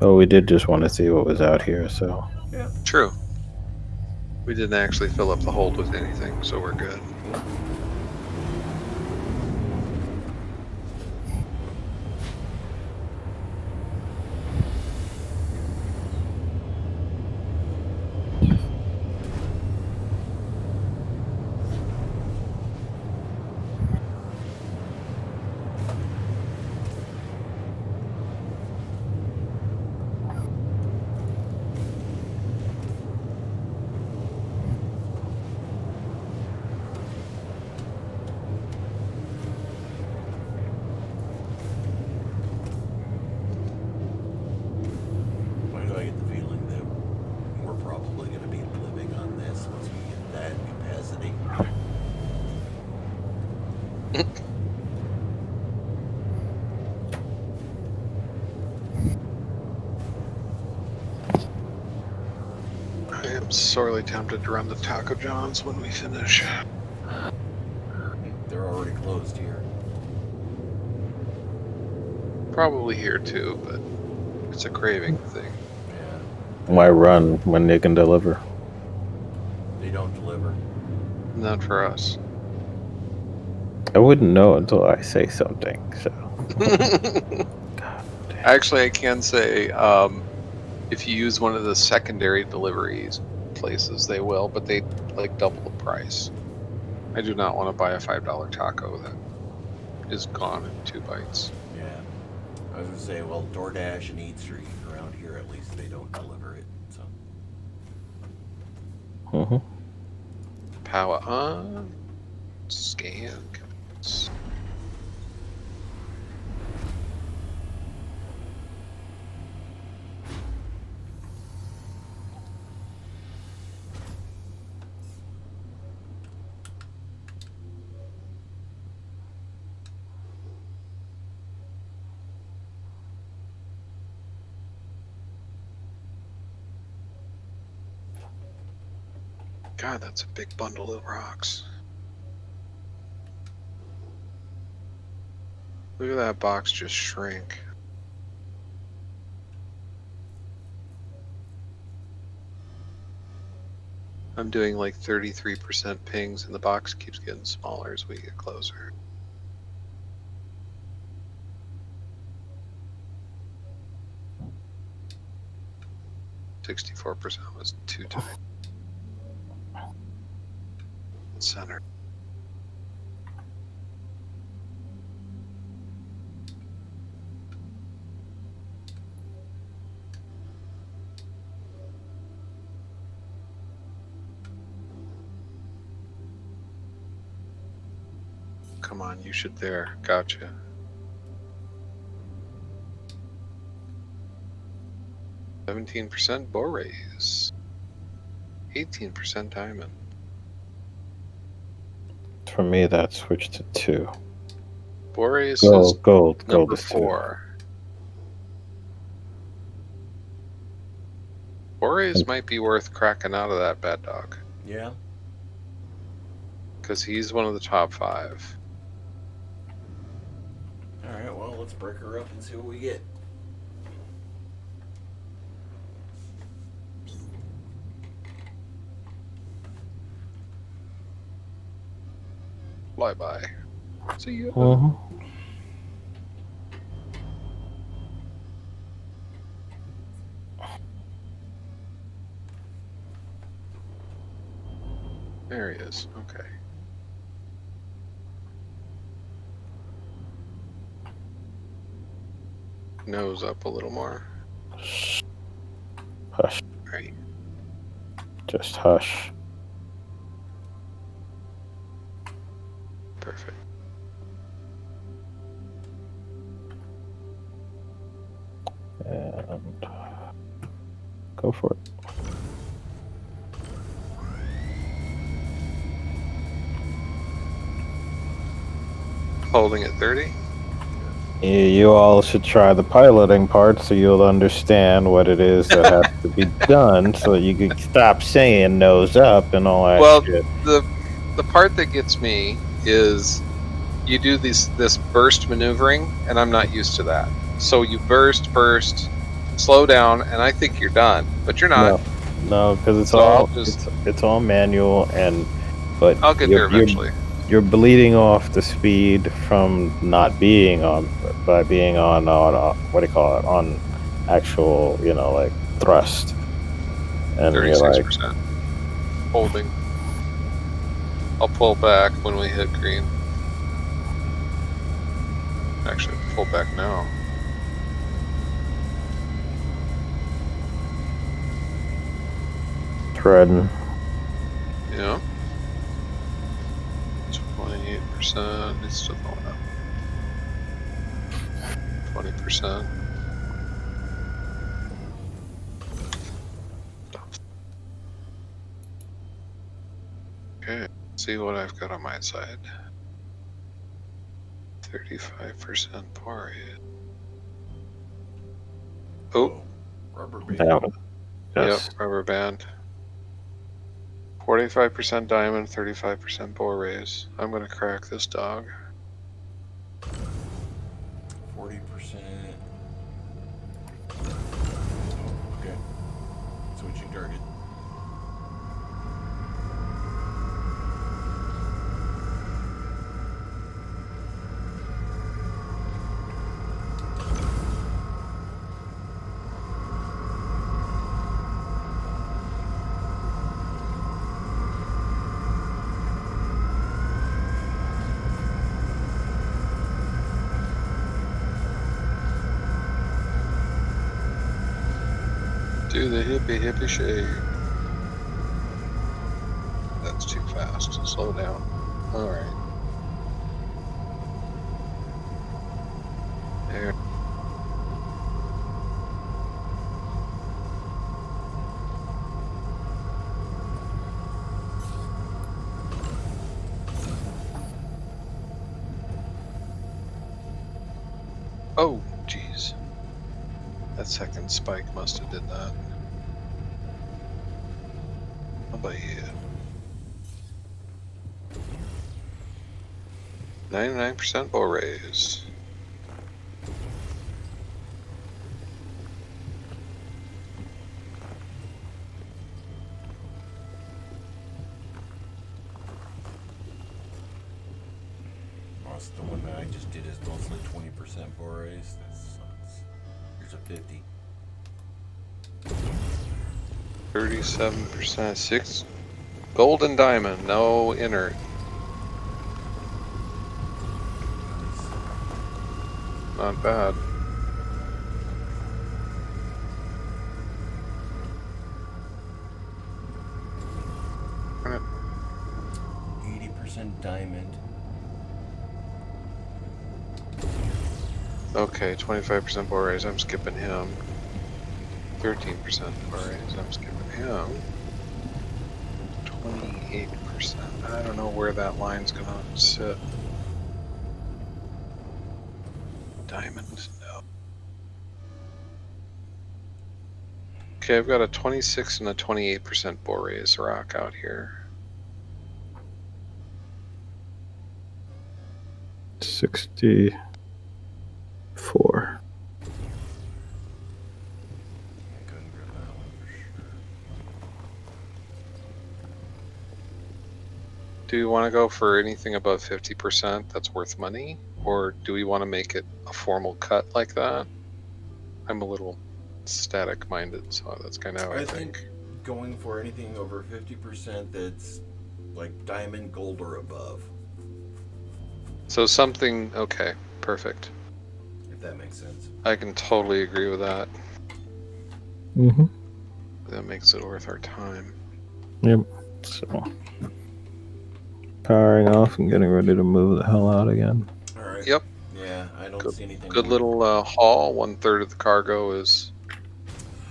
Oh, we did just want to see what was out here, so True. We didn't actually fill up the hold with anything, so we're good. Why do I get the feeling that we're probably going to be living on this once we get that capacity? I am sorely tempted to run to Taco John's when we finish. They're already closed here. Probably here too, but it's a craving thing. Yeah. why run when they can deliver? They don't deliver. Not for us. I wouldn't know until I say something. So Actually, I can say if you use one of the secondary deliveries, places they will, but they like double the price. I do not want to buy a $5 taco that is gone in 2 bites. Yeah. I was gonna say, well, DoorDash and Eat Street around here, at least they don't deliver it. So Mm-hmm. Power on. Scan. Codes. God, that's a big bundle of rocks. Look at that box just shrink. I'm doing like 33% pings and the box keeps getting smaller as we get closer. %64% was too tight. Center. Come on, you should there. Gotcha. %17% Borays. 18% diamond. For me, that switched to 2. Boreas is Gold number is 2. 4. Boreas might be worth cracking out of that bad dog. yeah. Because he's one of the top 5. All right. Well, let's break her up and see what we get. Fly by. See you. Mm-hmm. There he is. Okay. Nose up a little more. Hush. Right. Just hush. Perfect. And go for it. Holding at 30. You all should try the piloting part so you'll understand what it is that has to be done so that you can stop saying nose up and all that Well, shit. the part that gets me is you do this burst maneuvering, and I'm not used to that. So you burst, slow down, and I think you're done, but you're not. No, because it's So all I'll just- it's all manual, but I'll get there eventually. You're bleeding off the speed from not being on by being on what do you call it, on actual, like thrust, and you're like 36%. Holding. I'll pull back when we hit green. Actually, pull back now. treading. Yeah. 28%. It's still going up. 20%. Okay. See what I've got on my side. 35% Boreas. Oh. Rubber band. That one. Yes. Yep, rubber band. 45% diamond, 35% Boreas. I'm gonna crack this dog. 40%. Okay. Switching target. Do the hippie hippie shake. That's too fast. Slow down. Alright. There. Oh, jeez. That second spike must have did that. How about you? 99% bow raise. That's the one that I just did is mostly 20% Borays. That sucks. Here's a 50. 37%. 6 gold and diamond. No inert. Not bad. Nice. 80% diamond. Okay, 25% bow raise. I'm skipping him. 13% bow raise. I'm skipping him. 28%. I don't know where that line's gonna sit. Diamond, no. Okay, I've got a 26 and a 28% bow raise rock out here. 64. I couldn't grab that one for sure. Do we want to go for anything above 50% that's worth money? Or do we want to make it a formal cut like that? I'm a little static minded, so that's kind of how I think. Going for anything over 50% that's like diamond, gold, or above, So something, okay, perfect. if that makes sense. I can totally agree with that. Mm-hmm. That makes it worth our time. Yep. So, powering off and getting ready to move the hell out again. All right. Yep. Yeah, I don't Good, see anything. good little haul. 1/3 of the cargo is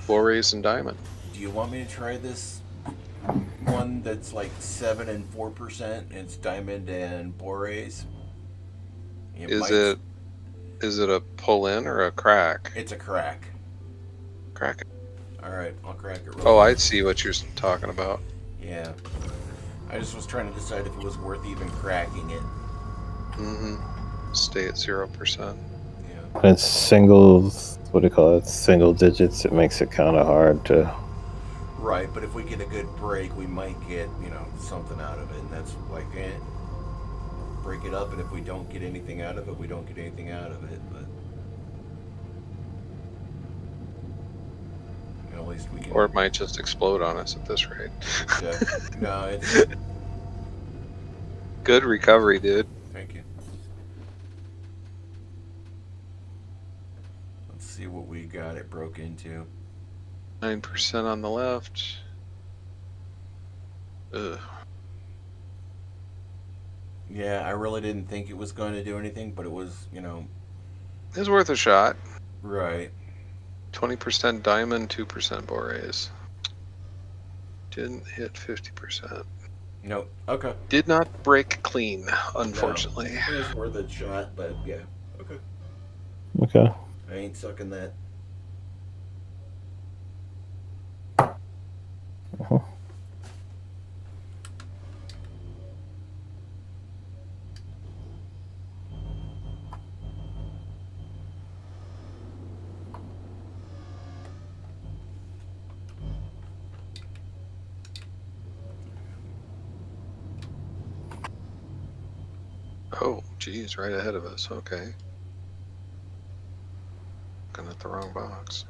borays and diamond. Do you want me to try this one that's like 7 and 4%? It's diamond and borays. Is it a pull in or a crack? It's a crack. Crack it. All right, I'll crack it. Oh, I see what you're talking about. Yeah. I just was trying to decide if it was worth even cracking it. Mm-hmm. Stay at 0%. Yeah. And it's single, what do you call it? Single digits. It makes it kind of hard to. Right, but if we get a good break, we might get, something out of it. And that's like, break it up. And if we don't get anything out of it, we don't get anything out of it. But at least we can. Or it might just explode on us at this rate. No, it's. Good recovery, dude. Thank you. Let's see what we got it broke into. 9% on the left. Ugh. Yeah, I really didn't think it was going to do anything, but it was, It's worth a shot. Right. 20% diamond, 2% borays. Didn't hit 50%. Nope. Okay. Did not break clean, unfortunately. No, it was worth a shot, but yeah. Okay. Okay. I ain't sucking that. Uh-huh. Oh, geez, right ahead of us. Okay. Looking at the wrong box.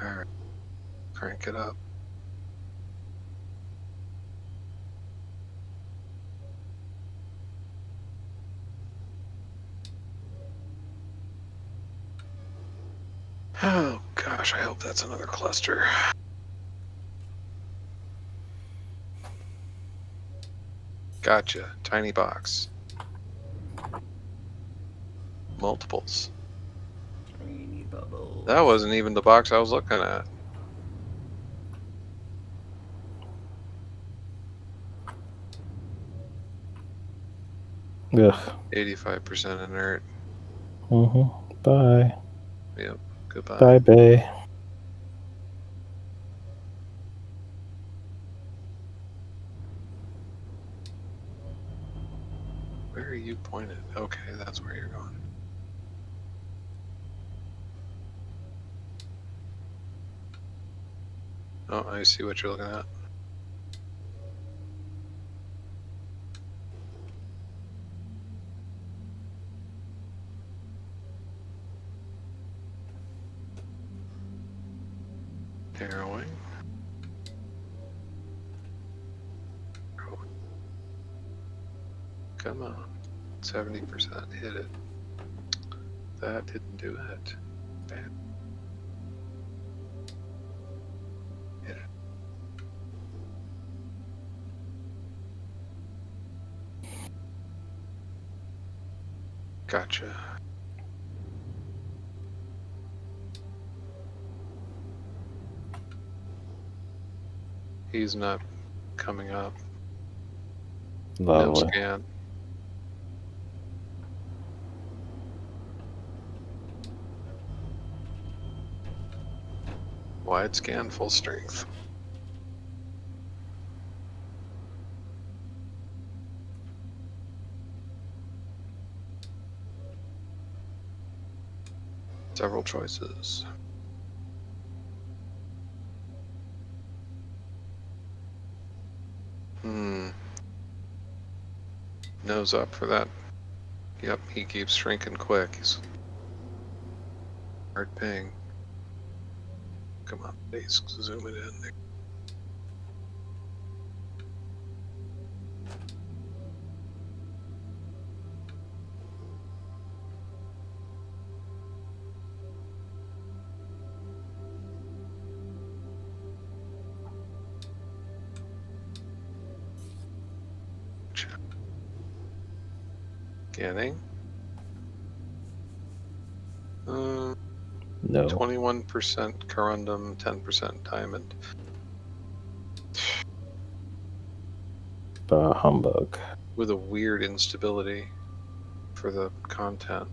Alright. Crank it up. Oh gosh, I hope that's another cluster. Gotcha. Tiny box. Multiples. Tiny bubbles. That wasn't even the box I was looking at. Ugh. 85% inert. Bye. Yep. Goodbye. Bye, Bay. Where are you pointed? Okay, that's where you're going. Oh, I see what you're looking at. Narrowing. Come on. 70% hit it. That didn't do it. Bad. Hit it. Gotcha. He's not coming up. No Lovely. scan. Wide scan, full strength. Several choices. Nose up for that. Yep, he keeps shrinking quick. He's hard ping. Come on, please zoom it in there. Scanning. No. 21% corundum, 10% diamond. Humbug. With a weird instability for the content.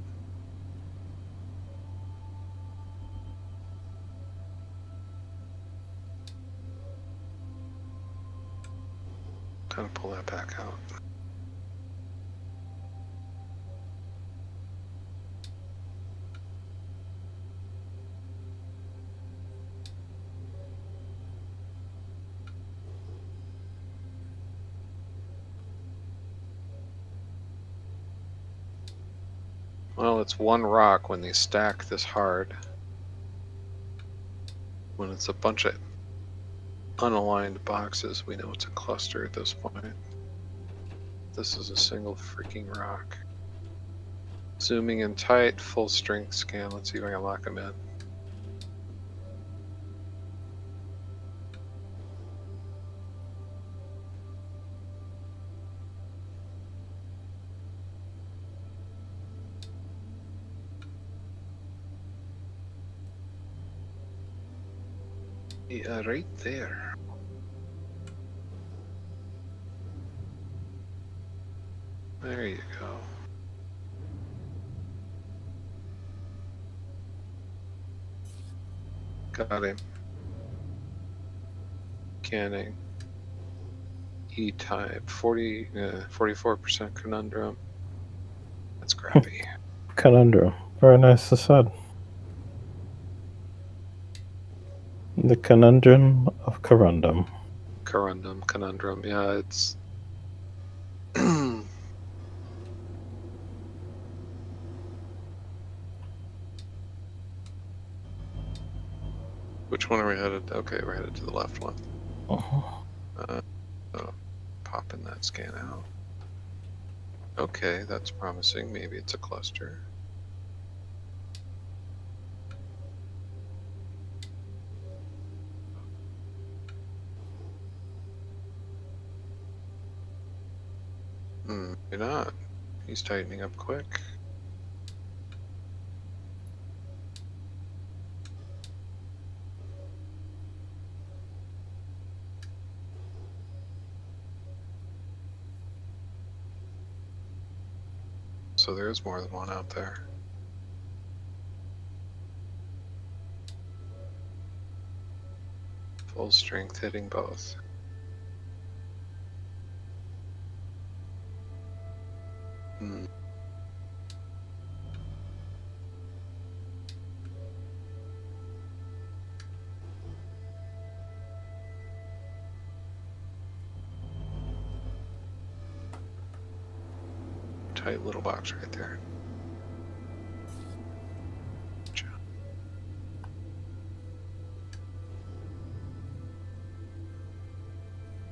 Kind of pull that back out. Well, it's one rock when they stack this hard. When it's a bunch of unaligned boxes, we know it's a cluster at this point. This is a single freaking rock. Zooming in tight, full strength scan. Let's see if I can lock them in. Yeah, right there. There you go. Got him. Canning. E-type. 44% conundrum. That's crappy. Conundrum. Very nicely said. The conundrum of corundum. Conundrum. Yeah, it's. Which one are we headed? Okay, we're headed to the left one. Uh-huh. So popping that scan out. Okay, that's promising. Maybe it's a cluster. You're not. He's tightening up quick. So there is more than one out there. Full strength hitting both. Tight little box right there.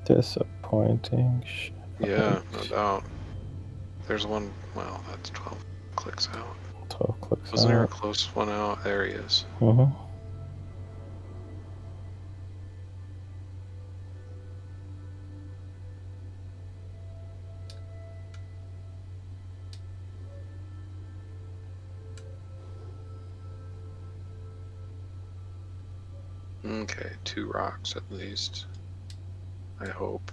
Disappointing. Yeah, no doubt. There's one. Well, that's 12 clicks out. 12 clicks Wasn't there a out. close one out? There he is. Mm-hmm. Okay, 2 rocks at least. I hope.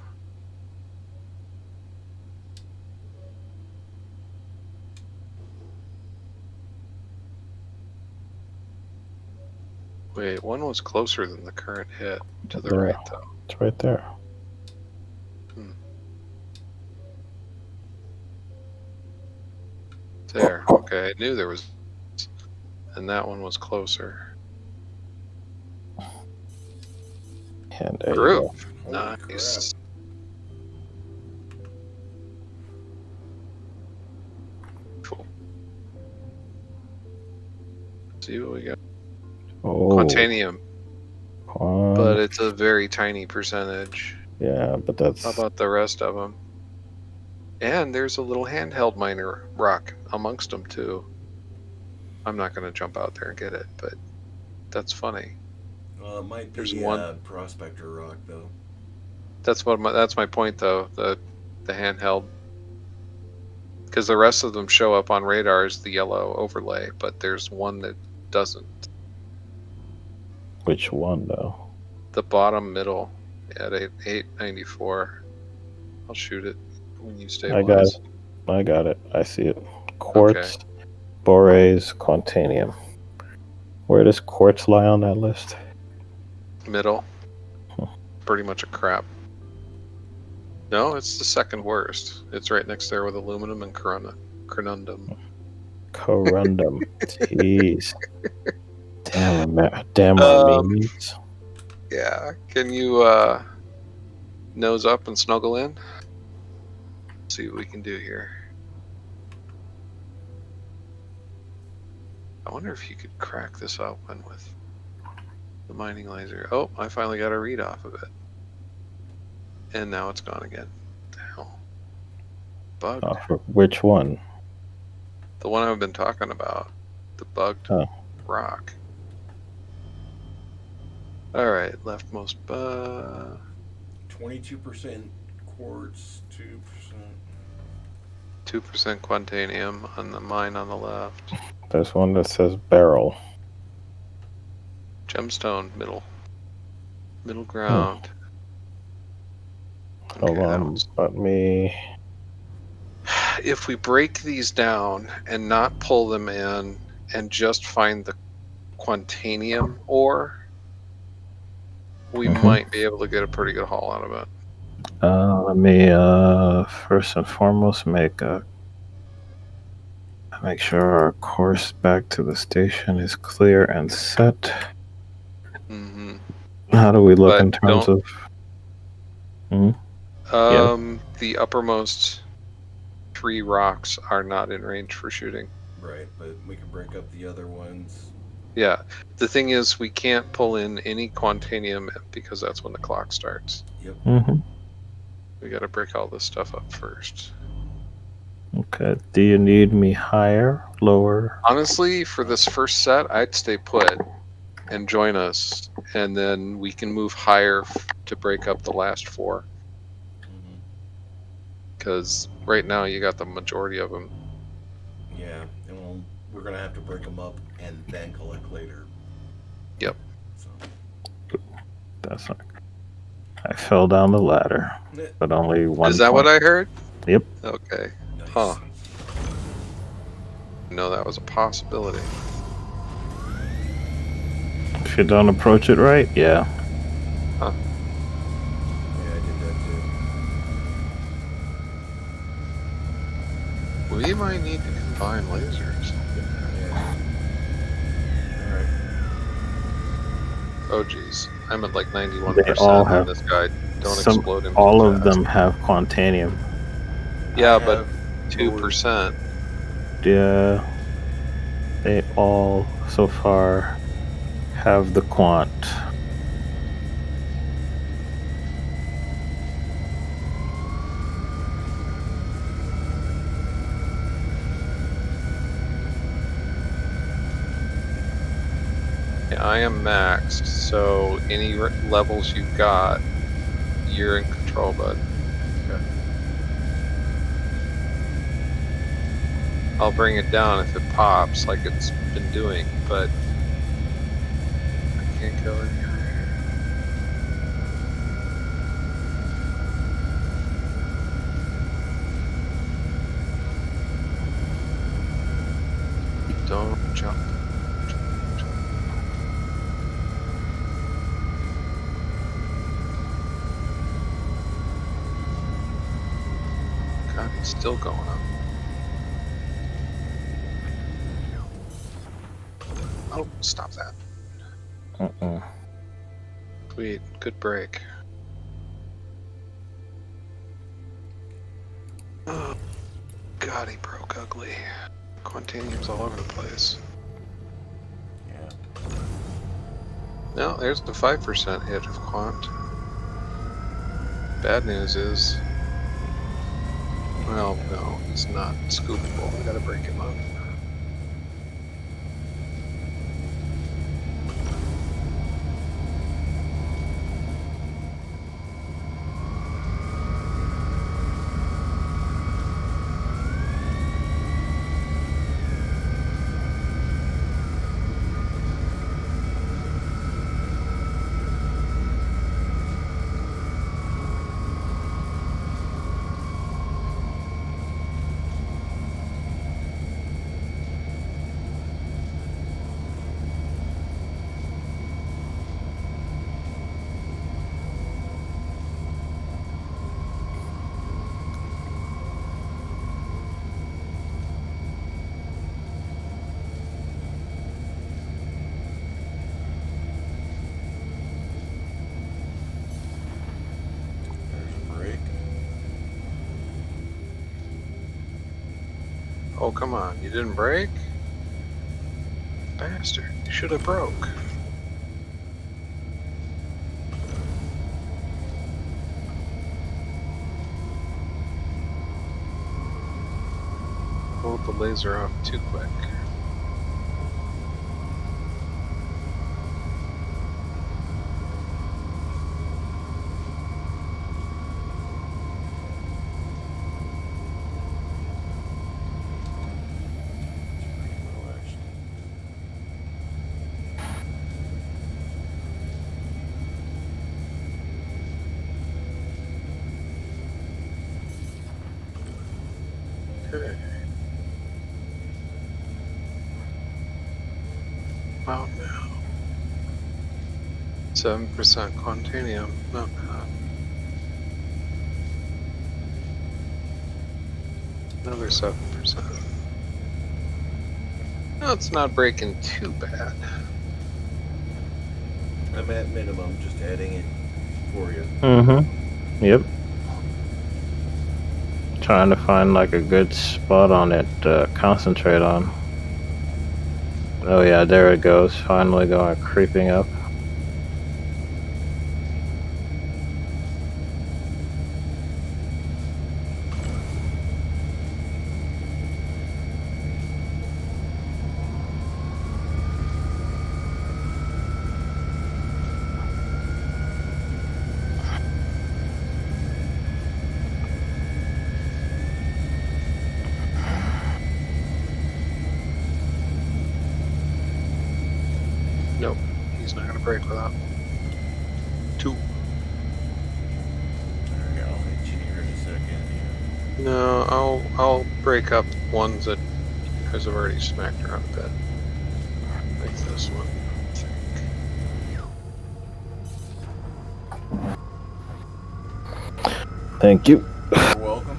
Wait, one was closer than the current hit to the Yeah. right, though. It's right there. There. Okay, I knew there was. And that one was closer. And there you go. Groove. Holy Nice. Cool. See what we got. Oh, Quantanium, Quan- but it's a very tiny percentage. yeah, but that's How about the rest of them? And there's a little handheld miner rock amongst them too. I'm not going to jump out there and get it, but that's funny. Well, it might There's be one. Prospector Rock, though. That's my point though. The handheld, because the rest of them show up on radar as the yellow overlay, but there's one that doesn't. which one though? The bottom middle at 894. I'll shoot it when you stabilize. I got it. I see it. Quartz, Boraze, Quantanium. Where does quartz lie on that list? Middle. Pretty much a crap. No, it's the second worst. It's right next there with aluminum and corundum. Corundum. Jeez. Damn memes. Yeah. Can you nose up and snuggle in? See what we can do here. I wonder if you could crack this open with the mining laser. Oh, I finally got a read off of it. And now it's gone again. What the hell? Bugged. For which one? The one I've been talking about. The bugged rock. Alright, leftmost 22% quartz, 2%. 2% quantanium on the mine on the left. There's one that says barrel. Gemstone, middle ground. Hold on, let me. If we break these down and not pull them in and just find the quantanium ore, we might be able to get a pretty good haul out of it. Let me first and foremost make sure our course back to the station is clear and set. Mm-hmm. How do we look But in terms of? The uppermost 3 rocks are not in range for shooting. Right, but we can break up the other ones. Yeah. The thing is, we can't pull in any Quantanium because that's when the clock starts. Yep. Mm-hmm. We got to break all this stuff up first. Okay. Do you need me higher, lower? Honestly, for this first set, I'd stay put and join us, and then we can move higher to break up the last 4. Mhm. Because right now you got the majority of them. Yeah, and we're gonna have to break them up and then collect later. Yep. So. That's not. I fell down the ladder, but only one. Is that what I heard? Yep. Okay. Nice. Huh. No, that was a possibility. If you don't approach it right, yeah. Huh. Yeah, I did that too. We might need to combine lasers. Yeah. Alright. Oh geez, I'm at like 91% They all on have this guy. Don't some. explode him. All too of fast. them have Quantanium. Yeah, I but have 2%. Yeah. They all so far have the Quant. Yeah, I am maxed, so any levels you've got, you're in control, bud. Okay. I'll bring it down if it pops like it's been doing, but I can't go any higher. Don't jump. God, it's still going up. Oh, stop that. Uh-uh. Sweet, good break. Oh, God, he broke ugly. Quantanium's all over the place. Yeah. No, there's the 5% hit of Quant. Bad news is, well, no, it's not scoopable. We gotta break him up. There's a break. Oh, come on, you didn't break? Bastard, you should have broke. Pulled the laser off too quick. Pretty low, actually. Okay. Well, now. 7% Quantanium, not bad. Another 7%. No, it's not breaking too bad. I'm at minimum, just adding it for you. Mm-hmm. Yep. Trying to find like a good spot on it to concentrate on. Oh yeah, there it goes. Finally going creeping up. Nope, he's not gonna break without 2. Alright, I'll hit you here in a second. No, I'll break up ones that you guys have already smacked around a bit. Like this one, I think. Thank you. You're welcome.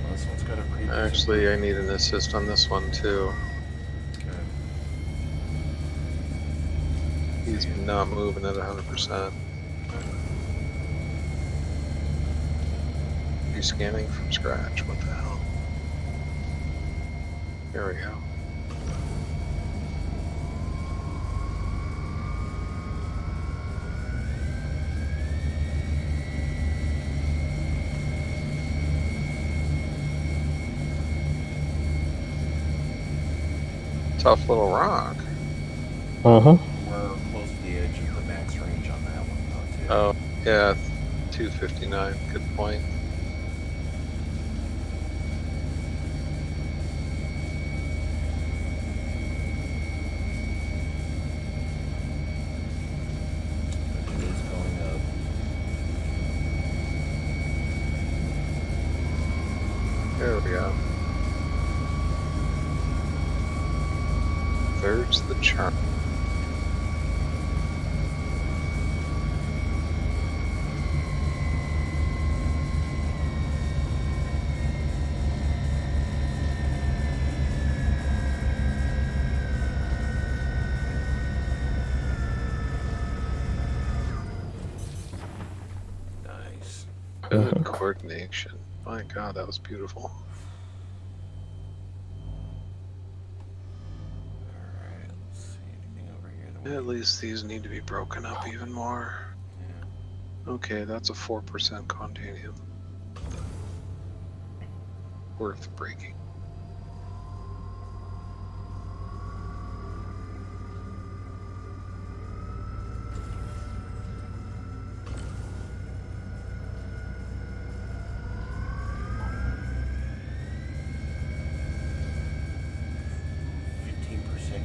Well, this one's got a pretty decent- Actually, I need an assist on this one too. Okay. He's not moving at 100%. He's scanning from scratch. What the hell? There we go. Tough little rock. Uh-huh. We're close to the edge of the max range on that one, though, too. Oh, yeah, 259. Good point. But it is going up. There we go. Third's the charm. Nice. Good coordination. My god, that was beautiful. Alright, let's see. Anything over here that we At least these need to be broken up even more. Yeah. Okay, that's a 4% Contanium. Worth breaking.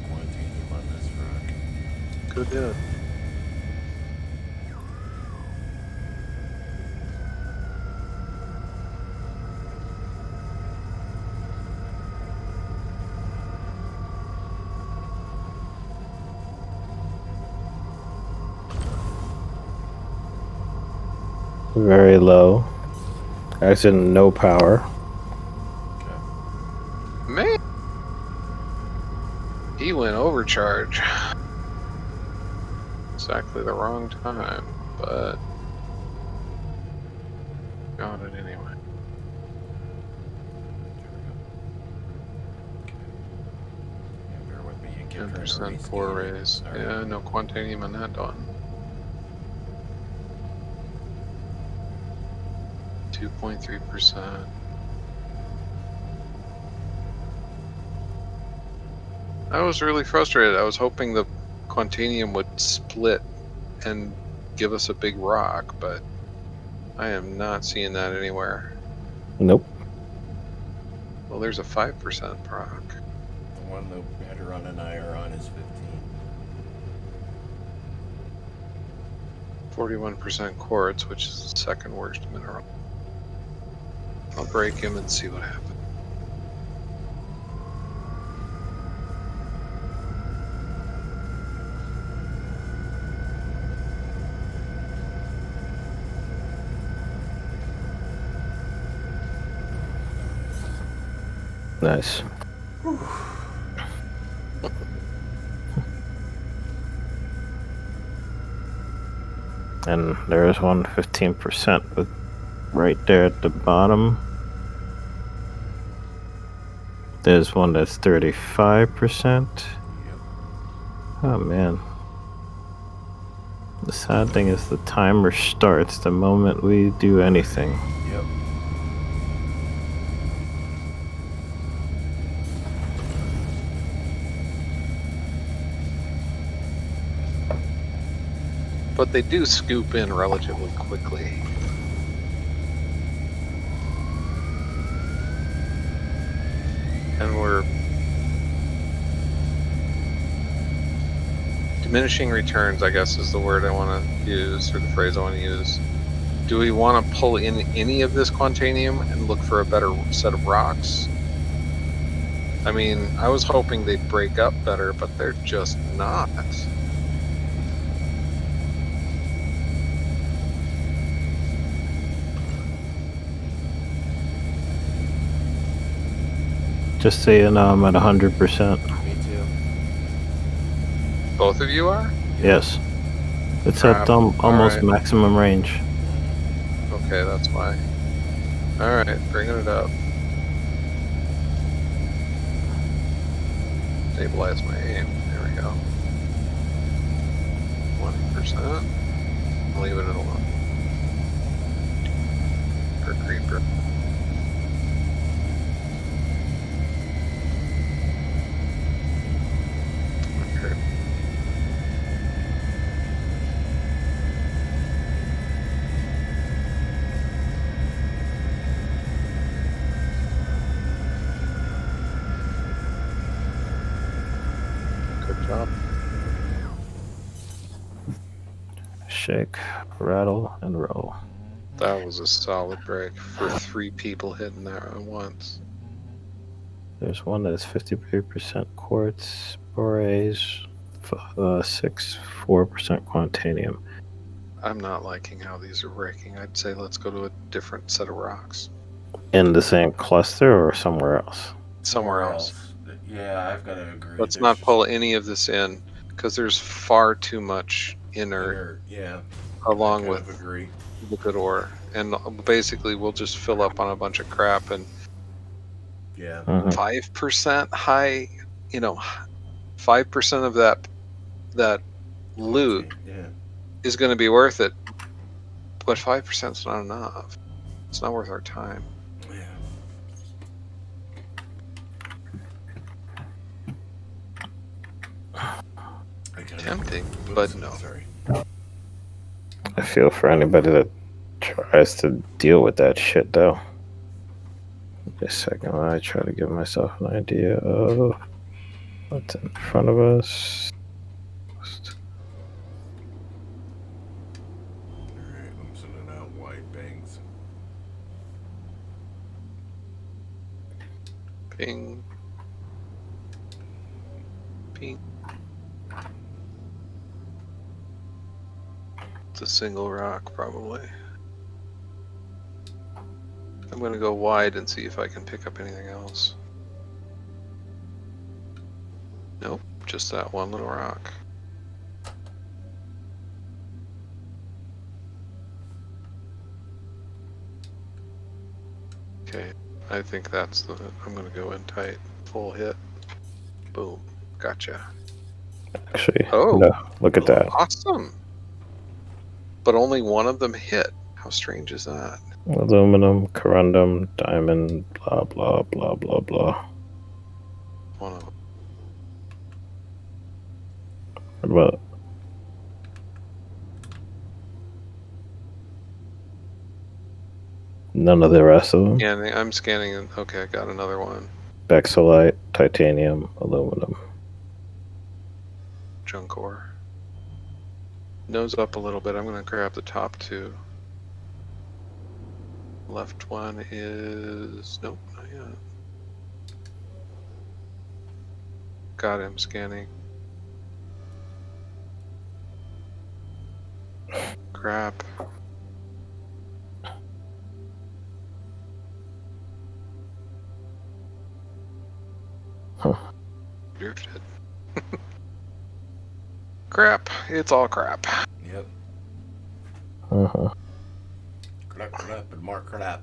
Quantanium on this rock. Good hit. Very low. As in no power. Man! He went overcharge. Exactly the wrong time, but got it anyway. Yeah, bear with me. You kept trying to 10% rescan for it. raise. Sorry. Yeah, no Quantanium on that done. 2.3%. I was really frustrated. I was hoping the Quantanium would split and give us a big rock, but I am not seeing that anywhere. Nope. Well, there's a 5% rock. The one that Heteron and I are on is 15. 41% quartz, which is the second worst mineral. I'll break him and see what happens. Nice. And there's one 15% right there at the bottom. There's one that's 35%. Yep. Oh man. The sad thing is the timer starts the moment we do anything. Yep. But they do scoop in relatively quickly. And we're diminishing returns, I guess is the word I want to use, or the phrase I want to use. Do we want to pull in any of this Quantanium and look for a better set of rocks? I mean, I was hoping they'd break up better, but they're just not. Just saying I'm at 100%. Me too. Both of you are? Yes. It's Crap. at almost Alright. maximum range. Okay, that's why. Alright, bringing it up. Stabilize my aim. There we go. 20%. Leave it alone. For creeper. Okay. Good job. Shake, rattle, and roll. That was a solid break for 3 people hitting that at once. There's one that's 53% quartz, borates, 4% quantanium. I'm not liking how these are breaking. I'd say let's go to a different set of rocks. In the same cluster or somewhere else? Somewhere else. Yeah, I've got to agree. Let's There's not just pull any of this in, because there's far too much inert inert, yeah. along I kind with of agree. the good ore. And basically we'll just fill up on a bunch of crap, and Yeah. 5% high, 5% of that loot Yeah. is going to be worth it, but 5% is not enough. It's not worth our time. Yeah. Tempting, but no. Sorry. I feel for anybody that tries to deal with that shit, though. Just a second while I try to give myself an idea of what's in front of us. Alright, I'm sending out wide bangs. Ping. Ping. It's a single rock, probably. I'm going to go wide and see if I can pick up anything else. Nope, just that one little rock. Okay, I think that's the. I'm going to go in tight. Full hit. Boom. Gotcha. Actually, Oh. no, look at that. Awesome! But only one of them hit. How strange is that? Aluminum, corundum, diamond, blah, blah, blah, blah, blah. One of them. What about none of the rest of them? Scanning. I'm scanning. Okay, I got another one. Bexolite, titanium, aluminum. Junk ore. Nose up a little bit. I'm going to grab the top 2. Left one is. Nope, not yet. Got him scanning. Crap. Huh. Drifted. Crap. It's all crap. Yep. Uh-huh. Crap, and more crap.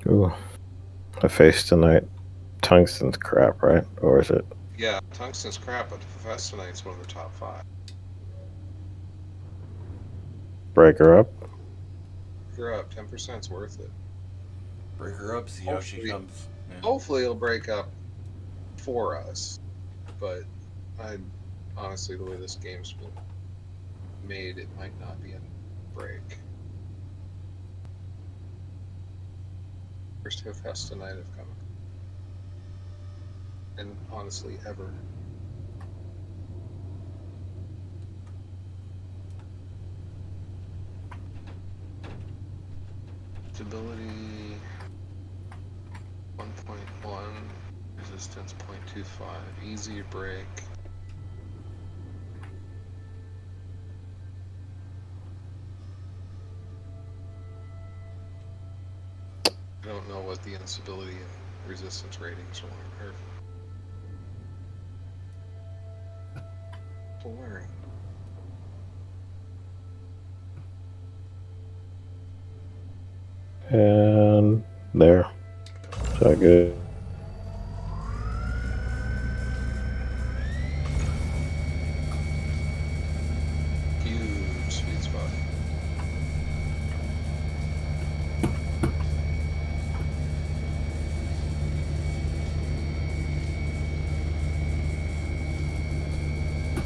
Ooh. A face tonight. Tungsten's crap, right? Or is it? Yeah, tungsten's crap, but Festonite's one of the top 5. Break her up? You're up. 10%'s worth it. Break her up, see how she Hopefully- comes. Yeah. Hopefully it'll break up for us, but honestly, the way this game's been made, it might not be a break. First Festonite have come. And honestly, ever. Stability 1.1, resistance 0.25, easy to break. I don't know what the instability and resistance ratings are. We'll learn. And there. Is that good? Huge sweet spot.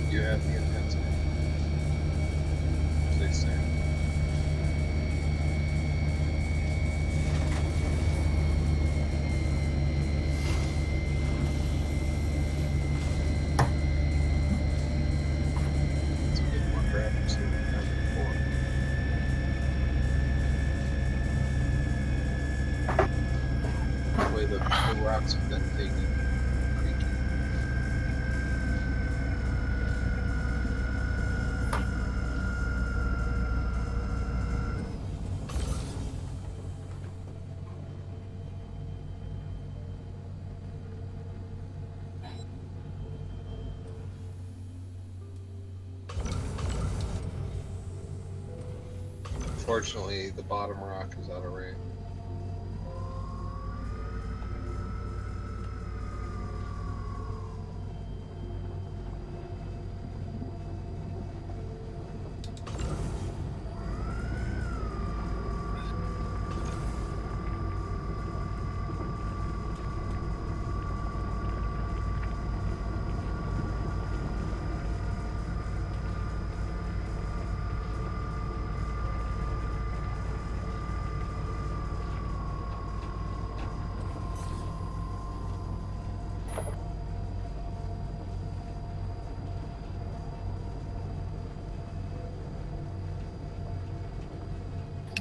You have the intensity. As they say. Let's get more graphics than we had before. The way the rocks have been taking creaking. Unfortunately, the bottom rock is out of range.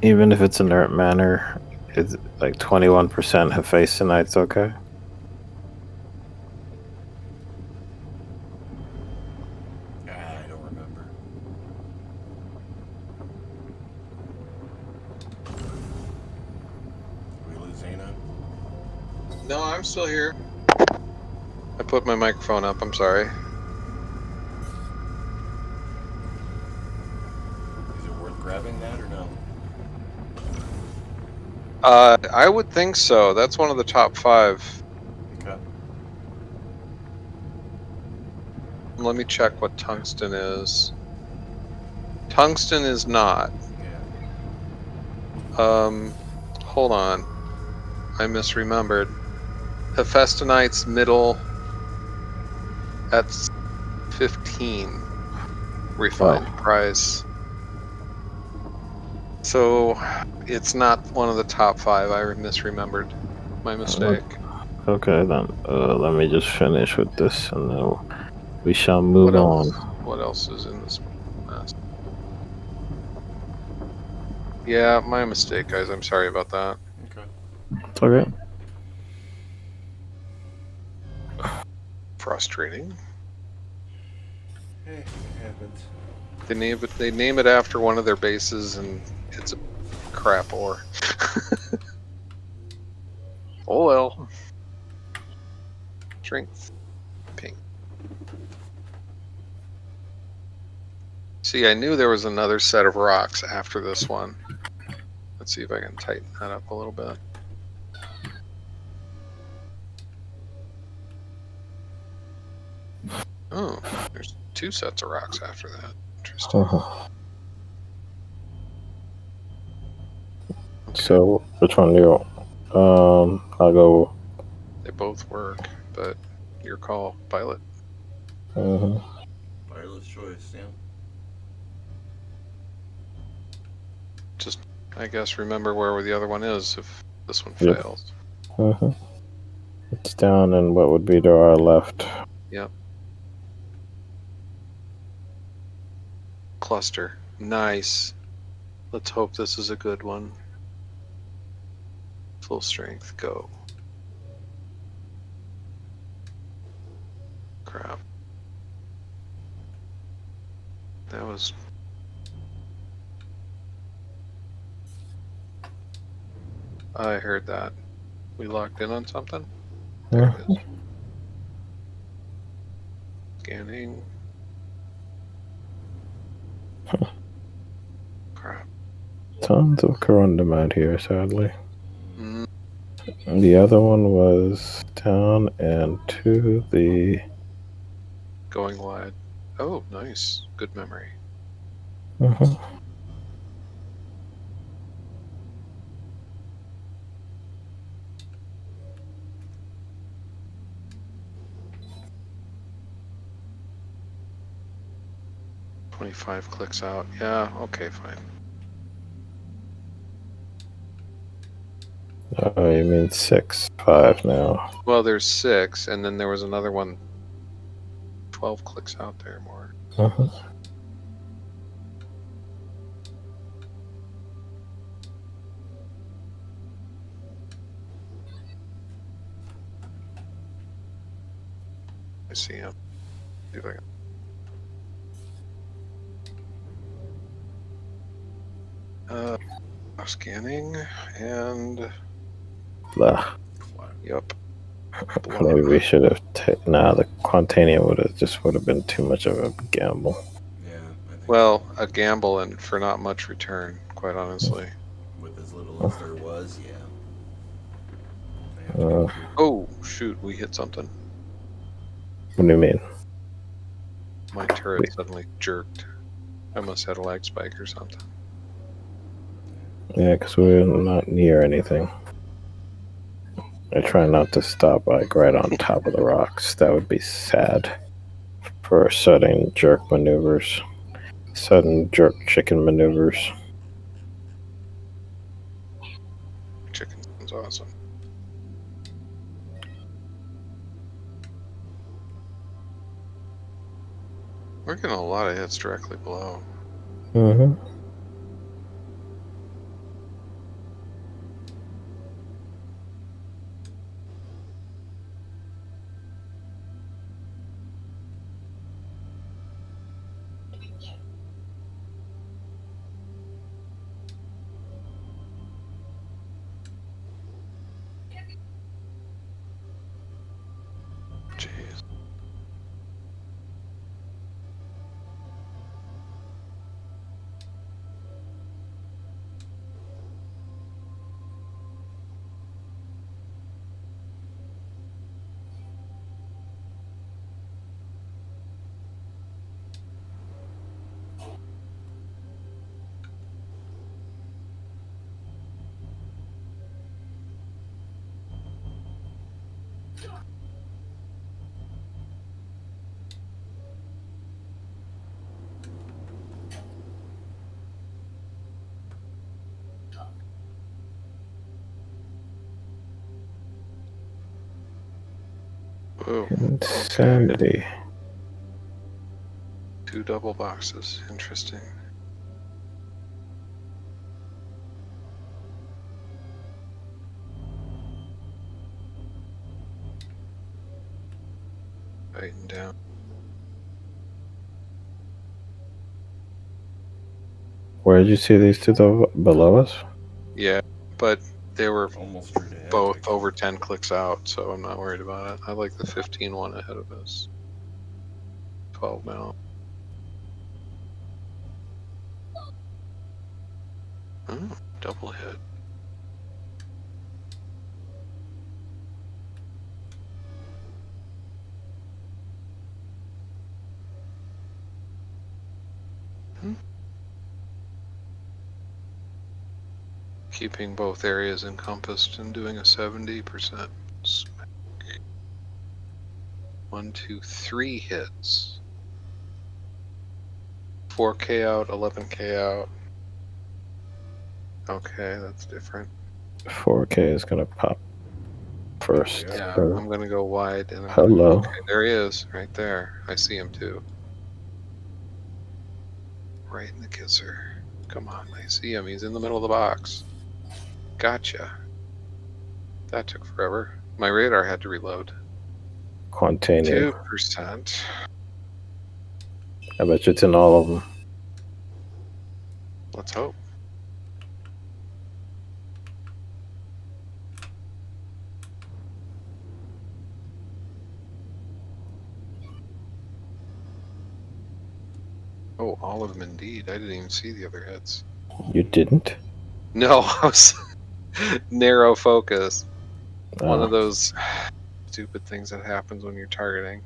Even if it's inert matter, it's like 21% Hephaestus tonight's okay? I don't remember. Did we lose Zana? No, I'm still here. I put my microphone up, I'm sorry. Is it worth grabbing that or no? I would think so. That's one of the top 5. Okay. Let me check what tungsten is. Tungsten is not. Yeah. Hold on. I misremembered. Hephaestonite's middle at 15 refined price. So it's not one of the top 5. I misremembered. My mistake. Okay, then let me just finish with this and then we shall move What on. else? What else is in this mess? Yeah, my mistake, guys. I'm sorry about that. Okay. It's okay. Frustrating. Hey, it happens. They name it after one of their bases, and it's a crap ore. Oh well. Strength. Pink. See, I knew there was another set of rocks after this one. Let's see if I can tighten that up a little bit. Oh, there's 2 sets of rocks after that. Interesting. Okay. So, which one do you want? I'll go. They both work, but your call, pilot. Pilot's choice, yeah. Just, I guess, remember where the other one is if this one Yep. fails. It's down and what would be to our left. Yep. Cluster. Nice. Let's hope this is a good one. Full strength, go. Crap. That was... I heard that. We locked in on something? There it is. Scanning. Crap. Tons of corundum out here, sadly. Mm, The other one was down and to the. going wide. Oh, nice. Good memory. 25 clicks out. Yeah, okay, fine. Oh, you mean 6, 5 now. Well, there's 6, and then there was another one 12 clicks out there more. I see him. See if I can... scanning, and... Blah. Yep. Maybe we should have. Nah, the Quantania would have been too much of a gamble. Yeah, I think Well, a gamble and for not much return, quite honestly. with as little as there was, yeah. They have to Uh, be pretty- Oh, shoot, we hit something. What do you mean? My turret Wait. suddenly jerked. I must have had a lag spike or something. Yeah, because we're not near anything. I try not to stop like right on top of the rocks. That would be sad for sudden jerk maneuvers. Sudden jerk chicken maneuvers. Chicken sounds awesome. We're getting a lot of hits directly below. Jeez. Whoa. Insanity. 2 double boxes. Interesting. Tighten down. Where did you see these two below us? Yeah, but they were almost straight ahead. both actually. over 10 clicks out, so I'm not worried about it. I like the 15 one ahead of us. 12 now. Oh, double hit. Keeping both areas encompassed and doing a 70%. 1, 2, 3 hits. 4K out, 11K out. Okay, that's different. 4K is gonna pop first. Yeah. Yeah, I'm gonna go wide and Hello. okay, there he is, right there. I see him too. Right in the kisser. Come on, I see him. He's in the middle of the box. Gotcha. That took forever. My radar had to reload. Quantanium. 2%. I bet you it's in all of them. Let's hope. Oh, all of them indeed. I didn't even see the other hits. You didn't? No, I was narrow focus. One Oh. of those stupid things that happens when you're targeting.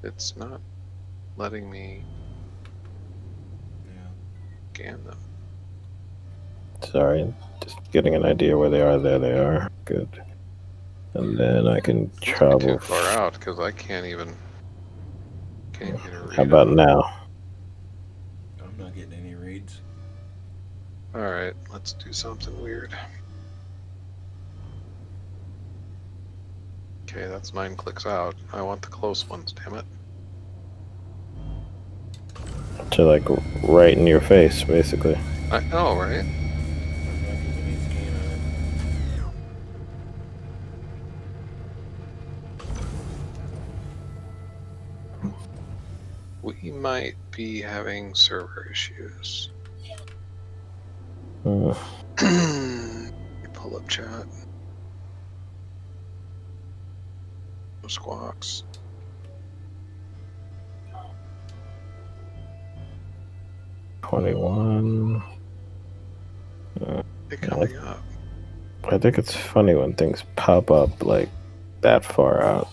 It's not letting me Yeah. scan them. Sorry, just getting an idea where they are. There they are. Good. And then I can Must be travel. too far out because I can't even get a read. How about on it. now? I'm not getting any reads. All right, let's do something weird. Okay, that's 9 clicks out. I want the close ones, damn it. To like right in your face, basically. I know, right? I'm not getting any scan on it. We might be having server issues. Pull up chat. No squawks. $21. They're coming up. I think it's funny when things pop up like that far out.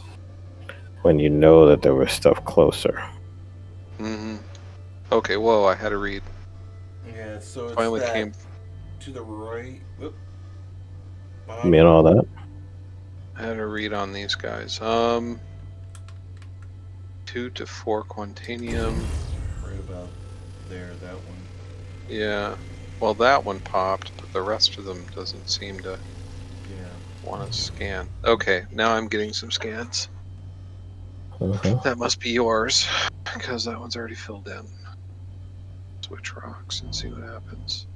When you know that there was stuff closer. Mm-hmm. Okay, whoa, I had to read. Yeah, so it's Finally that came. to the right. Whoop. You mean all that? I had to read on these guys. 2 to 4 Quantanium. Right about there, that one. Yeah. Well, that one popped, but the rest of them doesn't seem to Yeah. want to scan. Okay, now I'm getting some scans. Uh-huh. That must be yours, because that one's already filled in. Switch rocks and see what happens.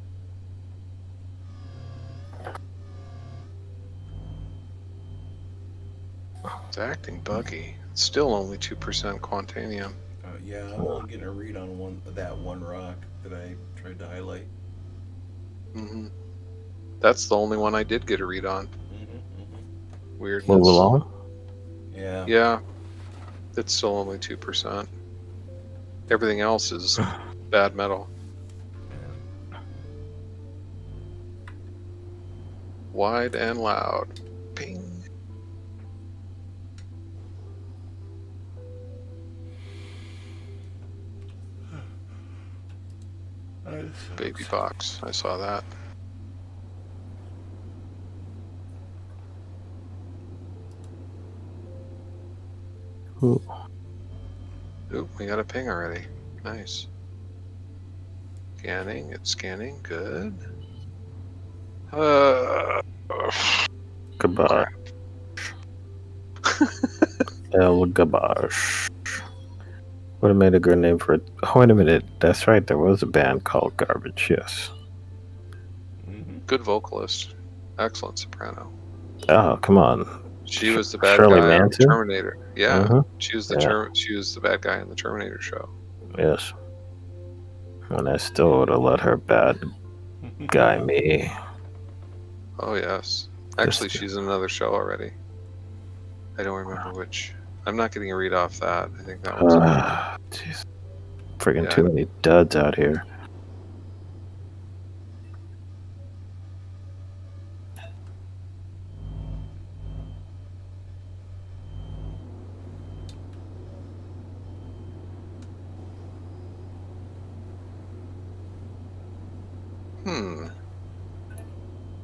It's acting buggy. It's still only 2% Quantanium. Yeah, I'm only getting a read on that one rock that I tried to highlight. Mm-hmm. That's the only one I did get a read on. Weirdness. Move along. Yeah. Yeah. It's still only 2%. Everything else is bad metal. Wide and loud. Ping. Baby box. I saw that. Ooh. Oop, we got a ping already. Nice. Scanning, it's scanning. Good. Garbage. El Garbage. Would have made a good name for it. Oh, wait a minute. That's right. There was a band called Garbage. Yes. Good vocalist. Excellent soprano. Oh, come on. She was the bad Shirley guy on Manson? Terminator. Yeah. Mhm. She was the she was the bad guy on the Terminator show. Yes. And I still would have let her bad guy me. Oh yes. Actually, Just- she's in another show already. I don't remember which. I'm not getting a read off that. I think that was. Jeez. Friggin' Yeah. too many duds out here.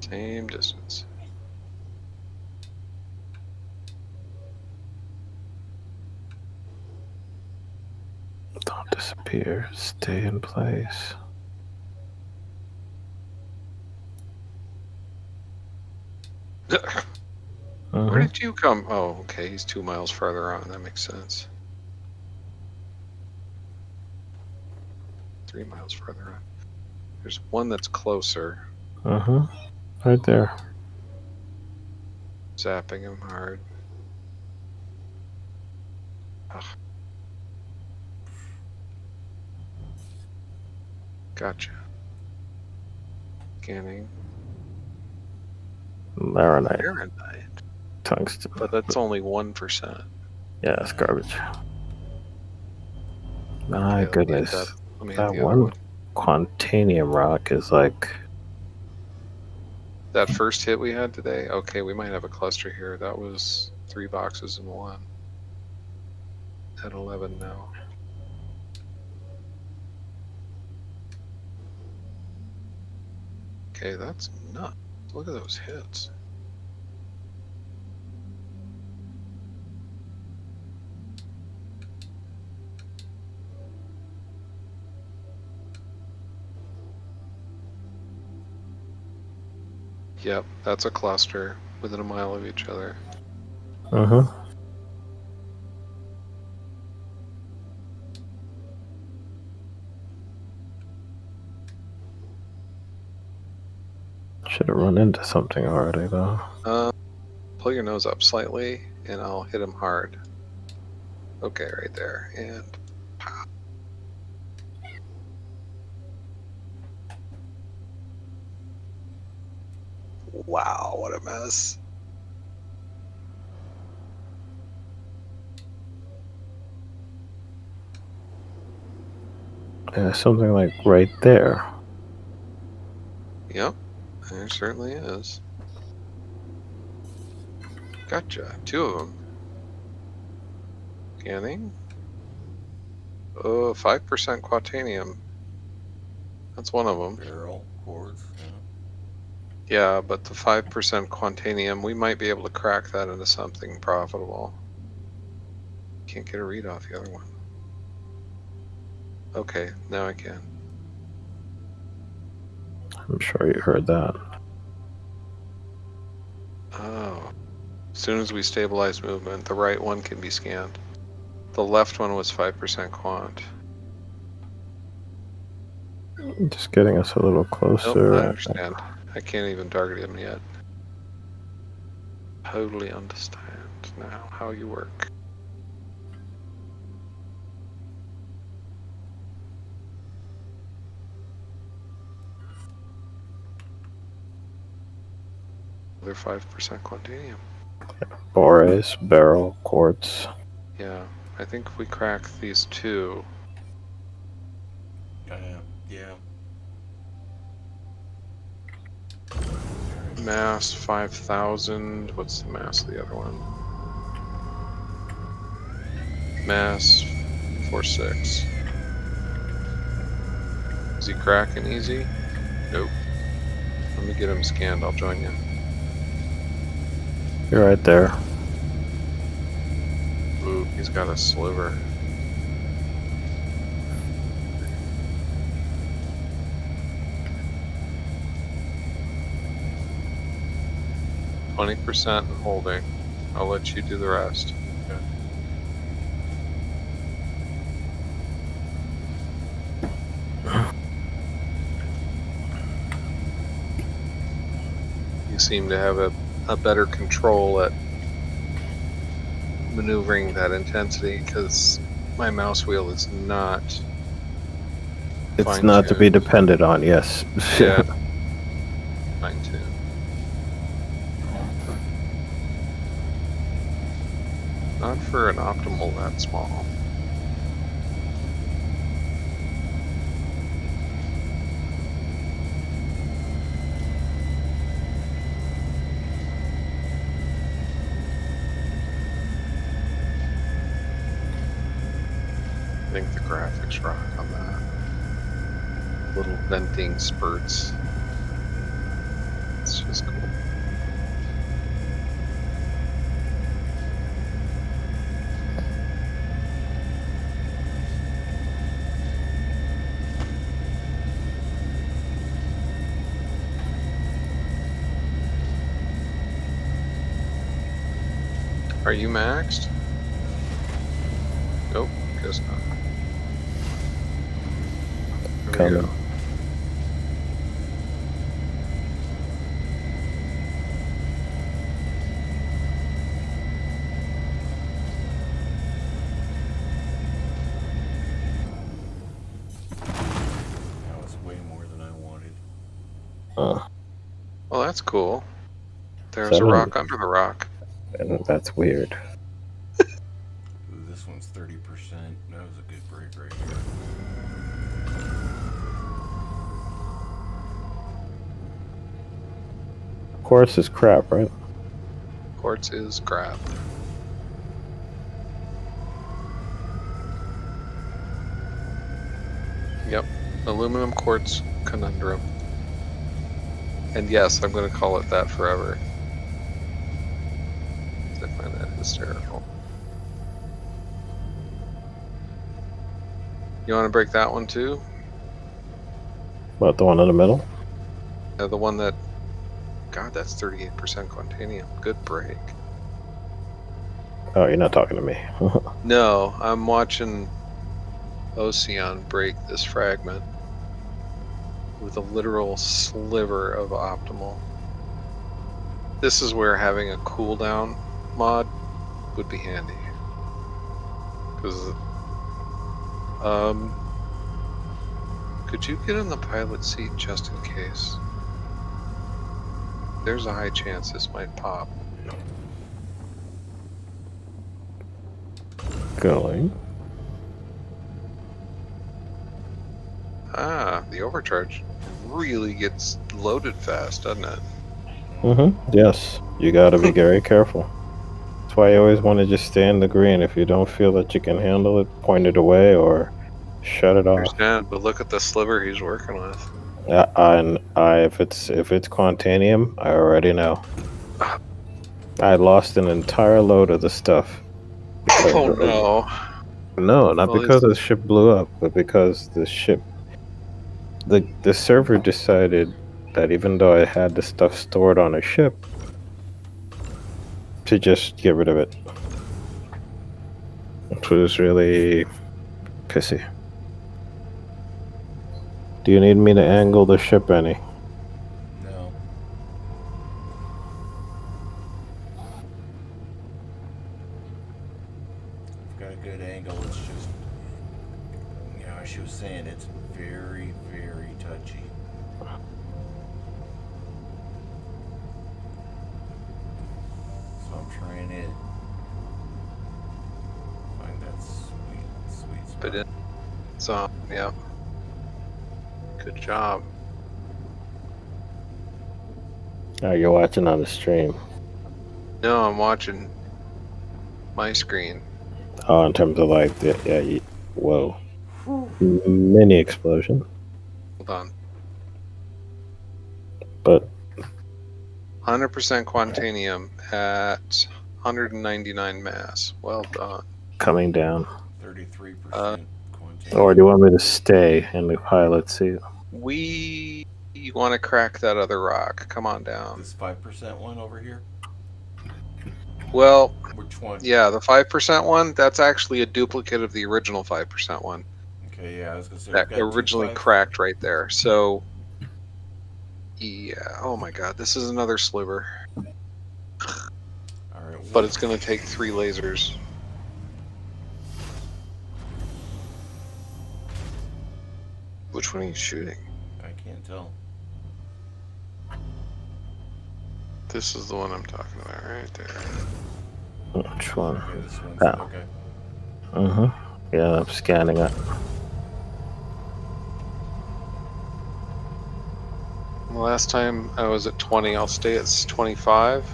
Same distance. Don't disappear. Stay in place. Where did you come? Oh, okay. He's 2 miles farther on. That makes sense. 3 miles farther on. There's one that's closer. Right there. Zapping him hard. Ugh. Gotcha. Scanning. Marinite. Marinite. Tungsten. But that's only 1%. Yeah, it's garbage. My Okay, let me hit goodness. Let me hit That the other one Quantanium rock is like... That first hit we had today? Okay, we might have a cluster here. That was 3 boxes in one. At 11 now. Okay, that's nuts. Look at those hits. Yep, that's a cluster within a mile of each other. Should have run into something already, though. Pull your nose up slightly, and I'll hit him hard. Okay, right there, and pow. Wow, what a mess. Yeah, something like right there. Yep, there certainly is. Gotcha, 2 of them. Scanning. Oh, 5% Quatanium. That's one of them. Barrel, quartz, Yeah, but the 5% Quantanium, we might be able to crack that into something profitable. Can't get a read off the other one. Okay, now I can. I'm sure you heard that. Oh. As soon as we stabilize movement, the right one can be scanned. The left one was 5% quant. Just getting us a little closer. Nope, I understand. I can't even target him yet. Totally understand now how you work. Another 5% Quantanium. Borace, barrel, quartz. Yeah, I think if we crack these 2. Yeah. Mass 5,000. What's the mass of the other one? Mass 4.6. Is he cracking easy? Nope. Let me get him scanned. I'll join you. You're right there. Ooh, he's got a sliver. %, and holding. I'll let you do the rest. You seem to have a better control at maneuvering that intensity because my mouse wheel is not. It's not to be depended on, yes. Yeah. Fine-tuned. Not for an optimal that small. I think the graphics rock on that. Little venting spurts. which is cool. Are you maxed? Nope, guess not. There we Coming. go. That was way more than I wanted. Well, that's cool. There's a 7. rock under the rock. And that's weird. Ooh, this one's 30%. That was a good break right here. Quartz is crap, right? Quartz is crap. Yep, aluminum quartz conundrum. And yes, I'm going to call it that forever. I find that hysterical. You want to break that one too? What, the one in the middle? The one that... God, that's 38% Quantanium. Good break. Oh, you're not talking to me. No, I'm watching Ocean break this fragment with a literal sliver of optimal. This is where having a cooldown mod would be handy. Because, could you get in the pilot seat just in case? There's a high chance this might pop. Going. Ah, the overcharge really gets loaded fast, doesn't it? Yes. You gotta be very careful. That's why you always want to just stay in the green. If you don't feel that you can handle it, point it away or shut it off. Understand, but look at the sliver he's working with. If it's Quantanium, I already know. I lost an entire load of the stuff. Oh no. No, not Well, because the ship blew up, but because the ship, the server decided that even though I had the stuff stored on a ship, to just get rid of it. Which was really pissy. Do you need me to angle the ship any? No. I've got a good angle. It's just, you know, as she was saying, it's very, very touchy. So I'm trying to find that sweet spot. But so, yeah. Good job. Oh, you're watching on the stream. No, I'm watching my screen. Oh, in terms of like, whoa. Mini explosion. Hold on. But 100% Quantanium at 199 mass. Well done. coming down. 33% Quantanium. Or do you want me to stay in the pilot seat? We want to crack that other rock. Come on down. This 5% one over here? Well, Which one? yeah, the 5% one, that's actually a duplicate of the original 5% one. Okay, yeah, I was gonna say That we've got originally 2 5 cracked right there. So, yeah, oh my god, this is another sliver. All right, But it's going to take 3 lasers. Which one are you shooting? I can't tell. This is the one I'm talking about right there. Which one? Okay, this one's Oh. okay. Yeah, I'm scanning it. Last time I was at 20, I'll stay at 25.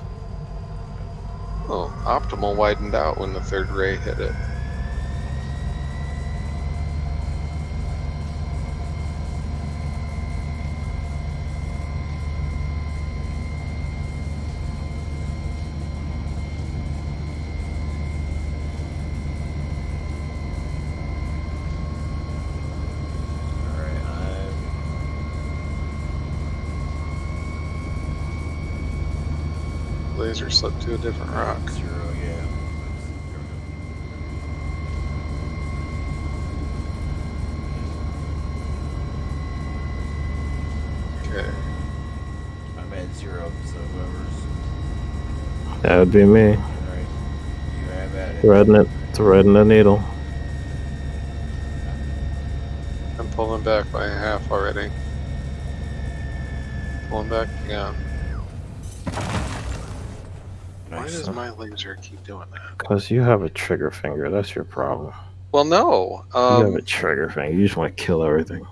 Oh, optimal widened out when the third ray hit it. laser slipped to a different rock. 0, yeah. Okay. I'm at 0, so whoever's That would be me. right. You have at it. Threading the needle. I'm pulling back by half already. Pulling back again. Why Nice. does my laser keep doing that? Because you have a trigger finger. That's your problem. Well, no. You have a trigger finger. You just want to kill everything.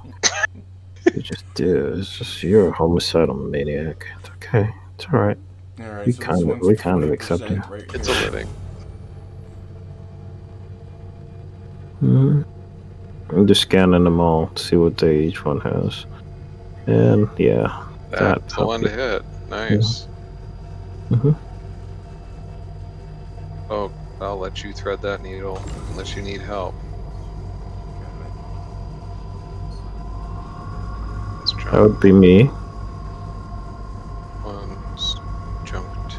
You just do. It's just you're a homicidal maniac. It's okay. It's all right. All right, We so kind this of- one's we kind of accept 20% you. right It's a here. living. I'm just scanning them all to see what they each one has. And yeah, That's the one to hit. Nice. Mhm. Oh, I'll let you thread that needle unless you need help. Let's that jump. would be me. One, jump two.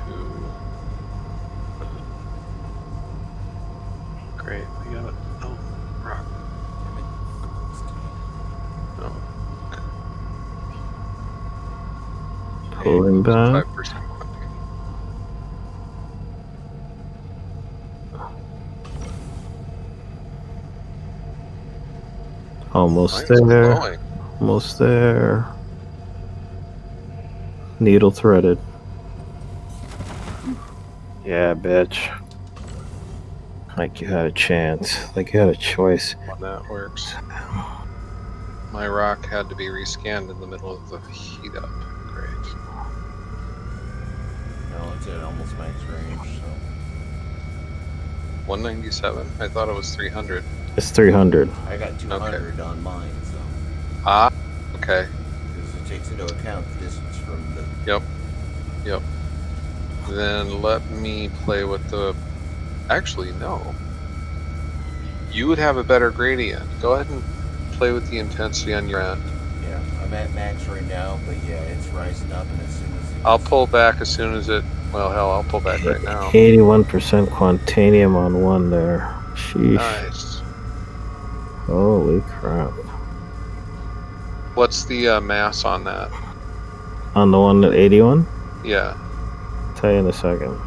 Great, we got it. Oh, rock. No. Pulling back. 5% quantity. Almost Mine's there. glowing. Almost there. Needle threaded. Yeah, bitch. Like you had a chance. Like you had a choice. When that works. My rock had to be rescanned in the middle of the heat up. Great. No, it's at almost max range, so. 197? I thought it was 300. It's 300. I got 200 on mine, so. Ah, okay. Because it takes into account the distance from the. Yep. Then let me play with the... Actually, no. You would have a better gradient. Go ahead and play with the intensity on your end. Yeah, I'm at max right now, but yeah, it's rising up, and as soon as it I'll gets- pull back as soon as it... Well, hell, I'll pull back right now. 81% quantanium on one there. Sheesh. Nice. Holy crap. What's the mass on that? On the one at 81? Yeah. Tell you in a second.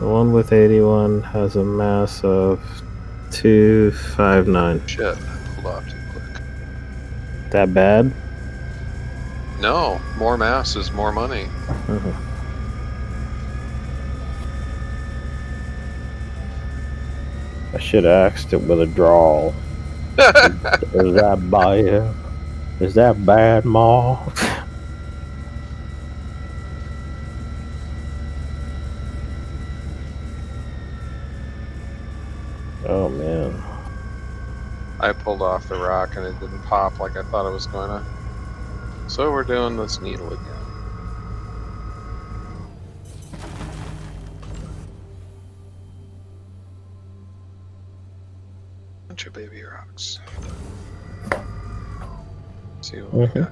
The one with 81 has a mass of 259. Shit, I pulled off too quick. That bad? No, more mass is more money. I should have asked it with a drawl. Is that bad? Is that bad, Ma? Oh man. I pulled off the rock and it didn't pop like I thought it was going to. So we're doing this needle again. Bunch of baby rocks. See what we got.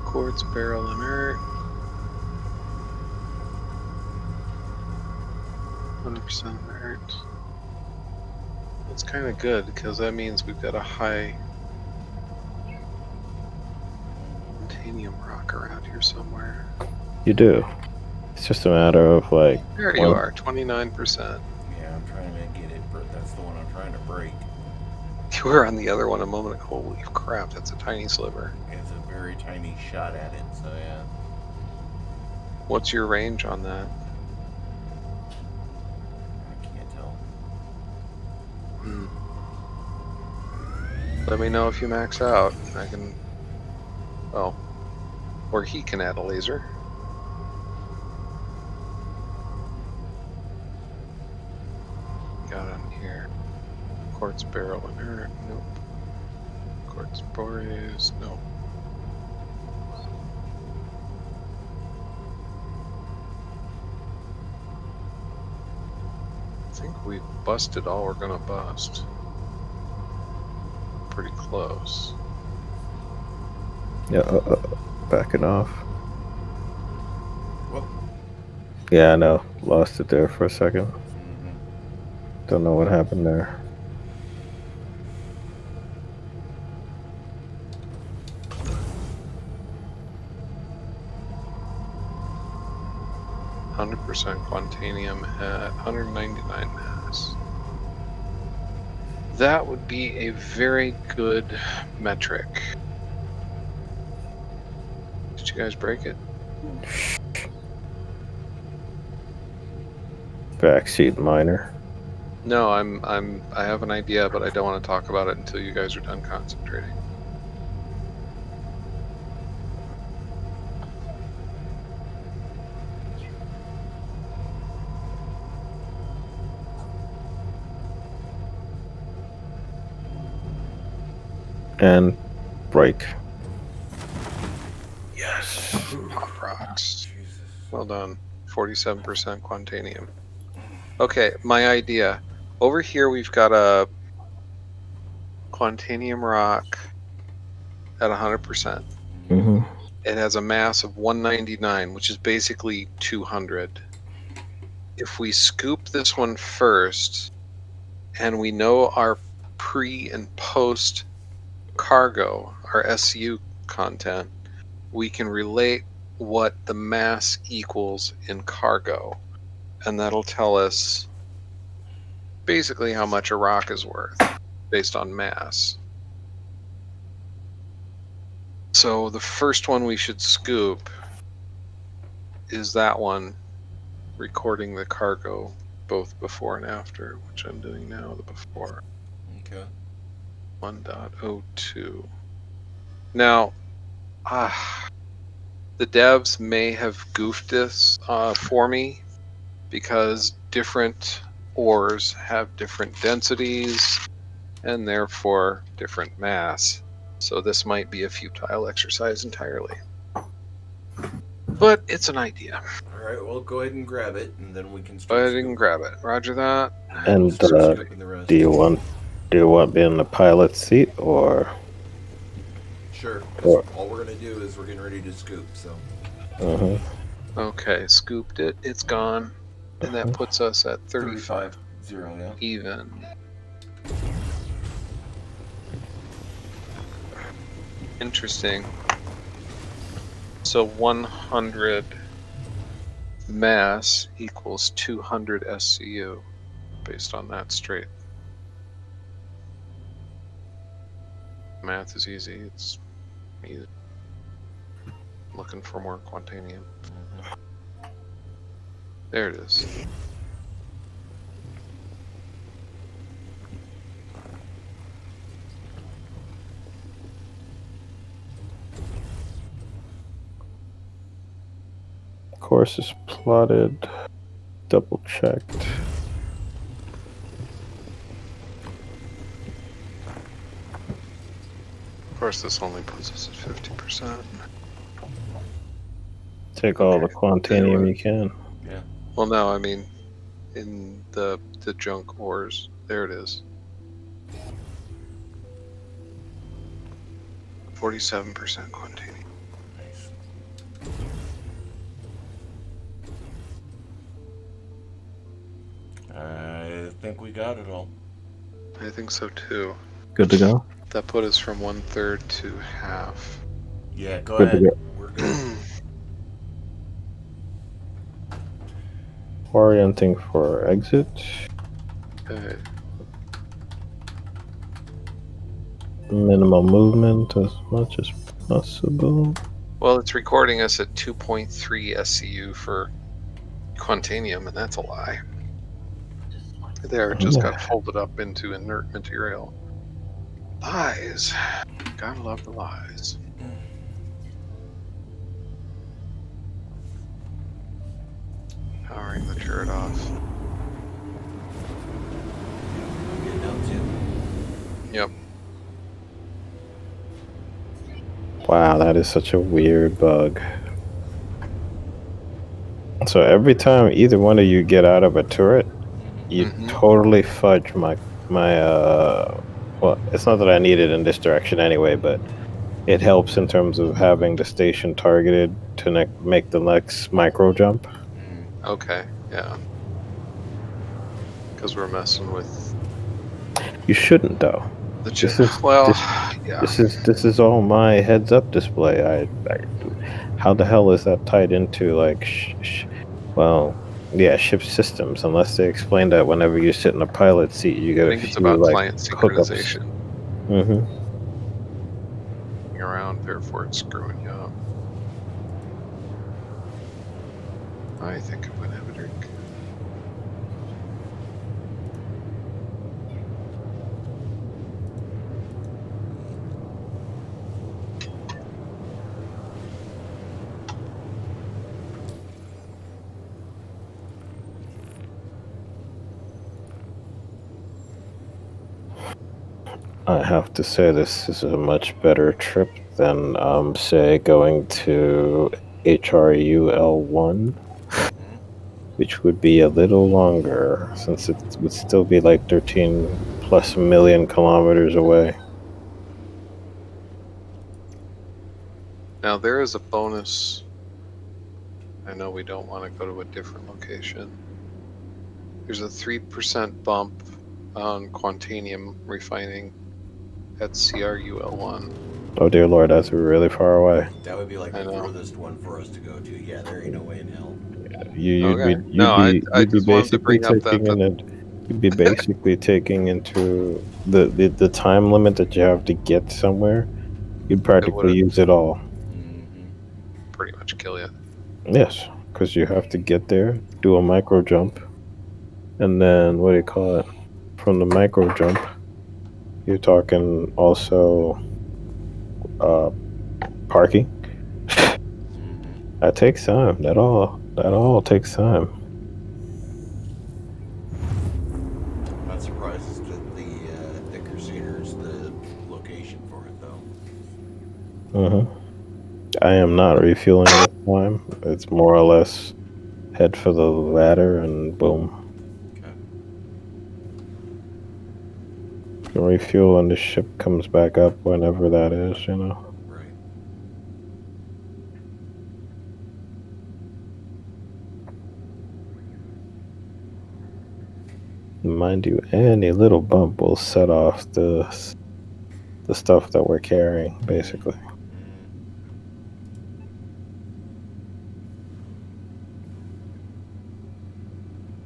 Quartz barrel inert. 100% inert. That's kind of good because that means we've got a high titanium rock around here somewhere. You do. It's just a matter of like. There you are, 29%. Yeah, I'm trying to get it, but that's the one I'm trying to break. You were on the other one a moment ago. Holy crap, that's a tiny sliver. It's a very tiny shot at it, so yeah. What's your range on that? I can't tell. Let me know if you max out. I can. Well, or he can add a laser. Got on here. Quartz barrel inert. Nope. Quartz boreas. Nope. I think we've busted all we're gonna bust. Pretty close. Yeah, backing off. Well, Yeah, I know. Lost it there for a second. mhm. Don't know what happened there. %, Quantanium at 199 mass. That would be a very good metric. Did you guys break it? Backseat minor. No, I have an idea, but I don't want to talk about it until you guys are done concentrating. And break. Yes. Pop rocks. Jesus. Well done. 47% Quantanium. Okay, my idea. Over here we've got a Quantanium rock at 100%. Mm-hmm. It has a mass of 199, which is basically 200. If we scoop this one first, and we know our pre and post cargo, our SCU content, we can relate what the mass equals in cargo. And that'll tell us basically how much a rock is worth based on mass. So the first one we should scoop is that one, recording the cargo both before and after, which I'm doing now, the before. Okay. 1.02. Now, the devs may have goofed this for me because different ores have different densities and therefore different mass. So this might be a futile exercise entirely. But it's an idea. All right. Well, go ahead and grab it, and then we can Go start. ahead and grab it. Roger that. And scooping the rest. do you want to be in the pilot seat or? Sure. 'Cause Or- all we're gonna do is we're getting ready to scoop. So. Uh-huh. Okay, scooped it. It's gone. And that puts us at 35 0, yeah. even. Interesting. So 100 mass equals 200 SCU based on that straight. Math is easy. It's easy. Looking for more Quantanium. There it is. Course is plotted. Double checked. Of course, this only puts us at 50%. Take all the Okay. Quantanium you can. Well, no, I mean, in the junk ores. There it is. 47% Quantanium. Nice. I think we got it all. I think so too. Good to go. That put us from 1/3 to half. Yeah. Go Good to ahead. go. We're good. Orienting for exit. Okay. Minimal movement as much as possible. Well, it's recording us at 2.3 SCU for Quantanium, and that's a lie. There, it just got folded up into inert material. Lies. Gotta love the lies. Powering the turret off. Get down to. Yep. Wow, that is such a weird bug. So every time either one of you get out of a turret, you Mhm. totally fudge my well, it's not that I need it in this direction anyway, but it helps in terms of having the station targeted to make the next micro jump. Okay, yeah. Because we're messing with You shouldn't though. the This is yeah. this is all my heads up display. How the hell is that tied into like ship systems? Unless they explain that whenever you sit in a pilot seat, you get I a think it's few about like client hookups. synchronization. Mm-hmm. Around, therefore it's screwing you up. I think I'm gonna have a drink. I have to say this is a much better trip than say going to HRUL1, which would be a little longer since it would still be like 13 plus million kilometers away. Now there is a bonus. I know we don't want to go to a different location. There's a 3% bump on Quantanium refining at CRUL1. Oh dear lord, that's really far away. That would be like I the know. furthest one for us to go to. Yeah, there ain't no way in hell. You'd Okay. be No, I just wanted to basically bring up that. you'd be basically taking into the time limit that you have to get somewhere. You'd practically use it all. Pretty much kill you. Yes, because you have to get there, do a micro jump, and then what do you call it? From the micro jump, you're talking also parking. That takes time. That all takes time. Not surprised that the Crusader's the location for it though. Mm-hmm. I am not refueling this time. It's more or less head for the ladder and boom. Okay. Refuel and the ship comes back up whenever that is, you know. Right. Mind you, any little bump will set off the stuff that we're carrying, basically.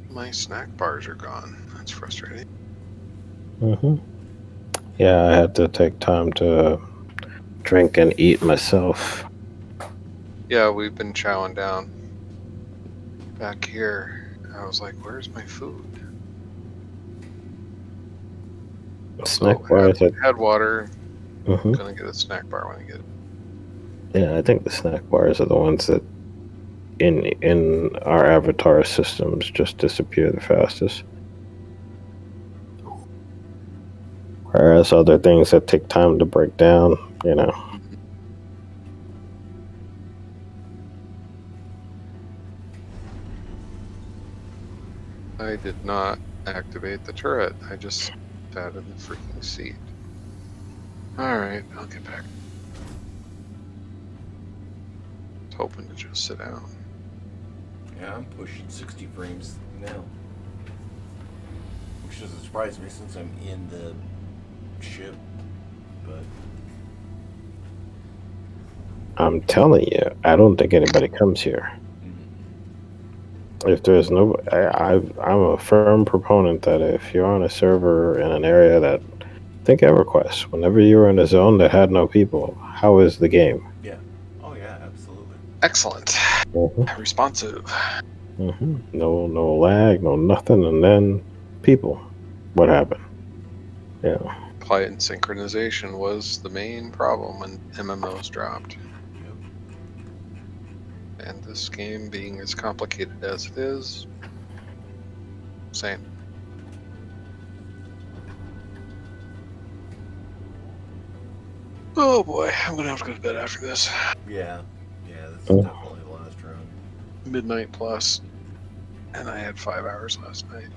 My snack bars are gone. That's frustrating. Mm-hmm. Yeah, I had to take time to drink and eat myself. Yeah, we've been chowing down back here. I was like, where's my food? Snack bars. Had water. Mm-hmm. Gonna get a snack bar when I get it. Yeah, I think the snack bars are the ones that in our avatar systems just disappear the fastest. Whereas other things that take time to break down, you know. I did not activate the turret. I just sat in the freaking seat. Alright, I'll get back. I was hoping to just sit down. Yeah, I'm pushing 60 frames now. Which doesn't surprise me since I'm in the ship. But I'm telling you, I don't think anybody comes here. If there's no, I'm a firm proponent that if you're on a server in an area that, think EverQuest, whenever you were in a zone that had no people, how is the game? yeah. Oh yeah, absolutely. Excellent. Mm-hmm. Responsive. Mm-hmm. No lag, no nothing, and then people. What happened? Yeah. Client synchronization was the main problem when MMOs dropped. And this game being as complicated as it is, same. Oh boy, I'm gonna have to go to bed after this. Yeah. Yeah, this is Oh. definitely the last round. Midnight plus, and I had 5 hours last night.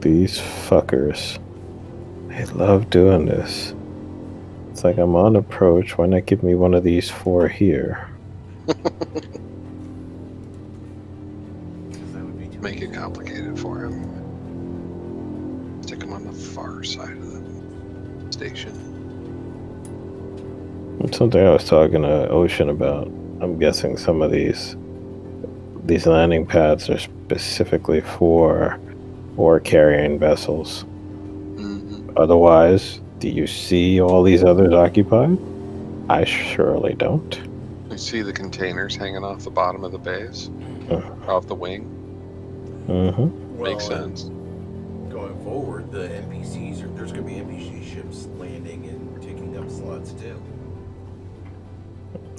These fuckers. They love doing this. It's like I'm on approach. Why not give me one of these 4 here? 'Cause that would be too Make it easy. complicated for him. Stick him on the far side of the station. It's something I was talking to Ocean about. I'm guessing some of these landing pads are specifically for ore carrying vessels. Mm-hmm. Otherwise, do you see all these others occupied? I surely don't. You see the containers hanging off the bottom of the base, off the wing. Mm-hmm. Well, Makes sense. Going forward, the NPCs there's going to be NPC ships landing and taking up slots too.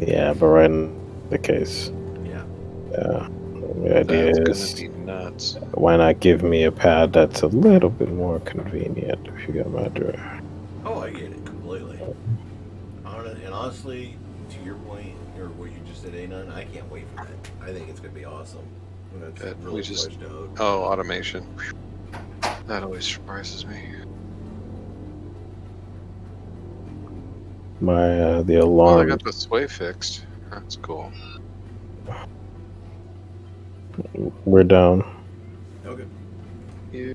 Yeah, but right in the case, Yeah. the idea That's is, gonna be nuts. why not give me a pad that's a little bit more convenient, if you get my drift? Oh, I get it completely. And honestly, to your point, or what you just said, Anon, I can't wait for that. I think it's going to be awesome when it's That really we just- fleshed out. Oh, automation. That always surprises me. My the Oh, I alarm. got the sway fixed. That's cool. We're down. Okay. Yeah.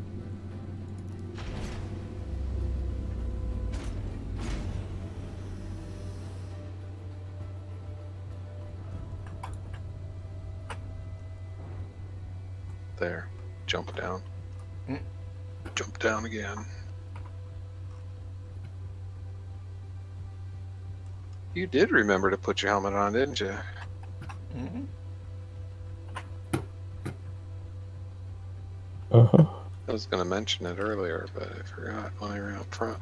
There. Jump down. Mm. Jump down again. You did remember to put your helmet on, didn't you? Mm-hmm. Uh-huh. I was going to mention it earlier, but I forgot when I ran up front.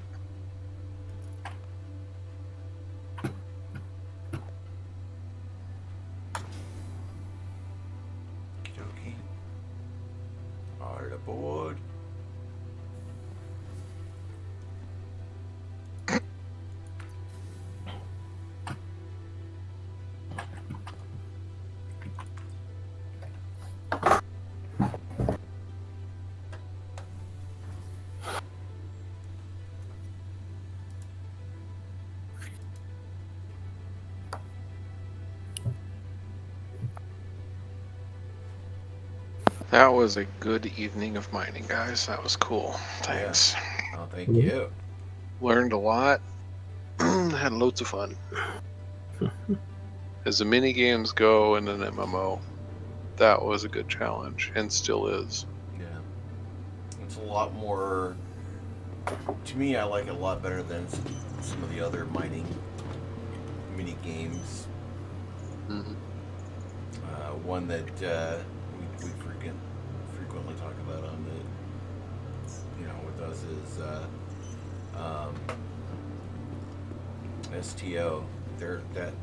Okey-dokey. Hard aboard. That was a good evening of mining, guys. That was cool. Thanks. Oh, thank you. Learned a lot. Had loads of fun. As the mini games go in an MMO, that was a good challenge and still is. Yeah. It's a lot more. To me, I like it a lot better than some of the other mining mini games. Mm-hmm. One that we frequently talk about on the, with us is STO. That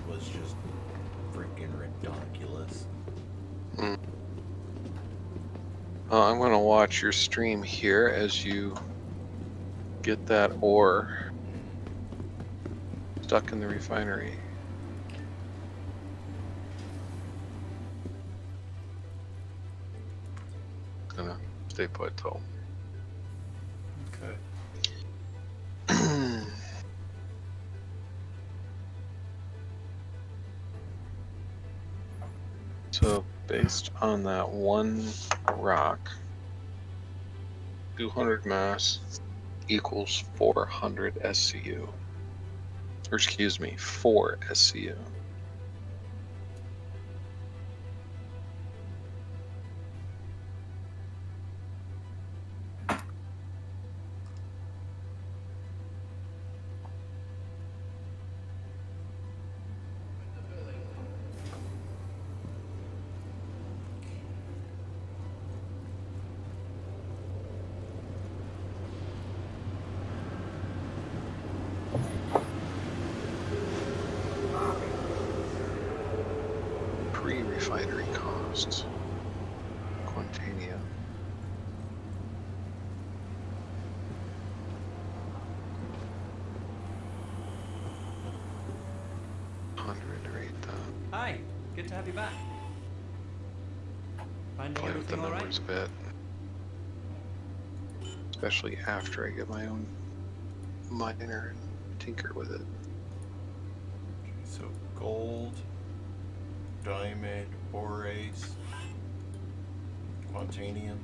was just freaking ridiculous. I'm going to watch your stream here as you get that ore stuck in the refinery. Gonna stay put till. Okay. So based on that one rock, 200 mass equals 400 SCU. Or excuse me, 4 SCU. Pre-refinery costs. Quantania. Hi, good to have you back. Finding Play with the everything all right? numbers a bit. especially after I get my own miner and tinker with it. So gold, diamond, borace, quantanium.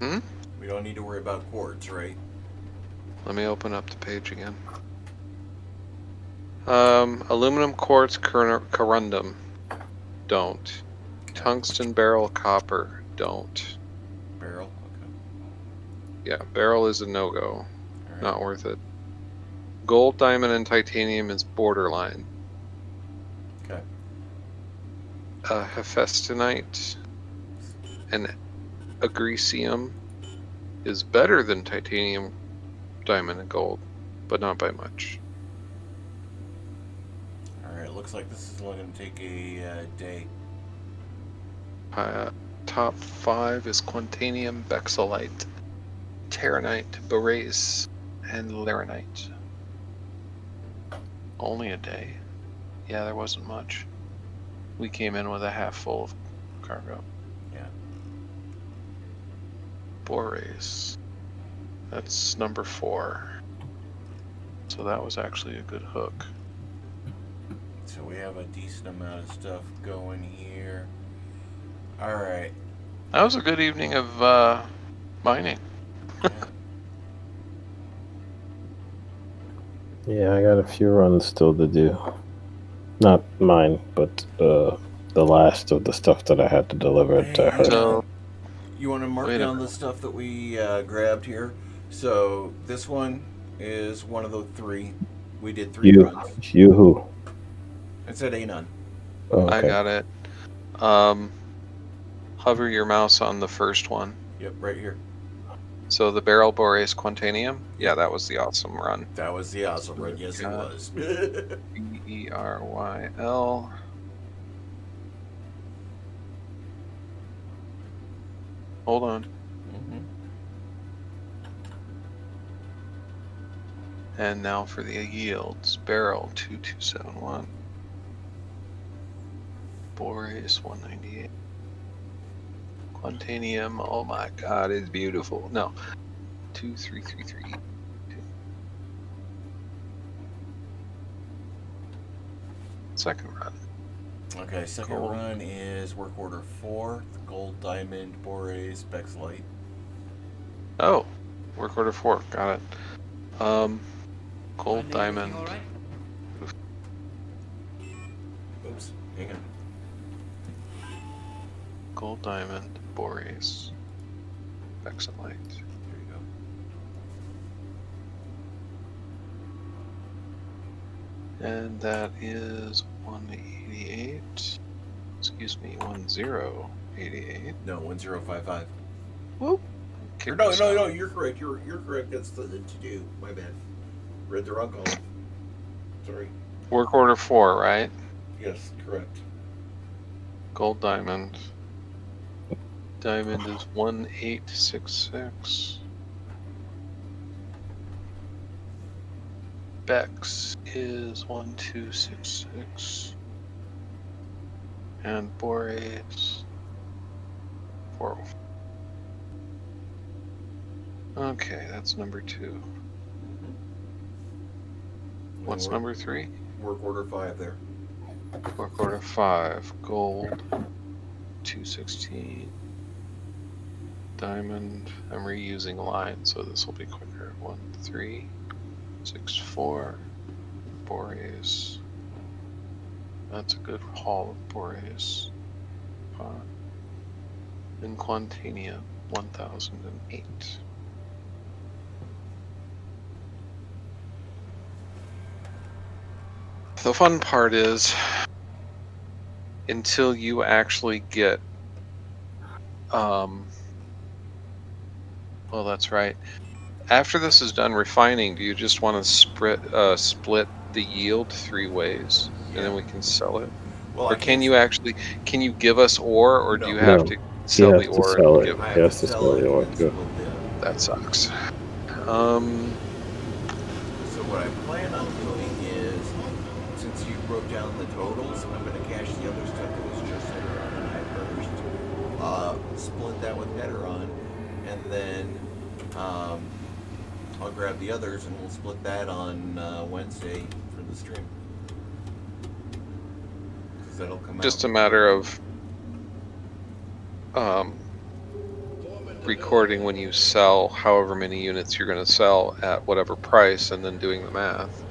Hmm? We don't need to worry about quartz, right? Let me open up the page again. Aluminum, quartz, corundum. Don't. Tungsten, beryl, copper. Don't. Barrel. Okay. Yeah, beryl is a no-go. All right. Not worth it. Gold, diamond, and titanium is borderline. Okay. Hephaestonite and agricium is better than titanium, diamond, and gold, but not by much. All right. Looks like this is only going to take a day. Top 5 is quantanium, bexolite, terranite, borace, and laranite. Only a day. Yeah, there wasn't much. We came in with a half full of cargo. Yeah. Borace. That's number 4. So that was actually a good hook. So we have a decent amount of stuff going here. All right. That was a good evening of mining. Yeah. Yeah, I got a few runs still to do. Not mine, but the last of the stuff that I had to deliver to her. So- You want to mark Wait a down the stuff that we grabbed here? So this one is one of the 3. We did 3 runs. You who? It said a none. Oh, I okay. got it. Hover your mouse on the first one. Yep, right here. So the Beryl, Borace, Quantanium. Yeah, that was the awesome run. That was the awesome run. Yes, it Yeah. was. Beryl. Hold on. Mhm. And now for the yields. Beryl 2271. Borace 198. Quantanium, oh my god, it's beautiful. No. 2333. Second run. Okay, second Gold. run is work order 4. The gold, diamond, borace, bexlite. Oh, work order 4. Got it. Gold, Finding diamond. everything all right? Oops, hang on. Gold, diamond, borace, bexlite. There you go. And that is 188. Excuse me, 1088. No, 1055. Whoop. Or no, you're correct. You're correct. That's the to do. My bad. Read the wrong column. Sorry. Work order 4, right? Yes, correct. Gold, diamond. Diamond is 1866. Bex is 1266. And borace 404. Okay, that's number 2. What's number 3? Work order 5 there. Work order 5. Gold 216. Diamond. I'm reusing line, so this will be quicker. 1364. Borace. That's a good haul of borace. And Quantania 1008. The fun part is until you actually get well, that's right. After this is done refining, do you just want to split the yield 3 ways, and then we can sell it? Well, Or can you give us ore, or do you No. have No. to He sell has the to ore? sell and it. give I He have has to to sell sell it the ore and too. split it. That sucks. So what I plan on doing is, since you wrote down the totals, I'm going to cash the other stuff that was just there on an I first. split that with Heteron, and then I'll grab the others and we'll split that on Wednesday for the stream. 'Cause that'll come Just out. a matter of recording when you sell however many units you're going to sell at whatever price, and then doing the math.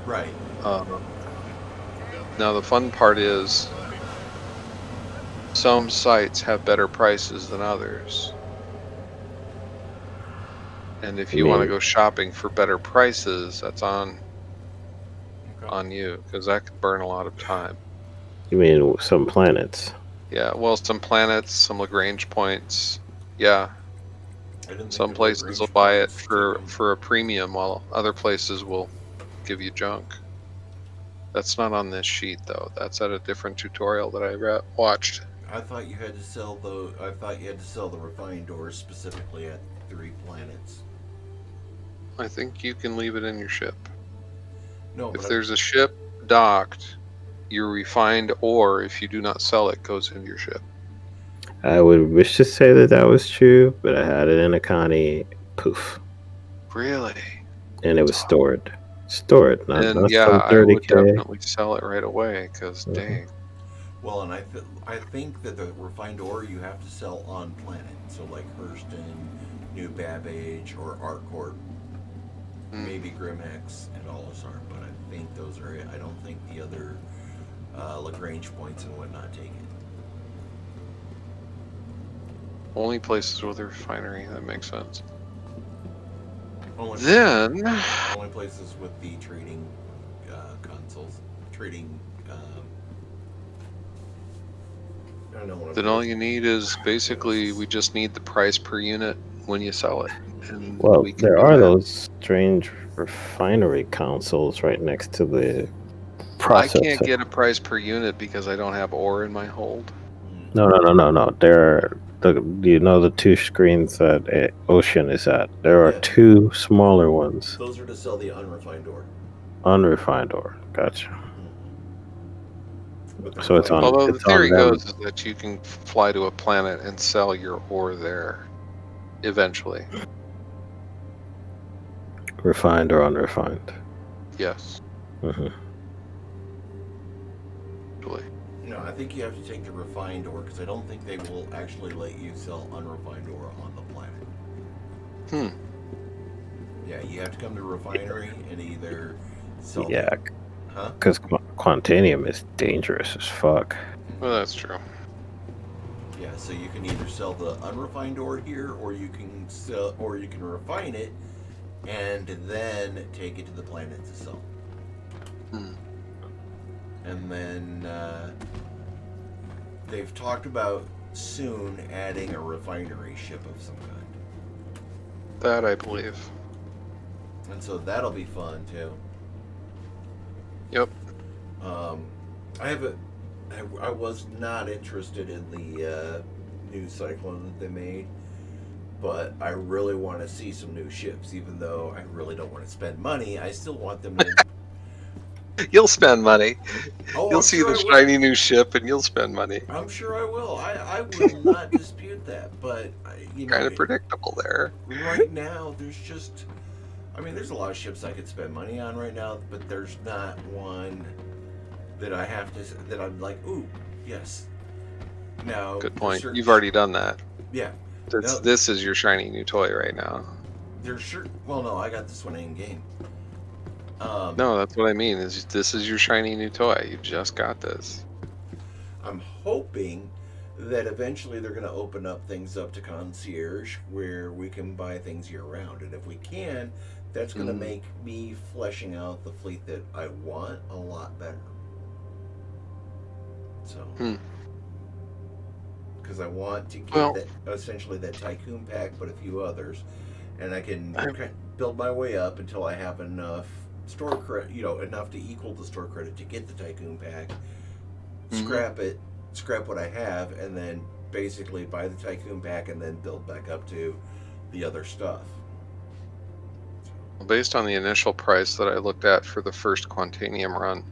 Right. Now the fun part is some sites have better prices than others. And if you want to go shopping for better prices, that's on you, because that could burn a lot of time. You mean some planets? Yeah, well, some planets, some Lagrange points. Yeah, I didn't think some the places Lagrange will buy it points for a premium, while other places will give you junk. That's not on this sheet though. That's at a different tutorial that I watched. I thought you had to sell the refined ores specifically at 3 planets. I think you can leave it in your ship. No, If but there's a ship docked, your refined ore, if you do not sell it, goes into your ship. I would wish to say that that was true, but I had it in a Connie, poof, Really? and it was stored, not And yeah, some I would 30K. definitely sell it right away, because dang. well, and I think that the refined ore you have to sell on planet. So like Hurston, New Babbage, or Arcorp, maybe Grimhex and Olisar, but I think those are it. I don't think the other Lagrange points and whatnot take it. Only places with a refinery, that makes sense. Only places with the trading consoles, trading. I don't know what. Then all you need is basically, we just need the price per unit when you sell it. And Well, we can there do are that. those strange refinery consoles right next to the processor. I can't get a price per unit because I don't have ore in my hold. No. You know the 2 screens that Ocean is at? There are 2 smaller ones. Those are to sell the unrefined ore. Unrefined ore. Gotcha. So it's on. Although the it's on theory them. goes is that you can fly to a planet and sell your ore there eventually. Refined or unrefined. Yes. Mm-hmm. No, I think you have to take the refined ore because I don't think they will actually let you sell unrefined ore on the planet. Yeah, you have to come to a refinery and either sell. Yeah. Huh? Because Quantanium is dangerous as fuck. Well, that's true. Yeah, so you can either sell the unrefined ore here, or you can refine it and then take it to the planet to sell. And then they've talked about soon adding a refinery ship of some kind. That I believe. And so that'll be fun too. Yep. I was not interested in the new Cyclone that they made, but I really want to see some new ships. Even though I really don't want to spend money, I still want them to. You'll spend money. Oh, You'll I'm see sure the I will. shiny new ship, and you'll spend money. I'm sure I will. I will not dispute that. But Kind of predictable there. Right now, there's a lot of ships I could spend money on right now, but there's not one that I'm like, ooh, yes. Now, Good point. You've already done that. Yeah. This is your shiny new toy right now. Well, no, I got this one in game. No, that's what I mean. This is your shiny new toy. You just got this. I'm hoping that eventually they're going to open up things up to concierge where we can buy things year round, and if we can, that's going to make me fleshing out the fleet that I want a lot better. So, because I want to get essentially that Tycoon pack, but a few others, and I can build my way up until I have enough store credit, enough to equal the store credit to get the Tycoon pack, scrap what I have, and then basically buy the Tycoon pack and then build back up to the other stuff. Based on the initial price that I looked at for the first Quantanium run,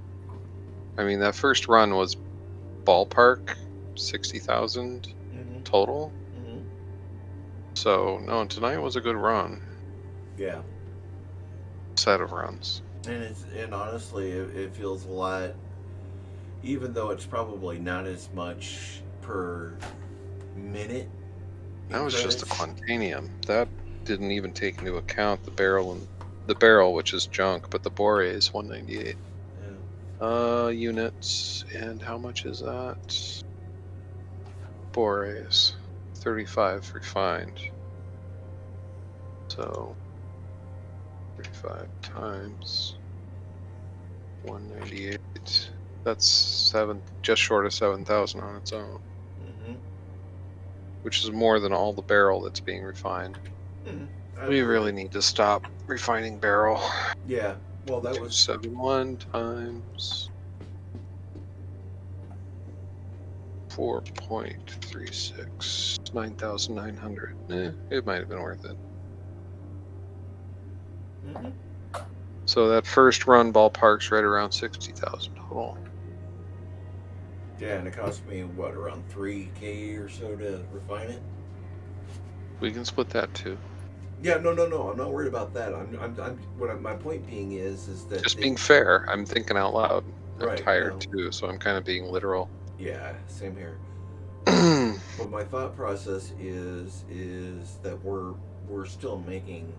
I mean, that first run was ballpark 60,000. total. Mm-hmm. So no, tonight was a good run. Yeah. Set of runs. And honestly, it feels a lot. Even though it's probably not as much per minute. in That was just the credits. Quantanium. That didn't even take into account the barrel, which is junk, but the Bore is 198. Yeah. Units, and how much is that? Bores, 35 refined. So 35 times 198. That's just short of 7,000 on its own, Mm-hmm. which is more than all the barrel that's being refined. Mm-hmm. We really need to stop refining barrel. Yeah. Well, that was 271 times 4.36, 9,900. It might have been worth it. Mm-hmm. So that first run ballpark's right around 60,000 total. Yeah, and it cost me what, around $3,000 or so to refine it. We can split that too. Yeah, no. I'm not worried about that. My point being is that Just being fair, I'm thinking out loud. I'm Right, tired no. too, so I'm kind of being literal. Yeah, same here. But my thought process is that we're still making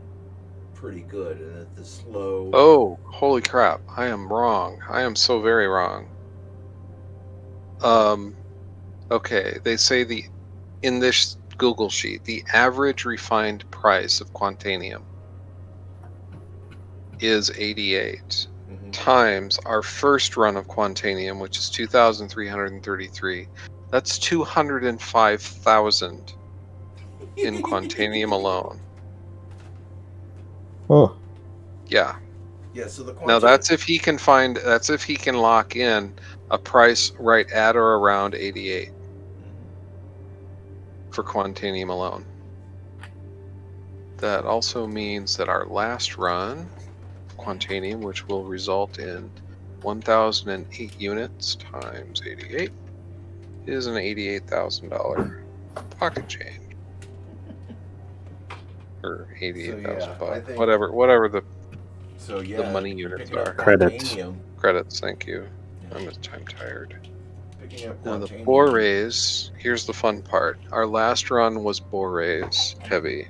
pretty good, and that the slow. Oh, holy crap! I am wrong. I am so very wrong. Okay, they say in this Google sheet, the average refined price of Quantanium is 88 Mhm. times our first run of Quantanium, which is 2,333. That's 205,000 in Quantanium alone. Oh, Yeah. Yeah, so the Now quantity. that's if he can lock in a price right at or around 88 for Quantanium alone. That also means that our last run of Quantanium, which will result in 1,008 units times 88, is an $88,000 pocket change. Or 88,000 I bucks. think. Whatever the So yeah, money units picking up are. Credits. Quantanium. Credits, thank you. Yeah. I'm tired. Picking up Now the Quantanium. Bores, here's the fun part. Our last run was Bores heavy.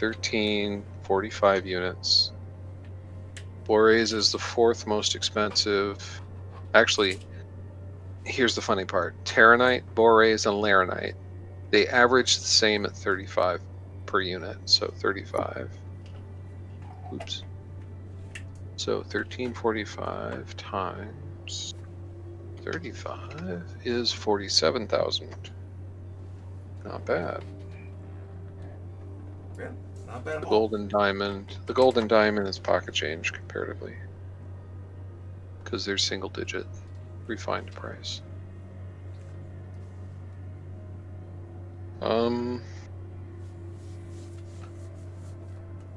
1345 units. Bores is the fourth most expensive. Actually, here's the funny part. Terranite, Bores, and Laranite, they average the same at 35 per unit. So 35. Oops. So 1345 times 35 is 47,000. Not bad. Yeah, not bad at The all. golden diamond is pocket change comparatively, because they're single digit refined price.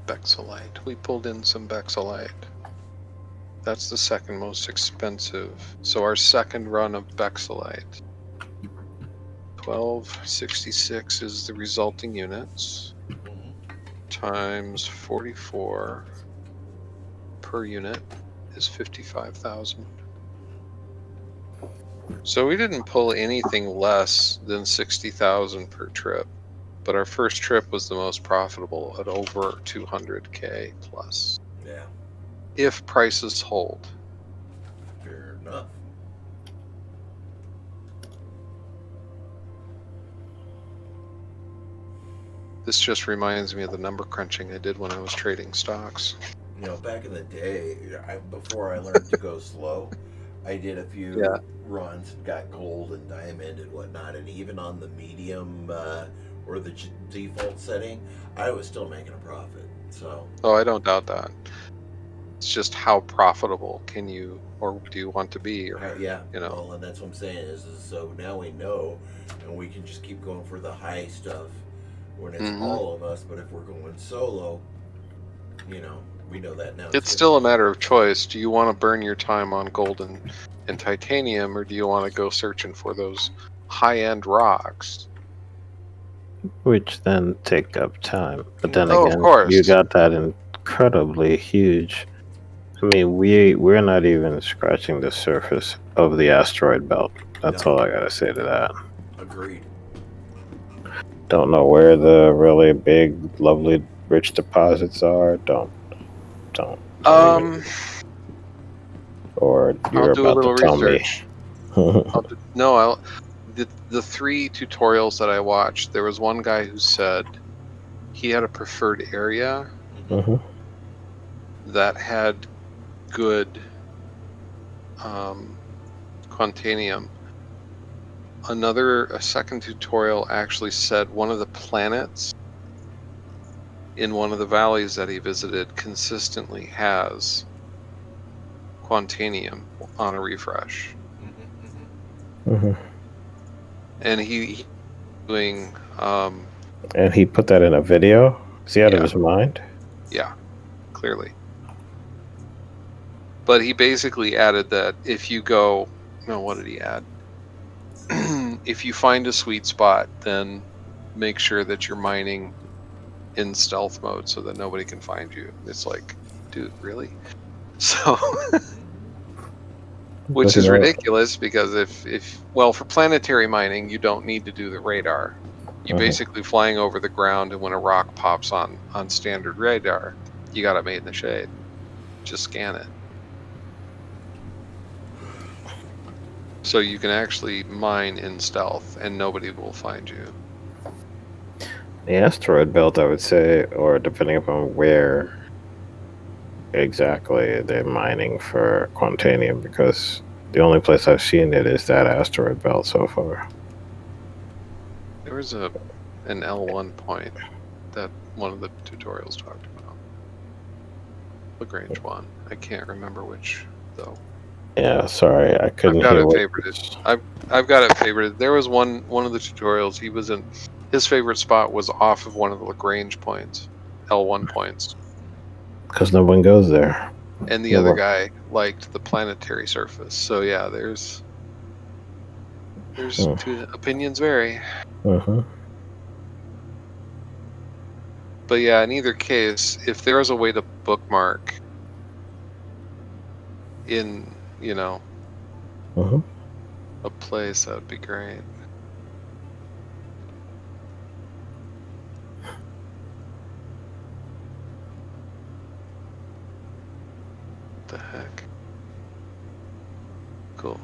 Bexolite. We pulled in some Bexolite. That's the second most expensive. So our second run of Bexolite. 1266 is the resulting units. Times 44 per unit is 55,000. So we didn't pull anything less than 60,000 per trip, but our first trip was the most profitable at over 200K plus. Yeah, If prices hold. fair enough. This just reminds me of the number crunching I did when I was trading stocks. You know, back in the day, before I learned to go slow, I did a few Yeah. runs, got gold and diamond and whatnot, and even on the medium or the default setting, I was still making a profit. So. Oh, I don't doubt that. It's just how profitable can you, or do you want to be, or Yeah, you know. well, and that's what I'm saying is so now we know, and we can just keep going for the high stuff when it's all of us. But if we're going solo, you know, we know that now. It's too. still a matter of choice. Do you want to burn your time on gold and titanium, or do you want to go searching for those high-end rocks which then take up time. But then Oh, of again, course. you got that incredibly huge. I mean, we're not even scratching the surface of the asteroid belt. That's No. all I gotta say to that. Agreed. Don't know where the really big, lovely, rich deposits are. Don't. Um, Or I'll you're do a about to little tell me. research. The three tutorials that I watched, there was one guy who said he had a preferred area Mhm. that had good quantanium. A second tutorial actually said one of the planets in one of the valleys that he visited consistently has quantanium on a refresh, Mhm. and he doing And he put that in a video. Is he out of yeah, his mind? yeah, clearly. But he basically added that if you go, no, what did he add? If you find a sweet spot, then make sure that you're mining in stealth mode so that nobody can find you. It's like, dude, really? So, which But you is know. ridiculous because well, for planetary mining, you don't need to do the radar. You Mhm. basically flying over the ground, and when a rock pops on standard radar, you got it made in the shade. Just scan it. So you can actually mine in stealth, and nobody will find you. The asteroid belt, I would say, or depending upon where exactly they're mining for quantanium, because the only place I've seen it is that asteroid belt so far. There was an L1 point that one of the tutorials talked about. Lagrange one. I can't remember which though. Yeah, sorry, I I've couldn't got hear it what. favorited. I've got it favorited. There was one of the tutorials he was in. His favorite spot was off of one of the Lagrange points, L1 points, Because no one goes there. and the No other one. guy liked the planetary surface. So yeah, there's two opinions vary. Mm-hmm. But yeah, in either case, if there was a way to bookmark in, Mm-hmm. a place, that would be great. What the heck? Cool.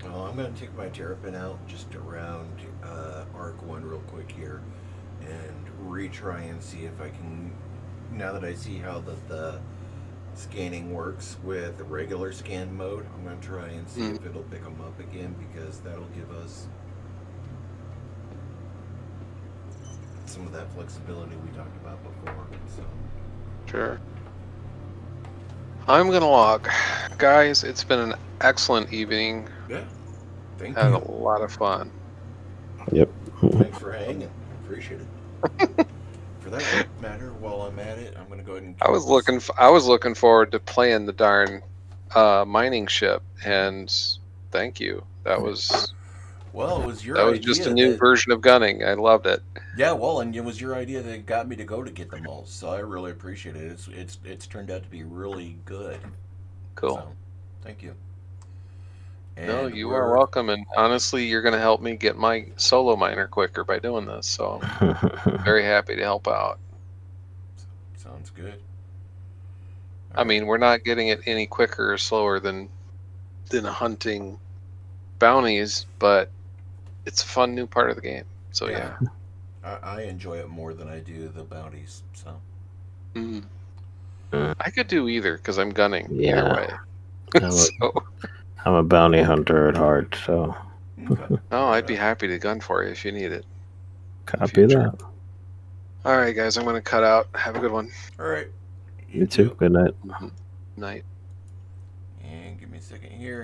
Well, I'm going to take my Terrapin out just around Arc 1 real quick here and retry and see if I can, now that I see how the scanning works with the regular scan mode, I'm going to try and see if it'll pick them up again, because that'll give us some of that flexibility we talked about before. So Sure. I'm gonna log. Guys, it's been an excellent evening. yeah, thank Had you. a lot of fun. Yep. Thanks for hanging. Appreciate it. For that matter, while I'm at it, I'm going to go ahead and I was looking forward to playing the darn mining ship, and thank you. Well, it was your Just a idea new that, version of gunning. I loved it. yeah, well, and it was your idea that got me to go to get the moles. So I really appreciate it. It's turned out to be really good. Cool. So, thank you. No, And you are welcome. And honestly, you're going to help me get my solo miner quicker by doing this. So I'm very happy to help out. Sounds good. I mean, we're not getting it any quicker or slower than hunting bounties, but it's a fun new part of the game. So yeah. I enjoy it more than I do the bounties. So I could do either because I'm gunning either Yeah. way. I'm a bounty hunter at heart, so. okay. No, I'd be happy to gun for you if you need it. Copy that. All right, guys, I'm going to cut out. Have a good one. All right. You too. Good night. Night. And give me a second here.